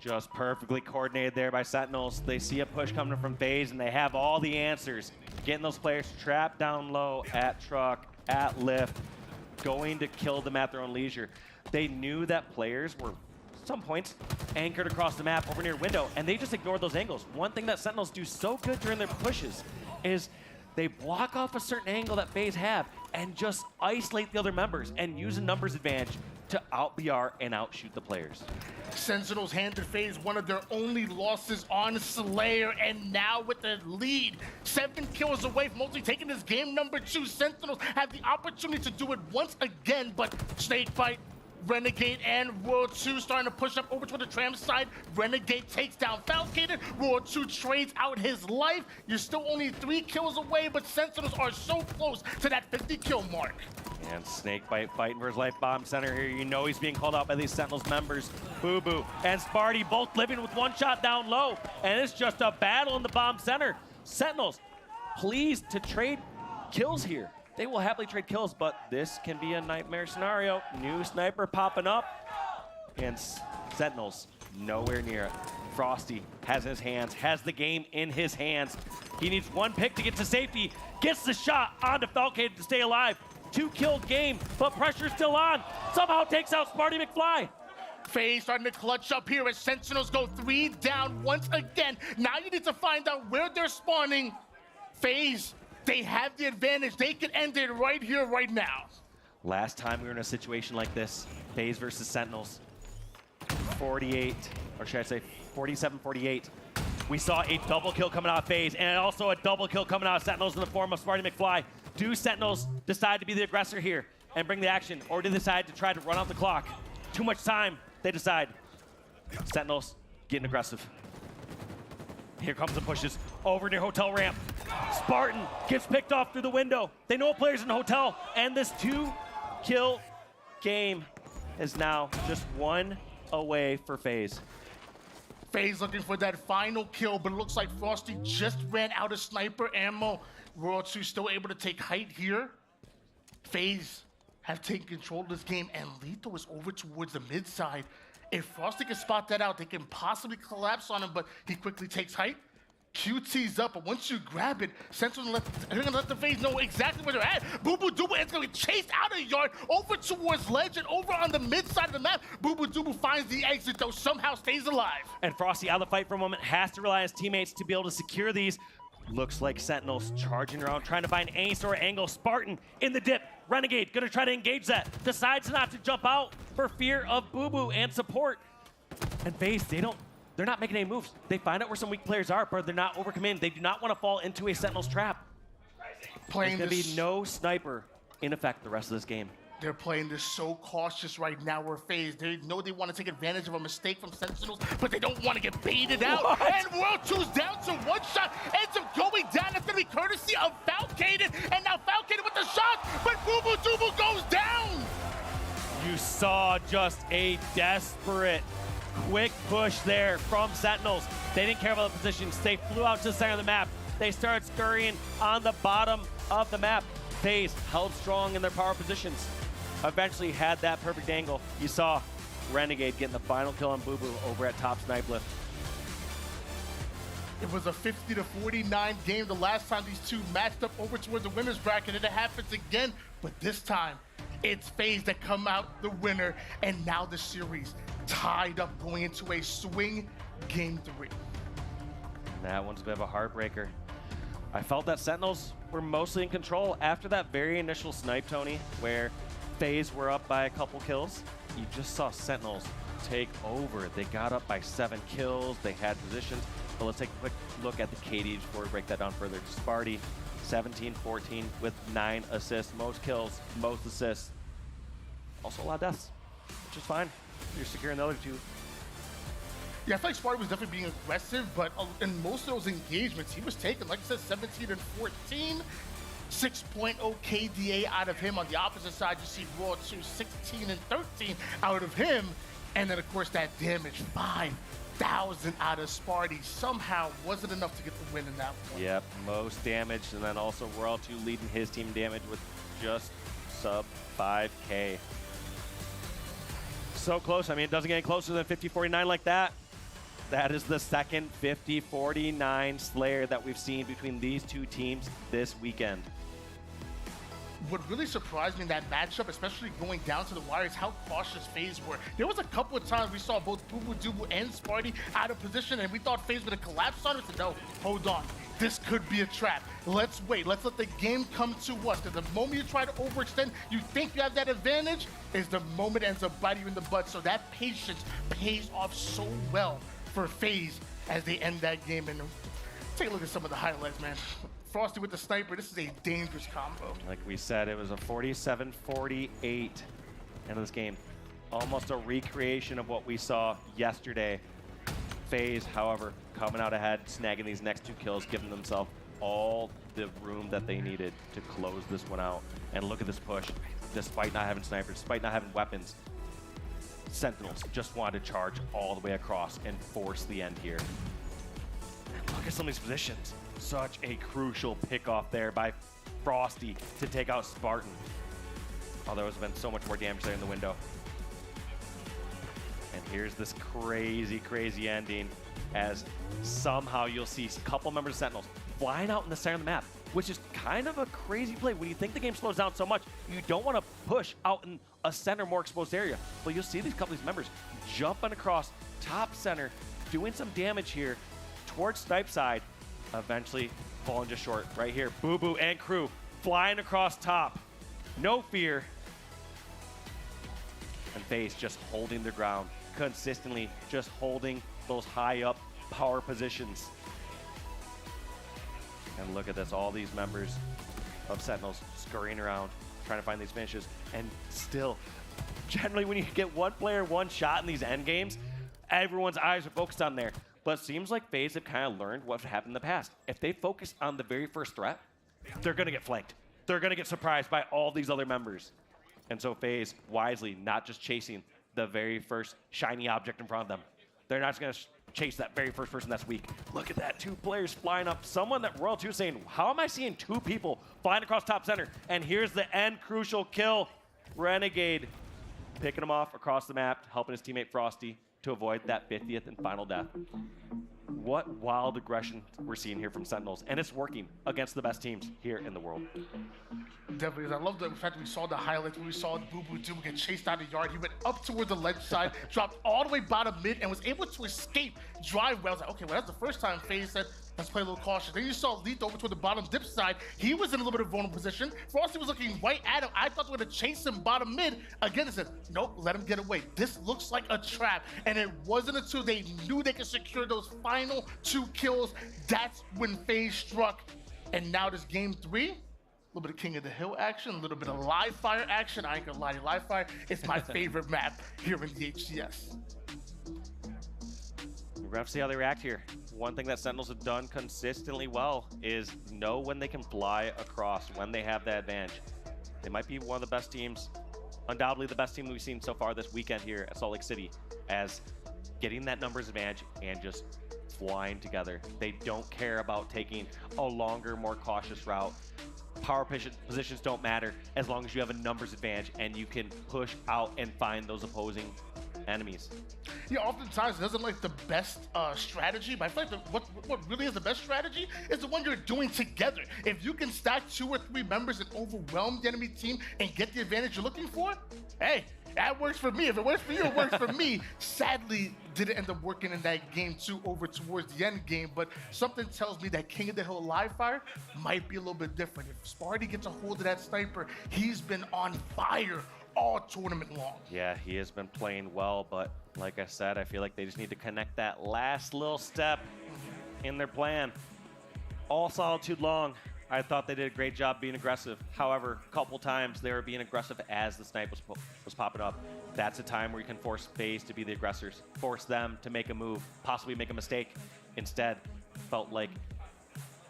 Just perfectly coordinated there by Sentinels. They see a push coming from FaZe and they have all the answers. Getting those players trapped down low at truck, at lift, going to kill them at their own leisure. They knew that players were, at some points, anchored across the map over near window, and they just ignored those angles. One thing that Sentinels do so good during their pushes is they block off a certain angle that FaZe have and just isolate the other members and use a numbers advantage to out-BR and outshoot the players. Sentinels handed FaZe one of their only losses on Slayer, and now with the lead, 7 kills away from mostly taking this game number 2. Sentinels have the opportunity to do it once again, but Snakebite, Renegade, and World 2 starting to push up over to the tram side. Renegade takes down Falcated. World 2 trades out his life. You're still only 3 kills away, but Sentinels are so close to that 50 kill mark. And Snakebite fighting for his life bomb center here. You know he's being called out by these Sentinels members. Boo and Sparty both living with one shot down low. And it's just a battle in the bomb center. Sentinels, pleased to trade kills here. They will happily trade kills, but this can be a nightmare scenario. New sniper popping up. And Sentinels nowhere near it. Frosty has his hands, has the game in his hands. He needs one pick to get to safety. Gets the shot onto Falcated to stay alive. 2-kill game, but pressure's still on. Somehow takes out Sparty McFly. FaZe starting to clutch up here as Sentinels go 3 down once again. Now you need to find out where they're spawning. FaZe, they have the advantage. They can end it right here, right now. Last time we were in a situation like this, FaZe versus Sentinels, 48, or should I say 47-48. We saw a double kill coming out of FaZe, and also a double kill coming out of Sentinels in the form of Sparty McFly. Do Sentinels decide to be the aggressor here? and bring the action, or do they decide to try to run out the clock? Too much time, they decide. Sentinels getting aggressive. Here comes the pushes over near hotel ramp. Spartan gets picked off through the window. They know players in the hotel, and this 2-kill game is now just 1 away for FaZe. FaZe looking for that final kill, but it looks like Frosty just ran out of sniper ammo. World 2 still able to take height here. FaZe have taken control of this game, and Lethal is over towards the mid side. If Frosty can spot that out, they can possibly collapse on him, but he quickly takes height. QT's up, but once you grab it, Sentinel they're gonna let the FaZe know exactly where they're at. Boo Boo Doobu is gonna be chased out of the yard, over towards Legend, over on the mid side of the map. Boo Boo Doobu finds the exit, though somehow stays alive. And Frosty out of the fight for a moment, has to rely on his teammates to be able to secure these. Looks like Sentinels charging around, trying to find any sort of angle. Spartan in the dip. Renegade gonna try to engage that. Decides not to jump out for fear of Boo Boo and support. And FaZe, they're not making any moves. They find out where some weak players are, but they're not overcommitting. They do not want to fall into a Sentinels trap. There's gonna be no sniper in effect the rest of this game. They're playing this so cautious right now where FaZe, they know they want to take advantage of a mistake from Sentinels, but they don't want to get baited out. What? And World 2's down to 1 shot, ends up going down. That's going to be courtesy of Falcated, and now Falcated with the shot, but Boo Boo Doobu goes down. You saw just a desperate quick push there from Sentinels. They didn't care about the positions. They flew out to the center of the map. They started scurrying on the bottom of the map. FaZe held strong in their power positions. Eventually had that perfect angle. You saw Renegade getting the final kill on Boo Boo over at top snipe lift. It was a 50-49 game the last time these two matched up over towards the winner's bracket, and it happens again, but this time it's FaZe that come out the winner, and now the series tied up going into a swing game 3. That one's a bit of a heartbreaker. I felt that Sentinels were mostly in control after that very initial snipe, Tony, where FaZe were up by a couple kills. You just saw Sentinels take over. They got up by 7 kills. They had positions. But let's take a quick look at the KDs before we break that down further. Sparty, 17-14 with 9 assists. Most kills, most assists. Also a lot of deaths, which is fine. You're securing the other 2. Yeah, I feel like Sparty was definitely being aggressive, but in most of those engagements, he was taking, like I said, 17-14. 6.0 KDA out of him. On the opposite side, you see Raw 2, 16-13 out of him. And then, of course, that damage, 5,000 out of Sparty. Somehow wasn't enough to get the win in that one. Yep, most damage. And then also World 2 leading his team damage with just sub 5K. So close. I mean, it doesn't get any closer than 50-49 like that. That is the second 50-49 Slayer that we've seen between these two teams this weekend. What really surprised me in that matchup, especially going down to the wire, is how cautious FaZe were. There was a couple of times we saw both Boo Boo Doobu and Sparty out of position, and we thought FaZe would have collapsed on it. So no, hold on. This could be a trap. Let's wait. Let's let the game come to us. Because the moment you try to overextend, you think you have that advantage, is the moment it ends up biting you in the butt. So that patience pays off so well for FaZe as they end that game. And take a look at some of the highlights, man. Frosty with the sniper, this is a dangerous combo. Like we said, it was a 47-48 end of this game. Almost a recreation of what we saw yesterday. FaZe, however, coming out ahead, snagging these next 2 kills, giving themselves all the room that they needed to close this one out. And look at this push. Despite not having snipers, despite not having weapons, Sentinels just wanted to charge all the way across and force the end here. And look at some of these positions. Such a crucial pick off there by Frosty to take out Spartan. Oh, there has been so much more damage there in the window. And here's this crazy, crazy ending as somehow you'll see a couple members of Sentinels flying out in the center of the map, which is kind of a crazy play. When you think the game slows down so much, you don't want to push out in a center, more exposed area. But you'll see these couple of these members jumping across top center, doing some damage here towards snipe side, eventually falling just short right here. Boo Boo and crew flying across top. No fear. And FaZe just holding their ground, consistently just holding those high up power positions. And look at this, all these members of Sentinels scurrying around, trying to find these finishes. And still, generally when you get one player, one shot in these end games, everyone's eyes are focused on there. But it seems like FaZe have kind of learned what happened in the past. If they focus on the very first threat, they're going to get flanked. They're going to get surprised by all these other members. And so FaZe, wisely, not just chasing the very first shiny object in front of them. They're not just going to chase that very first person that's weak. Look at that, 2 players flying up. Someone that Royal 2 is saying, how am I seeing 2 people flying across top center? And here's the end crucial kill. Renegade picking him off across the map, helping his teammate Frosty to avoid that 50th and final death. What wild aggression we're seeing here from Sentinels, and it's working against the best teams here in the world. Definitely, I love the fact that we saw the highlights when we saw Boo Boo Doom get chased out of the yard. He went up toward the ledge side, dropped all the way bottom mid, and was able to escape drive well. I was like, okay, well, that's the first time FaZe said, let's play a little cautious. Then you saw Lethal over toward the bottom dip side. He was in a little bit of vulnerable position. Frosty was looking right at him. I thought they were going to chase him bottom mid. Again, they said, nope, let him get away. This looks like a trap. And it wasn't until they knew they could secure those final 2 kills. That's when FaZe struck. And now this game 3, a little bit of King of the Hill action, a little bit of live fire action. I ain't gonna lie to you, live fire is my favorite map here in the HCS. We're gonna have to see how they react here. One thing that Sentinels have done consistently well is know when they can fly across, when they have that advantage. They might be one of the best teams, undoubtedly the best team we've seen so far this weekend here at Salt Lake City, as getting that numbers advantage and just flying together. They don't care about taking a longer, more cautious route. Power positions don't matter as long as you have a numbers advantage and you can push out and find those opposing enemies. Yeah, oftentimes it doesn't like the best strategy, but I feel like what really is the best strategy is the one you're doing together. If you can stack 2 or 3 members and overwhelm the enemy team and get the advantage you're looking for, hey, that works for me. If it works for you, it works for me. Sadly, didn't end up working in that game 2 over towards the end game, but something tells me that King of the Hill live fire might be a little bit different. If Sparty gets a hold of that sniper, he's been on fire all tournament long. Yeah, he has been playing well, but like I said, I feel like they just need to connect that last little step in their plan. All Solitude long, I thought they did a great job being aggressive. However, a couple times they were being aggressive as the snipe was popping up. That's a time where you can force FaZe to be the aggressors, force them to make a move, possibly make a mistake. Instead, felt like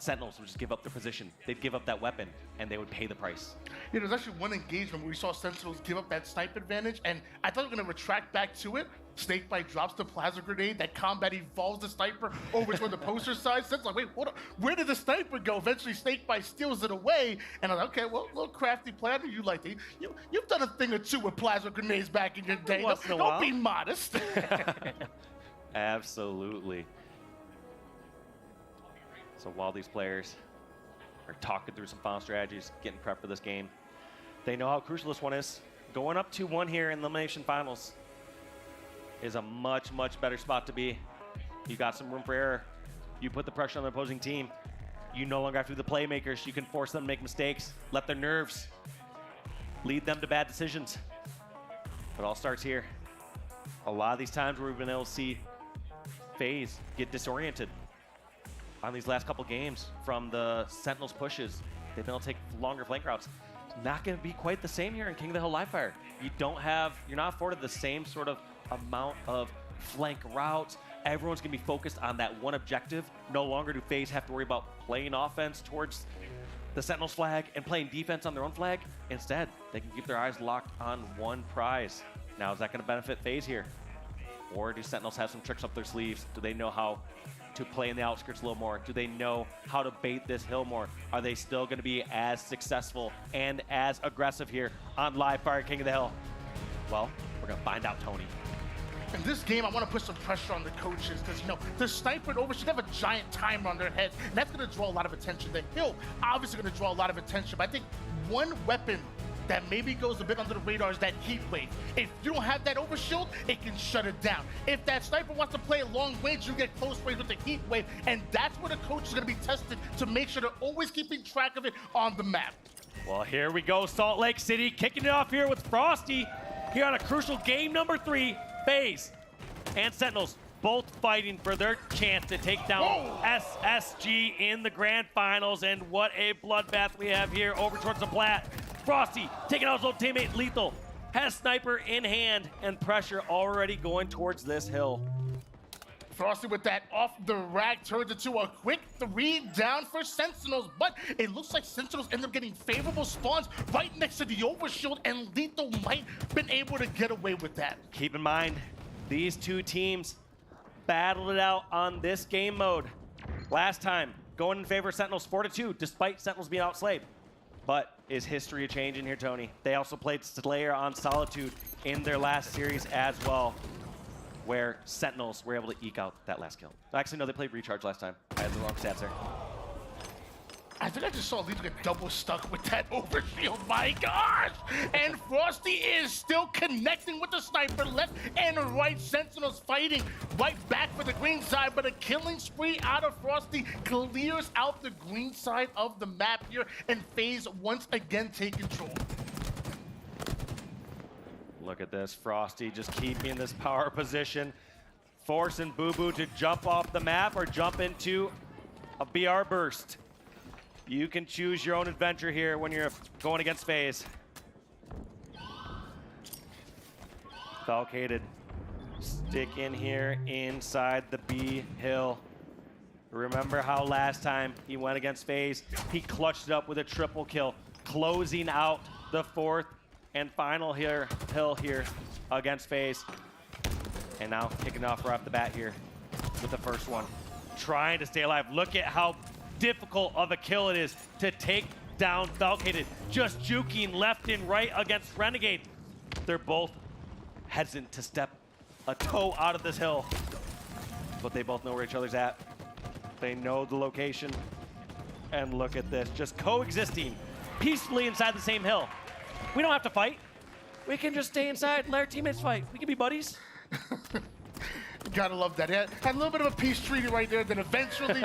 Sentinels would just give up their position. They'd give up that weapon, and they would pay the price. Yeah, there's actually one engagement where we saw Sentinels give up that snipe advantage, and I thought they were going to retract back to it. Snakebite drops the plasma grenade. That combat evolves the sniper over toward the poster side. Sentinels like, wait, hold on. Where did the sniper go? Eventually, Snakebite steals it away, and I'm like, okay, well, a little crafty play. I know you like it. You've done a thing or two with plasma grenades back in your day. Don't be modest. Absolutely. So while these players are talking through some final strategies, getting prepped for this game, they know how crucial this one is. Going up 2-1 here in the Elimination Finals is a much, much better spot to be. You got some room for error. You put the pressure on the opposing team. You no longer have to be the playmakers. You can force them to make mistakes, let their nerves lead them to bad decisions. It all starts here. A lot of these times where we've been able to see FaZe get disoriented on these last couple games from the Sentinels pushes. They've been able to take longer flank routes. Not going to be quite the same here in King of the Hill live fire. You're not afforded the same sort of amount of flank routes. Everyone's going to be focused on that one objective. No longer do FaZe have to worry about playing offense towards the Sentinels flag and playing defense on their own flag. Instead, they can keep their eyes locked on one prize. Now, is that going to benefit FaZe here? Or do Sentinels have some tricks up their sleeves? Do they know how to play in the outskirts a little more? Do they know how to bait this hill more? Are they still going to be as successful and as aggressive here on live fire King of the Hill? Well, we're going to find out, Tony. In this game, I want to put some pressure on the coaches because, the sniper and over should have a giant timer on their heads, and that's going to draw a lot of attention. The hill obviously going to draw a lot of attention, but I think one weapon that maybe goes a bit under the radar is that heat wave. If you don't have that overshield, it can shut it down. If that sniper wants to play a long range, you get close range with the heat wave, and that's where the coach is going to be tested to make sure they're always keeping track of it on the map. Well, here we go, Salt Lake City kicking it off here with Frosty here on a crucial game number 3. FaZe and Sentinels both fighting for their chance to take down SSG in the grand finals, and what a bloodbath we have here over towards the plat. Frosty taking out his old teammate Lethal. Has Sniper in hand and pressure already going towards this hill. Frosty with that off the rack turns into a quick 3 down for Sentinels, but it looks like Sentinels end up getting favorable spawns right next to the overshield, and Lethal might have been able to get away with that. Keep in mind, these two teams battled it out on this game mode. Last time, going in favor of Sentinels 4-2, despite Sentinels being outslaved. But is history changing here, Tony? They also played Slayer on Solitude in their last series as well, where Sentinels were able to eke out that last kill. Actually, no, they played Recharge last time. I had the wrong stats there. I think I just saw Lethal get double stuck with that overshield. My gosh! And Frosty is still connecting with the sniper left and right. Sentinels fighting right back for the green side, but a killing spree out of Frosty clears out the green side of the map here, and FaZe once again take control. Look at this, Frosty just keeping this power position, forcing Boo Boo to jump off the map or jump into a BR burst. You can choose your own adventure here when you're going against FaZe. Falcated, stick in here inside the B hill. Remember how last time he went against FaZe, he clutched it up with a triple kill, closing out the 4th and final hill here against FaZe. And now kicking off right off the bat here with the first one. Trying to stay alive. Look at how difficult of a kill it is to take down Falcated. Just juking left and right against Renegade. They're both hesitant to step a toe out of this hill, but they both know where each other's at. They know the location. And look at this, just coexisting peacefully inside the same hill. We don't have to fight. We can just stay inside and let our teammates fight. We can be buddies. Gotta love that. Had a little bit of a peace treaty right there, then eventually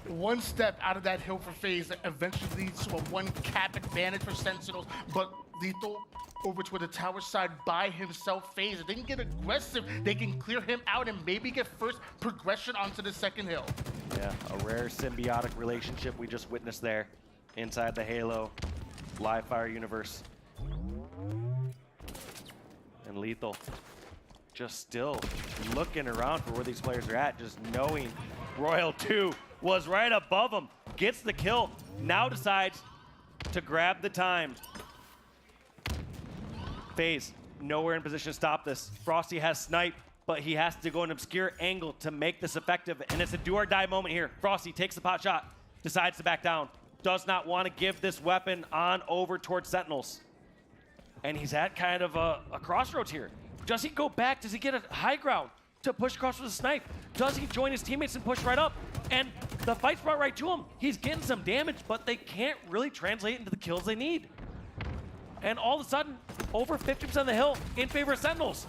one step out of that hill for FaZe that eventually leads to a 1 cap advantage for Sentinels, but Lethal over to the tower side by himself. FaZe, if they can get aggressive, they can clear him out and maybe get first progression onto the second hill. Yeah, a rare symbiotic relationship we just witnessed there inside the Halo live fire universe. And Lethal just still looking around for where these players are at, just knowing Royal 2 was right above him, gets the kill, now decides to grab the time. FaZe, nowhere in position to stop this. Frosty has snipe, but he has to go an obscure angle to make this effective, and it's a do or die moment here. Frosty takes the pot shot, decides to back down, does not want to give this weapon on over towards Sentinels. And he's at kind of a crossroads here. Does he go back? Does he get a high ground to push across with a snipe? Does he join his teammates and push right up? And the fight's brought right to him. He's getting some damage, but they can't really translate into the kills they need. And all of a sudden, over 50% of the hill in favor of Sentinels.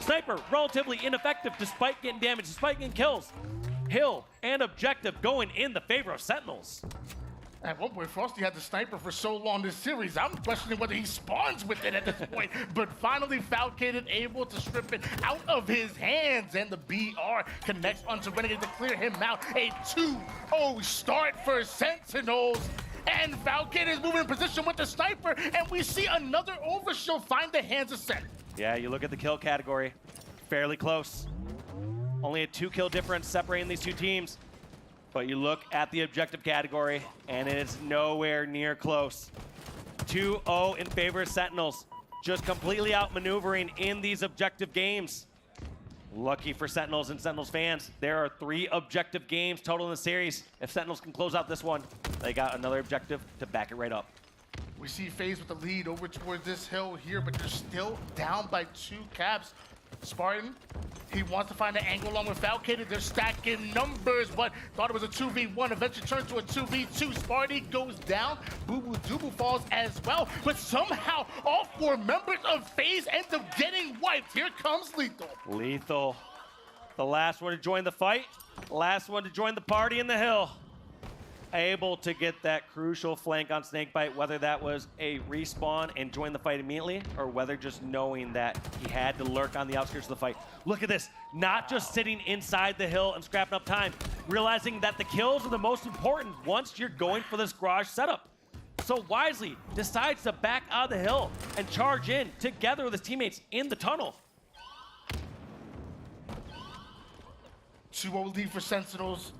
Sniper, relatively ineffective despite getting damage, despite getting kills. Hill and objective going in the favor of Sentinels. At one point, Frosty had the sniper for so long this series, I'm questioning whether he spawns with it at this point. But finally, Falcated able to strip it out of his hands, and the BR connects onto Renegade to clear him out. A 2-0 start for Sentinels. And Falcated is moving in position with the sniper, and we see another overshield find the hands of Sen. Yeah, you look at the kill category, fairly close. Only a 2 kill difference separating these two teams. But you look at the objective category, and it is nowhere near close. 2-0 in favor of Sentinels. Just completely outmaneuvering in these objective games. Lucky for Sentinels and Sentinels fans, there are 3 objective games total in the series. If Sentinels can close out this one, they got another objective to back it right up. We see FaZe with the lead over towards this hill here, but they're still down by 2 caps. Spartan, he wants to find an angle along with Falcated. They're stacking numbers, but thought it was a 2v1. Eventually turns to a 2v2. Sparty goes down. Boo Boo Doo falls as well. But somehow, all 4 members of FaZe end up getting wiped. Here comes Lethal. Lethal, the last one to join the fight. Last one to join the party in the hill. Able to get that crucial flank on Snakebite, whether that was a respawn and join the fight immediately, or whether just knowing that he had to lurk on the outskirts of the fight. Look at this, not just sitting inside the hill and scrapping up time, realizing that the kills are the most important once you're going for this garage setup. so wisely decides to back out of the hill and charge in together with his teammates in the tunnel. 2-0 lead for Sentinels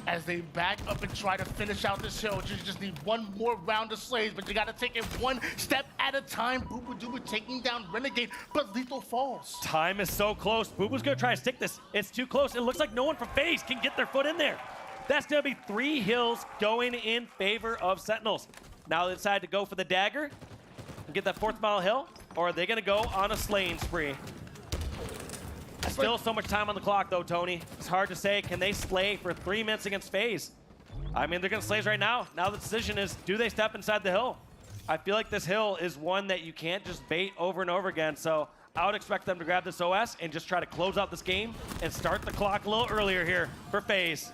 as they back up and try to finish out this hill. You just need one more round of slays, but you gotta take it one step at a time. Boo Boo Doo Boo taking down Renegade, but Lethal falls. Time is so close. Boo Boo's gonna try to stick this. It's too close. It looks like no one from FaZe can get their foot in there. That's gonna be 3 hills going in favor of Sentinels. Now they decide to go for the dagger and get that 4th mile hill, or are they gonna go on a slaying spree? Still so much time on the clock though, Tony. It's hard to say, can they slay for 3 minutes against FaZe? I mean, they're gonna slays right now. Now the decision is, do they step inside the hill? I feel like this hill is one that you can't just bait over and over again, so I would expect them to grab this OS and just try to close out this game and start the clock a little earlier here for FaZe.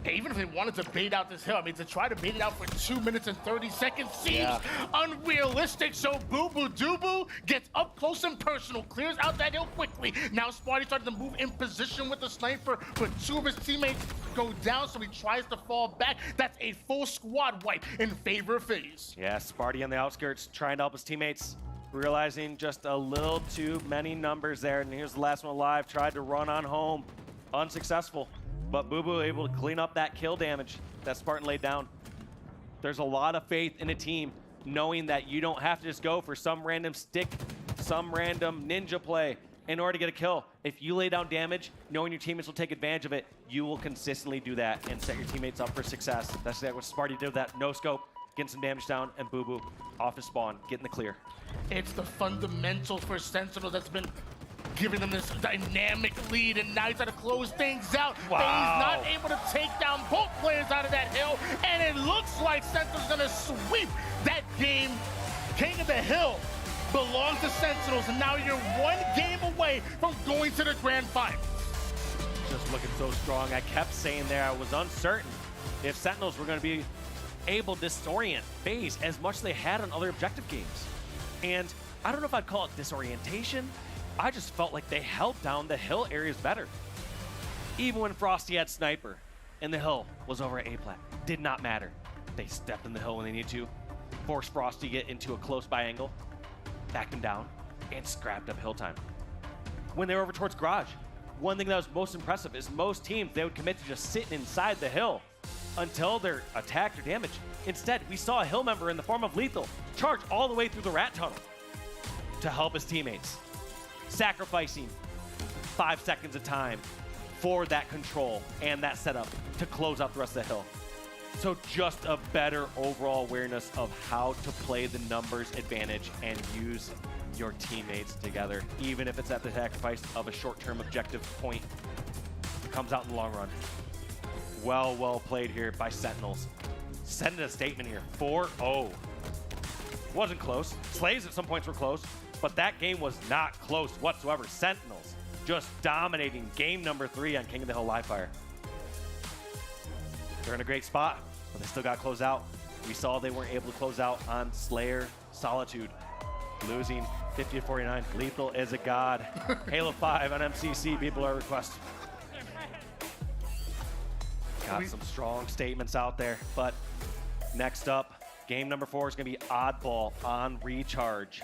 Even if they wanted to bait out this hill, I mean, to try to bait it out for 2 minutes and 30 seconds seems unrealistic. So Boo Boo Doo Boo gets up close and personal, clears out that hill quickly. Now Sparty started to move in position with the sniper, but 2 of his teammates go down, so he tries to fall back. That's a full squad wipe in favor of FaZe. Yeah, Sparty on the outskirts trying to help his teammates, realizing just a little too many numbers there. And here's the last one alive, tried to run on home, unsuccessful. But Boo Boo able to clean up that kill damage that Spartan laid down. There's a lot of faith in a team knowing that you don't have to just go for some random stick, some random ninja play in order to get a kill. If you lay down damage, knowing your teammates will take advantage of it, you will consistently do that and set your teammates up for success. That's what Sparty did with that no scope, getting some damage down, and Boo Boo off his spawn, getting the clear. It's the fundamentals for Sentinel that's been giving them this dynamic lead, and now he's got to close things out. Wow. He's not able to take down both players out of that hill, and it looks like Sentinel's gonna sweep that game. King of the Hill belongs to Sentinels, and now you're 1 game away from going to the grand final. Just looking so strong. I kept saying there I was uncertain if Sentinels were going to be able to disorient FaZe as much as they had on other objective games. And I don't know if I'd call it disorientation. I just felt like they held down the hill areas better. Even when Frosty had sniper and the hill was over at A-plat, did not matter. They stepped in the hill when they needed to, forced Frosty to get into a close by angle, backed him down, and scrapped up hill time. When they were over towards Garage, one thing that was most impressive is most teams, they would commit to just sitting inside the hill until they're attacked or damaged. Instead, we saw a hill member in the form of Lethal charge all the way through the rat tunnel to help his teammates, sacrificing 5 seconds of time for that control and that setup to close out the rest of the hill. So just a better overall awareness of how to play the numbers advantage and use your teammates together, even if it's at the sacrifice of a short-term objective point. It comes out in the long run. Well played here by Sentinels. Sending a statement here, 4-0. Wasn't close. Slays at some points were close, but that game was not close whatsoever. Sentinels just dominating game number 3 on King of the Hill Live Fire. They're in a great spot, but they still got to close out. We saw they weren't able to close out on Slayer Solitude, losing 50-49. Lethal is a god. Halo 5 on MCC, people are requesting. Got some strong statements out there, but next up, game number 4 is going to be Oddball on Recharge.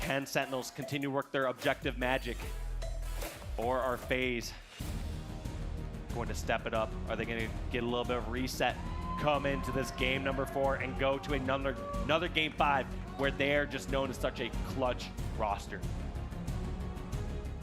Can Sentinels continue to work their objective magic, or are FaZe going to step it up? Are they going to get a little bit of reset, come into this game number 4 and go to another game 5 where they're just known as such a clutch roster?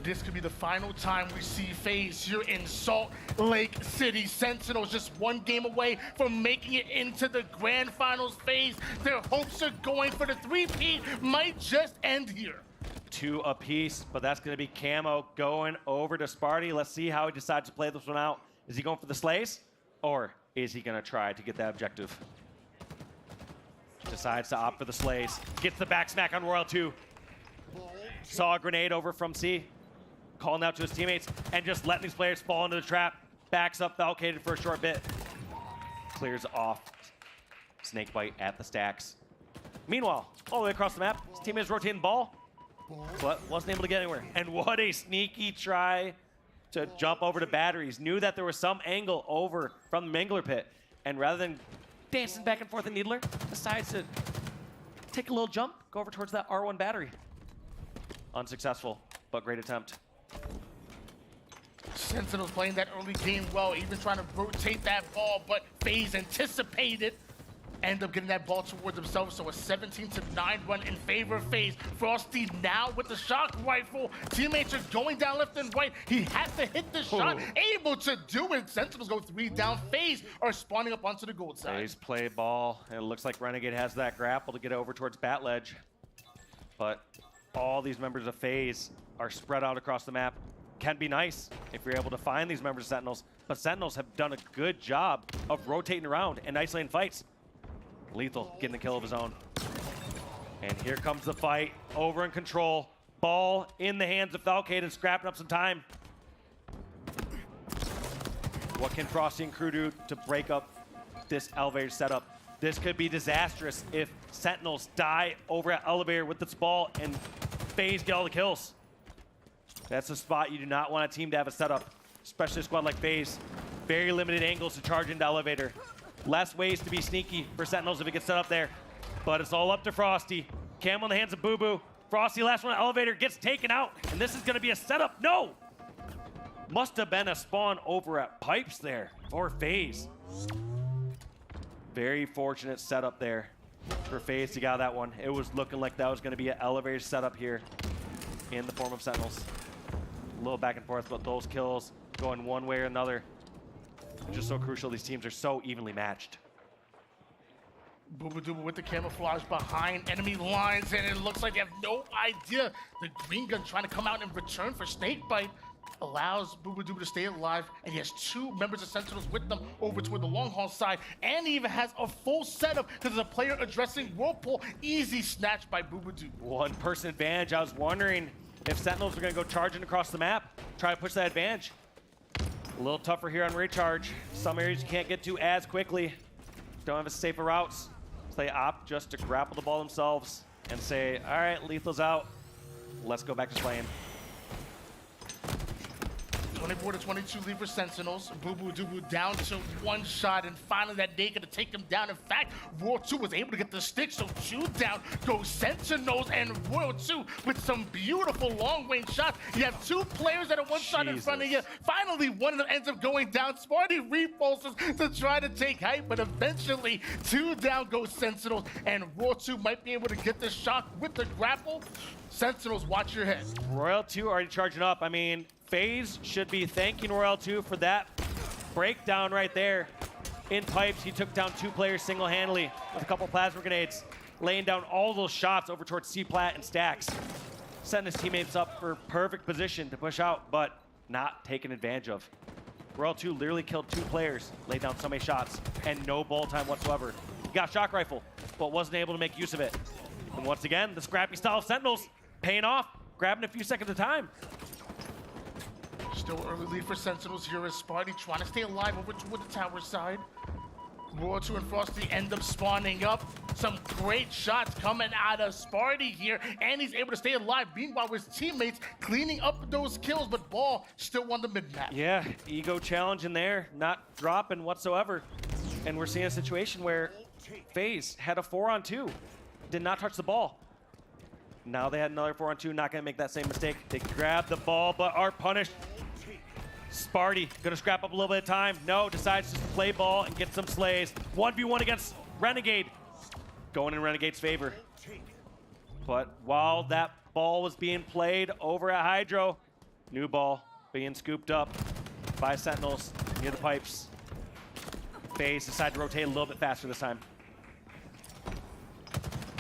This could be the final time we see FaZe here in Salt Lake City. Sentinels just 1 game away from making it into the grand finals phase. Their hopes are going for the 3-peat, might just end here. 2 apiece, but that's going to be Camo going over to Sparty. Let's see how he decides to play this one out. Is he going for the slays, or is he going to try to get that objective? Decides to opt for the slays. Gets the back smack on Royal 2. Saw a grenade over from C. Calling out to his teammates and just letting these players fall into the trap. Backs up Valkated for a short bit. Clears off Snakebite at the stacks. Meanwhile, all the way across the map, his teammates rotating the ball, but wasn't able to get anywhere. And what a sneaky try to jump over to batteries, knew that there was some angle over from the Mangler pit, and rather than dancing back and forth in Needler, decides to take a little jump, go over towards that R1 battery. Unsuccessful, but great attempt. Sentinels playing that early game well, even trying to rotate that ball, but FaZe anticipated. End up getting that ball towards themselves, so a 17-9 run in favor of FaZe. Frosty now with the shock rifle. Teammates are going down left and right. He has to hit the shot, able to do it. Sentinels go 3 down. FaZe are spawning up onto the gold side. FaZe play ball, and it looks like Renegade has that grapple to get over towards bat ledge. But all these members of FaZe are spread out across the map. Can be nice if you're able to find these members of Sentinels, but Sentinels have done a good job of rotating around and isolating fights. Lethal getting the kill of his own. And here comes the fight, over in control. Ball in the hands of Falcade and scrapping up some time. What can Frosty and crew do to break up this elevator setup? This could be disastrous if Sentinels die over at elevator with this ball and FaZe get all the kills. That's a spot you do not want a team to have a setup, especially a squad like FaZe. Very limited angles to charge into elevator. Less ways to be sneaky for Sentinels if it gets set up there. But it's all up to Frosty. Camel in the hands of Boo Boo. Frosty, last one, elevator, gets taken out. And this is going to be a setup. No! Must have been a spawn over at Pipes there for FaZe. Very fortunate setup there for FaZe to get that one. It was looking like that was going to be an elevator setup here in the form of Sentinels. A little back and forth, but those kills going one way or another. Just so crucial. These teams are so evenly matched. Booba Dooba with the camouflage behind enemy lines, and it looks like they have no idea. The green gun trying to come out in return for Snakebite allows Booba Dooba to stay alive, and he has 2 members of Sentinels with them over toward the long haul side, and he even has a full setup because there's a player addressing Whirlpool. Easy snatch by Booba Dooba. 1-person advantage. I was wondering if Sentinels are going to go charging across the map, try to push that advantage. A little tougher here on recharge. Some areas you can't get to as quickly. Don't have as safer routes. So they opt just to grapple the ball themselves and say, all right, Lethal's out. Let's go back to slaying. 24-22 lead for Sentinels. Boo Boo Doo down to 1 shot, and finally that day gonna take him down. In fact, Royal 2 was able to get the stick, so 2 down go Sentinels, and Royal 2 with some beautiful long-range shots. You have 2 players that are 1 shot in front of you. Finally, one of them ends up going down. Smarty repulses to try to take height, but eventually 2 down go Sentinels, and Royal 2 might be able to get the shot with the grapple. Sentinels, watch your head. Royal 2 already charging up. I mean, FaZe should be thanking Royal 2 for that breakdown right there. In Pipes, he took down 2 players single-handedly with a couple plasma grenades, laying down all those shots over towards C-Plat and Stacks, setting his teammates up for perfect position to push out, but not taken advantage of. Royal 2 literally killed 2 players, laid down so many shots, and no ball time whatsoever. He got shock rifle, but wasn't able to make use of it. And once again, the scrappy style of Sentinels paying off, grabbing a few seconds of time. Still early lead for Sentinels here as Sparty trying to stay alive over toward the tower side. Royal 2 and Frosty end up spawning up. Some great shots coming out of Sparty here, and he's able to stay alive. Meanwhile, his teammates cleaning up those kills, but Ball still won the mid-map. Yeah, ego challenge in there, not dropping whatsoever. And we're seeing a situation where FaZe had a 4-on-2, did not touch the ball. Now they had another 4-on-2, not gonna make that same mistake. They grab the ball, but are punished. Sparty gonna scrap up a little bit of time. No, decides to play ball and get some slays. 1v1 against Renegade. Going in Renegade's favor. But while that ball was being played over at Hydro, new ball being scooped up by Sentinels near the Pipes. FaZe decide to rotate a little bit faster this time.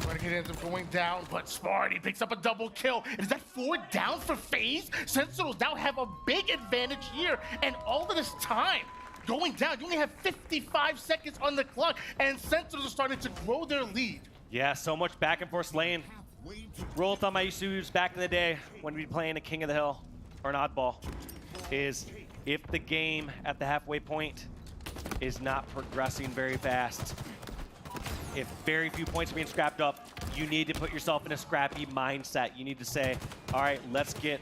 Renegade ends up going down, but Sparty picks up a double kill. And is that 4 down for FaZe? Sentinels now have a big advantage here, and all of this time going down. You only have 55 seconds on the clock, and Sentinels are starting to grow their lead. Yeah, so much back and forth lane. Rule of thumb I used to use back in the day when we'd be playing a King of the Hill or an Oddball is if the game at the halfway point is not progressing very fast, if very few points are being scrapped up, you need to put yourself in a scrappy mindset. You need to say, all right, let's get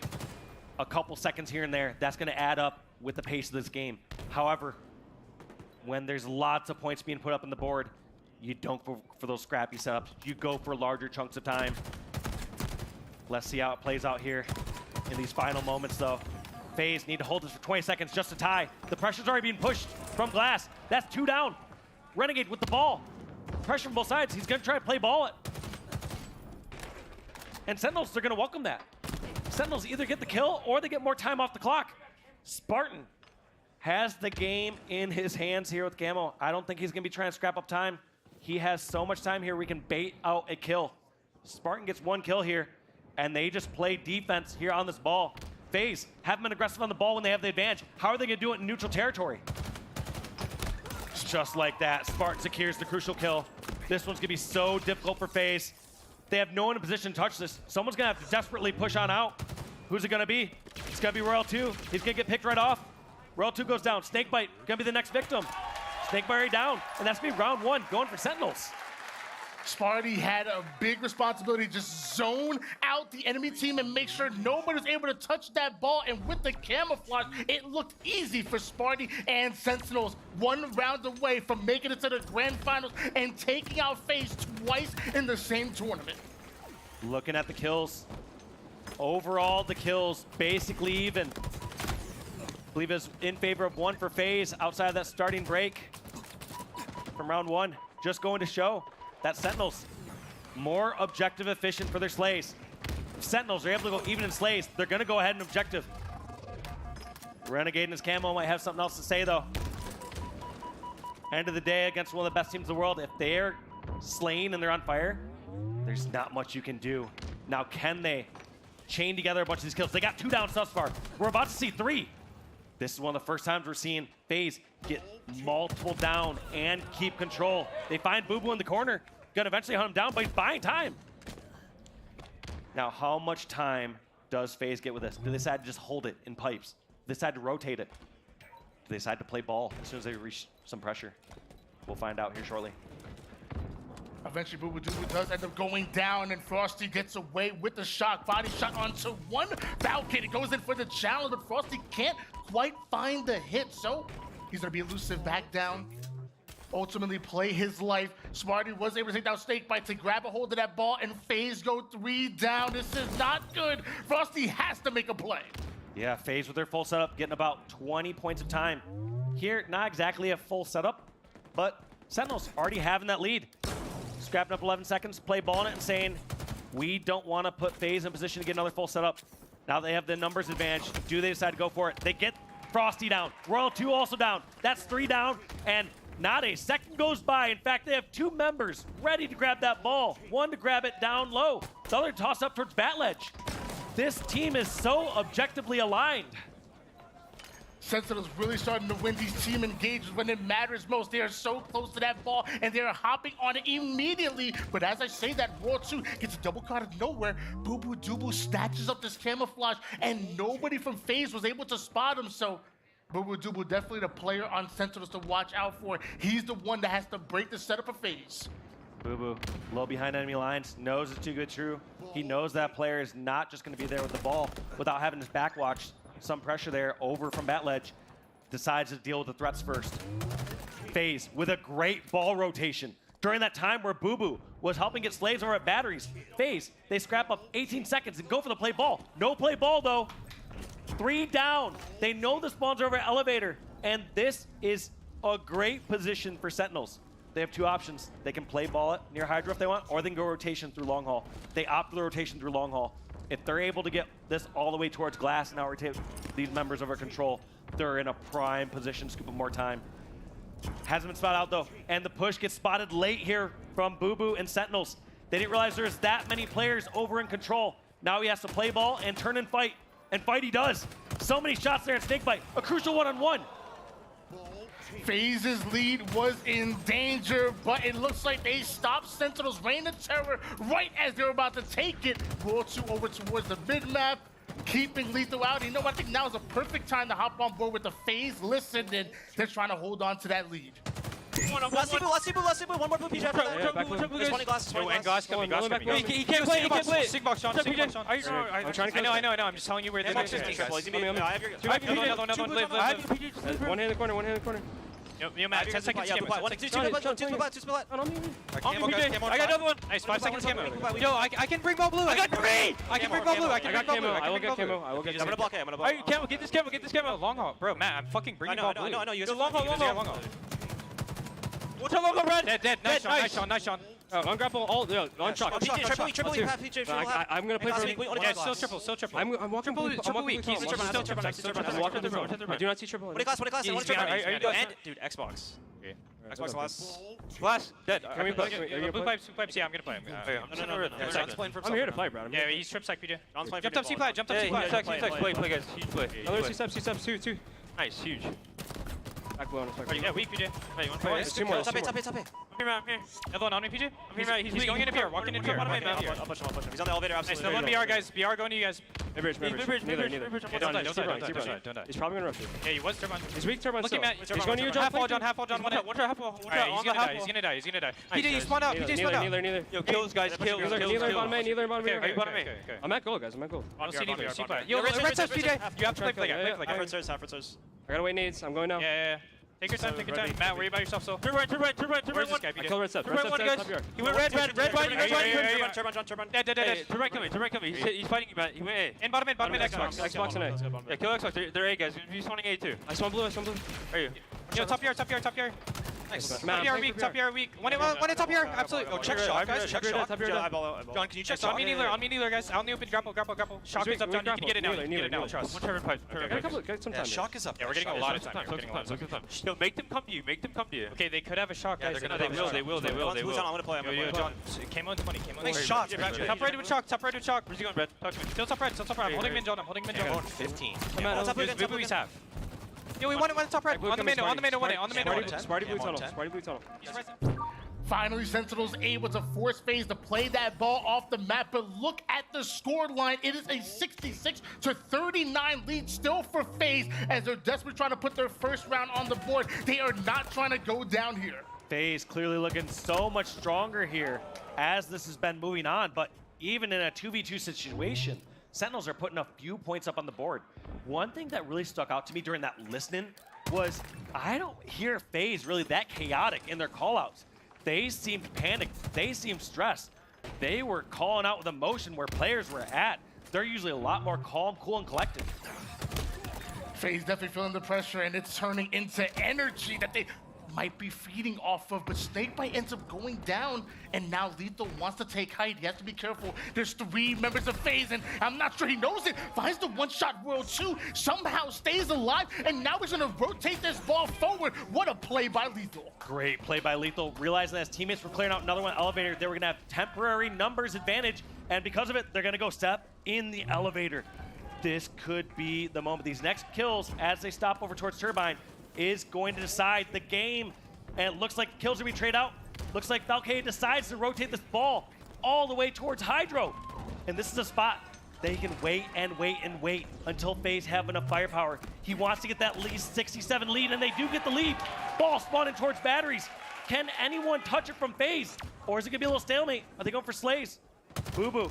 a couple seconds here and there, that's going to add up with the pace of this game. However, when there's lots of points being put up on the board, you don't go for those scrappy setups. You go for larger chunks of time. Let's see how it plays out here in these final moments, though. FaZe need to hold this for 20 seconds just to tie. The pressure's already being pushed from Glass. That's 2 down. Renegade with the ball. Pressure from both sides. He's going to try to play ball it. And Sentinels, they're going to welcome that. Sentinels either get the kill or they get more time off the clock. Spartan has the game in his hands here with Camo. I don't think he's going to be trying to scrap up time. He has so much time here we can bait out a kill. Spartan gets 1 kill here, and they just play defense here on this ball. FaZe haven't been aggressive on the ball when they have the advantage. How are they going to do it in neutral territory? Just like that, Spartan secures the crucial kill. This one's going to be so difficult for FaZe. They have no one in a position to touch this. Someone's going to have to desperately push on out. Who's it going to be? It's going to be Royal 2. He's going to get picked right off. Royal 2 goes down. Snakebite going to be the next victim. Snakebite already down, and that's going to be round 1 going for Sentinels. Sparty had a big responsibility to just zone out the enemy team and make sure nobody was able to touch that ball. And with the camouflage, it looked easy for Sparty and Sentinels. 1 round away from making it to the grand finals and taking out FaZe twice in the same tournament. Looking at the kills. Overall, the kills basically even. I believe it's in favor of 1 for FaZe outside of that starting break from round 1. Just going to show that Sentinels more objective efficient for their slays. If Sentinels are able to go even in slays, they're going to go ahead and objective. Renegade and his Camo might have something else to say, though. End of the day, against one of the best teams in the world, if they're slain and they're on fire, there's not much you can do. Now, can they chain together a bunch of these kills? They got 2 down thus far. We're about to see 3. This is one of the first times we're seeing FaZe get multiple down and keep control. They find Boo Boo in the corner. Gonna eventually hunt him down, but he's buying time. Now, how much time does FaZe get with this? Do they decide to just hold it in pipes? Do they decide to rotate it? Do they decide to play ball as soon as they reach some pressure? We'll find out here shortly. Eventually, Boo Boo does end up going down, and Frosty gets away with the shot. Body shot onto 1 Falcon. It goes in for the challenge, but Frosty can't quite find the hit, so he's gonna be elusive back down. Ultimately play his life. Smarty was able to take down Snakebite to grab a hold of that ball, and FaZe go 3 down. This is not good. Frosty has to make a play. Yeah, FaZe with their full setup, getting about 20 points of time. Here, not exactly a full setup, but Sentinels already having that lead. Scrapping up 11 seconds, play ball on it and saying, we don't want to put FaZe in position to get another full setup. Now they have the numbers advantage. Do they decide to go for it? They get Frosty down. Royal 2 also down. That's 3 down, and not a second goes by. In fact, they have 2 members ready to grab that ball. 1 to grab it down low. The other to toss up towards bat ledge. This team is so objectively aligned. Sentinels really starting to win these team engagements when it matters most. They are so close to that ball, and they are hopping on it immediately. But as I say that, Royal 2 gets a double cut out of nowhere. Boo Boo Doo snatches up this camouflage, and nobody from FaZe was able to spot him. So Boo Boo Doo definitely the player on Sentinels to watch out for. He's the one that has to break the setup of FaZe. Boo Boo, low behind enemy lines, knows it's too good true. He knows that player is not just going to be there with the ball without having his back watch. Some pressure there over from bat ledge. Decides to deal with the threats first. FaZe with a great ball rotation. During that time where Boo Boo was helping get slaves over at batteries, FaZe, they scrap up 18 seconds and go for the play ball. No play ball though. 3 down. They know the spawns are over at elevator, and this is a great position for Sentinels. They have 2 options. They can play ball it near Hydra if they want, or they can go rotation through long haul. They opt for the rotation through long haul. If they're able to get this all the way towards glass and now rotate these members over control, they're in a prime position to scoop up more time. Hasn't been spotted out though, and the push gets spotted late here from Boo Boo and Sentinels. They didn't realize there's that many players over in control. Now he has to play ball and turn and fight he does. So many shots there in Snakebite, a crucial one-on-one. FaZe's lead was in danger, but it looks like they stopped Sentinel's reign of terror right as they were about to take it. Roll 2 over towards the mid-map, keeping Lethal out. You know, I think now is a perfect time to hop on board with the FaZe. Listen, and they're trying to hold on to that lead. Last two blue. One more blue PJ after that. There's 20 glasses. And glass coming. He can't play. Sig box, Sean. I'm trying to. I know. I'm just telling you where the box 15 triple. One hand in the corner. Yo, Matt, 10 seconds camo. Two split. I got another one. Nice, 5 seconds camo. Yo, I can bring more blue. I got 3. I can bring more blue. I got camo. I will get camo. I'm gonna block it. Alright, camo, get this camo. Long haul. Bro, Matt, I'm fucking bringing more blue. I know. You long haul. What's a long haul, Brad? Dead. Nice, Sean. Ungrapple, on shock. Triple, I'm gonna play for him. Yeah, still triple. I'm walking triple weak. He's still triple. I'm walking through. I do not see triple. What class? Dude, Xbox. Xbox glass. Dead. Can we play? Blue pipes. Yeah, I'm gonna play him. No. I'm here to play, bro. Yeah, he's trip sec, PJ. Jumped up C-plat. Play, guys. Huge play. Another C-steps, 2. Nice, huge. Back below on his back. Yeah, weak, PJ. Hey, you want to play? Two more. Top A. I'm here. Another on me, PJ. He's going into PR. Walking into PR. I'll push him. He's on the elevator. Nice, no one BR, guys. BR going to you guys. Mid-bridge. Neither. Don't die. He's probably going to rush you. Yeah, he was turbine. He's weak turbine still. Look at Matt. He's going to you, John. Half wall, John. One half wall. He's gonna die. PJ, you spawned out. Neither. Yo, kills, guys. Neither bottom main. Okay, bottom main. I'm at gold, guys. I'm at gold. I don't see neither. Yo, red steps, PJ. You have to play for the guy. Half source. I gotta wait nades. I'm going now. Yeah. Take your time. Matt, worry about yourself, so. Turn right. Where's this guy, I kill red steps. Turn right one, guys. He went red. Turn Dead. Turn right coming. He's fighting you, Matt. He went A. In bottom mid, Xbox and A. Yeah, kill Xbox. They're A, guys. He's spawning A too. I spawn blue. Where are you? Yo, top here. Nice. Top here weak. One in top here. Absolutely. Oh, check shock, guys. Check shock. John, can you check shock? On me neither, guys. Out in the open. Grapple. Shock is up, John. You can get it now. Trust. One turn pipe. Get some time. Shock is up. Yeah, we're getting a lot of time. Yo, make them come to you. Okay, they could have a shock, guys. They will. I'm gonna play. Yo, John. Camo in 20. Nice shot. Top right with shock. Where's he going, Brad? Talk to me. Still top right. I'm holding min, John. 15. Boobies have. Yo, we won top right. On the main. Sparty blue tunnel. Finally, Sentinels able to force FaZe to play that ball off the map, but look at the score line. It is a 66-39 lead still for FaZe as they're desperately trying to put their first round on the board. They are not trying to go down here. FaZe clearly looking so much stronger here as this has been moving on, but even in a 2v2 situation, Sentinels are putting a few points up on the board. One thing that really stuck out to me during that listening was I don't hear FaZe really that chaotic in their callouts. They seemed panicked. They seemed stressed. They were calling out with emotion where players were at. They're usually a lot more calm, cool, and collected. FaZe definitely feeling the pressure, and it's turning into energy that they might be feeding off of, but Snakebite ends up going down, and now Lethal wants to take height. He has to be careful. There's 3 members of FaZe, and I'm not sure he knows it. Finds the one-shot World 2, somehow stays alive, and now he's gonna rotate this ball forward. What a play by Lethal. Great play by Lethal, realizing that his teammates were clearing out another one elevator. They were gonna have temporary numbers advantage, and because of it, they're gonna go step in the elevator. This could be the moment. These next kills, as they stop over towards Turbine, is going to decide the game. And it looks like kills are being traded out. Looks like Valkyrie decides to rotate this ball all the way towards Hydro. And this is a spot they can wait until FaZe have enough firepower. He wants to get that lead 67 lead, and they do get the lead. Ball spawning towards batteries. Can anyone touch it from FaZe? Or is it gonna be a little stalemate? Are they going for slays? Boo-boo.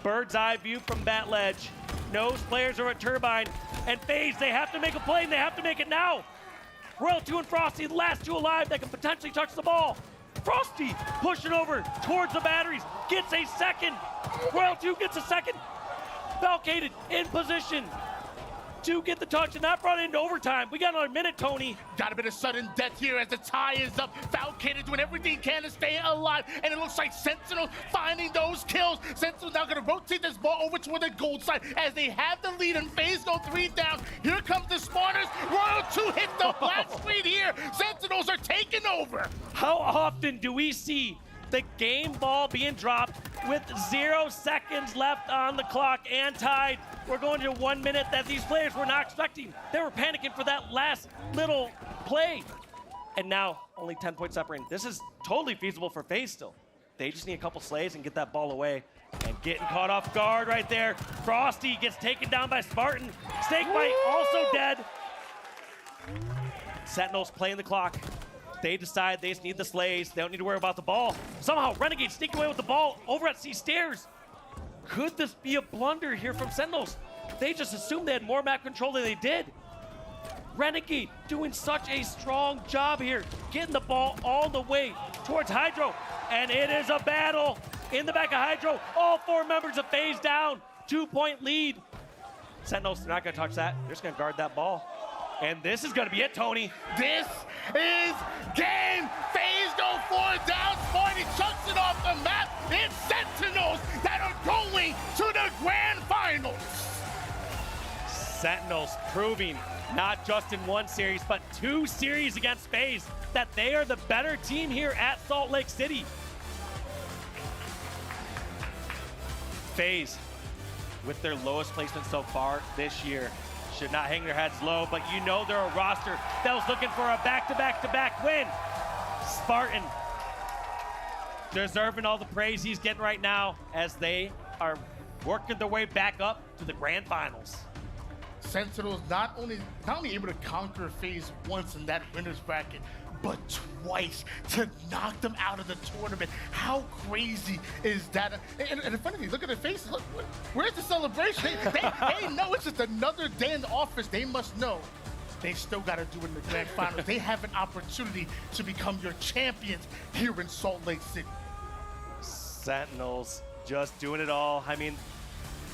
Bird's eye view from that ledge. Knows players are at Turbine. And FaZe, they have to make a play, and they have to make it now. Royal 2 and Frosty, the last 2 alive that can potentially touch the ball. Frosty pushing over towards the batteries, gets a second. Royal 2 gets a second. Valkated in position to get the touch, and that brought it into overtime. We got another minute, Tony. Got a bit of sudden death here as the tie is up. Valkated doing everything he can to stay alive, and it looks like Sentinels finding those kills. Sentinels now gonna rotate this ball over toward the gold side as they have the lead, and FaZe go 3 down. Here comes the spawners. Royal 2 hit the flat screen here. Sentinels are taking over. How often do we see the game ball being dropped with 0 seconds left on the clock and tied? We're going to 1 minute that these players were not expecting. They were panicking for that last little play. And now only 10 points separating. This is totally feasible for FaZe still. They just need a couple slays and get that ball away. And getting caught off guard right there. Frosty gets taken down by Spartan. Snakebite also dead. Sentinels playing the clock. They decide they just need the slays. They don't need to worry about the ball. Somehow, Renegade sneak away with the ball over at C stairs. Could this be a blunder here from Sentinels? They just assumed they had more map control than they did. Renegade doing such a strong job here, getting the ball all the way towards Hydro. And it is a battle in the back of Hydro. All 4 members of FaZe down. 2-point lead. Sentinels, they're not going to touch that. They're just going to guard that ball. And this is going to be it, Tony. This is game. FaZe go forward, down. Smarty chucks it off the map. It's Sentinels that are going to the grand finals. Sentinels proving, not just in 1 series, but 2 series against FaZe, that they are the better team here at Salt Lake City. FaZe, with their lowest placement so far this year, should not hang their heads low, but you know they're a roster that was looking for a back-to-back-to-back win. Spartan deserving all the praise he's getting right now as they are working their way back up to the grand finals. Sentinels not only able to conquer FaZe once in that winner's bracket, but twice to knock them out of the tournament. How crazy is that? And the funny thing, look at their faces. Look, where's the celebration? They know it's just another day in the office. They must know they still got to do it in the grand finals. They have an opportunity to become your champions here in Salt Lake City. Sentinels just doing it all. I mean,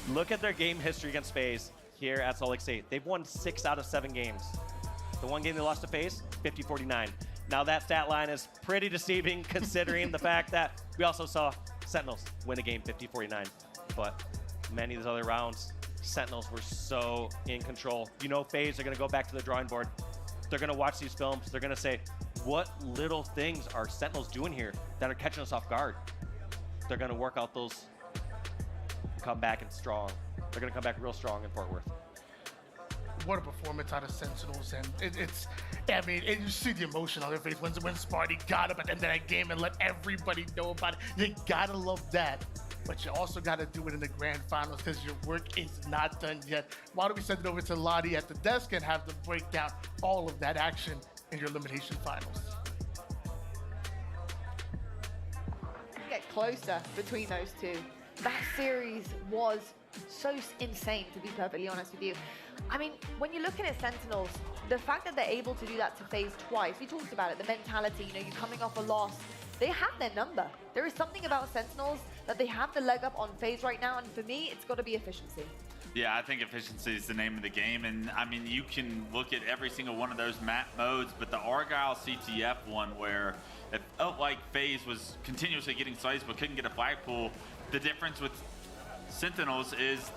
look at their game history against FaZe here at Salt Lake City. They've won 6 out of 7 games. The 1 game they lost to FaZe, 50-49. Now that stat line is pretty deceiving considering the fact that we also saw Sentinels win a game 50-49. But many of those other rounds, Sentinels were so in control. You know FaZe are going to go back to the drawing board. They're going to watch these films. They're going to say, what little things are Sentinels doing here that are catching us off guard? They're going to work out those, come back and strong. They're going to come back real strong in Fort Worth. What a performance out of Sentinels, and you see the emotion on their face when Sparty got up at the end of that game and let everybody know about it. You gotta love that, but you also gotta do it in the grand finals because your work is not done yet. Why don't we send it over to Lottie at the desk and have them break down all of that action in your elimination finals? Get closer between those two. That series was so insane, to be perfectly honest with you. I mean, when you're looking at Sentinels, the fact that they're able to do that to FaZe twice, we talked about it, the mentality, you're coming off a loss, they have their number. There is something about Sentinels that they have the leg up on FaZe right now, and for me, it's got to be efficiency. Yeah, I think efficiency is the name of the game, and I mean, you can look at every single one of those map modes, but the Argyle CTF one where it felt like FaZe was continuously getting slays but couldn't get a flagpole, the difference with Sentinels is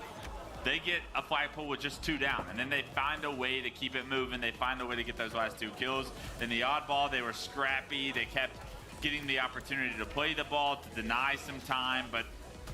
they get a flagpole with just 2 down, and then they find a way to keep it moving. They find a way to get those last 2 kills. In the Oddball, they were scrappy. They kept getting the opportunity to play the ball, to deny some time, but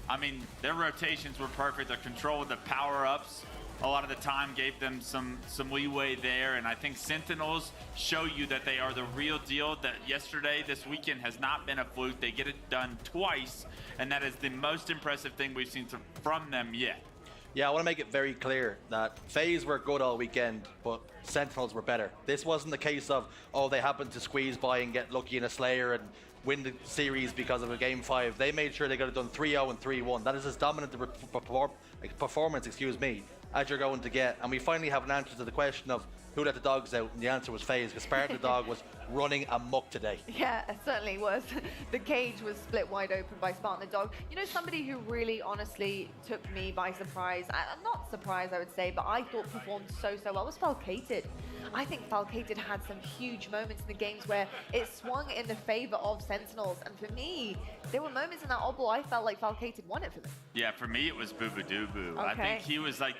I mean, their rotations were perfect. Their control with the power-ups a lot of the time gave them some leeway there, and I think Sentinels show you that they are the real deal, that yesterday, this weekend has not been a fluke. They get it done twice, and that is the most impressive thing we've seen from them yet. Yeah, I want to make it very clear that FaZe were good all weekend, but Sentinels were better. This wasn't the case of, oh, they happened to squeeze by and get lucky in a Slayer and win the series because of a Game 5. They made sure they got it done 3-0 and 3-1. That is as dominant a performance, as you're going to get. And we finally have an answer to the question of who let the dogs out, and the answer was FaZe, because Spartan the dog was running amok today. Yeah, it certainly was. The cage was split wide open by Spartan the dog. You know, somebody who really honestly took me by surprise, not surprise I would say, but I thought performed so well was Falcated. I think Falcated had some huge moments in the games where it swung in the favor of Sentinels, and for me, there were moments in that Oddball I felt like Falcated won it for them. Yeah, for me it was Boo-Boo-Doo-Boo. Okay. I think he was like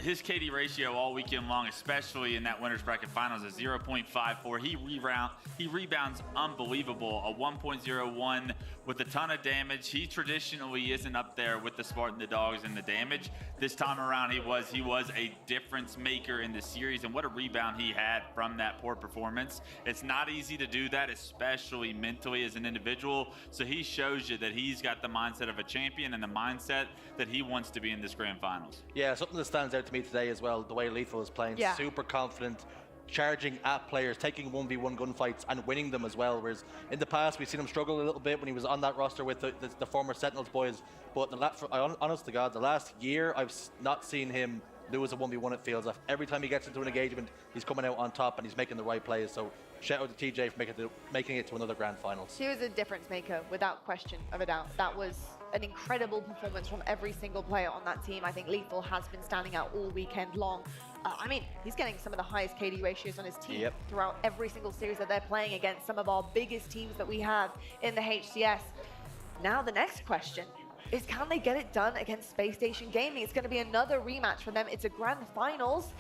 his KD ratio all weekend long, especially in that winners bracket finals, is 0.54. He rebounds unbelievable, a 1.01 with a ton of damage. He traditionally isn't up there with the Spartan the dogs in the damage. This time around he was a difference maker in the series, and what a rebound he had from that poor performance. It's not easy to do that, especially mentally as an individual, so he shows you that he's got the mindset of a champion and the mindset that he wants to be in this grand finals. Yeah, something that stands out to me today as well, the way Lethal is playing, super confident, charging at players, taking 1v1 gunfights and winning them as well. Whereas in the past, we've seen him struggle a little bit when he was on that roster with the former Sentinels boys. But honest to God, the last year, I've not seen him lose a 1v1, it feels. Every time he gets into an engagement, he's coming out on top and he's making the right plays. So shout out to TJ for making it to another grand finals. He was a difference maker, without question of a doubt. That was an incredible performance from every single player on that team. I think Lethal has been standing out all weekend long. I mean, he's getting some of the highest KD ratios on his team throughout every single series that they're playing against some of our biggest teams that we have in the HCS. Now the next question is, can they get it done against Spacestation Gaming? It's going to be another rematch for them. It's a grand finals.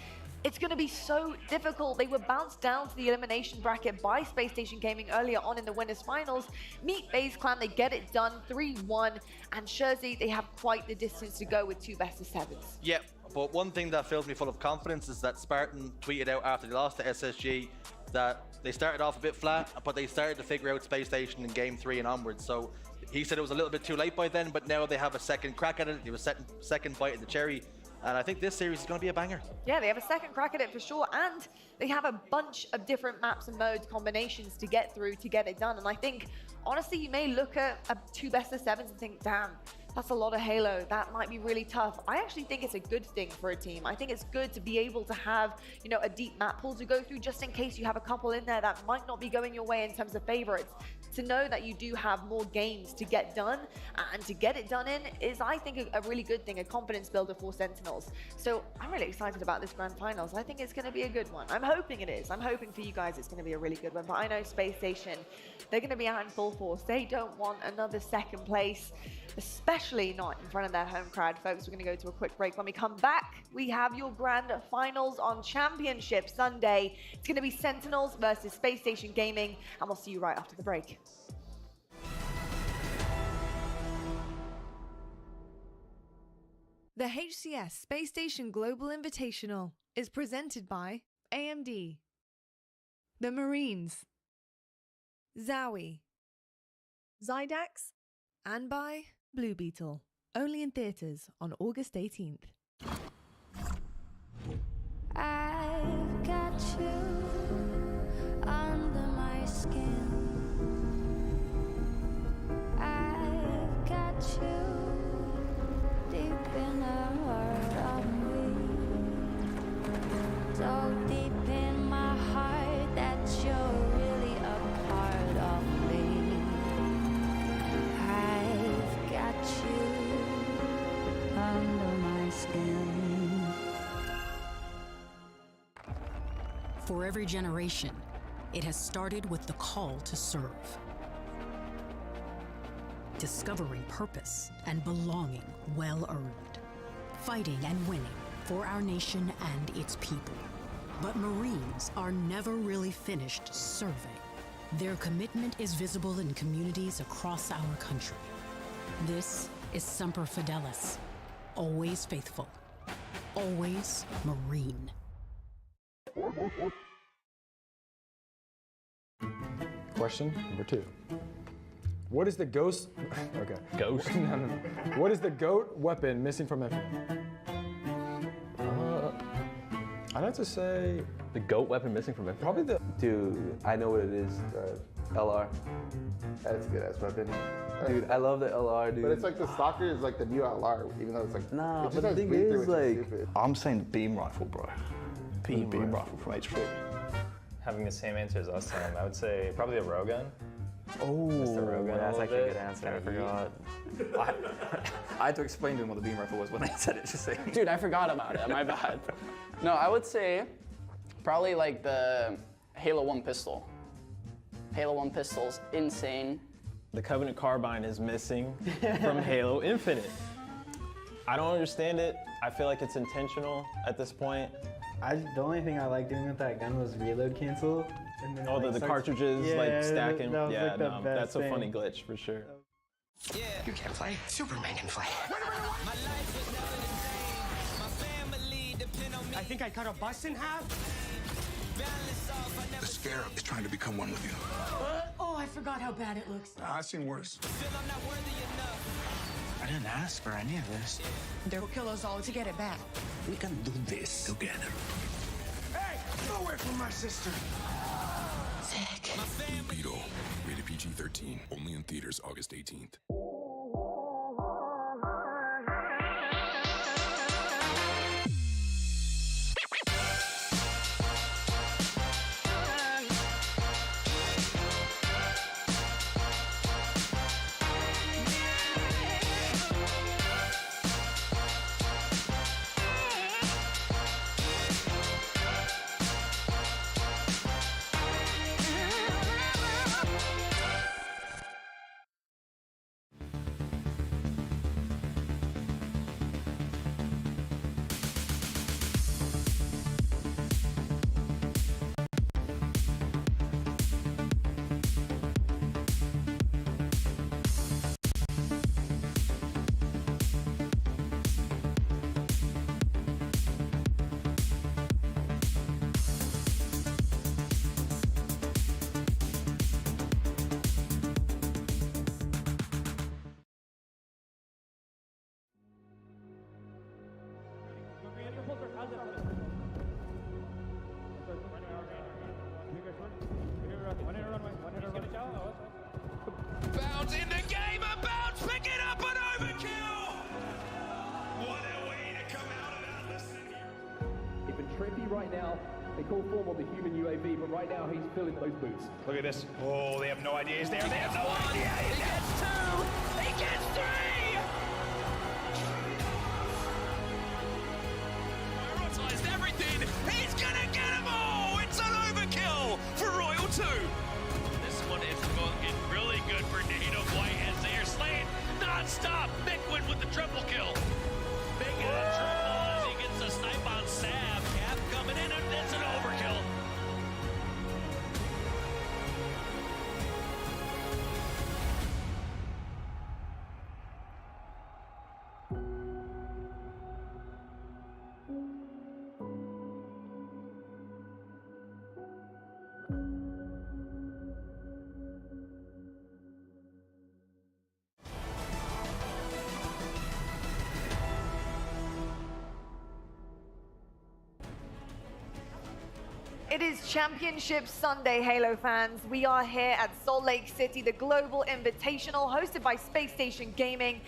It's going to be so difficult. They were bounced down to the elimination bracket by Spacestation Gaming earlier on in the winners finals. Meet FaZe Clan, they get it done 3-1. And Jersey, they have quite the distance to go with 2 best-of-7s. Yep, but one thing that fills me full of confidence is that Spartan tweeted out after they lost to SSG that they started off a bit flat, but they started to figure out Spacestation in game 3 and onwards. So he said it was a little bit too late by then, but now they have a second crack at it. They have a second bite of the cherry. And I think this series is going to be a banger. Yeah, they have a second crack at it for sure. And they have a bunch of different maps and modes, combinations to get through to get it done. And I think, honestly, you may look at 2 best-of-7s and think, damn, that's a lot of Halo. That might be really tough. I actually think it's a good thing for a team. I think it's good to be able to have, you know, a deep map pool to go through, just in case you have a couple in there that might not be going your way in terms of favorites. To know that you do have more games to get done, and to get it done in is, I think, a really good thing, a confidence builder for Sentinels. So I'm really excited about this grand finals. I think it's going to be a good one. I'm hoping it is. I'm hoping for you guys it's going to be a really good one. But I know Spacestation, they're going to be out in full force. They don't want another second place, especially not in front of their home crowd. Folks, we're going to go to a quick break. When we come back, we have your grand finals on Championship Sunday. It's going to be Sentinels versus Spacestation Gaming, and we'll see you right after the break. The HCS Spacestation Global Invitational is presented by AMD, the Marines, Zowie, Zydax, and by Blue Beetle. Only in theaters on August 18th. I've got you under my skin. I've got you deep in the heart of me. So deep in my heart that you're really a part of me. I've got you under my skin. For every generation, it has started with the call to serve. Discovering purpose and belonging well-earned. Fighting and winning for our nation and its people. But Marines are never really finished serving. Their commitment is visible in communities across our country. This is Semper Fidelis. Always faithful. Always Marine. Question number 2. What is the ghost? Okay. Ghost? No. What is the GOAT weapon missing from Infinite? I'd have to say the GOAT weapon missing from Infinite. Probably the. Dude, I know what it is. LR. That's a good ass weapon. Dude, I love the LR, dude. But it's like the Stalker is like the new LR, even though it's like. Nah, it but the thing is, like, I'm saying beam rifle, bro. Beam rifle from H3. Having the same answer as us, Sam, I would say probably a Rogan. Oh, that's actually a good answer. I forgot. I had to explain to him what the beam rifle was when I said it. Just saying. Dude, I forgot about it. My bad. No, I would say probably like the Halo 1 pistol. Halo 1 pistol's insane. The Covenant Carbine is missing from Halo Infinite. I don't understand it. I feel like it's intentional at this point. The only thing I liked doing with that gun was reload cancel. And then the cartridges like stacking. That was like the best that's thing. a funny glitch for sure. Yeah. You can't play. Superman can play. I think I cut a bus in half. The Scarab is trying to become one with you. Oh, I forgot how bad it looks. I've seen worse. I didn't ask for any of this. They'll kill us all to get it back. We can do this together. Hey, Nowhere from my sister. Beetle. Rated PG-13. Only in theaters August 18th. Bounce in the game, and Bounce pick it up and overkill! What a way to come out of that, listen here. Even trippy right now. They call form on the human UAV, but right now he's filling those boots. Look at this. Oh, they have no idea he's there. They have no idea he's there. He gets two! He gets three! Prioritized everything. He's gonna get them all! It's an overkill for Royal 2. This one is looking really good for Native White as they are slaying non-stop. Bigwin with the triple kill. Making a triple as he gets a snipe on Sav. Cap coming in, and it's an overkill. It is Championship Sunday, Halo fans. We are here at Salt Lake City, the Global Invitational, hosted by Spacestation Gaming,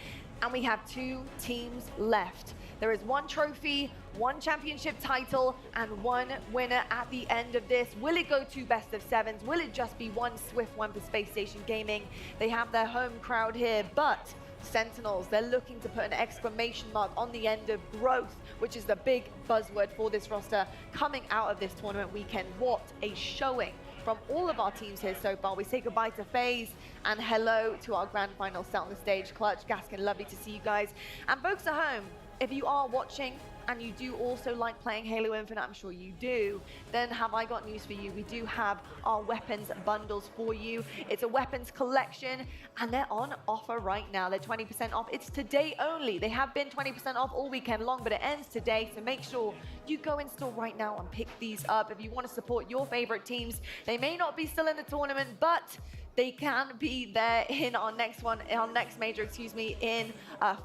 and we have 2 teams left. There is 1 trophy, 1 championship title, and 1 winner at the end of this. Will it go to best of 7s? Will it just be 1 swift one for Spacestation Gaming? They have their home crowd here, but Sentinels, they're looking to put an exclamation mark on the end of growth, which is the big buzzword for this roster coming out of this tournament weekend. What a showing from all of our teams here so far. We say goodbye to FaZe and hello to our grand final set on the stage. Clutch, Gaskin, lovely to see you guys. And folks at home, if you are watching and you do also like playing Halo Infinite, I'm sure you do, then have I got news for you. We do have our weapons bundles for you. It's a weapons collection and they're on offer right now. They're 20% off. It's today only. They have been 20% off all weekend long, but it ends today. So make sure you go in store right now and pick these up. If you want to support your favorite teams, they may not be still in the tournament, but they can be there in our next one, our next major, excuse me, in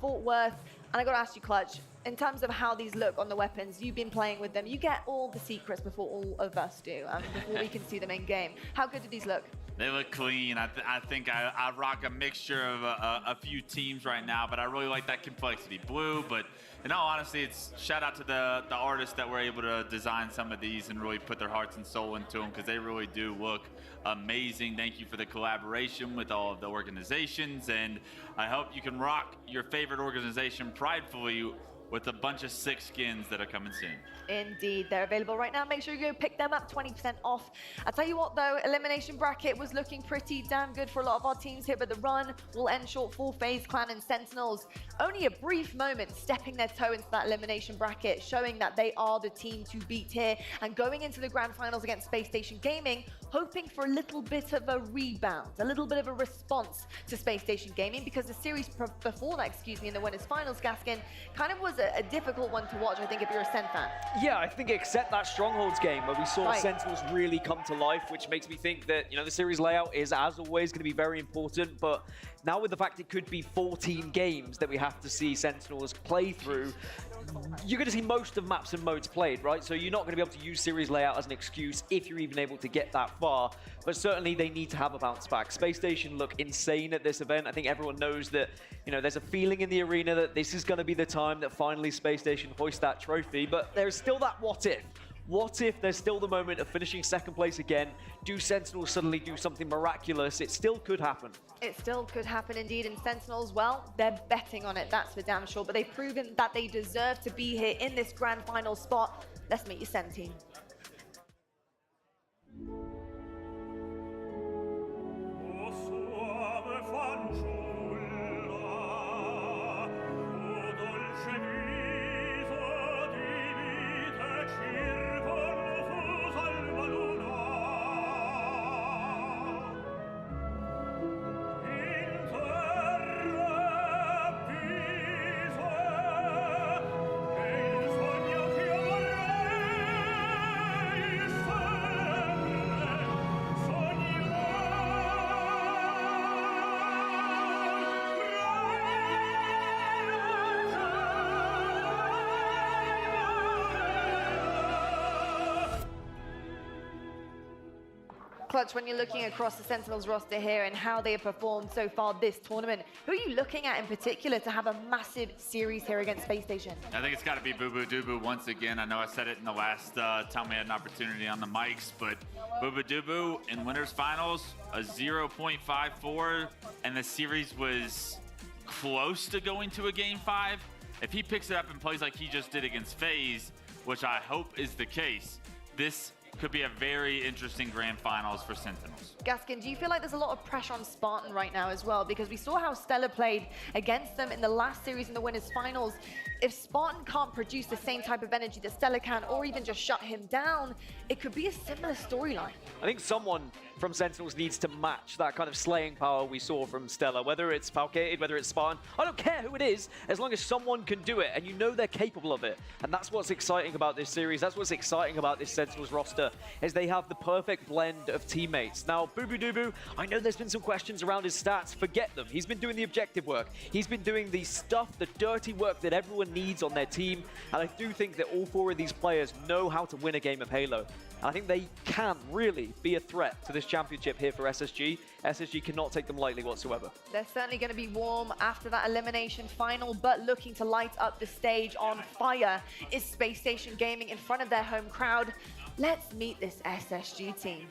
Fort Worth. And I got to ask you, Clutch, in terms of how these look on the weapons, you've been playing with them. You get all the secrets before all of us do, before we can see them in game. How good do these look? They look clean. I think I rock a mixture of a few teams right now, but I really like that complexity blue. But in all honesty, it's shout out to the artists that were able to design some of these and really put their hearts and soul into them, because they really do look amazing. Thank you for the collaboration with all of the organizations, and I hope you can rock your favorite organization pridefully with a bunch of sick skins that are coming soon. Indeed, they're available right now. Make sure you go pick them up, 20% off. I'll tell you what though, elimination bracket was looking pretty damn good for a lot of our teams here, but the run will end short for FaZe Clan and Sentinels. Only a brief moment stepping their toe into that elimination bracket, showing that they are the team to beat here, and going into the grand finals against Spacestation Gaming, hoping for a little bit of a rebound, a little bit of a response to Spacestation Gaming, because the series before that, in the winners finals, Gaskin, kind of was a difficult one to watch, I think, if you're a Sen fan. Yeah, I think except that Strongholds game where we saw Sentinels really come to life, which makes me think that, you know, the series layout is, as always, going to be very important, but Now with the fact it could be 14 games that we have to see Sentinels play through, you're going to see most of maps and modes played, right? So you're not going to be able to use series layout as an excuse if you're even able to get that far. But certainly they need to have a bounce back. Spacestation look insane at this event. I think everyone knows that, you know, there's a feeling in the arena that this is going to be the time that finally Spacestation hoist that trophy. But there's still that what if. What if there's still the moment of finishing second place again? Do Sentinels suddenly do something miraculous? It still could happen. It still could happen indeed, and Sentinels, well, they're betting on it, that's for damn sure, but they've proven that they deserve to be here in this grand final spot. Let's meet your Sen team. Clutch, when you're looking across the Sentinels roster here and how they have performed so far this tournament, who are you looking at in particular to have a massive series here against Spacestation? I think it's got to be Boo Boo Doo Boo once again. I know I said it in the last time we had an opportunity on the mics, but Boo Boo Doo Boo in winners finals, a 0.54, and the series was close to going to a game 5. If he picks it up and plays like he just did against FaZe, which I hope is the case, this could be a very interesting grand finals for Sentinels. Gaskin, do you feel like there's a lot of pressure on Spartan right now as well? Because we saw how Stella played against them in the last series in the winners finals. If Spartan can't produce the same type of energy that Stella can, or even just shut him down, it could be a similar storyline. I think someone from Sentinels needs to match that kind of slaying power we saw from Stella, whether it's Falcated, whether it's Spartan. I don't care who it is, as long as someone can do it, and you know they're capable of it. And that's what's exciting about this series. That's what's exciting about this Sentinels roster, is they have the perfect blend of teammates. Now, Boo Boo Doo Boo, I know there's been some questions around his stats. Forget them. He's been doing the objective work. He's been doing the stuff, the dirty work that everyone needs on their team. And I do think that all 4 of these players know how to win a game of Halo. And I think they can really be a threat to this championship here for SSG. SSG cannot take them lightly whatsoever. They're certainly going to be warm after that elimination final, but looking to light up the stage on fire is Spacestation Gaming in front of their home crowd. Let's meet this SSG team.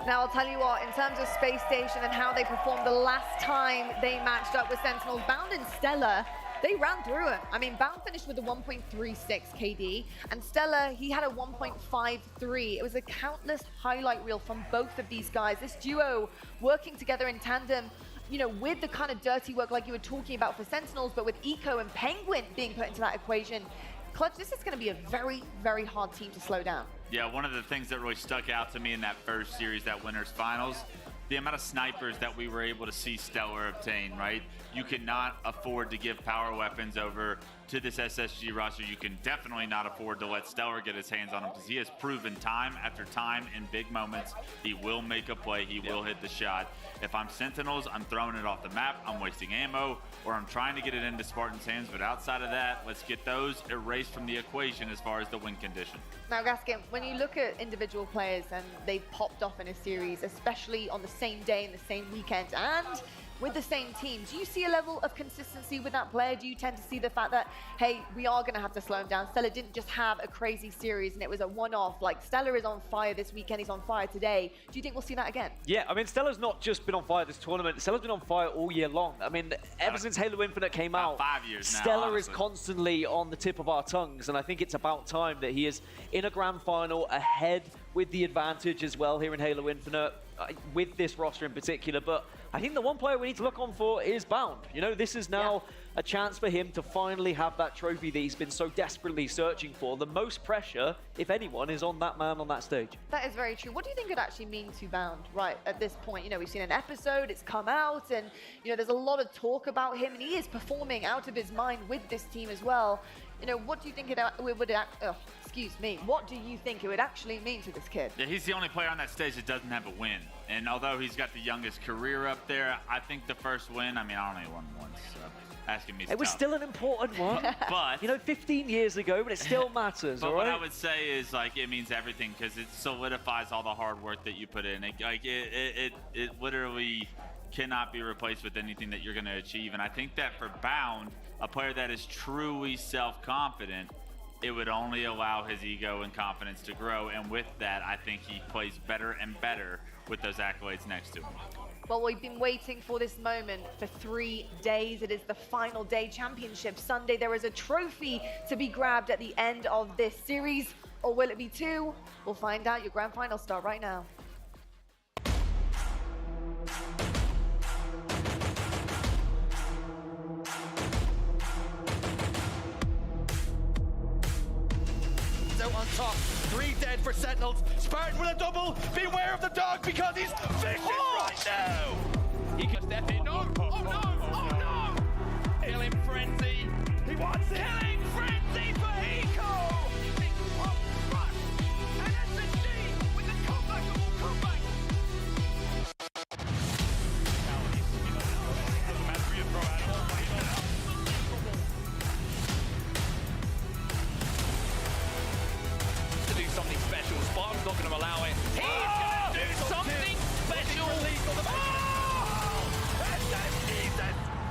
Now, I'll tell you what, in terms of Spacestation and how they performed the last time they matched up with Sentinels, Bound and Stella, they ran through it. I mean, Bound finished with a 1.36 KD, and Stella, he had a 1.53. It was a countless highlight reel from both of these guys. This duo working together in tandem, you know, with the kind of dirty work like you were talking about for Sentinels, but with Eco and Penguin being put into that equation. Clutch, this is going to be a very, very hard team to slow down. Yeah, one of the things that really stuck out to me in that first series, that winners finals, the amount of snipers that we were able to see Stellar obtain, right? You cannot afford to give power weapons over to this SSG roster. You can definitely not afford to let Stellar get his hands on him, because he has proven time after time in big moments he will make a play, he will hit the shot. If I'm Sentinels, I'm throwing it off the map, I'm wasting ammo, or I'm trying to get it into Spartan's hands, but outside of that, let's get those erased from the equation as far as the win condition. Now, Gaskin, when you look at individual players and they've popped off in a series, especially on the same day and the same weekend, and with the same team. Do you see a level of consistency with that player? Do you tend to see the fact that, hey, we are going to have to slow him down? Stella didn't just have a crazy series and it was a one-off. Like, Stella is on fire this weekend, he's on fire today. Do you think we'll see that again? Yeah, I mean, Stella's not just been on fire this tournament. Stella's been on fire all year long. I mean, ever since Halo Infinite came out, 5 years now, Stella honestly. is constantly on the tip of our tongues, and I think it's about time that he is in a grand final ahead with the advantage as well here in Halo Infinite, with this roster in particular. But I think the one player we need to look on for is Bound. You know, this is now a chance for him to finally have that trophy that he's been so desperately searching for. The most pressure, if anyone, is on that man on that stage. That is very true. What do you think it actually means to Bound right at this point? You know, we've seen an episode, it's come out, and, you know, there's a lot of talk about him, and he is performing out of his mind with this team as well. You know, what do you think what do you think it would actually mean to this kid? Yeah, he's the only player on that stage that doesn't have a win. And although he's got the youngest career up there, I think the first win, I mean, I only won once, so asking me is It was tough. still an important one. But, you know, 15 years ago, but it still matters, but all what right? I would say is, like, it means everything because it solidifies all the hard work that you put in. It literally cannot be replaced with anything that you're going to achieve. And I think that for Bound, a player that is truly self-confident, it would only allow his ego and confidence to grow. And with that, I think he plays better and better with those accolades next to him. Well, we've been waiting for this moment for 3 days. It is the final day, Championship Sunday. There is a trophy to be grabbed at the end of this series. Or will it be 2? We'll find out. Your grand final start right now. Out on top, 3 dead for Sentinels. Spartan with a double. Beware of the dog because he's vicious right now. He can step in. No! Oh no! Oh no! Killing frenzy. He wants it. Killing frenzy for Eco. And SSG with the comebackable comeback. To do something special. Spartan's not going to allow it. He's going to do something special.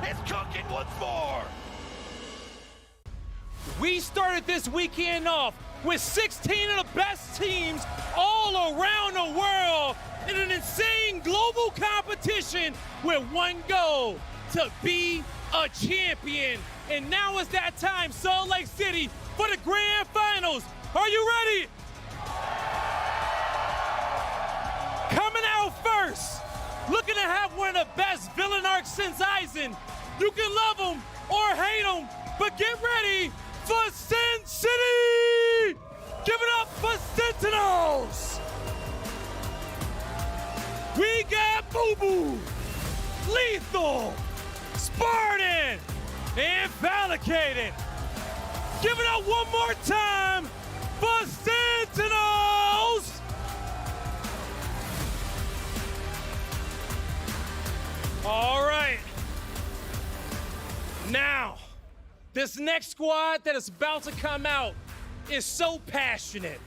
It's cooking once more. We started this weekend off with 16 of the best teams all around the world in an insane global competition with one goal, to be a champion. And now is that time, Salt Lake City, for the grand finals. Are you ready? Coming out first, looking to have one of the best villain arcs since Aizen. You can love him or hate him, but get ready for Sin City! Give it up for Sentinels! We got Boo Boo, Lethal, Spartan, and Valicated. Give it up one more time for Sentinels! All right. Now, this next squad that is about to come out is so passionate,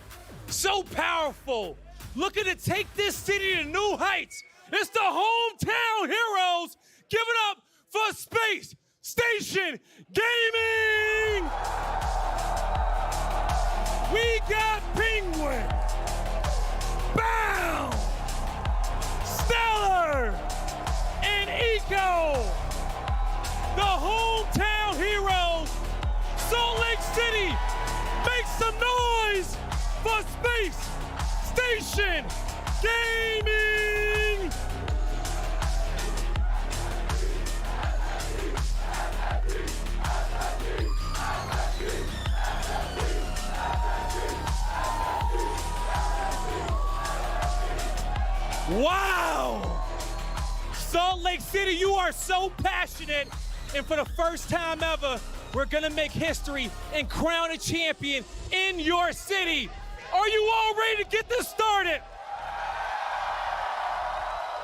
so powerful, looking to take this city to new heights. It's the hometown heroes. Give it up for Spacestation Gaming! We got Penguin, Bound, Stellar, and Eco. The hometown heroes, Salt Lake City, make some noise for Spacestation Gaming! Wow! Salt Lake City, you are so passionate. And for the first time ever, we're gonna make history and crown a champion in your city. Are you all ready to get this started?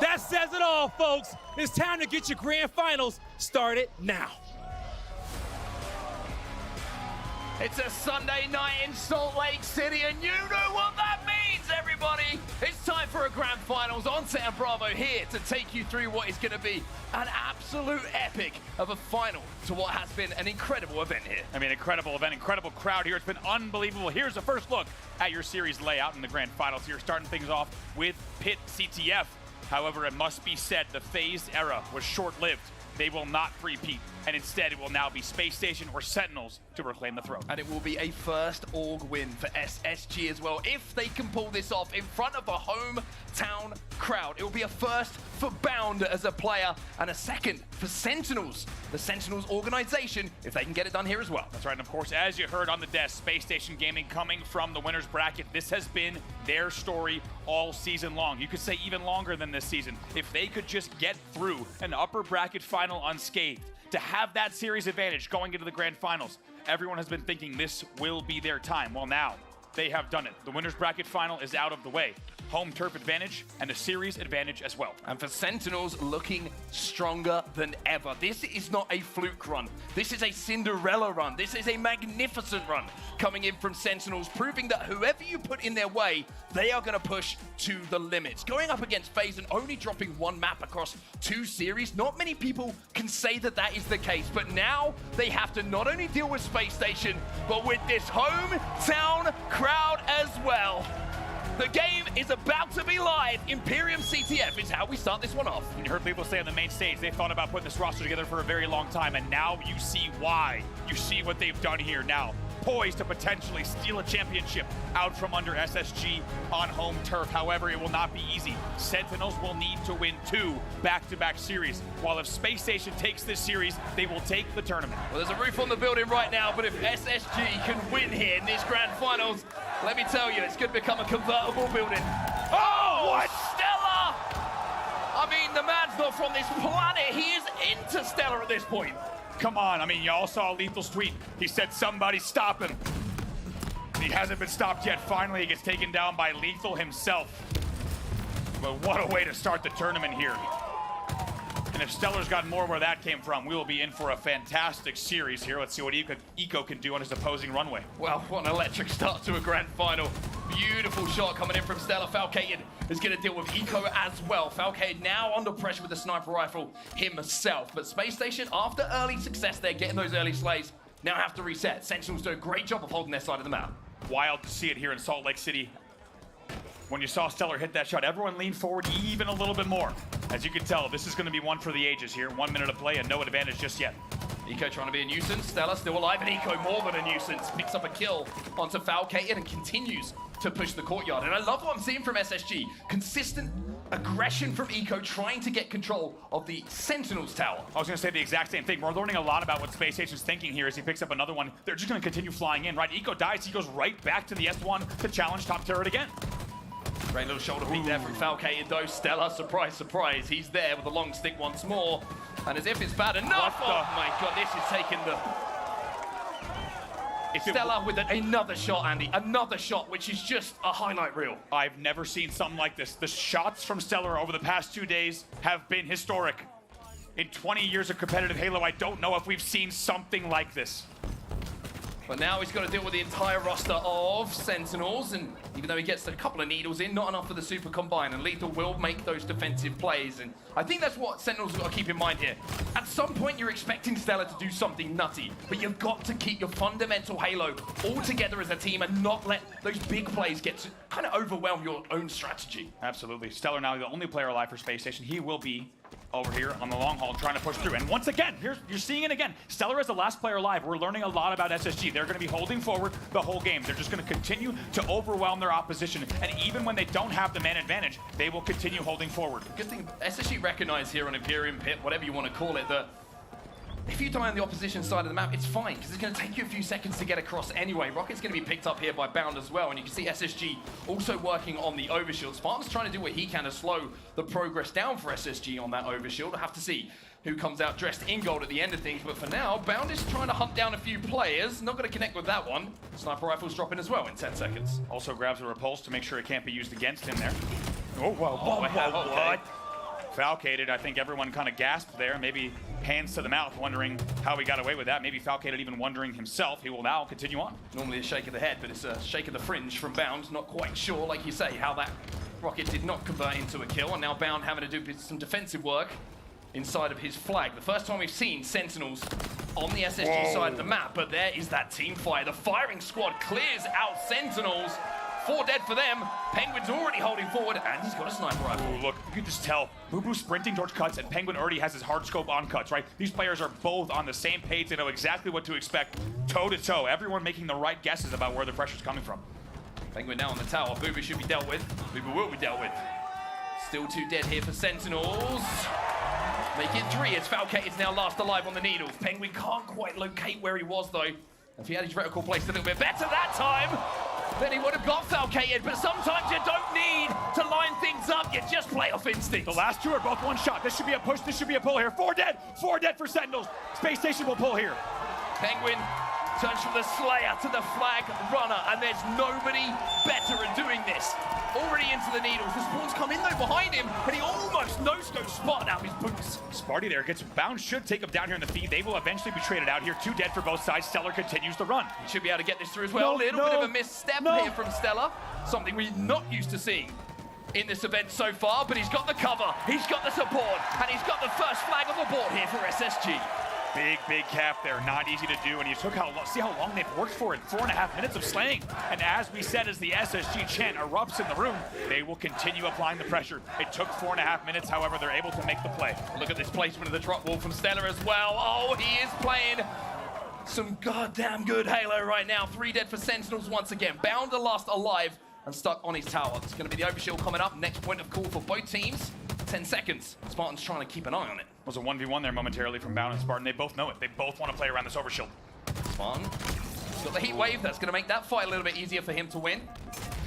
That says it all, folks. It's time to get your grand finals started now. It's a Sunday night in Salt Lake City, and you know what that means, everybody. It's time for a grand final. finals on Set and Bravo here to take you through what is going to be an absolute epic of a final to what has been an incredible event here. I mean, incredible event, incredible crowd here. It's been unbelievable. Here's a first look at your series layout in the grand finals here, starting things off with Pit CTF. However, it must be said the phased era was short-lived. They will not repeat, and instead it will now be Space Station or Sentinels to reclaim the throne. And it will be a first org win for SSG as well, if they can pull this off in front of a hometown crowd. It will be a first for Bound as a player, and a second for Sentinels, the Sentinels organization, if they can get it done here as well. That's right, and of course, as you heard on the desk, Space Station Gaming coming from the winner's bracket. This has been their story all season long. You could say even longer than this season. If they could just get through an upper bracket final unscathed, to have that series advantage going into the grand finals, everyone has been thinking this will be their time. Well, now they have done it. The winner's bracket final is out of the way. Home turf advantage and a series advantage as well. And for Sentinels, looking stronger than ever. This is not a fluke run. This is a Cinderella run. This is a magnificent run coming in from Sentinels, proving that whoever you put in their way, they are going to push to the limits. Going up against FaZe and only dropping one map across 2 series, not many people can say that that is the case. But now they have to not only deal with Space Station, but with this hometown crowd as well. The game is about to be live. Imperium CTF is how we start this one off. You heard people say on the main stage they thought about putting this roster together for a very long time, and now you see why. You see what they've done here now. Poised to potentially steal a championship out from under SSG on home turf. However, it will not be easy. Sentinels will need to win 2 back-to-back series. While if Space Station takes this series, they will take the tournament. Well, there's a roof on the building right now, but if SSG can win here in this grand finals, let me tell you, it's going to become a convertible building. Oh, what? Stella! I mean, the man's not from this planet. He is interstellar at this point. Come on, I mean, y'all saw Lethal's tweet. He said somebody stop him. He hasn't been stopped yet. Finally, he gets taken down by Lethal himself. But what a way to start the tournament here. And if Stellar's got more where that came from, we will be in for a fantastic series here. Let's see what Eco can do on his opposing runway. Well, what an electric start to a grand final. Beautiful shot coming in from Stellar. Falcated is going to deal with Eco as well. Falcated now under pressure with the sniper rifle himself. But Space Station, after early success there, getting those early slays, now have to reset. Sentinels do a great job of holding their side of the map. Wild to see it here in Salt Lake City. When you saw Stellar hit that shot, everyone leaned forward even a little bit more. As you can tell, this is going to be one for the ages here. 1 minute of play and no advantage just yet. Eco trying to be a nuisance. Stellar still alive, and Eco more than a nuisance. Picks up a kill onto Falcated and continues to push the courtyard. And I love what I'm seeing from SSG. Consistent aggression from Eco, trying to get control of the Sentinels tower. I was going to say the exact same thing. We're learning a lot about what Space Station's thinking here as he picks up another one. They're just going to continue flying in, right? Eco dies, he goes right back to the S1 to challenge top turret again. Great little shoulder peek there from Falcated though. Stellar, surprise, surprise. He's there with the long stick once more. And as if it's bad enough, oh my god, this is taking the... Stellar with another shot, Andy. Another shot, which is just a highlight reel. I've never seen something like this. The shots from Stellar over the past 2 days have been historic. In 20 years of competitive Halo, I don't know if we've seen something like this. But now he's got to deal with the entire roster of Sentinels, and even though he gets a couple of needles in, not enough for the Super Combine, and Lethal will make those defensive plays, and I think that's what Sentinels have got to keep in mind here. At some point, you're expecting Stellar to do something nutty, but you've got to keep your fundamental Halo all together as a team and not let those big plays get to kind of overwhelm your own strategy. Absolutely. Stellar now the only player alive for Space Station. He will be over here on the long haul trying to push through. And once again, you're seeing it again. Stellar is the last player alive. We're learning a lot about SSG. They're going to be holding forward the whole game. They're just going to continue to overwhelm their opposition. And even when they don't have the man advantage, they will continue holding forward. Good thing SSG recognize here on Imperium Pit, whatever you want to call it, that if you die on the opposition side of the map, it's fine, because it's going to take you a few seconds to get across anyway. Rocket's going to be picked up here by Bound as well, and you can see SSG also working on the overshield. Spartan's trying to do what he can to slow the progress down for SSG on that overshield. We'll have to see who comes out dressed in gold at the end of things, but for now, Bound is trying to hunt down a few players. Not going to connect with that one. Sniper rifle's dropping as well in 10 seconds. Also grabs a repulse to make sure it can't be used against him there. Oh, whoa, oh, what? Falcated, I think everyone kind of gasped there, maybe hands to the mouth, wondering how he got away with that. Maybe Falcated even wondering himself. He will now continue on. Normally a shake of the head, but it's a shake of the fringe from Bound. Not quite sure, like you say, how that Rocket did not convert into a kill, and now Bound having to do some defensive work inside of his flag. The first time we've seen Sentinels on the SSG side of the map, but there is that team fight. The firing squad clears out Sentinels. 4 dead for them. Penguin's already holding forward, and he's got a sniper rifle. Ooh, look, you can just tell. Boo-Boo's sprinting towards Cuts, and Penguin already has his hard scope on Cuts, right? These players are both on the same page. They know exactly what to expect, toe-to-toe. Everyone making the right guesses about where the pressure's coming from. Penguin now on the tower. Boo-Boo should be dealt with. Boo-Boo will be dealt with. Still 2 dead here for Sentinels. Make it 3 as Falcate is now last alive on the Needles. Penguin can't quite locate where he was, though. If he had his reticle placed a little bit better that time, then he would have got Falcated, but sometimes you don't need to line things up, you just play off instinct. The last 2 are both one shot. This should be a push, this should be a pull here. 4 dead for Sentinels. Space Station will pull here. Penguin turns from the Slayer to the Flag Runner, and there's nobody better at doing this. Already into the Needles. The Spawns come in though behind him, and he almost no-scope Spot out of his boots. Sparty there gets Bound, should take him down here in the feed. They will eventually be traded out here. 2 dead for both sides. Stellar continues the run. He should be able to get this through as well. A little bit of a misstep here from Stellar. Something we're not used to seeing in this event so far, but he's got the cover, he's got the support, and he's got the first flag on the board here for SSG. Big cap there, not easy to do, and you see how long they've worked for it. 4.5 minutes of slaying, and as we said, as the SSG chant erupts in the room, they will continue applying the pressure. It took 4.5 minutes, however, they're able to make the play. Look at this placement of the drop wall from Stellar as well. Oh, he is playing some goddamn good Halo right now. 3 dead for Sentinels once again. Bound the last alive and stuck on his tower. It's going to be the overshield coming up. Next point of call for both teams. 10 seconds. Spartan's trying to keep an eye on it. Was a 1v1 there momentarily from Bound and Spartan. They both know it. They both want to play around this overshield. Spartan, he's got the heat wave. That's going to make that fight a little bit easier for him to win.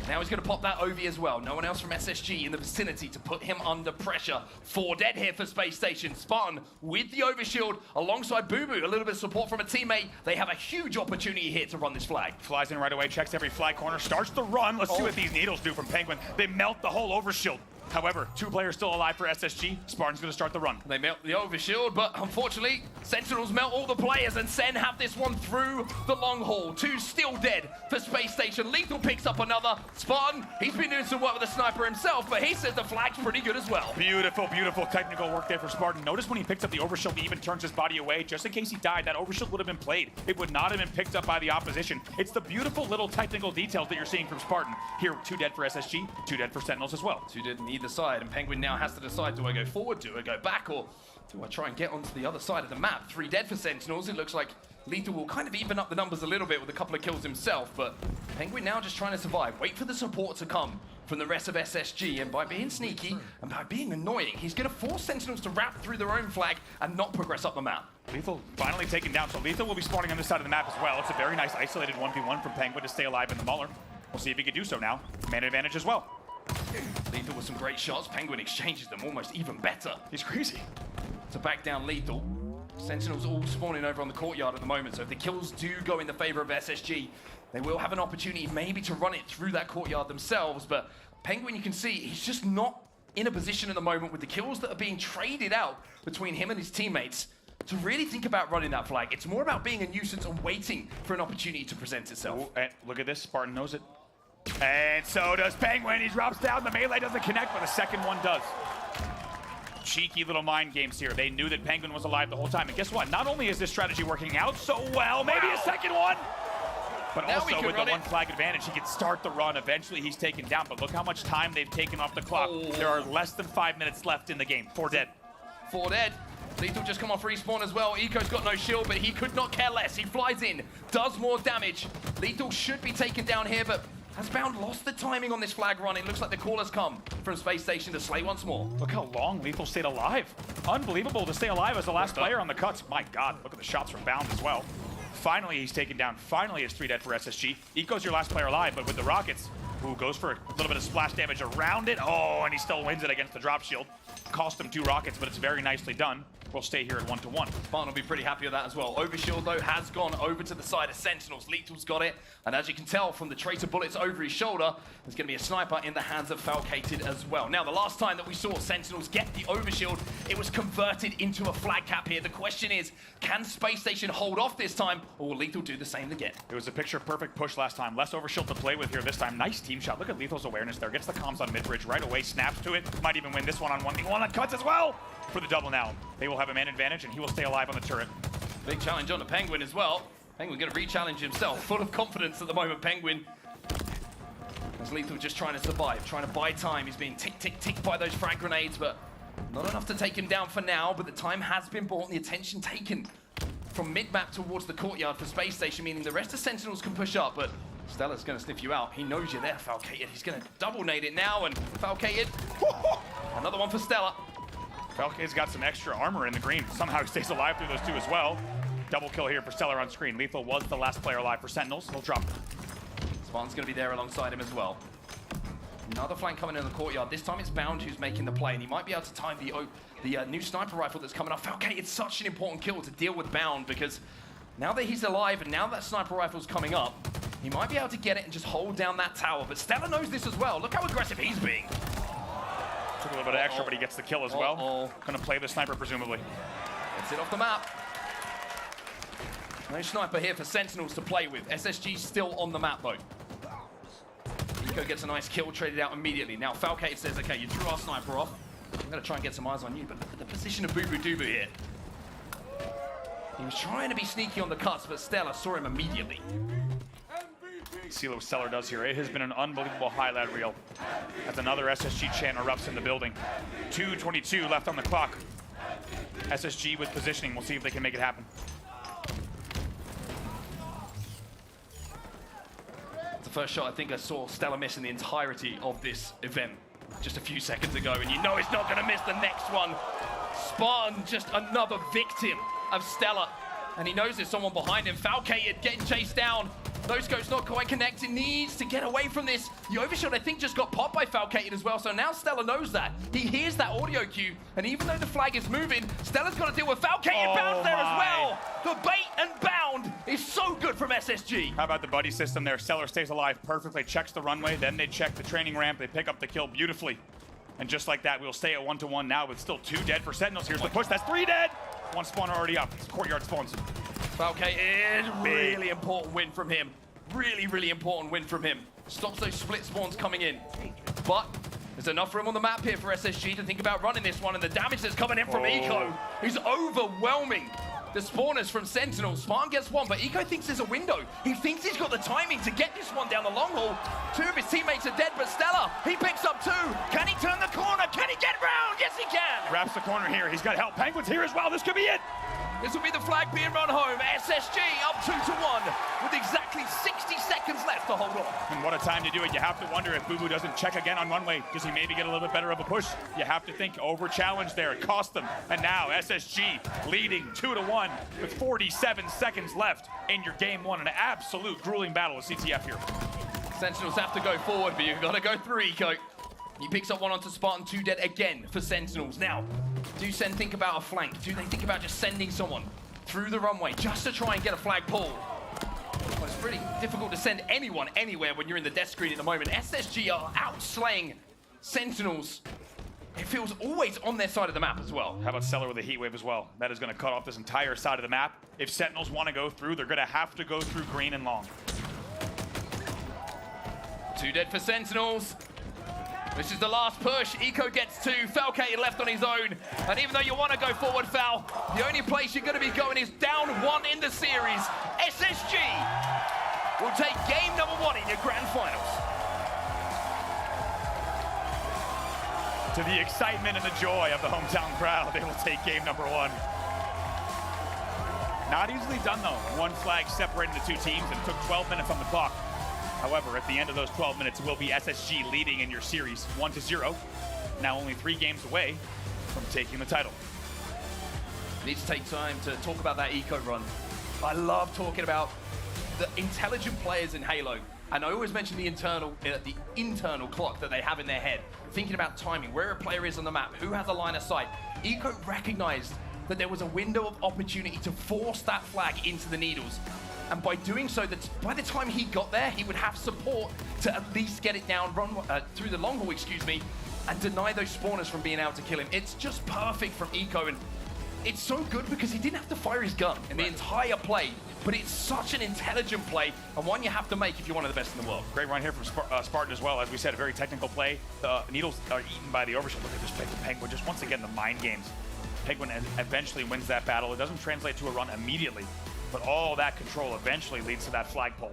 Now he's going to pop that OV as well. No one else from SSG in the vicinity to put him under pressure. 4 dead here for Space Station. Spartan with the overshield alongside Boo-Boo. A little bit of support from a teammate. They have a huge opportunity here to run this flag. Flies in right away, checks every flag corner, starts the run. Let's see what these Needles do from Penguin. They melt the whole overshield. However, 2 players still alive for SSG. Spartan's going to start the run. They melt the overshield, but unfortunately, Sentinels melt all the players, and Sen have this one through the long haul. 2 still dead for Space Station. Lethal picks up another. Spartan, he's been doing some work with the sniper himself, but he says the flag's pretty good as well. Beautiful technical work there for Spartan. Notice when he picks up the overshield, he even turns his body away. Just in case he died, that overshield would have been played. It would not have been picked up by the opposition. It's the beautiful little technical details that you're seeing from Spartan. Here, 2 dead for SSG, 2 dead for Sentinels as well. 2 dead in either side, and Penguin now has to decide, do I go forward, do I go back, or do I try and get onto the other side of the map? 3 dead for Sentinels. It looks like Lethal will kind of even up the numbers a little bit with a couple of kills himself, but Penguin now just trying to survive. Wait for the support to come from the rest of SSG, and by being sneaky and by being annoying, he's going to force Sentinels to wrap through their own flag and not progress up the map. Lethal finally taken down, so Lethal will be spawning on this side of the map as well. It's a very nice isolated 1v1 from Penguin to stay alive in the Mauler. We'll see if he can do so now. Man advantage as well. Lethal with some great shots. Penguin exchanges them almost even better. He's crazy. To back down Lethal. Sentinels all spawning over on the courtyard at the moment, so if the kills do go in the favor of SSG, they will have an opportunity maybe to run it through that courtyard themselves, but Penguin, you can see, he's just not in a position at the moment with the kills that are being traded out between him and his teammates to really think about running that flag. It's more about being a nuisance and waiting for an opportunity to present itself. Ooh, and look at this, Spartan knows it. And so does Penguin. He drops down. The melee doesn't connect, but the second one does. Cheeky little mind games here. They knew that Penguin was alive the whole time. And guess what? Not only is this strategy working out so well, maybe a second one, but now also with the 1 flag advantage, he can start the run. Eventually, he's taken down. But look how much time they've taken off the clock. There are less than 5 minutes left in the game. 4 dead. 4 dead. Lethal just come off respawn as well. Eco's got no shield, but he could not care less. He flies in, does more damage. Lethal should be taken down here, but has Bound lost the timing on this flag run? It looks like the call has come from Space Station to slay once more. Look how long Lethal stayed alive. Unbelievable to stay alive as the last player on the cuts. My God, look at the shots from Bound as well. Finally, he's taken down. Finally, it's 3 dead for SSG. Eco's your last player alive, but with the rockets, who goes for a little bit of splash damage around it. Oh, and he still wins it against the drop shield. Cost him 2 rockets, but it's very nicely done. will stay here at 1-1. Spartan will be pretty happy with that as well. Overshield, though, has gone over to the side of Sentinels. Lethal's got it, and as you can tell from the tracer bullets over his shoulder, there's going to be a sniper in the hands of Falcated as well. Now, the last time that we saw Sentinels get the Overshield, it was converted into a flag cap here. The question is, can Space Station hold off this time, or will Lethal do the same again? It was a picture-perfect push last time. Less Overshield to play with here this time. Nice team shot. Look at Lethal's awareness there. Gets the comms on mid-bridge right away, snaps to it. Might even win this one on 1v1 and cuts as well for the double now. They will have a man advantage, and he will stay alive on the turret. Big challenge on the Penguin as well. Penguin going to re-challenge himself. Full of confidence at the moment, Penguin. As Lethal just trying to survive, trying to buy time. He's being ticked by those frag grenades, but not enough to take him down for now. But the time has been bought and the attention taken from mid-map towards the courtyard for Space Station, meaning the rest of Sentinels can push up, but Stella's going to sniff you out. He knows you're there, Falcated. He's going to double nade it now, and Falcated. Another one for Stella. Falcated's got some extra armor in the green. Somehow he stays alive through those two as well. Double kill here for Stellar on screen. Lethal was the last player alive for Sentinels. He'll drop. Spartan's going to be there alongside him as well. Another flank coming in the courtyard. This time it's Bound who's making the play, and he might be able to time the new sniper rifle that's coming up. Falcated's such an important kill to deal with Bound, because now that he's alive and now that sniper rifle's coming up, he might be able to get it and just hold down that tower. But Stella knows this as well. Look how aggressive he's being. Took a little bit of extra, but he gets the kill as well. Gonna play the sniper, presumably. Gets it off the map. No sniper here for Sentinels to play with. SSG still on the map, though. Eco gets a nice kill, traded out immediately. Now, Falcated says, okay, you threw our sniper off. I'm gonna try and get some eyes on you, but look at the position of Boo Boo Doo Boo here. He was trying to be sneaky on the cuts, but Stella saw him immediately. See what Stellar does here. It has been an unbelievable highlight reel as another SSG chant erupts in the building. 2:22 left on the clock. SSG with positioning. We'll see if they can make it happen. It's the first shot I think I saw Stella miss in the entirety of this event just a few seconds ago, and you know it's not going to miss the next one. Spartan, just another victim of Stella, and he knows there's someone behind him. Falcated getting chased down. No scope's not quite connected, needs to get away from this. The overshield, I think, just got popped by Falcated as well, so now Stella knows that. He hears that audio cue, and even though the flag is moving, Stella's got to deal with Falcated. Bound there as well. The bait and bound is so good from SSG. How about the buddy system there? Stellar stays alive perfectly, checks the runway, then they check the training ramp, they pick up the kill beautifully. And just like that, we'll stay at 1-1 now with still 2 dead for Sentinels. Here's the push, that's 3 dead. 1 spawner already up, it's courtyard spawns. Falcated, really important win from him. Really important win from him. Stops those split spawns coming in. But there's enough room on the map here for SSG to think about running this one, and the damage that's coming in from Eco is overwhelming. The spawners from Sentinels. Spartan gets one, but Eco thinks there's a window. He thinks he's got the timing to get this one down the long haul. 2 of his teammates are dead, but Stella, he picks up 2. Can he turn the corner? Can he get round? Yes, he can. Wraps the corner here. He's got help. Penguin's here as well. This could be it. This will be the flag being run home. SSG up 2-1 with exactly 60 seconds left to hold on. And what a time to do it. You have to wonder if Boo Boo doesn't check again on runway. Does he maybe get a little bit better of a push? You have to think over challenge there. It cost them. And now SSG leading 2-1 with 47 seconds left in your game 1. An absolute grueling battle with CTF here. Sentinels have to go forward, but you've got to go through Eco. He picks up 1 onto Spartan, 2 dead again for Sentinels. Now, do Sen think about a flank? Do they think about just sending someone through the runway just to try and get a flag pull? Well, it's pretty difficult to send anyone anywhere when you're in the death screen at the moment. SSG are outslaying Sentinels. It feels always on their side of the map as well. How about Stellar with a heat wave as well? That is going to cut off this entire side of the map. If Sentinels want to go through, they're going to have to go through green and long. 2 dead for Sentinels. This is the last push. Eco gets 2. Falcated left on his own. And even though you want to go forward, Fal, the only place you're going to be going is down 1 in the series. SSG will take game number 1 in your grand finals. To the excitement and the joy of the hometown crowd, they will take game number 1. Not easily done, though. 1 flag separating the 2 teams, and it took 12 minutes on the clock. However, at the end of those 12 minutes, it will be SSG leading in your series 1-0. Now only 3 games away from taking the title. Need to take time to talk about that Eco run. I love talking about the intelligent players in Halo. And I always mention the internal clock that they have in their head. Thinking about timing, where a player is on the map, who has a line of sight. Eco recognized that there was a window of opportunity to force that flag into the needles. And by doing so, that by the time he got there, he would have support to at least get it down, run through the long haul, excuse me, and deny those spawners from being able to kill him. It's just perfect from Eco, and it's so good because he didn't have to fire his gun in the entire play, but it's such an intelligent play and one you have to make if you're one of the best in the world. Great run here from Spartan as well. As we said, a very technical play. The needles are eaten by the overshield. Look at this Penguin, just once again, the mind games. Penguin eventually wins that battle. It doesn't translate to a run immediately, but all that control eventually leads to that flagpole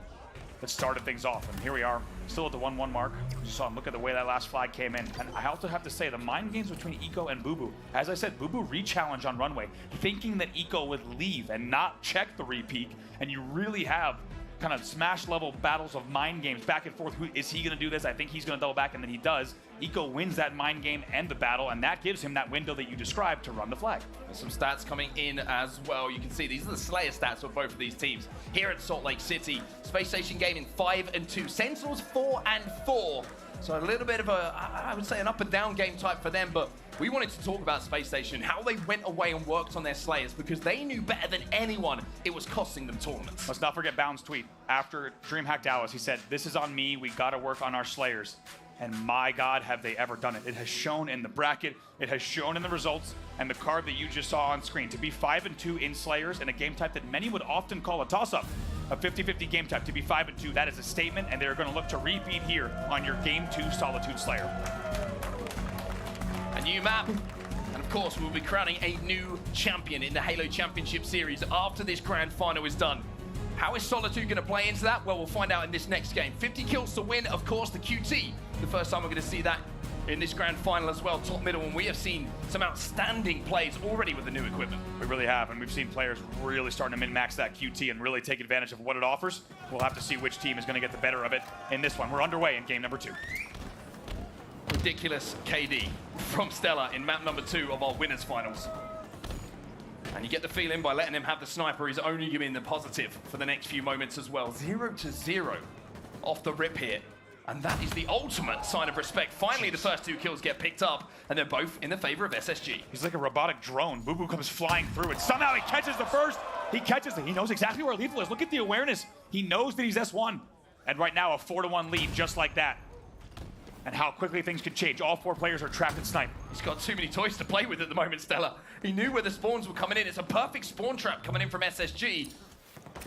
that started things off. And here we are, still at the 1-1 mark. You saw him, look at the way that last flag came in. And I also have to say, the mind games between Eco and Bubu. As I said, Bubu re-challenge on runway, thinking that Eco would leave and not check the re-peak. And you really have kind of smash level battles of mind games back and forth. Who is he going to do this? I think he's going to double back, and then he does. Eco wins that mind game and the battle, and that gives him that window that you described to run the flag. There's some stats coming in as well. You can see these are the Slayer stats for both of these teams. Here at Salt Lake City, Spacestation Gaming 5-2, Sentinels 4-4. So a little bit of a, I would say, an up and down game type for them, but we wanted to talk about Spacestation, how they went away and worked on their Slayers, because they knew better than anyone it was costing them tournaments. Let's not forget Bound's tweet. After DreamHack Dallas, he said, "This is on me, we gotta work on our Slayers." And my God, have they ever done it. It has shown in the bracket, it has shown in the results, and the card that you just saw on screen. To be 5-2 in Slayers in a game type that many would often call a toss-up, a 50-50 game type, to be 5-2, that is a statement, and they're gonna look to repeat here on your Game 2 Solitude Slayer. A new map, and of course we'll be crowning a new champion in the Halo Championship Series after this grand final is done. How is Solitude going to play into that? Well, we'll find out in this next game. 50 kills to win, of course, the QT. The first time we're going to see that in this grand final as well, top middle, and we have seen some outstanding plays already with the new equipment. We really have, and we've seen players really starting to min-max that QT and really take advantage of what it offers. We'll have to see which team is going to get the better of it in this one. We're underway in game number 2. Ridiculous KD from Stella in map number 2 of our winners finals. And you get the feeling by letting him have the sniper, he's only giving the positive for the next few moments as well. 0-0 off the rip here. And that is the ultimate sign of respect. Finally, the first 2 kills get picked up, and they're both in the favor of SSG. He's like a robotic drone. Bubu comes flying through, and somehow he catches the first. He catches it. He knows exactly where Lethal is. Look at the awareness. He knows that he's S1. And right now, a 4-1 lead just like that. And how quickly things can change. All 4 players are trapped in snipe. He's got too many toys to play with at the moment, Stella. He knew where the spawns were coming in. It's a perfect spawn trap coming in from SSG.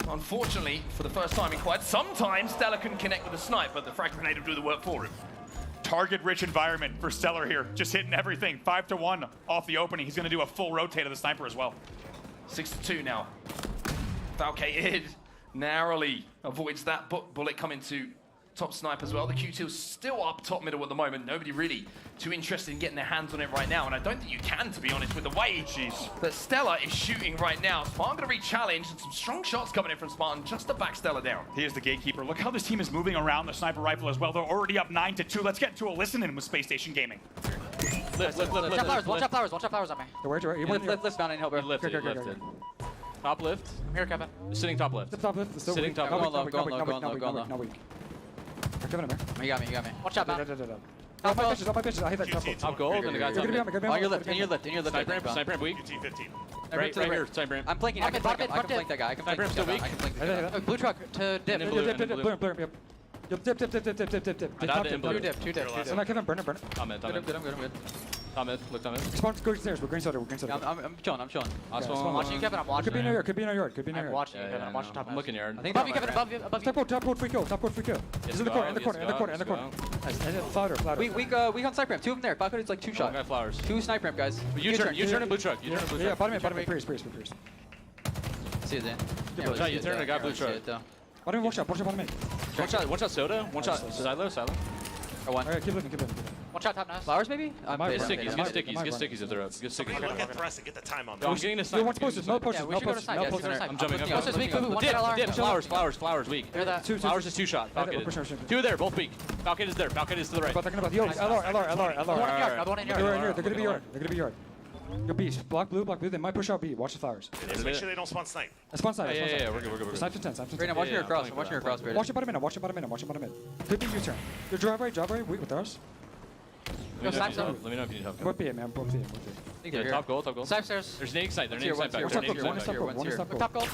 Unfortunately, for the first time in quite some time, Stella couldn't connect with the snipe, but the frag grenade will do the work for him. Target-rich environment for Stellar here. Just hitting everything. 5-1 off the opening. He's going to do a full rotate of the sniper as well. 6-2 now. Valkated narrowly avoids that bullet coming to top snipe as well. The Q2 is still up top middle at the moment. Nobody really too interested in getting their hands on it right now, and I don't think you can, to be honest, with the way that Stella is shooting right now. Spartan going to re-challenge, and some strong shots coming in from Spartan just to back Stella down. He is the gatekeeper. Look how this team is moving around the sniper rifle as well. They're already up 9-2. Let's get into a listen-in with Spacestation Gaming. Watch out flowers on me. Where? You lift down and help her. Lifted. Top left. I'm here, Kevin. Sitting top left. Sitting top left. Going low. Not weak. Kevin, I'm here. You got me. Watch out, man. Off my pitches. I hit that top gold. Top gold, and the guy's on your lift. In your lift. Sniper ramp weak. Right here, sniper ramp. I'm flanking. I can flank that guy. Sniper ramp still weak. Blue truck to dip. Dip. Two dip. So now Kevin, burn it. I'm good. Top mid, look top mid. Spawn, go upstairs. We're green soda. I'm chilling. I'm watching you, Kevin. I'm watching. Could be in your yard. I'm watching you, Kevin. I'm watching top mid. I'm looking yard. I think above you, Kevin. Above you. Top gold, free kill. He's in the corner. Flounder. We on sniper ramp. 2 of them there. Falcon is like 2 shot. Got flowers. 2 sniper ramp, guys. You turn in blue truck. Yeah, bottom mid. Pierce. See it then. You turn a guy blue truck. Bottom mid, watch out bottom mid. One shot soda. One shot silo. Or one. Alright, keep looking. One shot top nose. Flowers maybe? Get stickies if they're up. Get stickies. Get the rest and get the time on I'm getting the snipe. No posters. I'm jumping up. Posters weak. One shot LR. Dip. Flowers weak. Flowers is 2 shot. 2 there, both weak. Falcon is there. Falcon is to the right. LR. They're gonna be yard. Go B. Block blue. They might push out B. Watch the flowers. Just make sure they don't spawn snipe. Spawn snipe. Yeah, we're good. Snipe to 10. Brayden, watch your cross. Watch your bottom mid. Could be U-turn. Your drive right. Wait with us. Let me know if you need help. Both B, man. Both B. Yeah, top goal, top goal. Side stairs. There's an egg site. There's an egg site back. Top goal.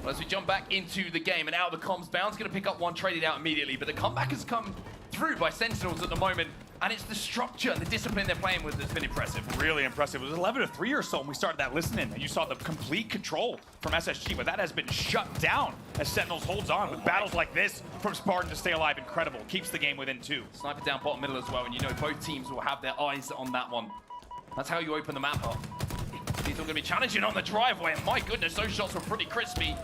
Well, as we jump back into the game and out of the comms, Bound's going to pick up one, trade it out immediately, but the comeback has come through by Sentinels at the moment, and it's the structure and the discipline they're playing with that's been impressive. Really impressive. It was 11-3 or so when we started that listening, and you saw the complete control from SSG, but that has been shut down as Sentinels holds on with battles like this from Spartan to stay alive. Incredible. Keeps the game within 2. Sniper down bottom middle as well, and you know both teams will have their eyes on that one. That's how you open the map up. He's going to be challenging on the driveway, and my goodness, those shots were pretty crispy.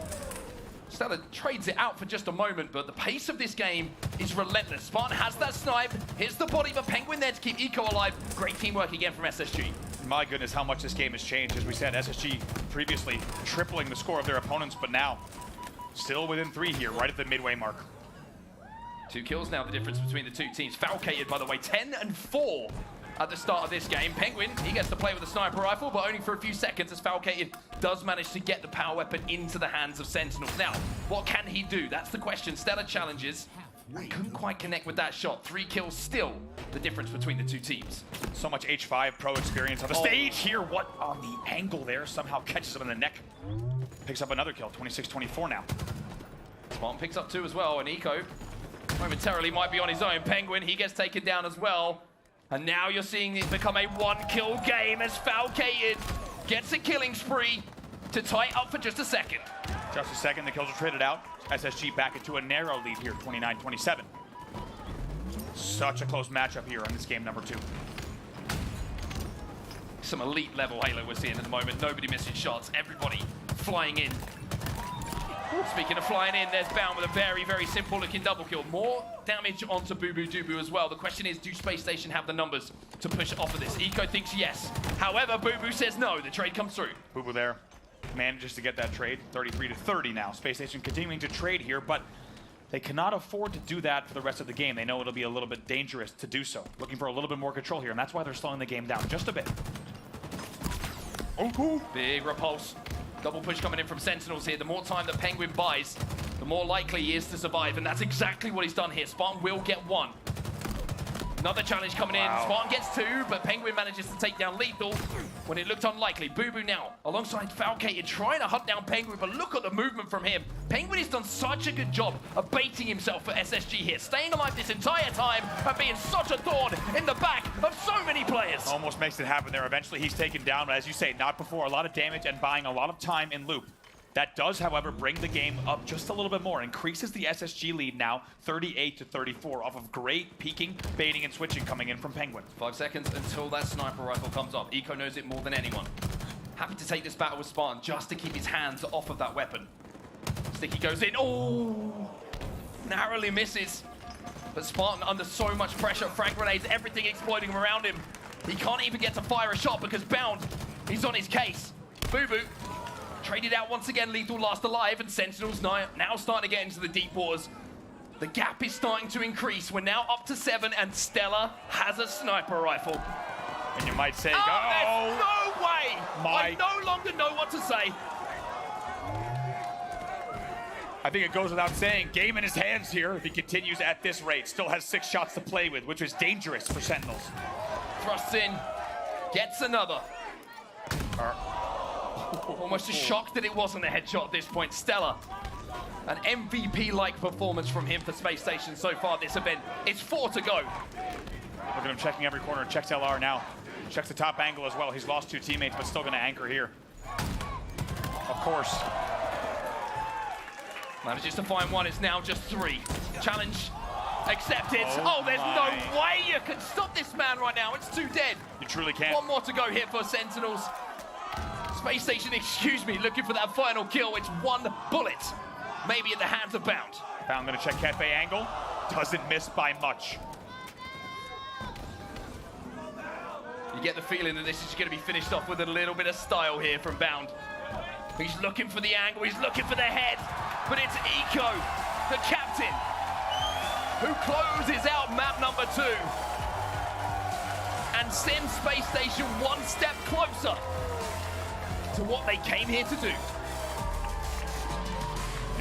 Stella trades it out for just a moment, but the pace of this game is relentless. Spartan has that snipe, hits the body, but Penguin there to keep Eco alive. Great teamwork again from SSG. My goodness, how much this game has changed. As we said, SSG previously tripling the score of their opponents, but now still within 3 here, right at the midway mark. 2 kills now, the difference between the two teams. Falcated, by the way, 10-4 at the start of this game. Penguin, he gets to play with a sniper rifle, but only for a few seconds as Falcated does manage to get the power weapon into the hands of Sentinels. Now, what can he do? That's the question. Stellar challenges. I couldn't quite connect with that shot. 3 kills still the difference between the two teams. So much H5 pro experience on the stage here. What on the angle there? Somehow catches him in the neck. Picks up another kill, 26-24 now. Spartan picks up 2 as well, and Eco momentarily might be on his own. Penguin, he gets taken down as well. And now you're seeing it become a 1-kill game as Falcated gets a killing spree to tie it up for just a second. Just a second, the kills are traded out. SSG back into a narrow lead here, 29-27. Such a close matchup here on this game number 2. Some elite level Halo we're seeing at the moment. Nobody missing shots, everybody flying in. Speaking of flying in, there's Bound with a very, very simple looking double kill. More damage onto Boo Boo Doo Boo as well. The question is, do Space Station have the numbers to push off of this? Eco thinks yes. However, Boo Boo says no. The trade comes through. Boo Boo there manages to get that trade, 33-30 now. Space Station continuing to trade here, but they cannot afford to do that for the rest of the game. They know it'll be a little bit dangerous to do so. Looking for a little bit more control here, and that's why they're slowing the game down just a bit. Oh, cool. Big repulse. Double push coming in from Sentinels here. The more time that Penguin buys, the more likely he is to survive, and that's exactly what he's done here. Spartan will get 1. Another challenge coming in. Spartan gets 2, but Penguin manages to take down Lethal when it looked unlikely. Boo Boo now, alongside Falcated, trying to hunt down Penguin, but look at the movement from him. Penguin has done such a good job of baiting himself for SSG here, staying alive this entire time and being such a thorn in the back of so many players. Almost makes it happen there. Eventually he's taken down, but as you say, not before. A lot of damage and buying a lot of time in loop. That does, however, bring the game up just a little bit more. Increases the SSG lead now, 38-34, off of great peeking, baiting, and switching coming in from Penguin. 5 seconds until that sniper rifle comes up. Eco knows it more than anyone. Happy to take this battle with Spartan just to keep his hands off of that weapon. Sticky goes in. Oh! Narrowly misses. But Spartan under so much pressure. Frag grenades, everything exploding around him. He can't even get to fire a shot because Bound, he's on his case. Boo Boo. Traded out once again, Lethal last alive, and Sentinels now starting to get into the deep waters. The gap is starting to increase. We're now up to 7, and Stella has a sniper rifle. And you might say, there's no way! I no longer know what to say. I think it goes without saying, game in his hands here if he continues at this rate. Still has 6 shots to play with, which is dangerous for Sentinels. Thrusts in, gets another. Almost just shocked that it wasn't a headshot at this point. Stella, an MVP-like performance from him for Space Station so far this event. It's 4 to go. Look at him checking every corner, checks LR now. Checks the top angle as well. He's lost 2 teammates, but still gonna anchor here. Of course. Manages to find 1, it's now just 3. Challenge accepted. Oh, there's no way you can stop this man right now. It's 2 dead. You truly can't. 1 more to go here for Sentinels. Space Station, excuse me, looking for that final kill. It's 1 bullet, maybe in the hands of Bound. Bound gonna check cafe angle. Doesn't miss by much. You get the feeling that this is gonna be finished off with a little bit of style here from Bound. He's looking for the angle, he's looking for the head, but it's Eco, the captain, who closes out map number 2 and sends Space Station 1 step closer to what they came here to do.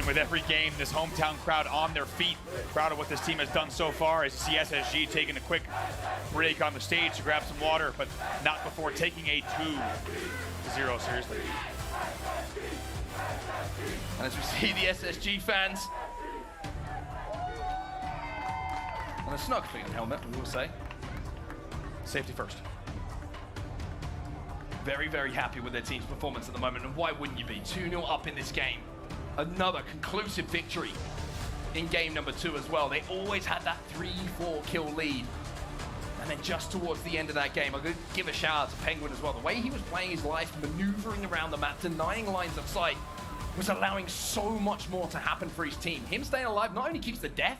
And with every game, this hometown crowd on their feet, proud of what this team has done so far. As you see SSG taking a quick break on the stage to grab some water, but not before taking a 2-0 seriously. And as we see the SSG fans, and a snug feeling helmet, we will say. Safety first. Very, very happy with their team's performance at the moment, and why wouldn't you be? 2-0 up in this game. Another conclusive victory in game number 2 as well. They always had that 3-4 kill lead. And then just towards the end of that game, I'm going to give a shout out to Penguin as well. The way he was playing his life, maneuvering around the map, denying lines of sight, was allowing so much more to happen for his team. Him staying alive not only keeps the death,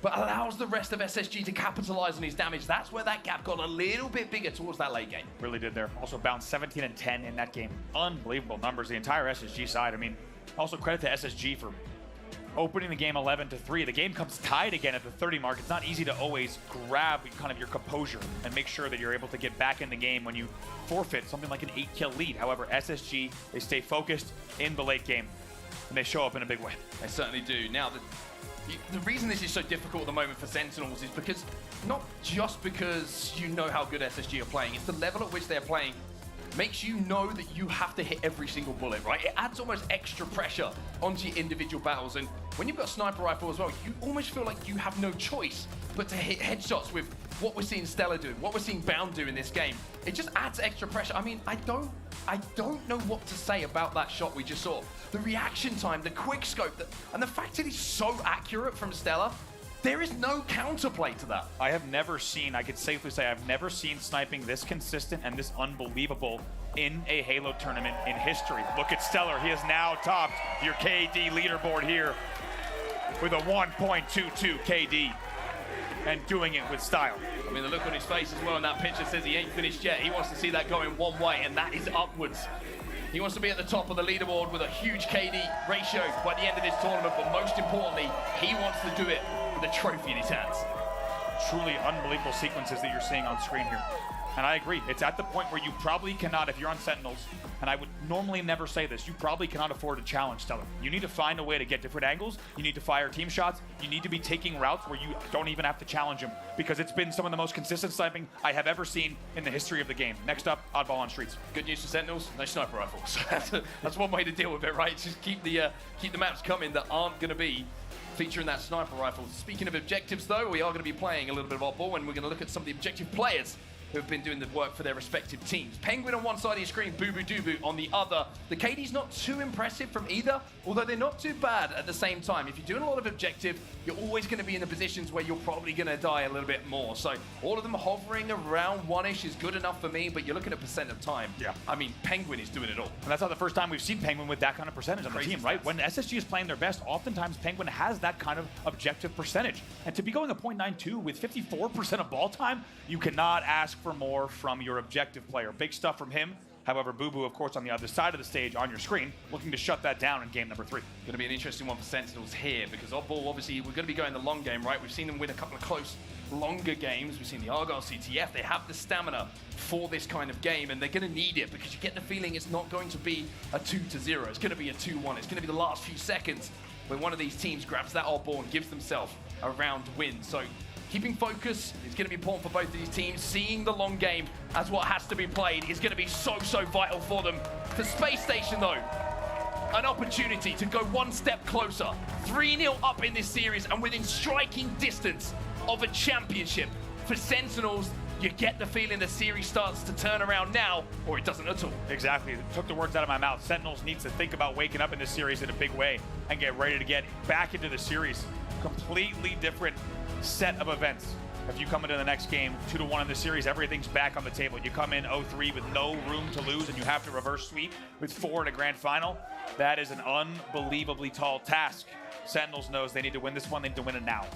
but allows the rest of SSG to capitalize on his damage. That's where that gap got a little bit bigger towards that late game. Really did there. Also bounced 17 and 10 in that game. Unbelievable numbers, the entire SSG side. I mean, also credit to SSG for opening the game 11-3. The game comes tied again at the 30 mark. It's not easy to always grab kind of your composure and make sure that you're able to get back in the game when you forfeit something like an 8-kill lead. However, SSG, they stay focused in the late game, and they show up in a big way. They certainly do. Now, the reason this is so difficult at the moment for Sentinels is because, not just because you know how good SSG are playing, it's the level at which they're playing makes you know that you have to hit every single bullet, right? It adds almost extra pressure onto your individual battles, and when you've got a sniper rifle as well, you almost feel like you have no choice but to hit headshots with what we're seeing Stella do, what we're seeing Bound do in this game. It just adds extra pressure. I mean, I don't know what to say about that shot we just saw. The reaction time, the quick scope, and the fact that he's so accurate from Stella, there is no counterplay to that. I have never seen, I could safely say, I've never seen sniping this consistent and this unbelievable in a Halo tournament in history. Look at Stellar, he has now topped your KD leaderboard here with a 1.22 KD and doing it with style. I mean, the look on his face as well in that picture says he ain't finished yet. He wants to see that going one way, and that is upwards. He wants to be at the top of the leaderboard with a huge KD ratio by the end of this tournament, but most importantly, he wants to do it with a trophy in his hands. Truly unbelievable sequences that you're seeing on screen here. And I agree, it's at the point where you probably cannot, if you're on Sentinels, and I would normally never say this, you probably cannot afford to challenge Stellar. You need to find a way to get different angles, you need to fire team shots, you need to be taking routes where you don't even have to challenge him, because it's been some of the most consistent sniping I have ever seen in the history of the game. Next up, Oddball on streets. Good news for Sentinels, no sniper rifles. That's one way to deal with it, right? Just keep the maps coming that aren't going to be featuring that sniper rifle. Speaking of objectives though, we are going to be playing a little bit of Oddball, and we're going to look at some of the objective players who have been doing the work for their respective teams. Penguin on one side of your screen, Boo Boo Doo Boo on the other. The KD's not too impressive from either, although they're not too bad at the same time. If you're doing a lot of objective, you're always going to be in the positions where you're probably going to die a little bit more. So all of them hovering around 1-ish is good enough for me, but you're looking at percent of time. Yeah. I mean, Penguin is doing it all. And that's not the first time we've seen Penguin with that kind of percentage on the team, right? When SSG is playing their best, oftentimes Penguin has that kind of objective percentage. And to be going a .92 with 54% of ball time, you cannot ask for more from your objective player. Big stuff from him. However, Boo Boo, of course, on the other side of the stage on your screen, looking to shut that down in game number 3. Going to be an interesting one for Sentinels here, because Oddball, obviously, we're going to be going the long game, right? We've seen them win a couple of close, longer games. We've seen the Argyle CTF. They have the stamina for this kind of game, and they're going to need it, because you get the feeling it's not going to be a 2-0. It's going to be a 2-1. It's going to be the last few seconds when one of these teams grabs that Oddball and gives themselves a round win. So keeping focus is going to be important for both of these teams. Seeing the long game as what has to be played is going to be so vital for them. For Space Station, though, an opportunity to go one step closer. 3-0 up in this series and within striking distance of a championship. For Sentinels, you get the feeling the series starts to turn around now, or it doesn't at all. Exactly. It took the words out of my mouth. Sentinels needs to think about waking up in this series in a big way and get ready to get back into the series. Completely different set of events. If you come into the next game 2-1 in the series, everything's back on the table. You come in 0-3 with no room to lose, and you have to reverse sweep with 4 in a grand final. That is an unbelievably tall task. Sentinels knows they need to win this one. They need to win it now.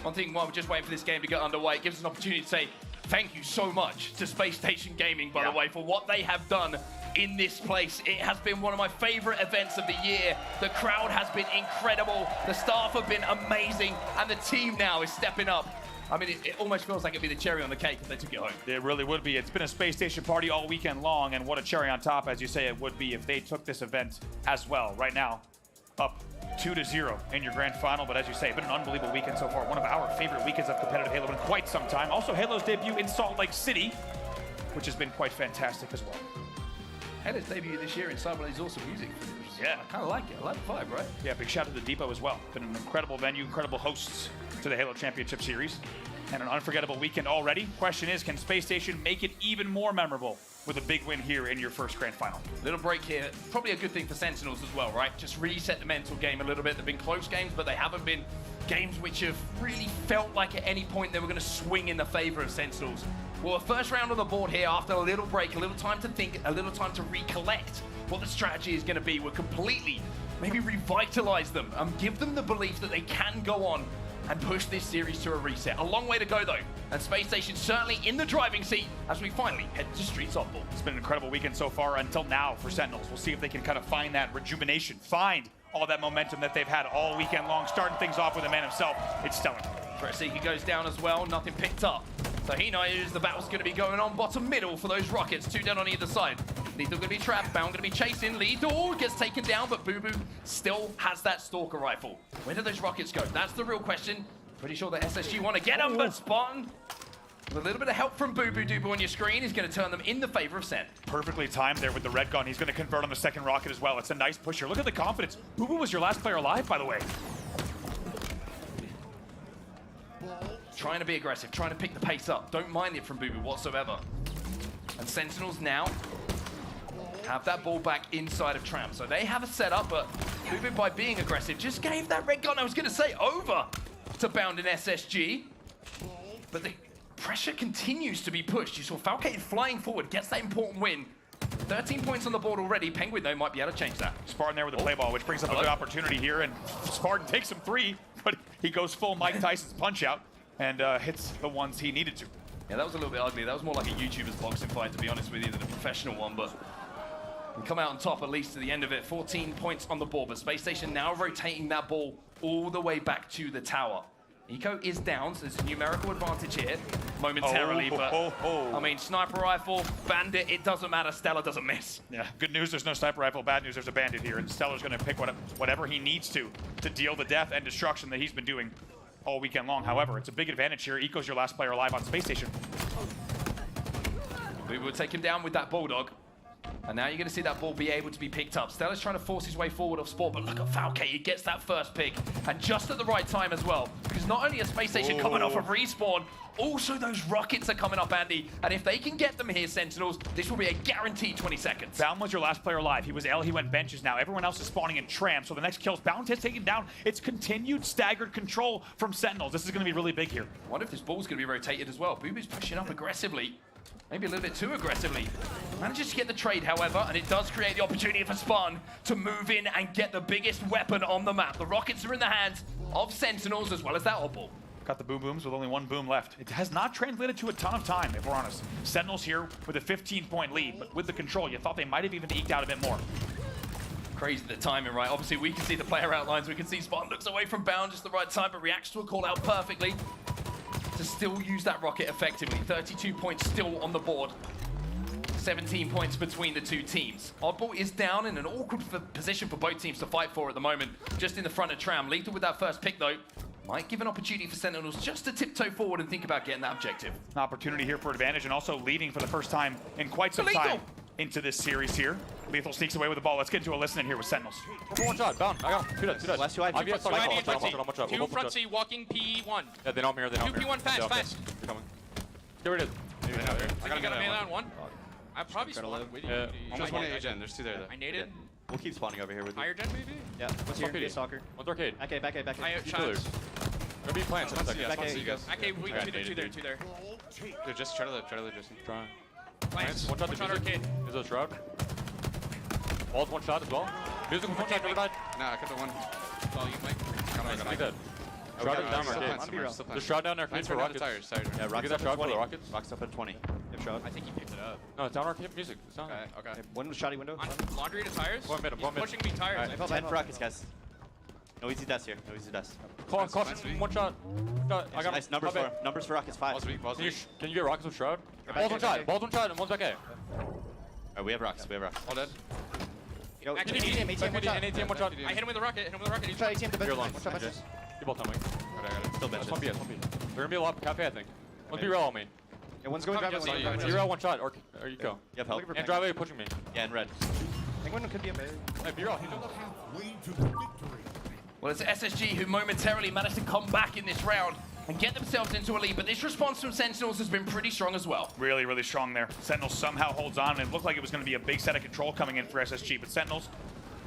One thing while we're just waiting for this game to get underway, it gives us an opportunity to say thank you so much to Space Station Gaming, by the way, for what they have done in this place. It has been one of my favorite events of the year. The crowd has been incredible. The staff have been amazing, and the team now is stepping up. I mean, it almost feels like it'd be the cherry on the cake if they took it home. It really would be. It's been a Space Station party all weekend long, and what a cherry on top, as you say, it would be if they took this event as well. Right now, up 2-0 in your grand final, but as you say, it's been an unbelievable weekend so far. One of our favorite weekends of competitive Halo in quite some time. Also, Halo's debut in Salt Lake City, which has been quite fantastic as well. Halo's debut this year in Cyberlane's awesome music. Yeah. I kind of like it. I like the vibe, right? Yeah, big shout out to the Depot as well. Been an incredible venue, incredible hosts to the Halo Championship Series, and an unforgettable weekend already. Question is, can Space Station make it even more memorable with a big win here in your first grand final? Little break here. Probably a good thing for Sentinels as well, right? Just reset the mental game a little bit. They've been close games, but they haven't been games which have really felt like at any point they were going to swing in the favor of Sentinels. Well, a first round on the board here after a little break, a little time to think, a little time to recollect what the strategy is going to be. We'll completely maybe revitalize them and give them the belief that they can go on and push this series to a reset. A long way to go, though, and Space Station certainly in the driving seat as we finally head to Streets Oddball. It's been an incredible weekend so far until now for Sentinels. We'll see if they can kind of find that rejuvenation, find all that momentum that they've had all weekend long, starting things off with the man himself. It's Stellar. He goes down as well, nothing picked up. So he knows the battle's going to be going on bottom middle for those rockets, 2 down on either side. Lethal going to be trapped, Bound going to be chasing, Lethal gets taken down, but Boo Boo still has that Stalker rifle. Where do those rockets go? That's the real question. Pretty sure the SSG want to get them, but Spawn, with a little bit of help from Boo Boo Doobu on your screen, is going to turn them in the favor of Sen. Perfectly timed there with the red gun. He's going to convert on the second rocket as well. It's a nice push here. Look at the confidence. Boo Boo was your last player alive, by the way. Trying to be aggressive, trying to pick the pace up. Don't mind it from Boo Boo whatsoever. And Sentinels now have that ball back inside of Tram. So they have a setup, but Boo Boo, by being aggressive, just gave that red gun, I was going to say, over to Bound and SSG. But the pressure continues to be pushed. You saw Falcated flying forward, gets that important win. 13 points on the board already. Penguin, though, might be able to change that. Spartan there with the play ball, which brings up a good opportunity here. And Spartan takes him 3, but he goes full Mike Tyson's punch out and hits the ones he needed to. Yeah, that was a little bit ugly. That was more like a YouTuber's boxing fight, to be honest with you, than a professional one. But we come out on top, at least to the end of it. 14 points on the board, but Space Station now rotating that ball all the way back to the tower. Eco is down, so there's a numerical advantage here momentarily, but I mean, sniper rifle, bandit, it doesn't matter. Stellar doesn't miss. Yeah, good news, there's no sniper rifle. Bad news, there's a bandit here, and Stellar's going to pick whatever he needs to deal the death and destruction that he's been doing all weekend long. However, it's a big advantage here. Eco's your last player alive on Space Station. We will take him down with that Bulldog. And now you're going to see that ball be able to be picked up. Stella's trying to force his way forward off Sport, but look at Falcate. He gets that first pick, and just at the right time as well. Because not only is Space Station coming off of respawn, also those rockets are coming up, Andy. And if they can get them here, Sentinels, this will be a guaranteed 20 seconds. Bound was your last player alive. He was L, he went benches now. Everyone else is spawning in Tram, so the next kill's Bound has taken down. It's continued staggered control from Sentinels. This is going to be really big here. I wonder if this ball's going to be rotated as well. Booby's pushing up aggressively. Maybe a little bit too aggressively. Manages to get the trade, however, and it does create the opportunity for Spawn to move in and get the biggest weapon on the map. The rockets are in the hands of Sentinels as well as that Oddball. Got the boom booms with only 1 boom left. It has not translated to a ton of time, if we're honest. Sentinels here with a 15-point lead, but with the control, you thought they might have even eked out a bit more. Crazy the timing, right? Obviously, we can see the player outlines. We can see Spawn looks away from Bound just the right time, but reacts to a call out perfectly to still use that rocket effectively. 32 points still on the board. 17 points between the two teams. Oddball is down in an awkward position for both teams to fight for at the moment, just in the front of Tram. Lethal with that first pick, though, might give an opportunity for Sentinels just to tiptoe forward and think about getting that objective. An opportunity here for advantage, and also leading for the first time in quite some time into this series here. Lethal sneaks away with the ball. Let's get into a listen in here with Sentinels. One shot, Bound. I got him. 2 dead. Last 2 I have 2 front C, walking P1. Yeah, they don't mirror. 2 P1 fast. They're coming. Get rid of it. I got a man on 1. I probably spawned with you. Just one A-gen, there's 2 there. I naded. We'll keep spawning over here with you. Higher gen maybe? Yeah. What's here? Stalker. One's arcade. Back A, back A, back A. I have shots. Gonna be plants in a second. Back A, you guys. Okay, we got 2 there. Dude, just try to live, Jesse. Trying. Plants. One shot arcade. Is a shroud. All's 1 shot as well. Music with 1 shot, never died. Nah, I kept the 1. Oh, you might. Nice, dead. Shroud is down arcade. The shroud down arcade for rockets. Yeah, rockets up at 20. Rockets up at 20. If shroud. I think he picked it up. No, it's down arcade music. It's down. Okay. One was shoddy window. On laundry to tires? One mid. He's pushing me tires. Right, 10 for rockets, guys. No easy deaths here. No easy deaths. Caution, 1 shot. I got nice numbers for rockets. 5. Can you get rockets with shroud? Ball's 1 shot. Ball's 1 shot and 1's back A. Alright, we have rockets. All dead. Yo, ATM, one shot. I hit him with a rocket, He's try ATM to You're bench. alone. One shot benches. You're both on wing. I got it. Still benches. That's 1B, that's 1B. They're gonna be a lot of cafe, I think. One's B-Rail on me. Yeah, one's going driveway. B-Rail, one shot, or you go. You have help. And driveway pushing me. Yeah, in red. Penguin could be a bear. Hey, B-Rail, he's on Well, it's SSG who momentarily managed to come back in this round and get themselves into a lead, but this response from Sentinels has been pretty strong as well. Really, really strong there. Sentinels somehow holds on, and it looked like it was going to be a big set of control coming in for SSG, but Sentinels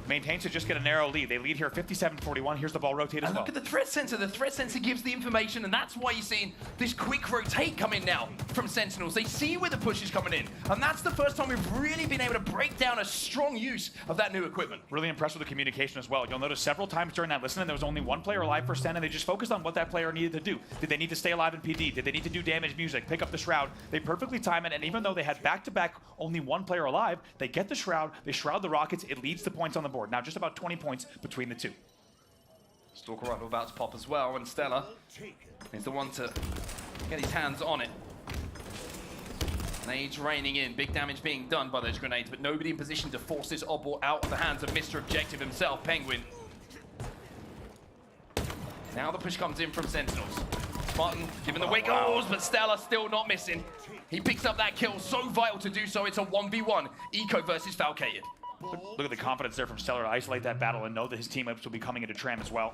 maintains to just get a narrow lead. They lead here 57-41. Here's the ball rotate as well. Look at the threat sensor. The threat sensor gives the information, and that's why you're seeing this quick rotate come in now from Sentinels. They see where the push is coming in, and that's the first time we've really been able to break down a strong use of that new equipment. Really impressed with the communication as well. You'll notice several times during that listening, there was only one player alive for Sen, and they just focused on what that player needed to do. Did they need to stay alive in PD? Did they need to do damage music, pick up the shroud? They perfectly time it, and even though they had back-to-back only one player alive, they get the shroud, they shroud the rockets, it leads to points on the board. Now just about 20 points between the two. Stalker rifle about to pop as well, and Stella is the one to get his hands on it. Nades raining in, big damage being done by those grenades, but nobody in position to force this Oddball out of the hands of Mr. Objective himself, Penguin. Now the push comes in from Sentinels. Spartan giving the wiggles, but Stella still not missing. He picks up that kill, so vital to do so. It's a 1v1, Eco versus Falcated. Look at the confidence there from Stellar to isolate that battle and know that his teammates will be coming into Tram as well.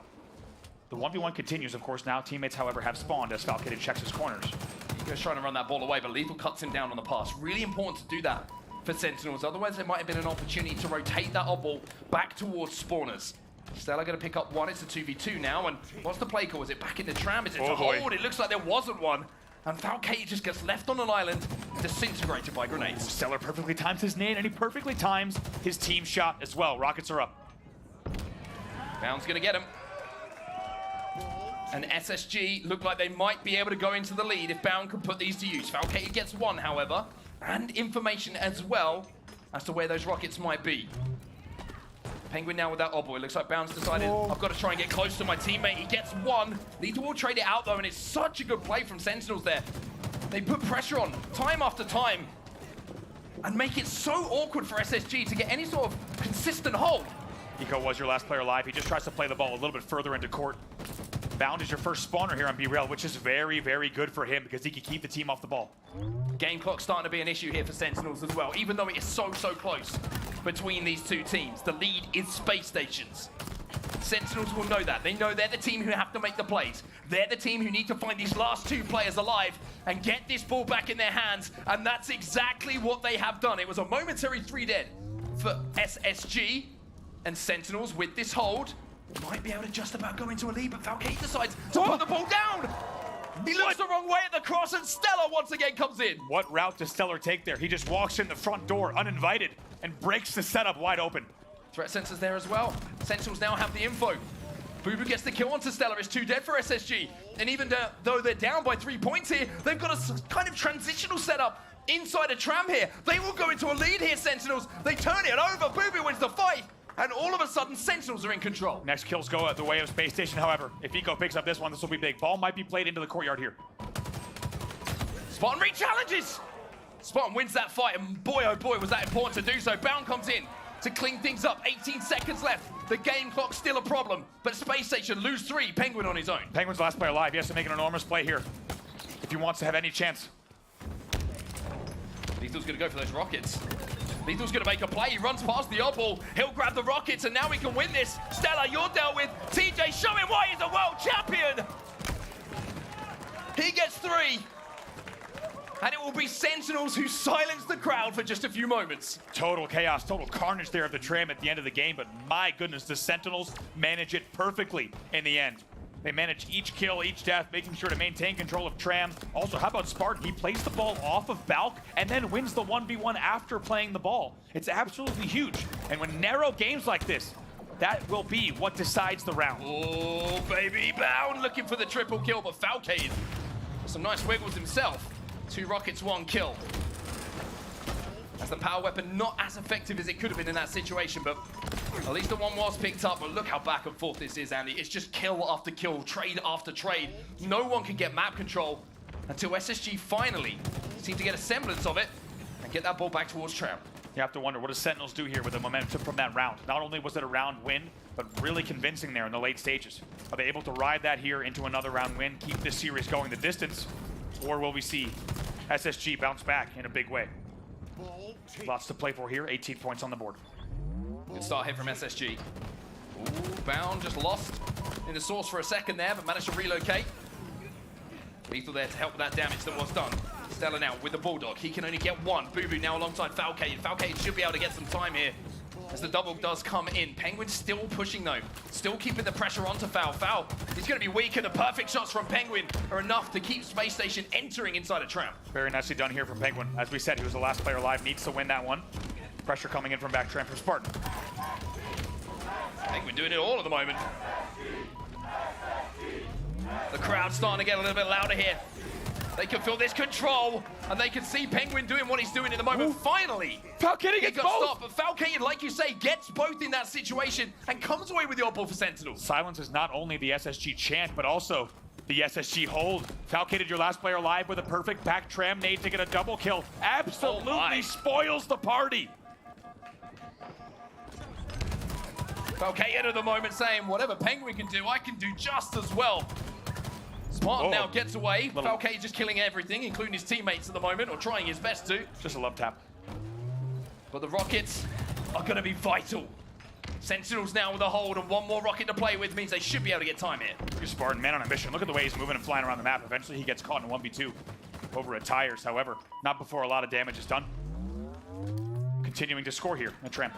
The 1v1 continues, of course, now. Teammates, however, have spawned as Falcated checks his corners. Eco's trying to run that ball away, but Lethal cuts him down on the pass. Really important to do that for Sentinels. Otherwise, there might have been an opportunity to rotate that Oddball back towards spawners. Stella going to pick up one. It's a 2v2 now. And what's the play call? Is it back into Tram? Is it to hold? It looks like there wasn't one. And Falcated just gets left on an island, disintegrated by grenades. Stellar perfectly times his nade, and he perfectly times his team shot as well. Rockets are up. Bound's going to get him. And SSG look like they might be able to go into the lead if Bound can put these to use. Falcated gets one, however, and information as well as to where those rockets might be. Penguin now with that Oddball. It looks like Bound's decided, I've got to try and get close to my teammate. He gets one. Lethal will trade it out, though, and it's such a good play from Sentinels there. They put pressure on time after time and make it so awkward for SSG to get any sort of consistent hold. Eco was your last player alive. He just tries to play the ball a little bit further into court. Bound is your first spawner here on B-Rail, which is very, very good for him because he can keep the team off the ball. Game clock starting to be an issue here for Sentinels as well, even though it is so close between these two teams. The lead is Space Station's. Sentinels will know that. They know they're the team who have to make the plays. They're the team who need to find these last two players alive and get this ball back in their hands, and that's exactly what they have done. It was a momentary 3 dead for SSG, and Sentinels with this hold might be able to just about go into a lead, but Falcated decides to put the ball down. He looks the wrong way at the cross, and Stellar once again comes in. What route does Stellar take there? He just walks in the front door uninvited and breaks the setup wide open. Threat sensors there as well. Sentinels now have the info. Boo Boo gets the kill onto Stellar. It's 2 dead for SSG. And even though they're down by 3 points here, they've got a kind of transitional setup inside a Tram here. They will go into a lead here, Sentinels. They turn it over. Boo Boo wins the fight. And all of a sudden, Sentinels are in control. Next kills go the way of Space Station, however. If Eco picks up this one, this will be big. Ball might be played into the courtyard here. Spartan re-challenges. Spartan wins that fight, and boy, oh boy, was that important to do so. Bound comes in to clean things up. 18 seconds left. The game clock's still a problem, but Space Station lose 3. Penguin on his own. Penguin's the last player alive. He has to make an enormous play here if he wants to have any chance. Lethal's going to go for those rockets. Lethal's going to make a play. He runs past the Oddball. He'll grab the rockets, and now we can win this. Stella, you're dealt with. TJ showing why he's a world champion. He gets 3. And it will be Sentinels who silence the crowd for just a few moments. Total chaos, total carnage there of the Tram at the end of the game, but my goodness, the Sentinels manage it perfectly in the end. They manage each kill, each death, making sure to maintain control of Tram. Also, how about Spartan? He plays the ball off of Balk and then wins the 1v1 after playing the ball. It's absolutely huge. And when narrow games like this, that will be what decides the round. Oh, baby, Bound looking for the triple kill, but Falcated, some nice wiggles himself. 2 rockets, 1 kill. As the power weapon not as effective as it could have been in that situation, but at least the one was picked up. But look how back and forth this is, Andy. It's just kill after kill, trade after trade. No one can get map control until SSG finally seem to get a semblance of it and get that ball back towards Tram. You have to wonder, what does Sentinels do here with the momentum from that round? Not only was it a round win, but really convincing there in the late stages. Are they able to ride that here into another round win, keep this series going the distance, or will we see SSG bounce back in a big way? Lots to play for here, 18 points on the board. Good start here from SSG. Ooh, Bound just lost in the source for a second there, but managed to relocate. Lethal there to help with that damage that was done. Stella now with the Bulldog. He can only get one. Boo Boo now alongside Falcade. Falcade should be able to get some time here as the double does come in. Penguin still pushing though. Still keeping the pressure onto Foul. Foul, he's going to be weaker. The perfect shots from Penguin are enough to keep Space Station entering inside a trap. Very nicely done here from Penguin. As we said, he was the last player alive. Needs to win that one. Pressure coming in from back tramp from Spartan. Penguin doing it all at the moment. The crowd's starting to get a little bit louder here. They can feel this control, and they can see Penguin doing what he's doing in the moment. Ooh. Finally, Falcade gets both. Stopped, but Falcade, like you say, gets both in that situation and comes away with the Oddball for Sentinels. Silence is not only the SSG chant, but also the SSG hold. Falcade, your last player alive with a perfect back tram nade to get a double kill. Absolutely spoils the party. Falcade at the moment saying, whatever Penguin can do, I can do just as well. Spartan now gets away. Falcade just killing everything, including his teammates at the moment, or trying his best to. Just a love tap. But the rockets are going to be vital. Sentinels now with a hold, and one more rocket to play with means they should be able to get time here. Spartan, man on a mission. Look at the way he's moving and flying around the map. Eventually he gets caught in a 1v2 over at tires, however, not before a lot of damage is done. Continuing to score here, a tramp.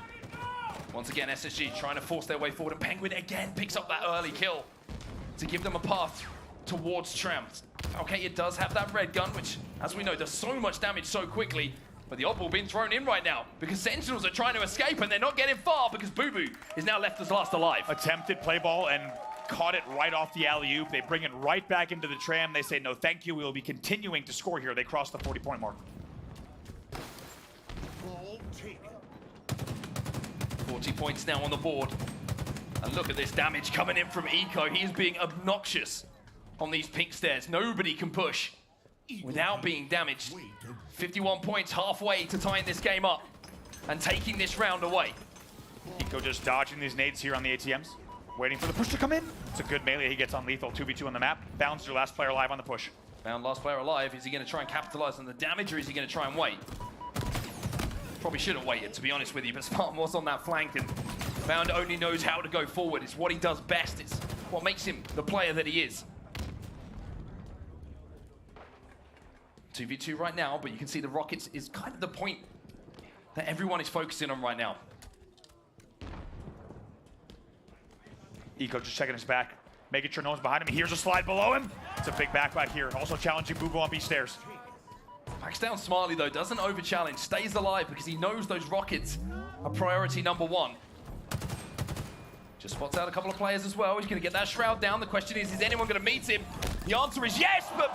Once again, SSG trying to force their way forward, and Penguin again picks up that early kill to give them a path towards Tramp. Okay, it does have that red gun, which, as we know, does so much damage so quickly. But the Oddball being thrown in right now because Sentinels are trying to escape, and they're not getting far because Boo Boo is now left as last alive. Attempted play ball and caught it right off the alley-oop. They bring it right back into the tram. They say, no, thank you. We will be continuing to score here. They cross the 40-point mark. 40 points now on the board. And look at this damage coming in from Eco. He is being obnoxious on these pink stairs. Nobody can push without being damaged. 51 points, halfway to tying this game up and taking this round away. Eco just dodging these nades here on the ATMs, waiting for the push to come in. It's a good melee. He gets on lethal. 2v2 on the map. Bounds your last player alive on the push. Bound last player alive. Is he going to try and capitalize on the damage, or is he going to try and wait? Probably should have waited, to be honest with you, but Spartan was on that flank, and Bound only knows how to go forward. It's what he does best. It's what makes him the player that he is. 2v2 right now, but you can see the Rockets is kind of the point that everyone is focusing on right now. Eco just checking his back, making sure no one's behind him. Here's a slide below him. It's a big backback here. Also challenging Boo Boo on B stairs. Backs down Smiley though, doesn't over-challenge, stays alive because he knows those rockets are priority number one. Just spots out a couple of players as well. He's going to get that shroud down. The question is anyone going to meet him? The answer is yes, but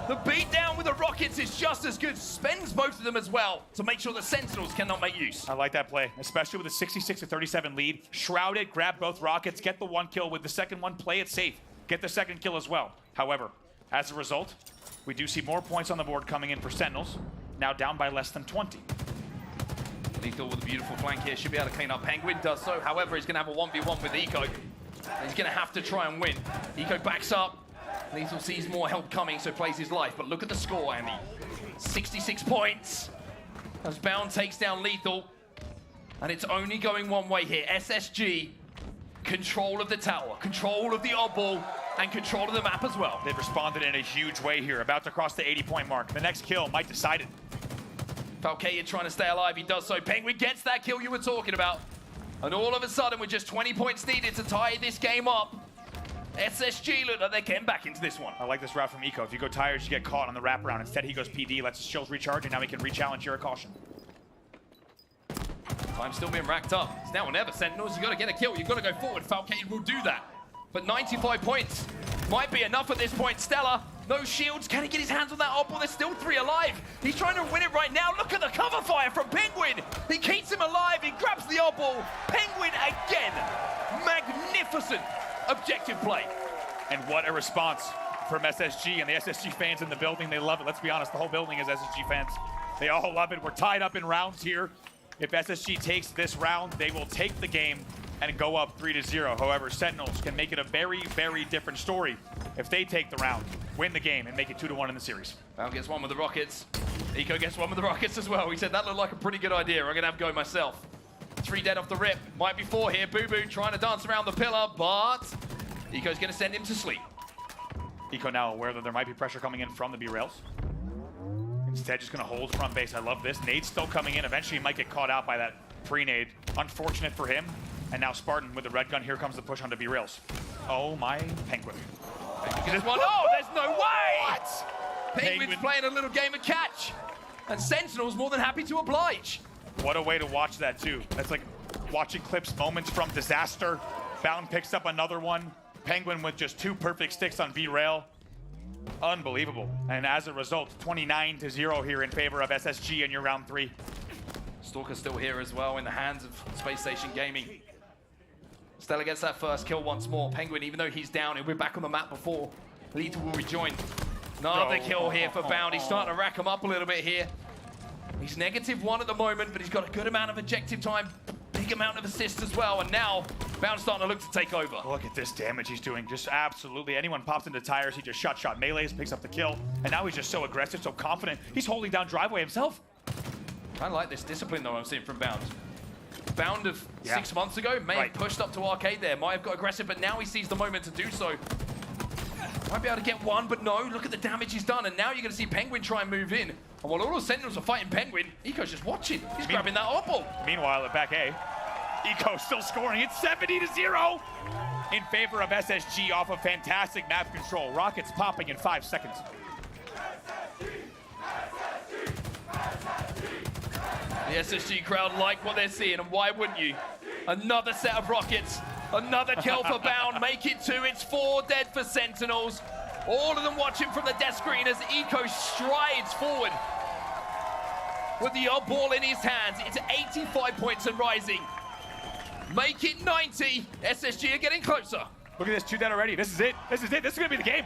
the beat down with the rockets is just as good. Spends both of them as well to make sure the Sentinels cannot make use. I like that play, especially with a 66-37 lead. Shroud it, grab both rockets, get the one kill. With the second one, play it safe. Get the second kill as well. However, as a result, we do see more points on the board coming in for Sentinels, now down by less than 20. Lethal with a beautiful flank here, should be able to clean up. Penguin does so, however, he's going to have a 1v1 with Eco. He's going to have to try and win. Eco backs up. Lethal sees more help coming, so plays his life. But look at the score, Andy. 66 points. As Bound takes down Lethal. And it's only going one way here. SSG, control of the tower, control of the Oddball, and control of the map as well. They've responded in a huge way here, about to cross the 80-point mark. The next kill might decide it. Falcade trying to stay alive, he does so. Penguin gets that kill you were talking about. And all of a sudden, with just 20 points needed to tie this game up, SSG look like they're getting back into this one. I like this route from Eco. If you go tires, you get caught on the wraparound. Instead, he goes PD, lets his shields recharge, and now he can re-challenge here at caution. Time still being racked up. It's now or never, Sentinels. You got to get a kill. You've got to go forward. Falcade will do that. But 95 points might be enough at this point. Stella, no shields. Can he get his hands on that Oddball? There's still 3 alive. He's trying to win it right now. Look at the cover fire from Penguin. He keeps him alive. He grabs the Oddball. Penguin again. Magnificent objective play. And what a response from SSG and the SSG fans in the building. They love it. Let's be honest, the whole building is SSG fans. They all love it. We're tied up in rounds here. If SSG takes this round, they will take the game and go up 3-0. However, Sentinels can make it a very, very different story if they take the round, win the game, and make it 2-1 in the series. Val gets one with the Rockets. Eco gets one with the Rockets as well. He said that looked like a pretty good idea. I'm going to have a go myself. 3 dead off the rip. Might be 4 here. Boo Boo trying to dance around the pillar, but Eco's going to send him to sleep. Eco now aware that there might be pressure coming in from the B-Rails. Instead, just going to hold front base. I love this. Nade's still coming in. Eventually, he might get caught out by that pre-nade. Unfortunate for him. And now Spartan with the red gun. Here comes the push onto B-Rails. Oh my Penguin. There's one. Oh, there's no way! What? Penguin's playing a little game of catch. And Sentinel's more than happy to oblige. What a way to watch that, too. That's like watching clips, moments from disaster. Bound picks up another one. Penguin with just 2 perfect sticks on B-Rail. Unbelievable. And as a result, 29-0 here in favor of SSG in your round 3. Stalker's still here as well in the hands of Spacestation Gaming. Stella gets that first kill once more. Penguin, even though he's down, and we're back on the map before, Lethal will rejoin. Another kill here for Bound. He's starting to rack him up a little bit here. He's -1 at the moment, but he's got a good amount of objective time, big amount of assists as well, and now Bound's starting to look to take over. Look at this damage he's doing. Just absolutely anyone pops into tires, he just shot melees, picks up the kill, and now he's just so aggressive, so confident. He's holding down driveway himself. I like this discipline, though, I'm seeing from Bound. Bound of 6 months ago may have pushed up to arcade there, might have got aggressive, but now he sees the moment to do so. Might be able to get one, but no, look at the damage he's done, and now you're going to see Penguin try and move in. And while all the Sentinels are fighting Penguin, Eco's just watching. He's grabbing that Oddball. Meanwhile, at back A, Eco still scoring. It's 70-0 in favor of SSG off of fantastic map control. Rockets popping in 5 seconds. The SSG crowd like what they're seeing, and why wouldn't you? Another set of rockets, another kill for Bound, make it 2, it's 4 dead for Sentinels. All of them watching from the death screen as Eco strides forward with the Oddball in his hands. It's 85 points and rising. Make it 90, SSG are getting closer. Look at this, 2 dead already. This is it, this is it, this is gonna be the game.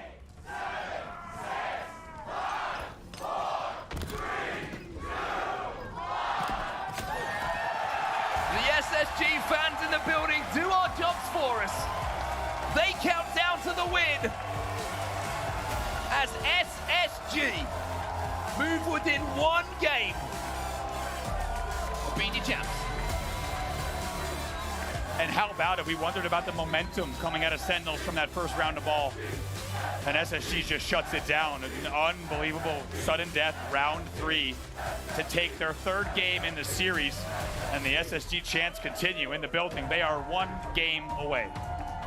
SSG fans in the building, do our jobs for us. They count down to the win as SSG move within 1 game of being your champs. And how about it? We wondered about the momentum coming out of Sentinels from that first round of ball. And SSG just shuts it down. An unbelievable sudden death, round 3, to take their 3rd game in the series. And the SSG chants continue in the building. They are 1 game away.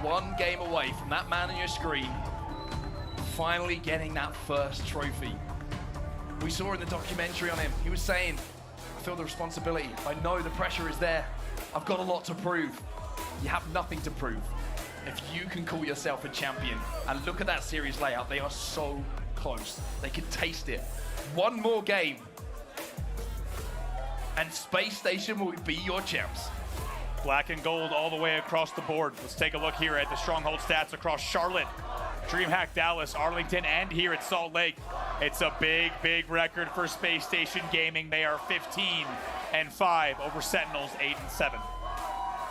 1 game away from that man on your screen finally getting that first trophy. We saw in the documentary on him, he was saying, I feel the responsibility. I know the pressure is there. I've got a lot to prove. You have nothing to prove. If you can call yourself a champion, and look at that series layout, they are so close. They can taste it. 1 more game, and Space Station will be your champs. Black and gold all the way across the board. Let's take a look here at the Stronghold stats across Charlotte, DreamHack Dallas, Arlington, and here at Salt Lake. It's a big, big record for Space Station Gaming. They are 15-5 over Sentinels, 8-7.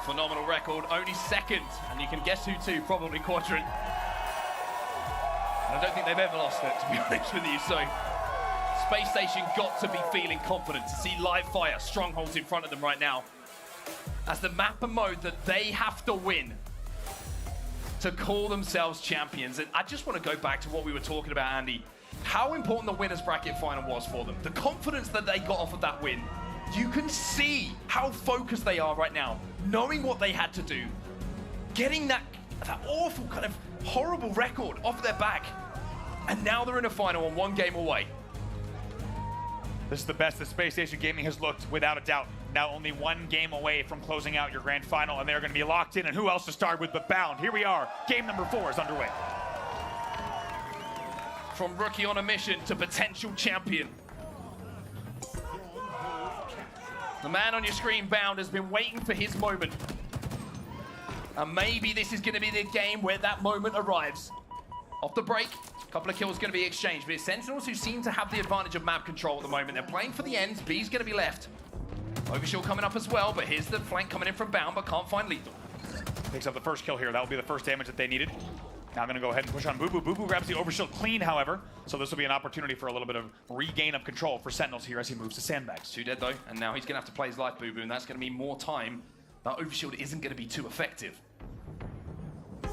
Phenomenal record, only 2nd, and you can guess who to, probably Quadrant. And I don't think they've ever lost it, to be honest with you, so Space Station got to be feeling confident to see live fire, Strongholds in front of them right now. As the map and mode that they have to win to call themselves champions. And I just want to go back to what we were talking about, Andy. How important the winners bracket final was for them. The confidence that they got off of that win. You can see how focused they are right now, knowing what they had to do, getting that awful kind of horrible record off their back. And now they're in a final and 1 game away. This is the best that Space Station Gaming has looked, without a doubt. Now only 1 game away from closing out your grand final, and they're going to be locked in. And who else to start with but Bound? Here we are. Game number 4 is underway. From rookie on a mission to potential champion. The man on your screen, Bound, has been waiting for his moment. And maybe this is going to be the game where that moment arrives. Off the break, Couple of kills going to be exchanged, but it's Sentinels who seem to have the advantage of map control at the moment. They're playing for the ends. B's going to be left. Overshield coming up as well, but here's the flank coming in from Bound, but can't find Lethal. Picks up the first kill here. That will be the first damage that they needed. Now going to go ahead and push on Boo Boo. Boo Boo grabs the overshield clean, however, so this will be an opportunity for a little bit of regain of control for Sentinels here as he moves to sandbags. 2 dead though, and now he's going to have to play his life, Boo Boo, and that's going to mean more time. That overshield isn't going to be too effective.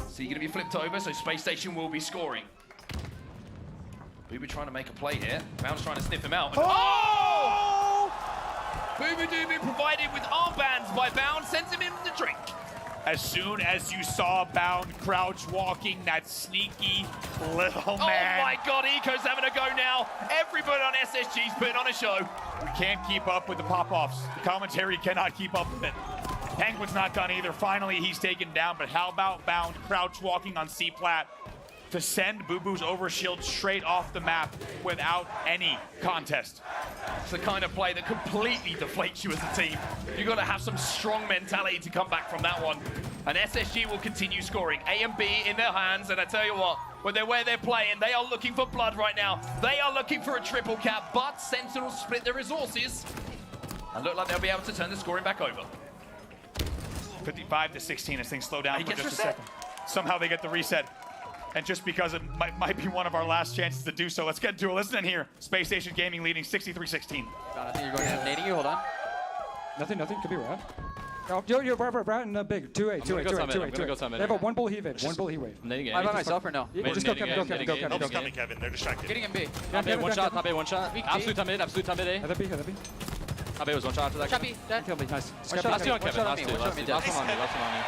So you're going to be flipped over, so Space Station will be scoring. Boo Boo trying to make a play here. Bound's trying to sniff him out. And Boo Boo Doo provided with armbands by Bound, sends him in the drink. As soon as you saw Bound crouch walking, that sneaky little man. Oh my god, Eco's having a go now. Everybody on SSG's putting on a show. We can't keep up with the pop-offs. The commentary cannot keep up with it. Penguin's not done either. Finally, he's taken down, but how about Bound crouch walking on C-Plat to send Boo Boo's overshield straight off the map without any contest? It's the kind of play that completely deflates you as a team. You've got to have some strong mentality to come back from that one. And SSG will continue scoring. A and B in their hands, and I tell you what, when they're where they're playing, they are looking for blood right now. They are looking for a triple cap, but Sentinels split their resources and look like they'll be able to turn the scoring back over. 55-16 as things slow down for just a second. Somehow they get the reset. And just because it might be one of our last chances to do so, let's get into a listen in here. Space Station Gaming leading 63-16. I think you're going to have nading you. Hold on. Nothing. Could be Rad. Oh, yo, Brad and Big. 2-8. They have a one bull heat wave. One bull heat wave. Am I by myself or no? Just go Kevin. Help's coming, Kevin. They're distracted. Getting him B. Top A, one shot. Top A, one shot. Absolute top mid. Absolute top mid A. Heather B. Top A was one shot after that. Shot B. Dead. Kill me. Nice. Last two on Kevin. Last one on me. Last one on me.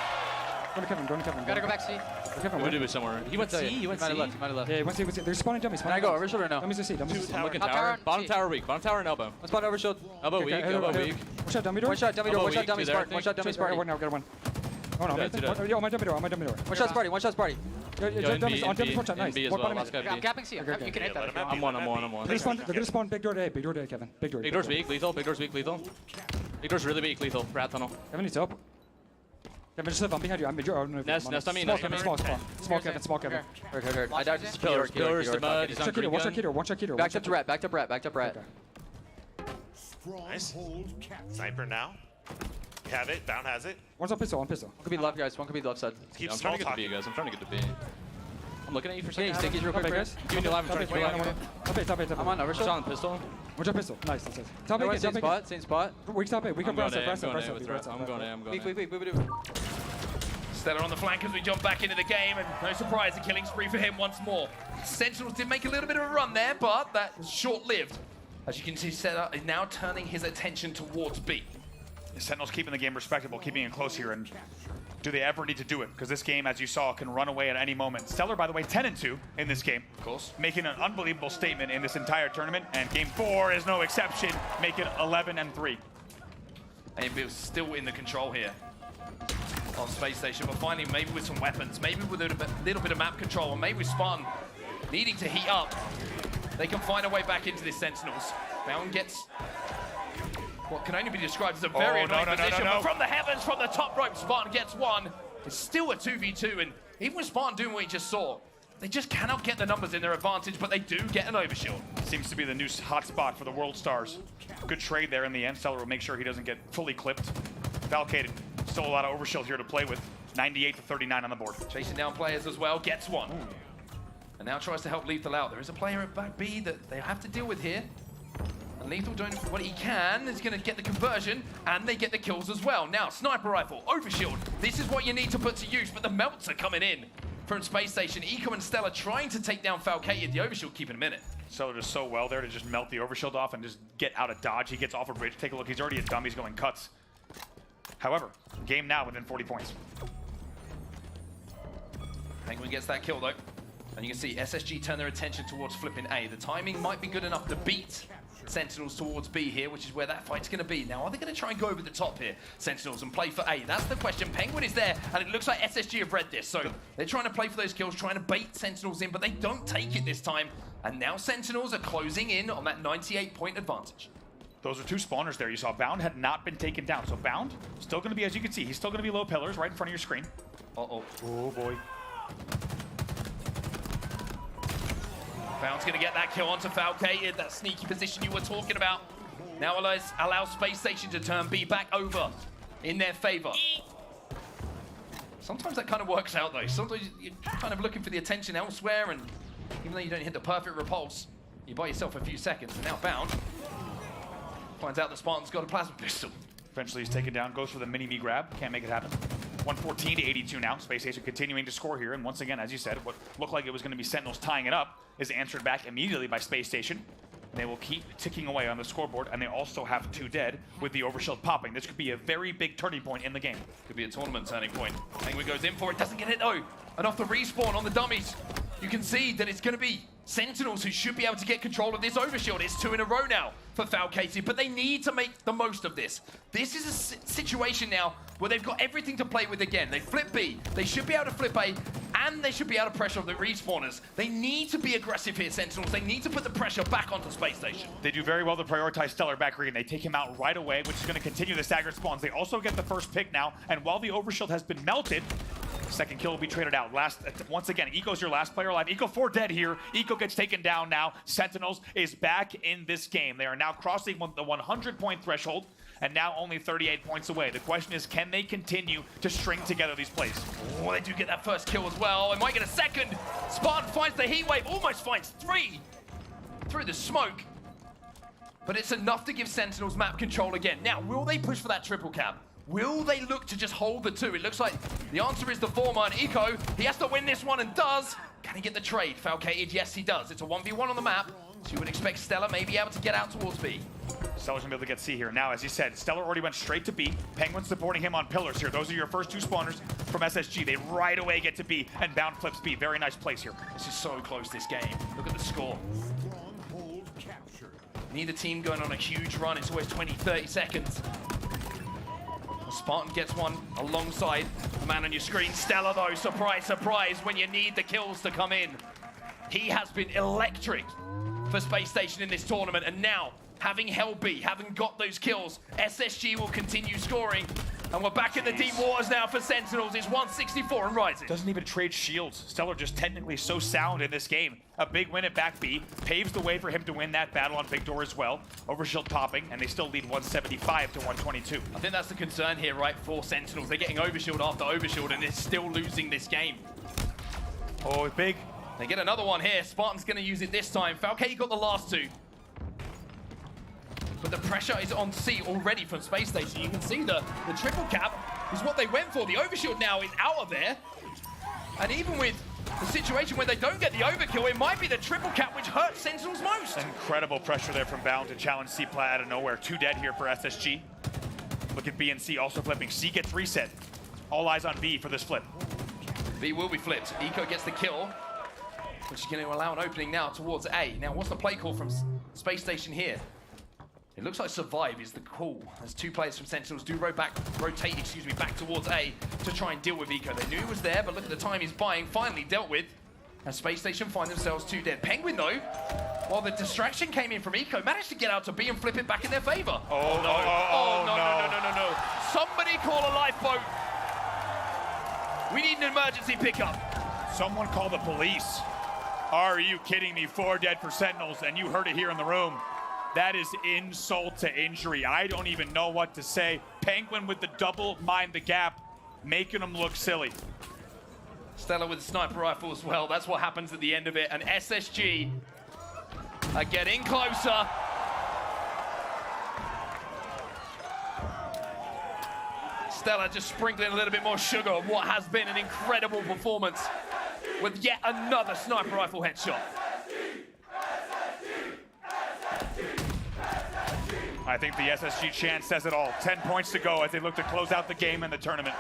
Go to Kevin. Gotta go back C. Kevin, we do it somewhere. He went C. He might have left. Yeah, he went C. They're spawning dummies. Can I go overshield or no? Dummies to C. I'm looking tower. Bottom tower weak. Bottom tower and elbow. Let's spawn overshield. Elbow weak. Elbow weak. One shot dummy door. One shot dummy door. One shot dummy spark. One shot dummy spark. One now. Got one. Oh no. Yo, my dummy door. One shot's party. One shot's party. Yo, dummies on dummies. One shot. Nice. I'm capping C. You can hit that. I'm one. They're gonna spawn big door to A. Big door to A, Kevin. Big door. Big door's weak. Lethal. Big door's weak. Lethal. Big door's really weak. Lethal. Rat tunnel. Kevin needs help. Kevin, just live. I'm behind you. I'm mid. Nest on me. Small Kevin. Hurt. I died just pillars to mud. One shot Keter. Backed up Rat. Nice. Sniper now. We have it. Bound has it. One's on pistol. One could be left, guys. One could be left side. Keep I'm small trying to get to B, guys. I'm trying to get to B. I'm looking at you for a second. Stickies real quick, guys. Give me the live. I'm trying to Top A. I'm on overshield. on pistol. One shot pistol. Nice. Top A. Same spot. We can top A. We can press it. I'm going A. Weak. Stellar on the flank as we jump back into the game, and no surprise, a killing spree for him once more. Sentinels did make a little bit of a run there, but that was short-lived. As you can see, Stellar is now turning his attention towards B. The Sentinels keeping the game respectable, keeping it close here, and do they ever need to do it? Because this game, as you saw, can run away at any moment. Stellar, by the way, 10-2 in this game. Of course. Making an unbelievable statement in this entire tournament, and game 4 is no exception, making 11-3. And B was still in the control here of Space Station, but finally maybe with some weapons, maybe with a little bit of map control, and maybe with Spawn needing to heat up, they can find a way back into this Sentinels. Bound gets what can only be described as a very annoying position, but from the heavens, from the top rope, Spartan gets one. It's still a 2v2, and even with Spartan doing what he just saw, they just cannot get the numbers in their advantage, but they do get an overshield. Seems to be the new hot spot for the World Stars. Good trade there in the end. Stellar will make sure he doesn't get fully clipped. Valkated, still a lot of overshield here to play with. 98-39 on the board. Chasing down players as well, gets one. And now tries to help Lethal out. There is a player at back B that they have to deal with here. And Lethal doing what he can is going to get the conversion, and they get the kills as well. Now, sniper rifle, overshield. This is what you need to put to use, but the melts are coming in from Space Station. Eco and Stella trying to take down Falcated. The overshield keeping him in it. Stellar does so well there to just melt the overshield off and just get out of dodge. He gets off a bridge. Take a look. He's already a dumb. He's going cuts. However, game now within 40 points. Penguin gets that kill though. And you can see SSG turn their attention towards flipping A. The timing might be good enough to beat Sentinels towards B here, which is where that fight's going to be. Now, are they going to try and go over the top here, Sentinels, and play for A? That's the question. Penguin is there, and it looks like SSG have read this. So they're trying to play for those kills, trying to bait Sentinels in, but they don't take it this time. And now Sentinels are closing in on that 98-point advantage. Those are two spawners there. You saw Bound had not been taken down. So Bound, still going to be, as you can see, he's still going to be low pillars right in front of your screen. Uh-oh. Oh, boy. Found's going to get that kill onto Falcated, that sneaky position you were talking about. Now allows Space Station to turn B back over in their favor. Sometimes that kind of works out though. Sometimes you're kind of looking for the attention elsewhere, and even though you don't hit the perfect repulse, you buy yourself a few seconds. And now Found finds out the Spartan's got a plasma pistol. Eventually he's taken down, goes for the mini-me grab. Can't make it happen. 114 to 82 now. Space Station continuing to score here. And once again, as you said, what looked like it was going to be Sentinels tying it up is answered back immediately by Space Station. They will keep ticking away on the scoreboard, and they also have 2 dead with the overshield popping. This could be a very big turning point in the game. Could be a tournament turning point. Penguin goes in for it, doesn't get it though. And off the respawn on the dummies, you can see that it's going to be Sentinels who should be able to get control of this overshield. It's 2 in a row now for Falcated, but they need to make the most of this. This is a situation now where they've got everything to play with again. They flip B, they should be able to flip A, and they should be able to pressure the respawners. They need to be aggressive here, Sentinels. They need to put the pressure back onto Space Station. They do very well to prioritize Stellar back green. They take him out right away, which is going to continue the staggered spawns. They also get the first pick now, and while the overshield has been melted, second kill will be traded out. Once again, Eco's your last player alive. Eco 4 dead here. Eco gets taken down now. Sentinels is back in this game. They are now crossing the 100-point threshold, and now only 38 points away. The question is, can they continue to string together these plays? Oh, they do get that first kill as well. They might get a second. Spartan finds the heat wave, almost finds 3 through the smoke. But it's enough to give Sentinels map control again. Now, will they push for that triple cap? Will they look to just hold the 2? It looks like the answer is the former, and Eco, he has to win this one and does. Can he get the trade? Falcated, yes he does. It's a 1v1 on the map, so you would expect Stellar may be able to get out towards B. Stellar's gonna be able to get C here. Now, as you said, Stellar already went straight to B. Penguin supporting him on pillars here. Those are your first 2 spawners from SSG. They right away get to B, and Bound flips B. Very nice place here. This is so close, this game. Look at the score. Neither team going on a huge run. It's always 20, 30 seconds. Spartan gets one alongside the man on your screen. Stellar though, surprise, surprise, when you need the kills to come in. He has been electric for Space Station in this tournament, and now, having held B, having got those kills, SSG will continue scoring. And we're back in the deep waters now for Sentinels. It's 164 and rising. Doesn't even trade shields. Stellar just technically so sound in this game. A big win at back B paves the way for him to win that battle on Big Door as well. Overshield topping, and they still lead 175 to 122. I think that's the concern here, right, for Sentinels. They're getting overshield after overshield, and they're still losing this game. Oh, big. They get another one here. Spartan's going to use it this time. Falcated got the last 2. But the pressure is on C already from Space Station. You can see the triple cap is what they went for. The overshield now is out of there. And even with the situation where they don't get the overkill, it might be the triple cap which hurts Sentinels most. Incredible pressure there from Bound to challenge C plat out of nowhere. 2 dead here for SSG. Look at B and C also flipping. C gets reset. All eyes on B for this flip. B will be flipped. Eco gets the kill, which is going to allow an opening now towards A. Now, what's the play call from Space Station here? It looks like Survive is the call, as 2 players from Sentinels do rotate back towards A to try and deal with Eco. They knew he was there, but look at the time he's buying, finally dealt with. And Space Station find themselves 2 dead. Penguin, though, while the distraction came in from Eco, managed to get out to B and flip it back in their favor. Oh, no. No. Somebody call a lifeboat. We need an emergency pickup. Someone call the police. Are you kidding me? 4 dead for Sentinels, and you heard it here in the room. That is insult to injury. I don't even know what to say. Penguin with the double mind the gap, making them look silly. Stellar with the sniper rifle as well. That's what happens at the end of it. And SSG are getting closer. Stellar just sprinkling a little bit more sugar on what has been an incredible performance with yet another sniper rifle headshot. I think the SSG chant says it all. 10 points to go as they look to close out the game and the tournament.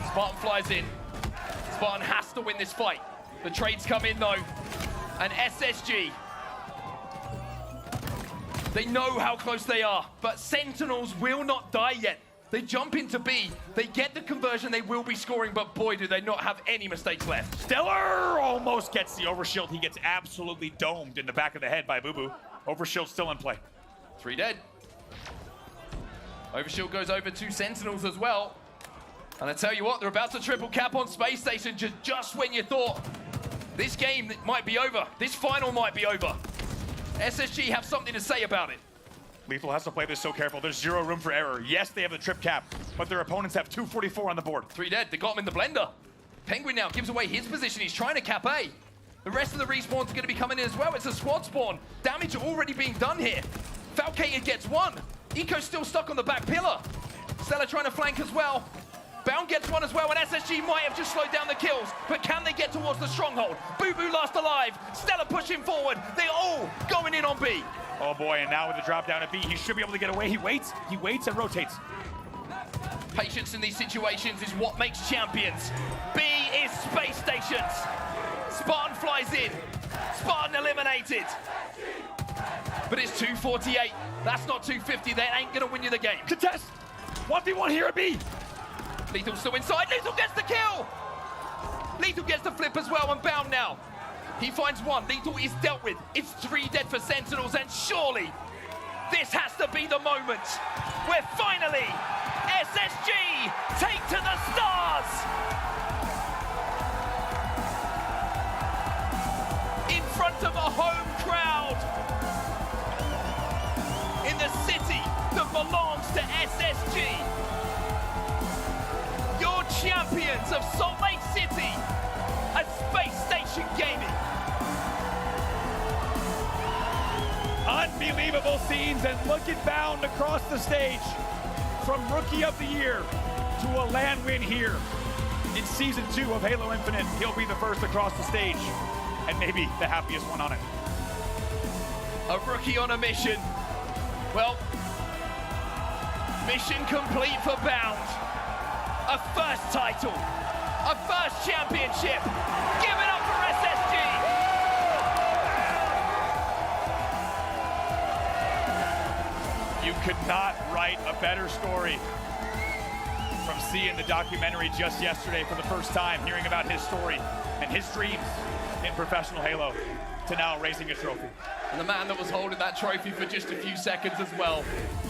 Spartan flies in. Spartan has to win this fight. The trades come in though. And SSG, they know how close they are, but Sentinels will not die yet. They jump into B, they get the conversion, they will be scoring, but boy, do they not have any mistakes left. Stellar almost gets the overshield. He gets absolutely domed in the back of the head by Boo Boo. Overshield still in play. 3 dead. Overshield goes over to Sentinels as well. And I tell you what, they're about to triple cap on Space Station just when you thought This game might be over. This final might be over. SSG have something to say about it. Lethal has to play this so careful. There's zero room for error. Yes, they have the trip cap, but their opponents have 244 on the board. 3 dead. They got him in the blender. Penguin now gives away his position. He's trying to cap A. The rest of the respawns are going to be coming in as well. It's a squad spawn. Damage already being done here. Falcated gets one. Eco's still stuck on the back pillar. Stella trying to flank as well. Bound gets one as well, and SSG might have just slowed down the kills, but can they get towards the stronghold? Boo Boo last alive. Stella pushing forward. They're all going in on B. Oh boy, and now with the drop down at B, he should be able to get away. He waits and rotates. Patience in these situations is what makes champions. B is Space Stations. Spartan flies in. Spartan eliminated. But it's 248. That's not 250. That ain't gonna win you the game. Contest! 1v1 here at B. Lethal's still inside. Lethal gets the kill. Lethal gets the flip as well, and Bound now. He finds one. Lethal is dealt with. It's 3 dead for Sentinels, and surely this has to be the moment where finally SSG take to the stars. In front of a home crowd. In the city that belongs to SSG. Your champions of Salt Lake City at Space Station Gaming. Unbelievable scenes, and look at Bound across the stage. From Rookie of the Year to a land win here. In Season 2 of Halo Infinite, he'll be the first across the stage, and maybe the happiest one on it. A rookie on a mission. Well, mission complete for Bound. A first title, a first championship. Give it up for SSG. You could not write a better story. From seeing the documentary just yesterday for the first time, hearing about his story and his dreams in professional Halo, to now raising a trophy. And the man that was holding that trophy for just a few seconds as well.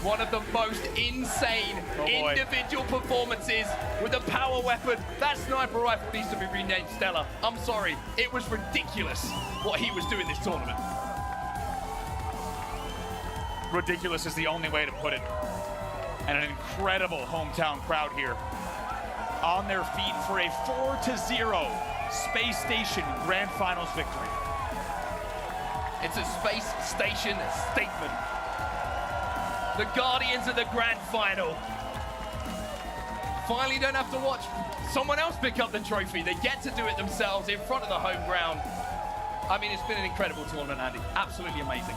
One of the most insane individual performances with a power weapon. That sniper rifle needs to be renamed Stella. I'm sorry, it was ridiculous what he was doing this tournament. Ridiculous is the only way to put it. And an incredible hometown crowd here. On their feet for a 4-0 Space Station Grand Finals victory. It's a Space Station statement. The Guardians of the Grand Final. Finally don't have to watch someone else pick up the trophy. They get to do it themselves in front of the home ground. I mean, it's been an incredible tournament, Andy. Absolutely amazing.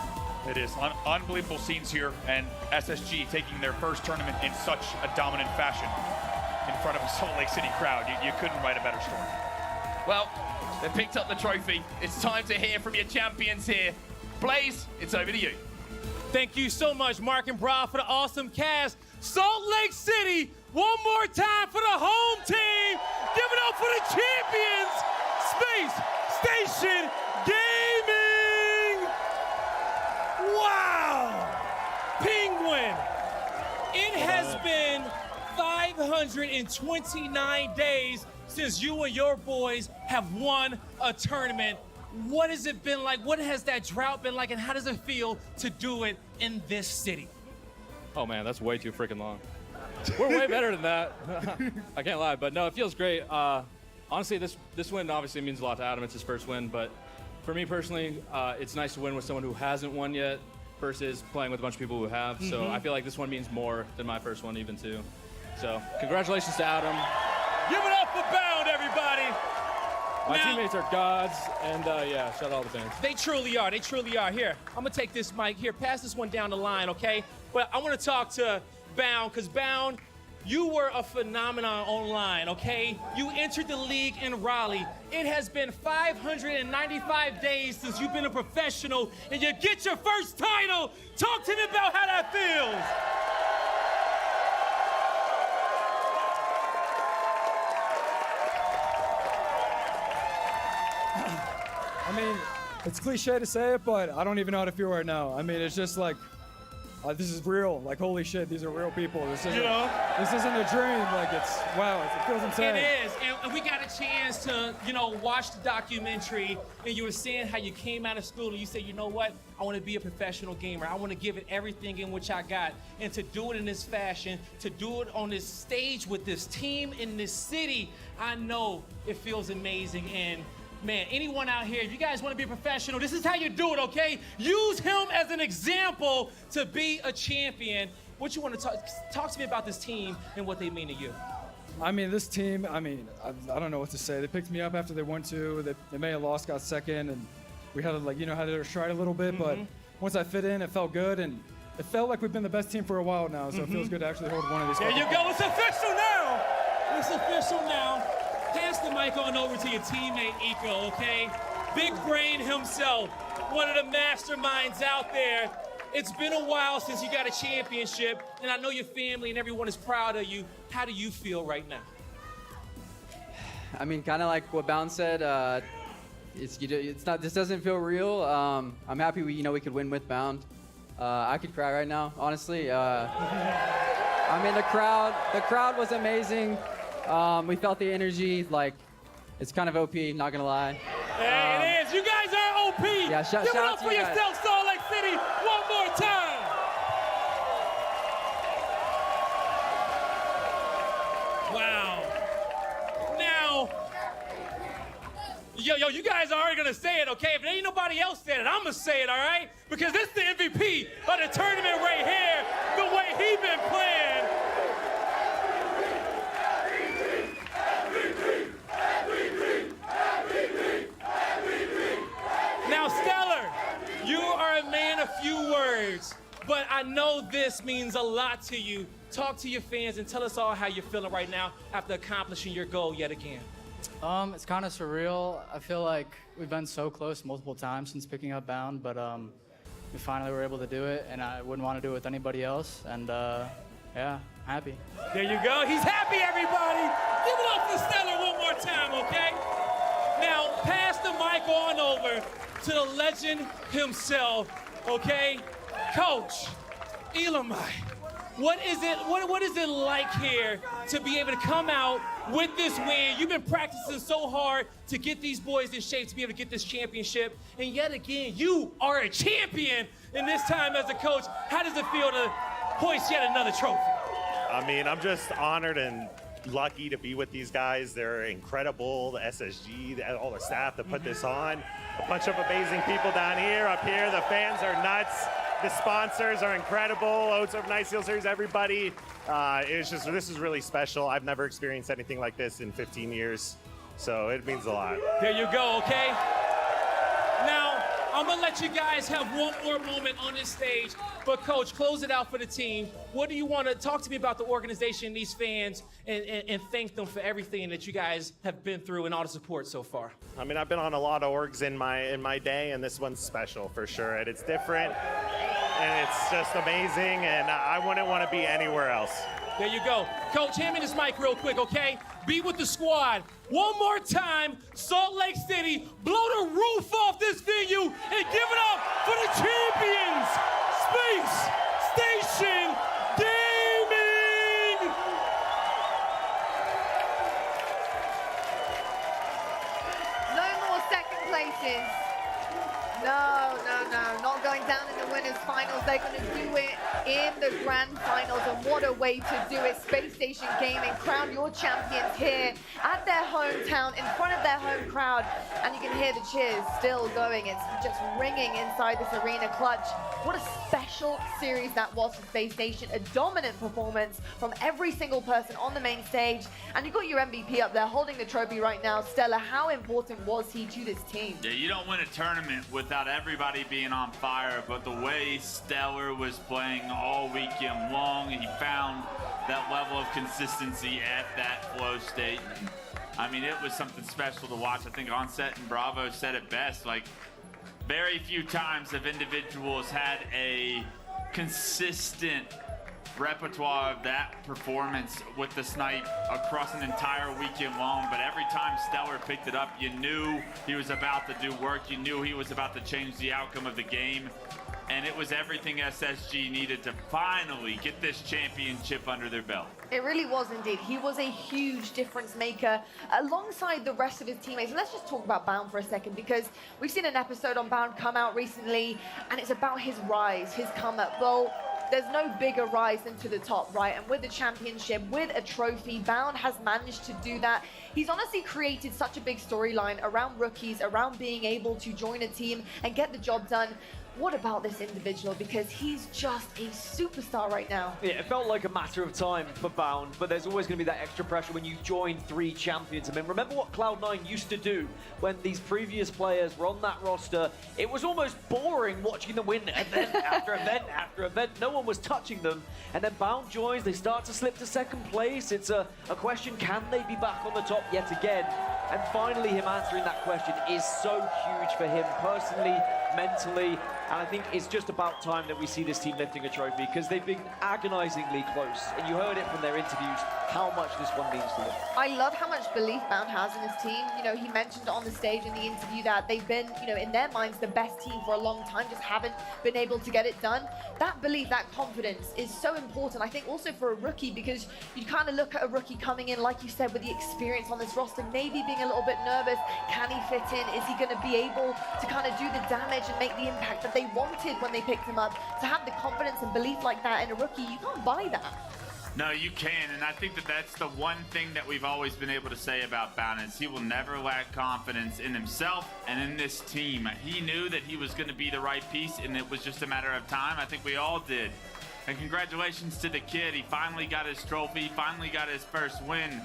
It is. Unbelievable scenes here, and SSG taking their first tournament in such a dominant fashion in front of a Salt Lake City crowd. You couldn't write a better story. Well, they picked up the trophy. It's time to hear from your champions here. Blaze, it's over to you. Thank you so much, Mark and Bra, for the awesome cast. Salt Lake City, one more time for the home team. Give it up for the champions, Space Station Gaming. Wow. Penguin, it has been 529 days since you and your boys have won a tournament. What has it been like? What has that drought been like? And how does it feel to do it in this city? Oh man, that's way too freaking long. We're way better than that. I can't lie, but no, it feels great. Honestly, this win obviously means a lot to Adam. It's his first win, but for me personally, it's nice to win with someone who hasn't won yet versus playing with a bunch of people who have. So I feel like this one means more than my first one even too. So congratulations to Adam. Give it up for Bound, everybody. My teammates are gods, and yeah, shout out all the fans. They truly are. They truly are. Here, I'm gonna take this mic. Here, pass this one down the line, okay? But I want to talk to Bound, because Bound, you were a phenomenon online, okay? You entered the league in Raleigh. It has been 595 days since you've been a professional, and you get your first title. Talk to me about how that feels. I mean, it's cliche to say it, but I don't even know how to feel right now. I mean, it's just like, this is real. Like, holy shit, these are real people. This isn't, You know? this isn't a dream. Like, it's, wow, it feels insane. It is, and we got a chance to, watch the documentary, and you were saying how you came out of school and you said, you know what, I want to be a professional gamer. I want to give it everything in which I got, and to do it in this fashion, to do it on this stage with this team in this city, I know it feels amazing. And man, anyone out here, if you guys want to be a professional, this is how you do it, okay? Use him as an example to be a champion. What you want to talk to me about this team and what they mean to you? I mean, this team, I don't know what to say. They picked me up after they won 2. They may have lost, got second, and we had to, had to stride a little bit, but once I fit in, it felt good, and it felt like we've been the best team for a while now, so it feels good to actually hold one of these. There you go, it's official now! It's official now. Pass the mic on over to your teammate, Eco, okay? Big brain himself, one of the masterminds out there. It's been a while since you got a championship, and I know your family and everyone is proud of you. How do you feel right now? I mean, kind of like what Bound said, this doesn't feel real. I'm happy we could win with Bound. I could cry right now, honestly. I mean, the crowd was amazing. We felt the energy, like, it's kind of OP, not gonna lie. Hey, it is. You guys are OP. Yeah, Give it up for yourself, Salt Lake City, one more time. Wow. Now, yo, you guys are already gonna say it, okay? If there ain't nobody else saying it, I'm gonna say it, all right? Because this is the MVP of the tournament right here, the way he been playing. Now, Stellar, you are a man of few words, but I know this means a lot to you. Talk to your fans and tell us all how you're feeling right now after accomplishing your goal yet again. It's kind of surreal. I feel like we've been so close multiple times since picking up Bound, but we finally were able to do it, and I wouldn't want to do it with anybody else, and yeah, happy. There you go. He's happy, everybody. Give it up for Stellar one more time, okay? Now, pass the mic on over to the legend himself, okay? Coach, Elamai, what is it like here to be able to come out with this win? You've been practicing so hard to get these boys in shape to be able to get this championship, and yet again, you are a champion, and this time as a coach, how does it feel to hoist yet another trophy? I mean, I'm just honored and lucky to be with these guys. They're incredible, the SSG, all the staff that put this on. A bunch of amazing people down here, up here. The fans are nuts. The sponsors are incredible. Oats of Night Seal Series, everybody. This is really special. I've never experienced anything like this in 15 years, so it means a lot. There you go, okay? Now, I'm gonna let you guys have one more moment on this stage, but Coach, close it out for the team. What do you want to talk to me about the organization, these fans, and thank them for everything that you guys have been through and all the support so far? I mean, I've been on a lot of orgs in my day, and this one's special for sure. And it's different, and it's just amazing, and I wouldn't want to be anywhere else. There you go. Coach, hand me this mic real quick, okay? Be with the squad. One more time, Salt Lake City, blow the roof off this venue and give it up for the champions, Spacestation Gaming! No more second places. No, not going down in the winners finals. They're going to do it in the grand finals, and what a way to do it. Spacestation Gaming crown your champions here at their hometown in front of their home crowd, and you can hear the cheers still going. It's just ringing inside this arena. Clutch, what a special series that was for Space Station. A dominant performance from every single person on the main stage, and you got your MVP up there holding the trophy right now. Stella, how important was he to this team? Yeah, you don't win a tournament without everybody being on fire, but the way Stellar was playing all weekend long, he found that level of consistency at that flow state. I mean, it was something special to watch. I think Onset and Bravo said it best. Like, very few times have individuals had a consistent repertoire of that performance with the snipe across an entire weekend long, but every time Stellar picked it up, you knew he was about to do work. You knew he was about to change the outcome of the game. and it was everything SSG needed to finally get this championship under their belt. It really was indeed. He was a huge difference maker alongside the rest of his teammates. And let's just talk about Bound for a second, because we've seen an episode on Bound come out recently, and it's about his rise, his come up. Well, there's no bigger rise than to the top, right? And with the championship, with a trophy, Bound has managed to do that. He's honestly created such a big storyline around rookies, around being able to join a team and get the job done. What about this individual? Because he's just a superstar right now. Yeah, it felt like a matter of time for Bound, but there's always going to be that extra pressure when you join 3 champions. I mean, remember what Cloud9 used to do when these previous players were on that roster? It was almost boring watching them win event after event after event. No one was touching them. And then Bound joins, they start to slip to second place. It's a question, can they be back on the top yet again? And finally, him answering that question is so huge for him personally, mentally. And I think it's just about time that we see this team lifting a trophy, because they've been agonizingly close. And you heard it from their interviews, how much this one means to them. I love how much belief Bound has in his team. You know, he mentioned on the stage in the interview that they've been, you know, in their minds, the best team for a long time, just haven't been able to get it done. That belief, that confidence is so important, I think, also for a rookie, because you kind of look at a rookie coming in, like you said, with the experience on this roster, maybe being a little bit nervous. Can he fit in? Is he going to be able to kind of do the damage and make the impact that they wanted when they picked him up? To have the confidence and belief like that in a rookie, you can't buy that. No, you can, and I think that that's the one thing that we've always been able to say about Bound is he will never lack confidence in himself and in this team. He knew that he was going to be the right piece, and it was just a matter of time. I think we all did. And congratulations to the kid. He finally got his trophy, finally got his first win.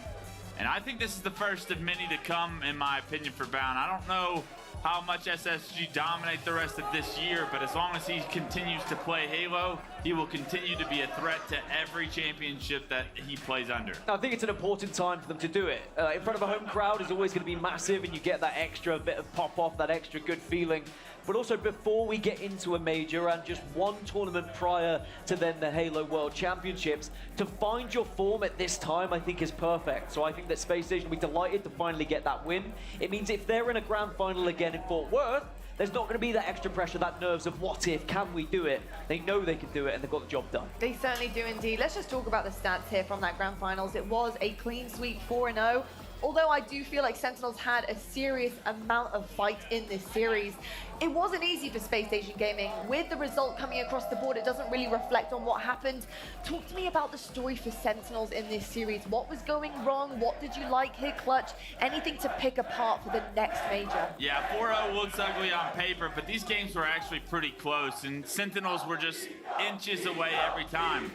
And I think this is the first of many to come, in my opinion, for Bound. I don't know how much SSG dominate the rest of this year, but as long as he continues to play Halo, he will continue to be a threat to every championship that he plays under. I think it's an important time for them to do it. In front of a home crowd is always going to be massive, and you get that extra bit of pop-off, that extra good feeling. But also before we get into a major and just one tournament prior to then the Halo World Championships, to find your form at this time I think is perfect. So I think that Spacestation will be delighted to finally get that win. It means if they're in a grand final again in Fort Worth, there's not going to be that extra pressure, that nerves of what if, can we do it? They know they can do it, and they've got the job done. They certainly do indeed. Let's just talk about the stats here from that grand finals. It was a clean sweep, 4-0. Although I do feel like Sentinels had a serious amount of fight in this series, it wasn't easy for Spacestation Gaming. With the result coming across the board, it doesn't really reflect on what happened. Talk to me about the story for Sentinels in this series. What was going wrong? What did you like here, Clutch? Anything to pick apart for the next major? Yeah, 4-0 looks ugly on paper, but these games were actually pretty close, and Sentinels were just inches away every time.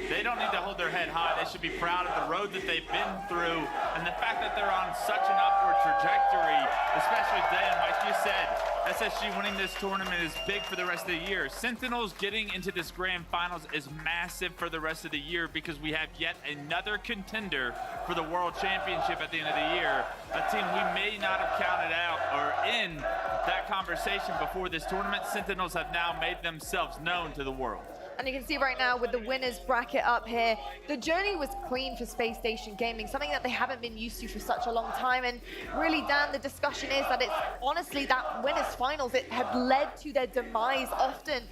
They don't need to hold their head high. They should be proud of the road that they've been through, and the fact that they're on such an upward trajectory, especially Dan, like you said, SSG winning this tournament is big for the rest of the year. Sentinels getting into this grand finals is massive for the rest of the year, because we have yet another contender for the World Championship at the end of the year. A team we may not have counted out or in that conversation before this tournament. Sentinels have now made themselves known to the world. And you can see right now with the winners bracket up here, the journey was clean for Spacestation Gaming, something that they haven't been used to for such a long time. And really, Dan, the discussion is that it's honestly that winners finals, it had led to their demise often.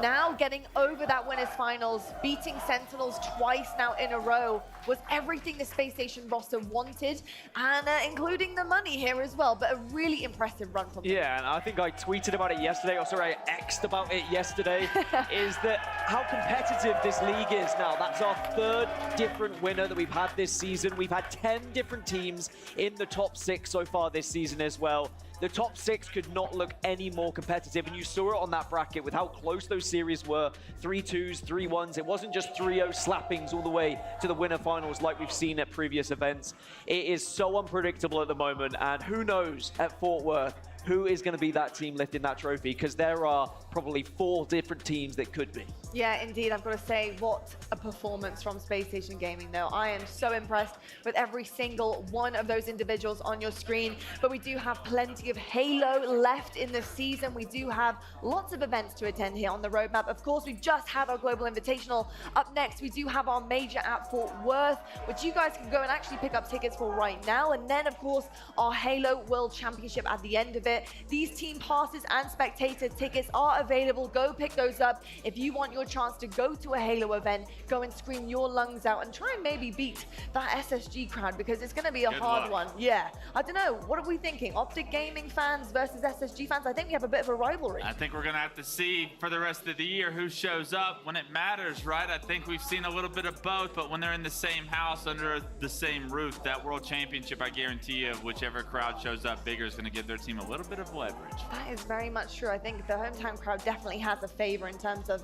Now getting over that winners finals, beating Sentinels twice now in a row, was everything the Spacestation roster wanted, and including the money here as well. But a really impressive run from them. Yeah, and I think I tweeted about it yesterday, or sorry, I X'd about it yesterday, is that how competitive this league is now. That's our 3rd different winner that we've had this season. We've had 10 different teams in the top 6 so far this season as well. The top 6 could not look any more competitive, and you saw it on that bracket with how close those series were. 3-2s, 3-1s. It wasn't just 3-0 slappings all the way to the winner finals like we've seen at previous events. It is so unpredictable at the moment, and who knows at Fort Worth who is going to be that team lifting that trophy, because there are probably 4 different teams that could be. Yeah, indeed. I've got to say, what a performance from Spacestation Gaming, though. I am so impressed with every single one of those individuals on your screen. But we do have plenty of Halo left in the season. We do have lots of events to attend here on the roadmap. Of course, we've just had our Global Invitational. Up next, we do have our major at Fort Worth, which you guys can go and actually pick up tickets for right now. And then, of course, our Halo World Championship at the end of it. These team passes and spectator tickets are available. Go pick those up. If you want your chance to go to a Halo event, go and scream your lungs out and try and maybe beat that SSG crowd, because it's going to be a hard one. Yeah, I don't know. What are we thinking? Optic Gaming fans versus SSG fans? I think we have a bit of a rivalry. I think we're going to have to see for the rest of the year who shows up when it matters, right? I think we've seen a little bit of both, but when they're in the same house under the same roof, that World Championship, I guarantee you, whichever crowd shows up bigger is going to give their team a little bit of leverage. That is very much true. I think the hometown crowd definitely has a favor in terms of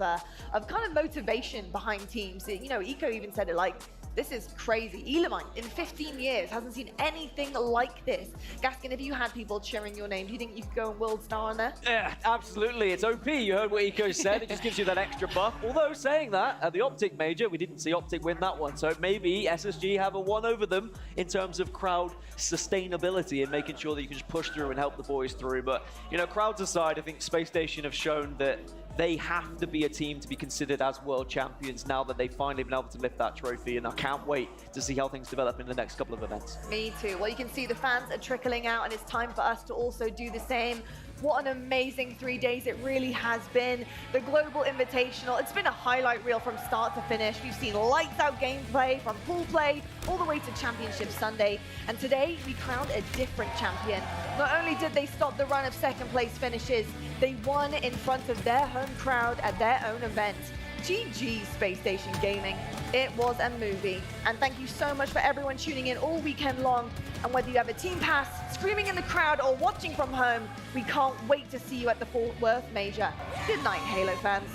kind of motivation behind teams. You know, Eco even said it like, this is crazy. Elimine, in 15 years, hasn't seen anything like this. Gaskin, if you had people cheering your name, do you think you could go and World Star on there? Yeah, absolutely. It's OP. You heard what Eco said. It just gives you that extra buff. Although, saying that, at the Optic Major, we didn't see Optic win that one. So maybe SSG have a one over them in terms of crowd sustainability and making sure that you can just push through and help the boys through. But, you know, crowds aside, I think Spacestation have shown that they have to be a team to be considered as world champions now that they've finally been able to lift that trophy, and I can't wait to see how things develop in the next couple of events. Me too. Well, you can see the fans are trickling out, and it's time for us to also do the same. What an amazing 3 days it really has been. The Global Invitational, it's been a highlight reel from start to finish. We've seen lights out gameplay from pool play all the way to Championship Sunday. And today we crowned a different champion. Not only did they stop the run of second place finishes, they won in front of their home crowd at their own event. GG Spacestation Gaming. It was a movie. And thank you so much for everyone tuning in all weekend long. And whether you have a team pass, screaming in the crowd, or watching from home, we can't wait to see you at the Fort Worth Major. Good night, Halo fans.